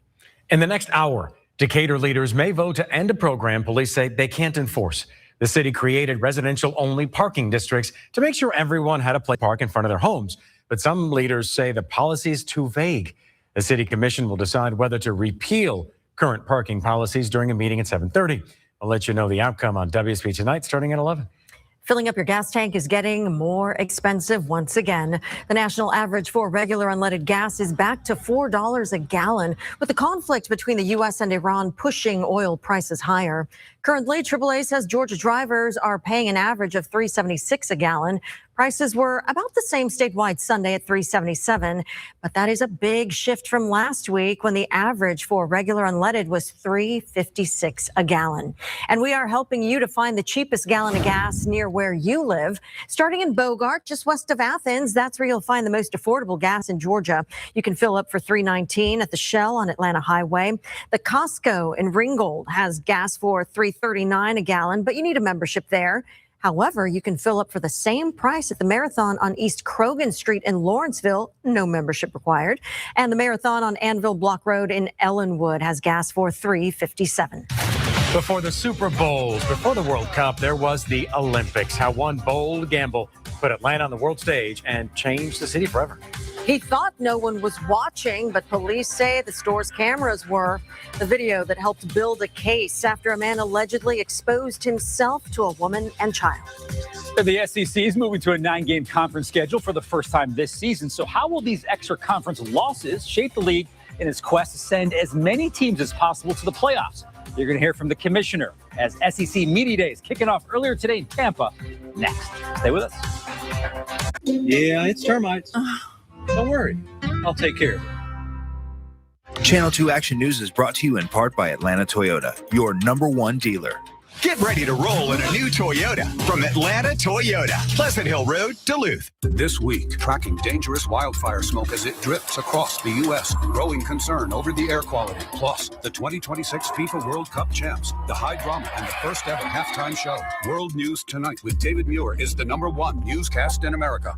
Speaker 5: In the next hour, Decatur leaders may vote to end a program police say they can't enforce. The city created residential-only parking districts to make sure everyone had a place to park in front of their homes. But some leaders say the policy is too vague. The city commission will decide whether to repeal current parking policies during a meeting at 7:30. I'll let you know the outcome on WSB Tonight starting at 11.
Speaker 7: Filling up your gas tank is getting more expensive once again. The national average for regular unleaded gas is back to $4 a gallon, with the conflict between the U.S. and Iran pushing oil prices higher. Currently, AAA says Georgia drivers are paying an average of $3.76 a gallon. Prices were about the same statewide Sunday at $3.77, but that is a big shift from last week when the average for regular unleaded was $3.56 a gallon. And we are helping you to find the cheapest gallon of gas near where you live. Starting in Bogart, just west of Athens, that's where you'll find the most affordable gas in Georgia. You can fill up for $3.19 at the Shell on Atlanta Highway. The Costco in Ringgold has gas for $3 $3.39 a gallon, but you need a membership there. However, you can fill up for the same price at the Marathon on East Croghan Street in Lawrenceville, no membership required. And the Marathon on Anvil Block Road in Ellenwood has gas for $3.57.
Speaker 5: Before the Super Bowls, before the World Cup, there was the Olympics. How one bold gamble put Atlanta on the world stage and changed the city forever.
Speaker 7: He thought no one was watching, but police say the store's cameras were. The video that helped build a case after a man allegedly exposed himself to a woman and child.
Speaker 1: The SEC is moving to a 9-game conference schedule for the first time this season. So how will these extra conference losses shape the league in its quest to send as many teams as possible to the playoffs? You're going to hear from the commissioner as SEC Media Days kicking off earlier today in Tampa. Next, stay with us.
Speaker 4: Yeah, it's termites. Don't worry, I'll take care of it.
Speaker 17: Channel 2 Action News is brought to you in part by Atlanta Toyota, your #1 dealer.
Speaker 6: Get ready to roll in a new Toyota from Atlanta Toyota. Pleasant Hill Road, Duluth.
Speaker 13: This week, tracking dangerous wildfire smoke as it drifts across the U.S. Growing concern over the air quality. Plus, the 2026 FIFA World Cup champs, the high drama, and the first ever halftime show. World News Tonight with David Muir is the #1 newscast in America.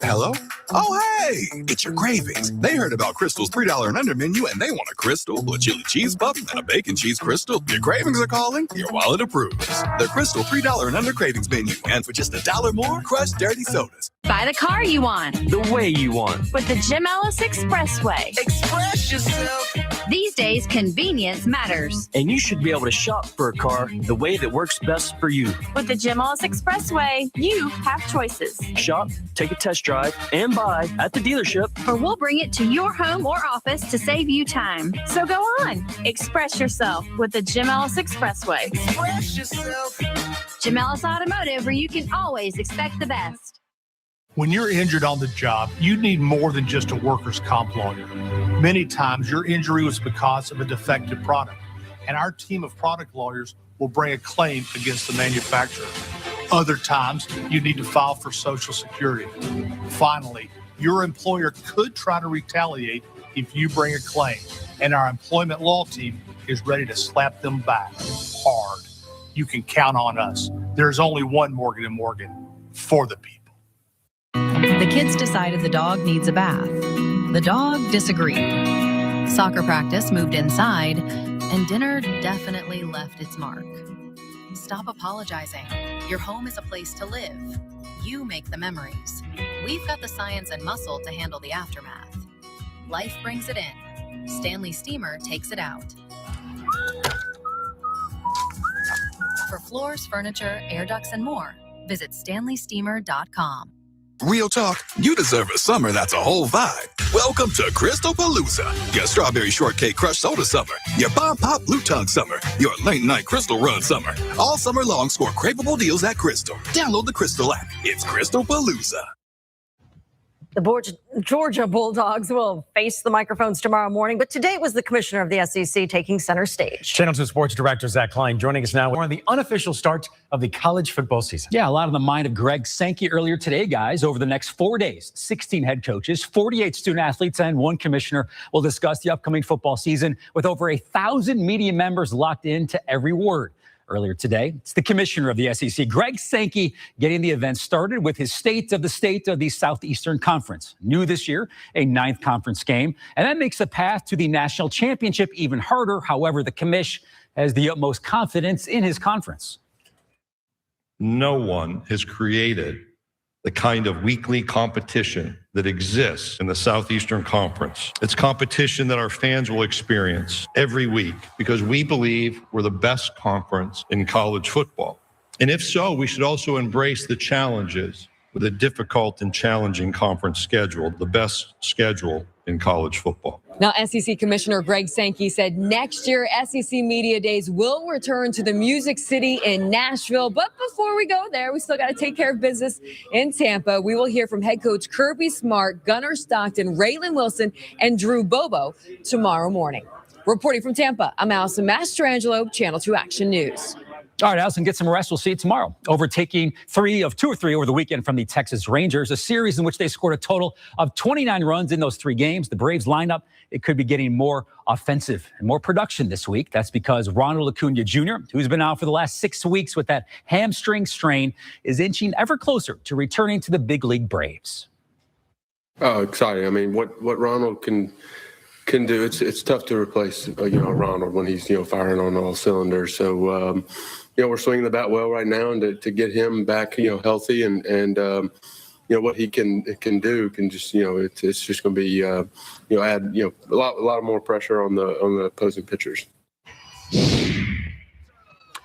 Speaker 14: Hello? Oh, hey! It's your cravings. They heard about Crystal's $3 and under menu, and they want a Crystal, a chili cheese puff, and a bacon cheese Crystal. Your cravings are calling. Your wallet approves. The Crystal $3 and under cravings menu. And for just $1 more, crushed dirty sodas.
Speaker 11: Buy the car you want.
Speaker 1: The way you want.
Speaker 11: With the Jim Ellis Expressway.
Speaker 6: Express yourself.
Speaker 11: These days, convenience matters.
Speaker 1: And you should be able to shop for a car the way that works best for you.
Speaker 11: With the Jim Ellis Expressway, you have choices.
Speaker 1: Shop, take a test drive, and buy at the dealership.
Speaker 11: Or we'll bring it to your home or office to save you time. So go on, express yourself with the Jim Ellis Expressway.
Speaker 6: Express yourself.
Speaker 11: Jim Ellis Automotive, where you can always expect the best.
Speaker 26: When you're injured on the job, you need more than just a workers' comp lawyer. Many times your injury was because of a defective product, and our team of product lawyers will bring a claim against the manufacturer. Other times, you need to file for Social Security. Finally, your employer could try to retaliate if you bring a claim, and our employment law team is ready to slap them back hard. You can count on us. There's only one Morgan & Morgan for the people.
Speaker 21: The kids decided the dog needs a bath. The dog disagreed. Soccer practice moved inside, and dinner definitely left its mark. Stop apologizing. Your home is a place to live. You make the memories. We've got the science and muscle to handle the aftermath. Life brings it in. Stanley Steamer takes it out. For floors, furniture, air ducts, and more, visit StanleySteamer.com.
Speaker 14: Real talk, you deserve a summer that's a whole vibe. Welcome to Crystal Palooza. Your strawberry shortcake crush soda summer. Your bomb pop blue tongue summer. Your late night Crystal run summer. All summer long, score craveable deals at Crystal. Download the Crystal app. It's Crystal Palooza.
Speaker 7: The Georgia Bulldogs will face the microphones tomorrow morning, but today was the commissioner of the SEC taking center stage.
Speaker 5: Channel 2 Sports Director Zach Klein joining us now on the unofficial start of the college football season.
Speaker 23: Yeah, a lot on the mind of Greg Sankey earlier today, guys. Over the next 4 days, 16 head coaches, 48 student athletes, and 1 commissioner will discuss the upcoming football season with over 1,000 media members locked into every word. Earlier today, it's the commissioner of the SEC, Greg Sankey, getting the event started with his state of the Southeastern Conference. New this year, a 9th conference game, and that makes the path to the national championship even harder. However, the commish has the utmost confidence in his conference.
Speaker 24: No one has created the kind of weekly competition that exists in the Southeastern Conference. It's competition that our fans will experience every week because we believe we're the best conference in college football. And if so, we should also embrace the challenges with a difficult and challenging conference schedule, the best schedule in college football.
Speaker 25: Now, SEC Commissioner Greg Sankey said next year SEC Media Days will return to the Music City in Nashville. But before we go there, we still got to take care of business in Tampa. We will hear from head coach Kirby Smart, Gunnar Stockton, Raylan Wilson, and Drew Bobo tomorrow morning. Reporting from Tampa, I'm Allison Mastrangelo, Channel 2 Action News.
Speaker 23: All right, Allison, get some rest. We'll see you tomorrow. Overtaking 3 of 2 or 3 over the weekend from the Texas Rangers, a series in which they scored a total of 29 runs in those 3 games. The Braves lineup, it could be getting more offensive and more production this week. That's because Ronald Acuna Jr., who's been out for the last 6 weeks with that hamstring strain, is inching ever closer to returning to the big league Braves.
Speaker 10: Oh, exciting. I mean, what Ronald can do, it's tough to replace, Ronald when he's, firing on all cylinders. So, we're swinging the bat well right now, and to get him back, healthy and what he can do can just, it's just going to be, add, a lot more pressure on the opposing pitchers.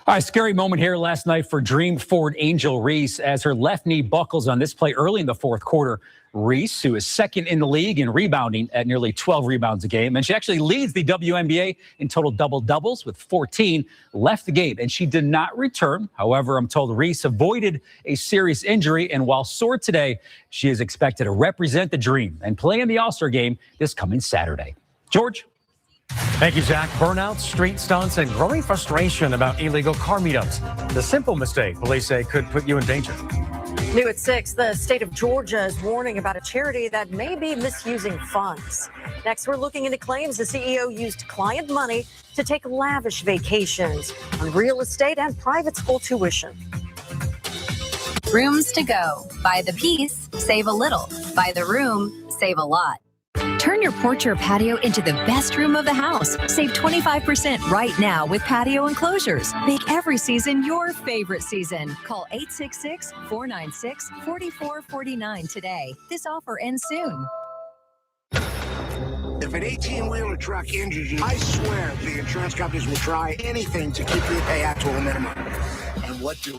Speaker 23: All right, scary moment here last night for Dream forward Angel Reese as her left knee buckles on this play early in the 4th quarter. Reese, who is second in the league in rebounding at nearly 12 rebounds a game, and she actually leads the WNBA in total double-doubles with 14, left the game, and she did not return. However, I'm told Reese avoided a serious injury, and while sore today, she is expected to represent the Dream and play in the All-Star game this coming Saturday. George?
Speaker 5: Thank you, Zach. Burnout, street stunts, and growing frustration about illegal car meetups. The simple mistake, police say, could put you in danger.
Speaker 7: New at 6, the state of Georgia is warning about a charity that may be misusing funds. Next, we're looking into claims the CEO used client money to take lavish vacations on real estate and private school tuition.
Speaker 21: Rooms to go. Buy the piece, save a little. Buy the room, save a lot. Turn your porch or patio into the best room of the house. Save 25% right now with patio enclosures. Make every season your favorite season. Call 866-496-4449 today. This offer ends soon.
Speaker 12: If an 18-wheeler truck injures you, I swear the insurance companies will try anything to keep your payout to a minimum. And what do?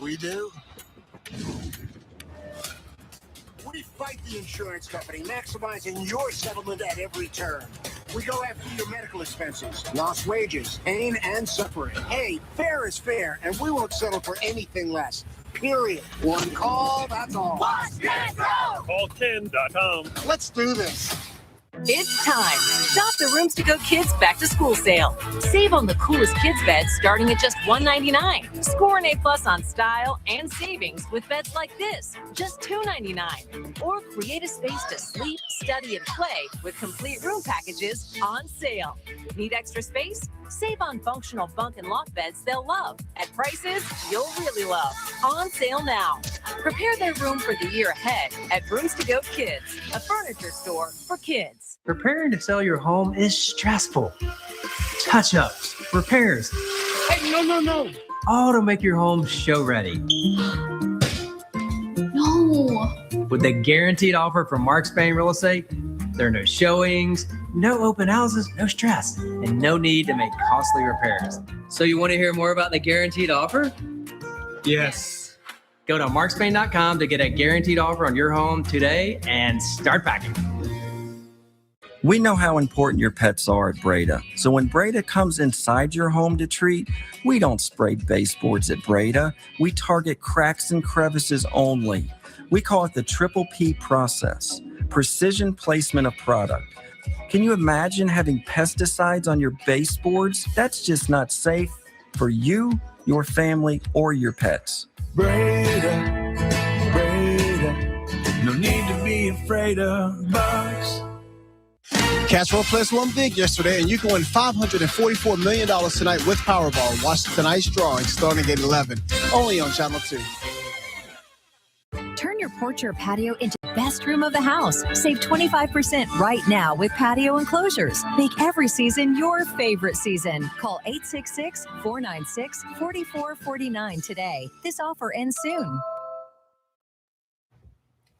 Speaker 12: We fight the insurance company, maximizing your settlement at every turn. We go after your medical expenses, lost wages, pain, and suffering. Hey, fair is fair, and we won't settle for anything less. Period. One call, that's all.
Speaker 8: Call Ken.com.
Speaker 12: Let's do this.
Speaker 21: It's time. Shop the Rooms to Go Kids Back to School sale. Save on the coolest kids beds starting at just $199. Score an A+ on style and savings with beds like this, just $299. Or create a space to sleep, study, and play with complete room packages on sale. Need extra space? Save on functional bunk and loft beds they'll love at prices you'll really love. On sale now. Prepare their room for the year ahead at Rooms to Go Kids, a furniture store for kids.
Speaker 15: Preparing to sell your home is stressful. Touch-ups, repairs.
Speaker 12: Hey, no.
Speaker 15: All to make your home show ready.
Speaker 21: No.
Speaker 15: With the guaranteed offer from Mark Spain Real Estate, there are no showings, no open houses, no stress, and no need to make costly repairs. So you want to hear more about the guaranteed offer? Yes. Go to markspain.com to get a guaranteed offer on your home today and start packing.
Speaker 16: We know how important your pets are at Breda. So when Breda comes inside your home to treat, we don't spray baseboards at Breda. We target cracks and crevices only. We call it the Triple P process, precision placement of product. Can you imagine having pesticides on your baseboards? That's just not safe for you, your family, or your pets.
Speaker 22: Breda, no need to be afraid of bugs.
Speaker 3: Casserole Plus won big yesterday, and you can win $544 million tonight with Powerball. Watch tonight's drawing starting at 11, only on Channel 2.
Speaker 21: Turn your porch or patio into the best room of the house. Save 25% right now with patio enclosures. Make every season your favorite season. Call 866-496-4449 today. This offer ends soon.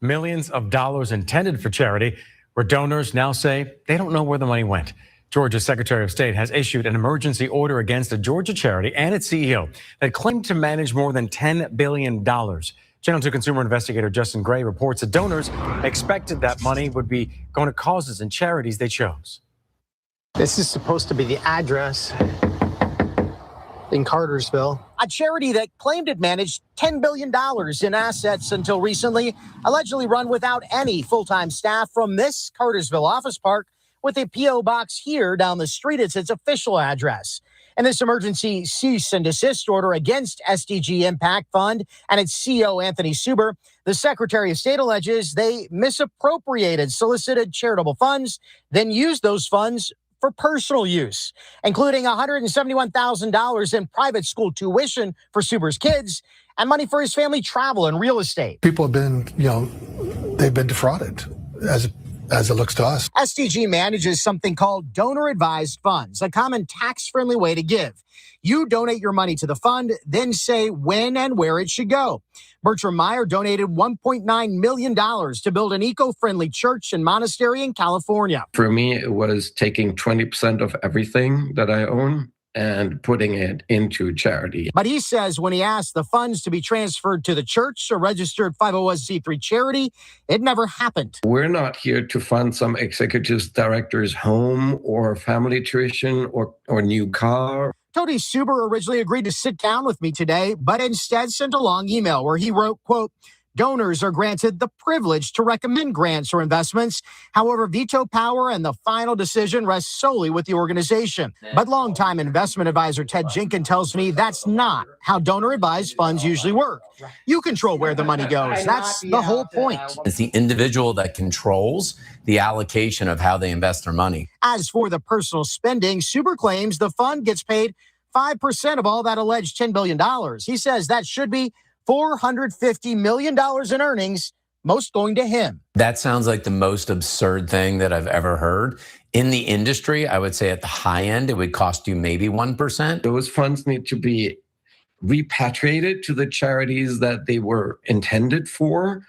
Speaker 5: Millions of dollars intended for charity, where donors now say they don't know where the money went. Georgia's Secretary of State has issued an emergency order against a Georgia charity and its CEO that claimed to manage more than $10 billion. Channel 2 consumer investigator Justin Gray reports that donors expected that money would be going to causes and charities they chose.
Speaker 18: This is supposed to be the address in Cartersville.
Speaker 20: A charity that claimed it managed $10 billion in assets until recently, allegedly run without any full-time staff from this Cartersville office park with a P.O. box here down the street. It's its official address. In this emergency cease and desist order against SDG Impact Fund and its CEO, Anthony Suber, the Secretary of State alleges they misappropriated solicited charitable funds, then used those funds for personal use, including $171,000 in private school tuition for Suber's kids and money for his family travel and real estate.
Speaker 2: People have been, they've been defrauded as it looks to us.
Speaker 20: SDG manages something called donor-advised funds, a common tax-friendly way to give. You donate your money to the fund, then say when and where it should go. Bertram Meyer donated $1.9 million to build an eco-friendly church and monastery in California.
Speaker 4: For me, it was taking 20% of everything that I own and putting it into charity.
Speaker 20: But he says when he asked the funds to be transferred to the church, a registered 501c3 charity, it never happened.
Speaker 4: We're not here to fund some executive director's home or family tuition or new car.
Speaker 20: Tony Suber originally agreed to sit down with me today, but instead sent a long email where he wrote, quote, donors are granted the privilege to recommend grants or investments. However, veto power and the final decision rests solely with the organization. But longtime investment advisor Ted Jenkins tells me that's not how donor-advised funds usually work. You control where the money goes. That's the whole point.
Speaker 9: It's the individual that controls the allocation of how they invest their money.
Speaker 20: As for the personal spending, Suber claims the fund gets paid 5% of all that alleged $10 billion. He says that should be $450 million in earnings, most going to him.
Speaker 9: That sounds like the most absurd thing that I've ever heard. In the industry, I would say at the high end, it would cost you maybe 1%.
Speaker 4: Those funds need to be repatriated to the charities that they were intended for.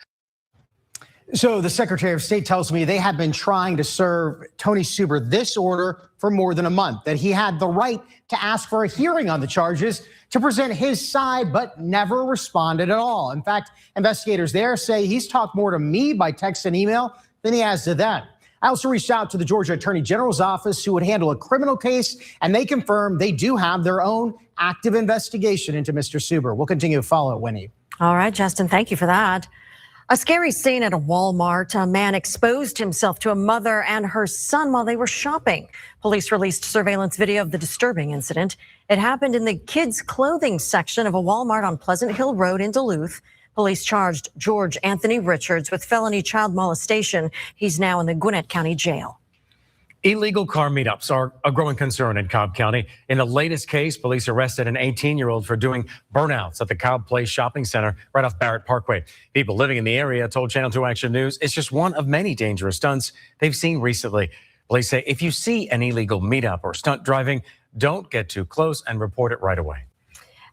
Speaker 20: So the Secretary of State tells me they have been trying to serve Tony Suber this order for more than a month, that he had the right to ask for a hearing on the charges to present his side, but never responded at all. In fact, investigators there say he's talked more to me by text and email than he has to them. I also reached out to the Georgia Attorney General's office, who would handle a criminal case, and they confirm they do have their own active investigation into Mr. Suber. We'll continue to follow it, Winnie.
Speaker 7: All right, Justin, thank you for that. A scary scene at a Walmart. A man exposed himself to a mother and her son while they were shopping. Police released surveillance video of the disturbing incident. It happened in the kids' clothing section of a Walmart on Pleasant Hill Road in Duluth. Police charged George Anthony Richards with felony child molestation. He's now in the Gwinnett County Jail.
Speaker 5: Illegal car meetups are a growing concern in Cobb County. In the latest case, police arrested an 18-year-old for doing burnouts at the Cobb Place Shopping Center right off Barrett Parkway. People living in the area told Channel 2 Action News it's just one of many dangerous stunts they've seen recently. Police say if you see an illegal meetup or stunt driving, don't get too close and report it right away.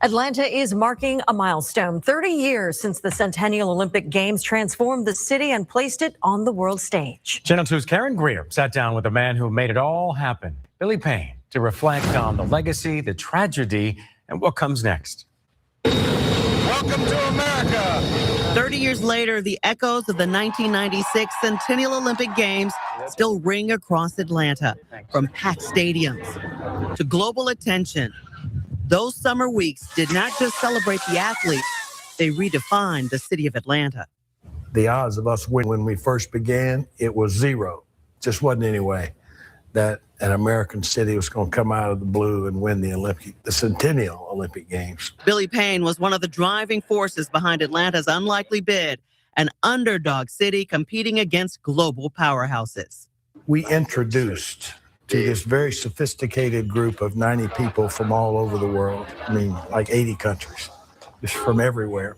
Speaker 7: Atlanta is marking a milestone. 30 years since the Centennial Olympic Games transformed the city and placed it on the world stage.
Speaker 5: Channel 2's Karen Greer sat down with the man who made it all happen, Billy Payne, to reflect on the legacy, the tragedy, and what comes next.
Speaker 13: Welcome to America. 30 years later, the echoes of the 1996 Centennial Olympic Games still ring across Atlanta, from packed stadiums to global attention. Those summer weeks did not just celebrate the athletes, they redefined the city of Atlanta.
Speaker 17: The odds of us winning when we first began, it was zero. Just wasn't any way that an American city was going to come out of the blue and win the Centennial Olympic Games.
Speaker 13: Billy Payne was one of the driving forces behind Atlanta's unlikely bid, an underdog city competing against global powerhouses.
Speaker 17: We introduced to this very sophisticated group of 90 people from all over the world, I mean, like 80 countries, just from everywhere.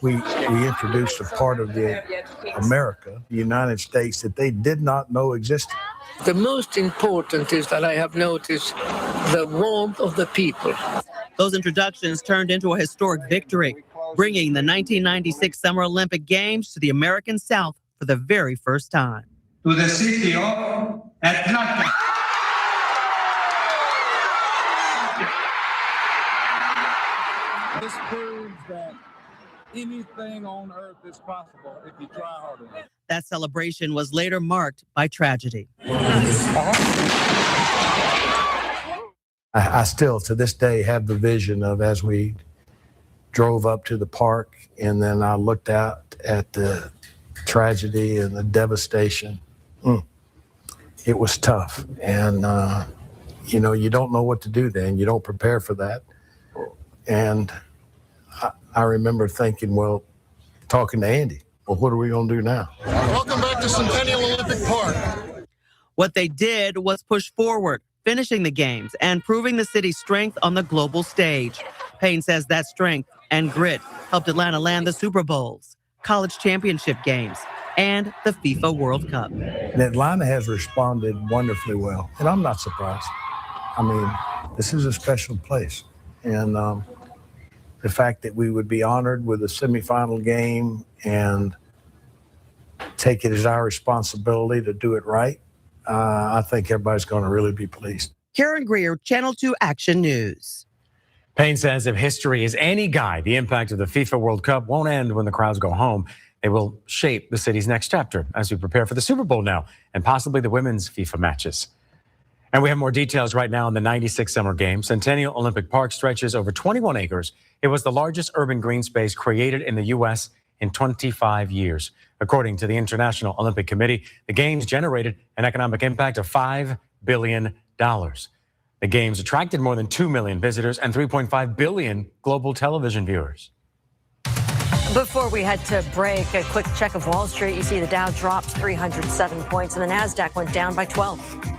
Speaker 17: We introduced a part of the America, the United States, that they did not know existed.
Speaker 19: The most important is that I have noticed the warmth of the people.
Speaker 13: Those introductions turned into a historic victory, bringing the 1996 Summer Olympic Games to the American South for the very first time.
Speaker 27: To the city of Atlanta.
Speaker 28: This proves that anything on earth is possible if you try hard enough.
Speaker 13: That celebration was later marked by tragedy.
Speaker 17: I still, to this day, have the vision of as we drove up to the park and then I looked out at the tragedy and the devastation. It was tough. And, you don't know what to do then. You don't prepare for that. And I remember thinking, well, talking to Andy, well, what are we going to do now?
Speaker 12: Welcome back to Centennial Olympic Park.
Speaker 13: What they did was push forward, finishing the games and proving the city's strength on the global stage. Payne says that strength and grit helped Atlanta land the Super Bowls, college championship games, and the FIFA World Cup.
Speaker 17: And Atlanta has responded wonderfully well, and I'm not surprised. I mean, this is a special place, and the fact that we would be honored with a semifinal game and take it as our responsibility to do it right, I think everybody's going to really be pleased.
Speaker 13: Karen Greer, Channel 2 Action News.
Speaker 5: Payne says if history is any guide, the impact of the FIFA World Cup won't end when the crowds go home. It will shape the city's next chapter as we prepare for the Super Bowl now and possibly the women's FIFA matches. And we have more details right now on the 96 Summer Games. Centennial Olympic Park stretches over 21 acres. It was the largest urban green space created in the U.S. in 25 years. According to the International Olympic Committee, the Games generated an economic impact of $5 billion. The Games attracted more than 2 million visitors and 3.5 billion global television viewers.
Speaker 7: Before we head to break, a quick check of Wall Street. You see the Dow dropped 307 points and the NASDAQ went down by 12.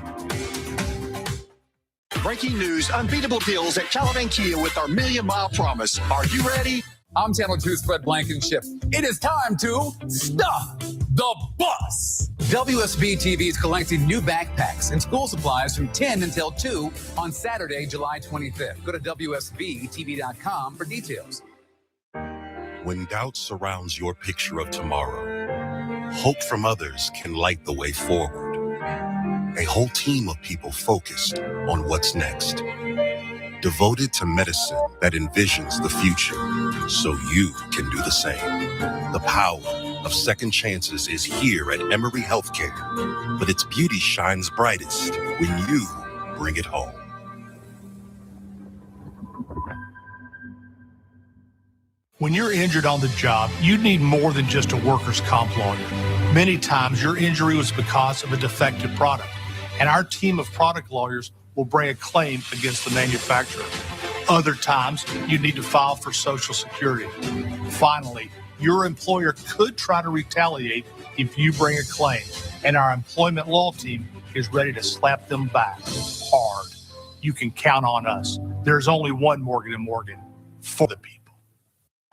Speaker 1: Breaking news, unbeatable deals at Calavan Kia with our Million Mile Promise. Are you ready?
Speaker 6: I'm Channel 2's Fred Blankenship. It is time to stuff the bus. WSB-TV is collecting new backpacks and school supplies from 10 until 2 on Saturday, July 25th. Go to WSBTV.com for details.
Speaker 10: When doubt surrounds your picture of tomorrow, hope from others can light the way forward. A whole team of people focused on what's next. Devoted to medicine that envisions the future so you can do the same. The power of second chances is here at Emory Healthcare, but its beauty shines brightest when you bring it home.
Speaker 11: When you're injured on the job, you need more than just a workers' comp lawyer. Many times your injury was because of a defective product, and our team of product lawyers will bring a claim against the manufacturer. Other times, you need to file for Social Security. Finally, your employer could try to retaliate if you bring a claim, and our employment law team is ready to slap them back hard. You can count on us. There's only one Morgan & Morgan for the people.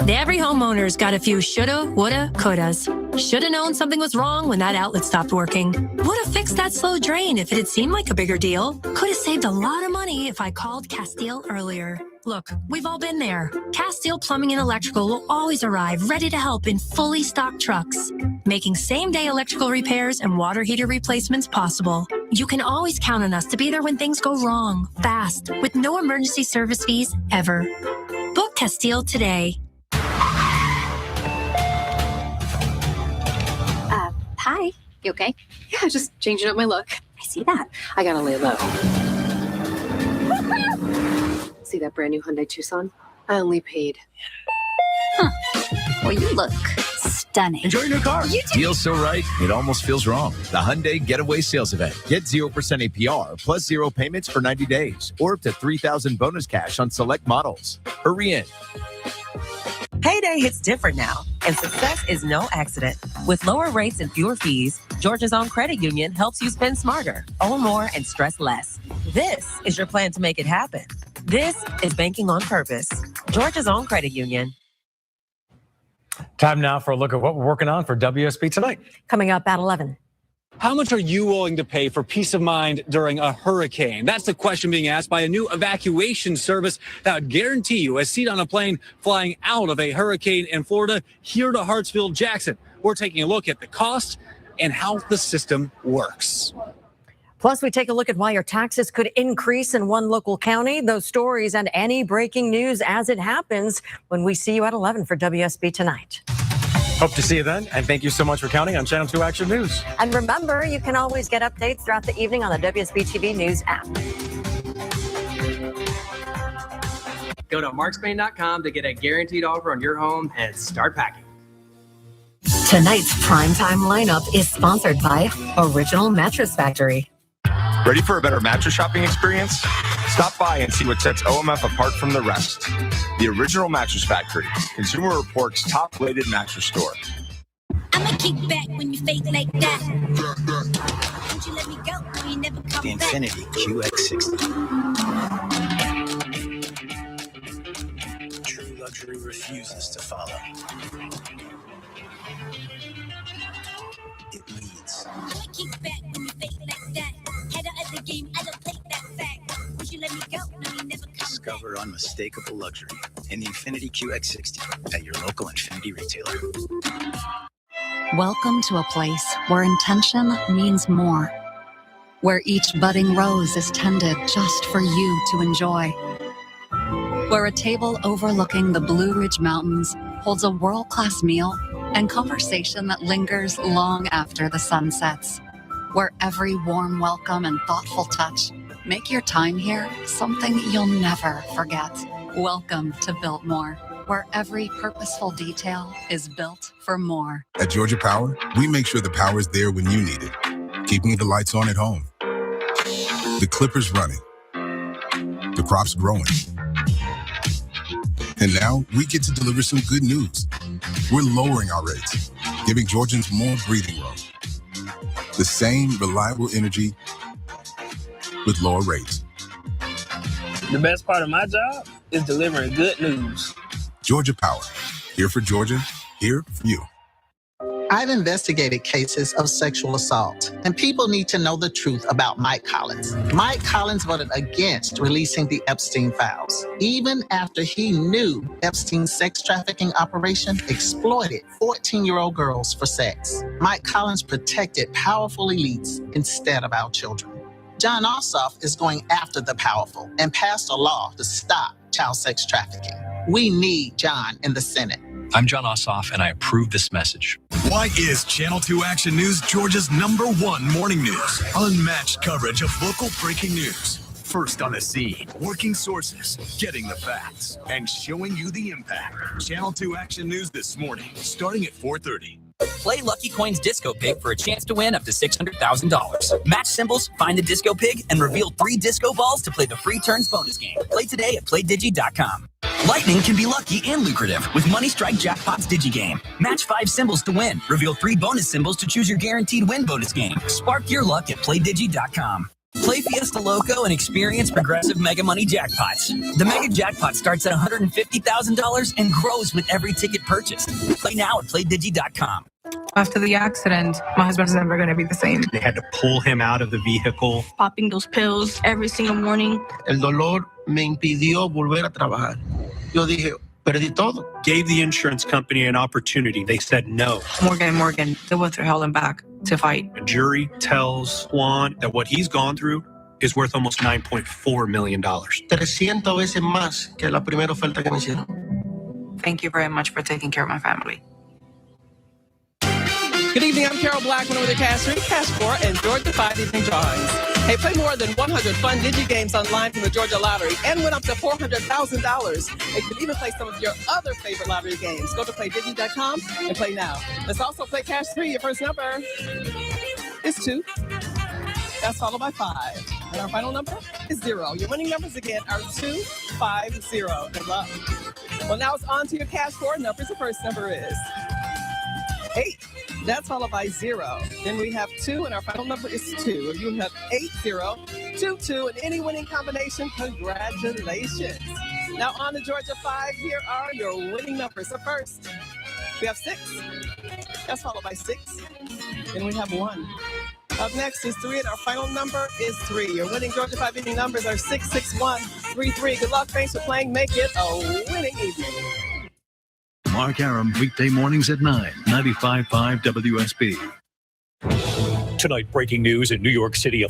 Speaker 14: Every homeowner's got a few shoulda, woulda, couldas. Shoulda known something was wrong when that outlet stopped working. Woulda fixed that slow drain if it had seemed like a bigger deal. Coulda saved a lot of money if I called Castile earlier. Look, we've all been there. Castile Plumbing and Electrical will always arrive ready to help in fully stocked trucks, making same-day electrical repairs and water heater replacements possible. You can always count on us to be there when things go wrong, fast, with no emergency service fees ever. Book Castile today.
Speaker 24: Hi, you okay? Yeah, just changing up my look. I see that. I gotta lay low. See that brand new Hyundai Tucson? I only paid.
Speaker 21: Huh. Well, you look stunning.
Speaker 25: Enjoy your new car.
Speaker 21: You too.
Speaker 25: Feels so right, it almost feels wrong. The Hyundai Getaway Sales Event. Get 0% APR plus 0 payments for 90 days or up to $3,000 bonus cash on select models. Hurry in.
Speaker 26: Payday hits different now, and success is no accident. With lower rates and fewer fees, Georgia's own credit union helps you spend smarter, own more, and stress less. This is your plan to make it happen. This is banking on purpose. Georgia's own credit union.
Speaker 5: Time now for a look at what we're working on for WSB Tonight.
Speaker 7: Coming up at 11.
Speaker 29: How much are you willing to pay for peace of mind during a hurricane? That's the question being asked by a new evacuation service that would guarantee you a seat on a plane flying out of a hurricane in Florida here to Hartsfield, Jackson. We're taking a look at the cost and how the system works.
Speaker 7: Plus, we take a look at why your taxes could increase in one local county. Those stories and any breaking news as it happens when we see you at 11 for WSB Tonight.
Speaker 5: Hope to see you then, and thank you so much for counting on Channel 2 Action News.
Speaker 7: And remember, you can always get updates throughout the evening on the WSB-TV News app.
Speaker 15: Go to markspain.com to get a guaranteed offer on your home and start packing.
Speaker 21: Tonight's primetime lineup is sponsored by Original Mattress Factory.
Speaker 2: Ready for a better mattress shopping experience? Stop by and see what sets OMF apart from the rest. The Original Mattress Factory, Consumer Reports' top-rated mattress store.
Speaker 3: I'ma kick back when you fake like that. Won't you let me go? No, you never come
Speaker 4: The Infinity QX60. True luxury refuses to follow. It leads.
Speaker 3: I'ma kick back when you fake like that. Head out of the game, I don't take that fact. Won't you let me go? No, you never come
Speaker 4: Discover unmistakable luxury in the Infinity QX60 at your local Infinity retailer.
Speaker 8: Welcome to a place where intention means more, where each budding rose is tended just for you to enjoy, where a table overlooking the Blue Ridge Mountains holds a world-class meal and conversation that lingers long after the sun sets, where every warm welcome and thoughtful touch make your time here something you'll never forget. Welcome to Biltmore, where every purposeful detail is built for more.
Speaker 9: At Georgia Power, we make sure the power is there when you need it, keeping the lights on at home, the clippers running, the crops growing. And now we get to deliver some good news. We're lowering our rates, giving Georgians more breathing room. The same reliable energy with lower rates.
Speaker 16: The best part of my job is delivering good news.
Speaker 9: Georgia Power, here for Georgia, here for you.
Speaker 18: I've investigated cases of sexual assault, and people need to know the truth about Mike Collins. Mike Collins voted against releasing the Epstein files, even after he knew Epstein's sex trafficking operation exploited 14-year-old girls for sex. Mike Collins protected powerful elites instead of our children. John Ossoff is going after the powerful and passed a law to stop child sex trafficking. We need John in the Senate.
Speaker 22: I'm John Ossoff, and I approve this message.
Speaker 23: Why is Channel 2 Action News Georgia's #1 morning news? Unmatched coverage of local breaking news. First on the scene, working sources, getting the facts, and showing you the impact. Channel 2 Action News this morning, starting at 4:30.
Speaker 30: Play Lucky Coin's Disco Pig for a chance to win up to $600,000. Match symbols, find the Disco Pig, and reveal 3 disco balls to play the free turns bonus game. Play today at PlayDigi.com. Lightning can be lucky and lucrative with Money Strike Jackpot's DigiGame. Match 5 symbols to win. Reveal 3 bonus symbols to choose your guaranteed win bonus game. Spark your luck at PlayDigi.com. Play Fiesta Loco and experience progressive Mega Money jackpots. The Mega Jackpot starts at $150,000 and grows with every ticket purchased. Play now at PlayDigi.com.
Speaker 31: After the accident, my husband's never going to be the same.
Speaker 32: They had to pull him out of the vehicle.
Speaker 31: Popping those pills every single morning.
Speaker 33: El dolor me impidió volver a trabajar. Yo dije, perdí todo.
Speaker 32: Gave the insurance company an opportunity. They said no.
Speaker 31: Morgan, they went through hell and back to fight.
Speaker 32: A jury tells Juan that what he's gone through is worth almost $9.4 million.
Speaker 33: 300 veces más que la primera oferta que me hicieron.
Speaker 31: Thank you very much for taking care of my family.
Speaker 34: Good evening, I'm Carol Blackman with the Cash 3, Cash 4, and Georgia 5 evening drawings. Hey, play more than 100 fun digi-games online from the Georgia Lottery and win up to $400,000. And you can even play some of your other favorite lottery games. Go to playdigi.com and play now. Let's also play Cash 3. Your first number is 2. That's followed by 5. And our final number is 0. Your winning numbers again are 2, 5, 0. Good luck. Well, now it's on to your Cash 4 numbers. The first number is 8. That's followed by 0. Then we have 2, and our final number is 2. If you have 8, 0, 2, 2, and any winning combination, congratulations. Now on to Georgia 5, here are your winning numbers. So first, we have 6. That's followed by 6. Then we have 1. Up next is 3, and our final number is 3. Your winning Georgia 5 winning numbers are 6, 6, 1, 3, 3. Good luck. Thanks for playing. Make it a winning evening.
Speaker 35: Mark Aram, weekday mornings at 9, 95.5 WSB.
Speaker 36: Tonight, breaking news in New York City.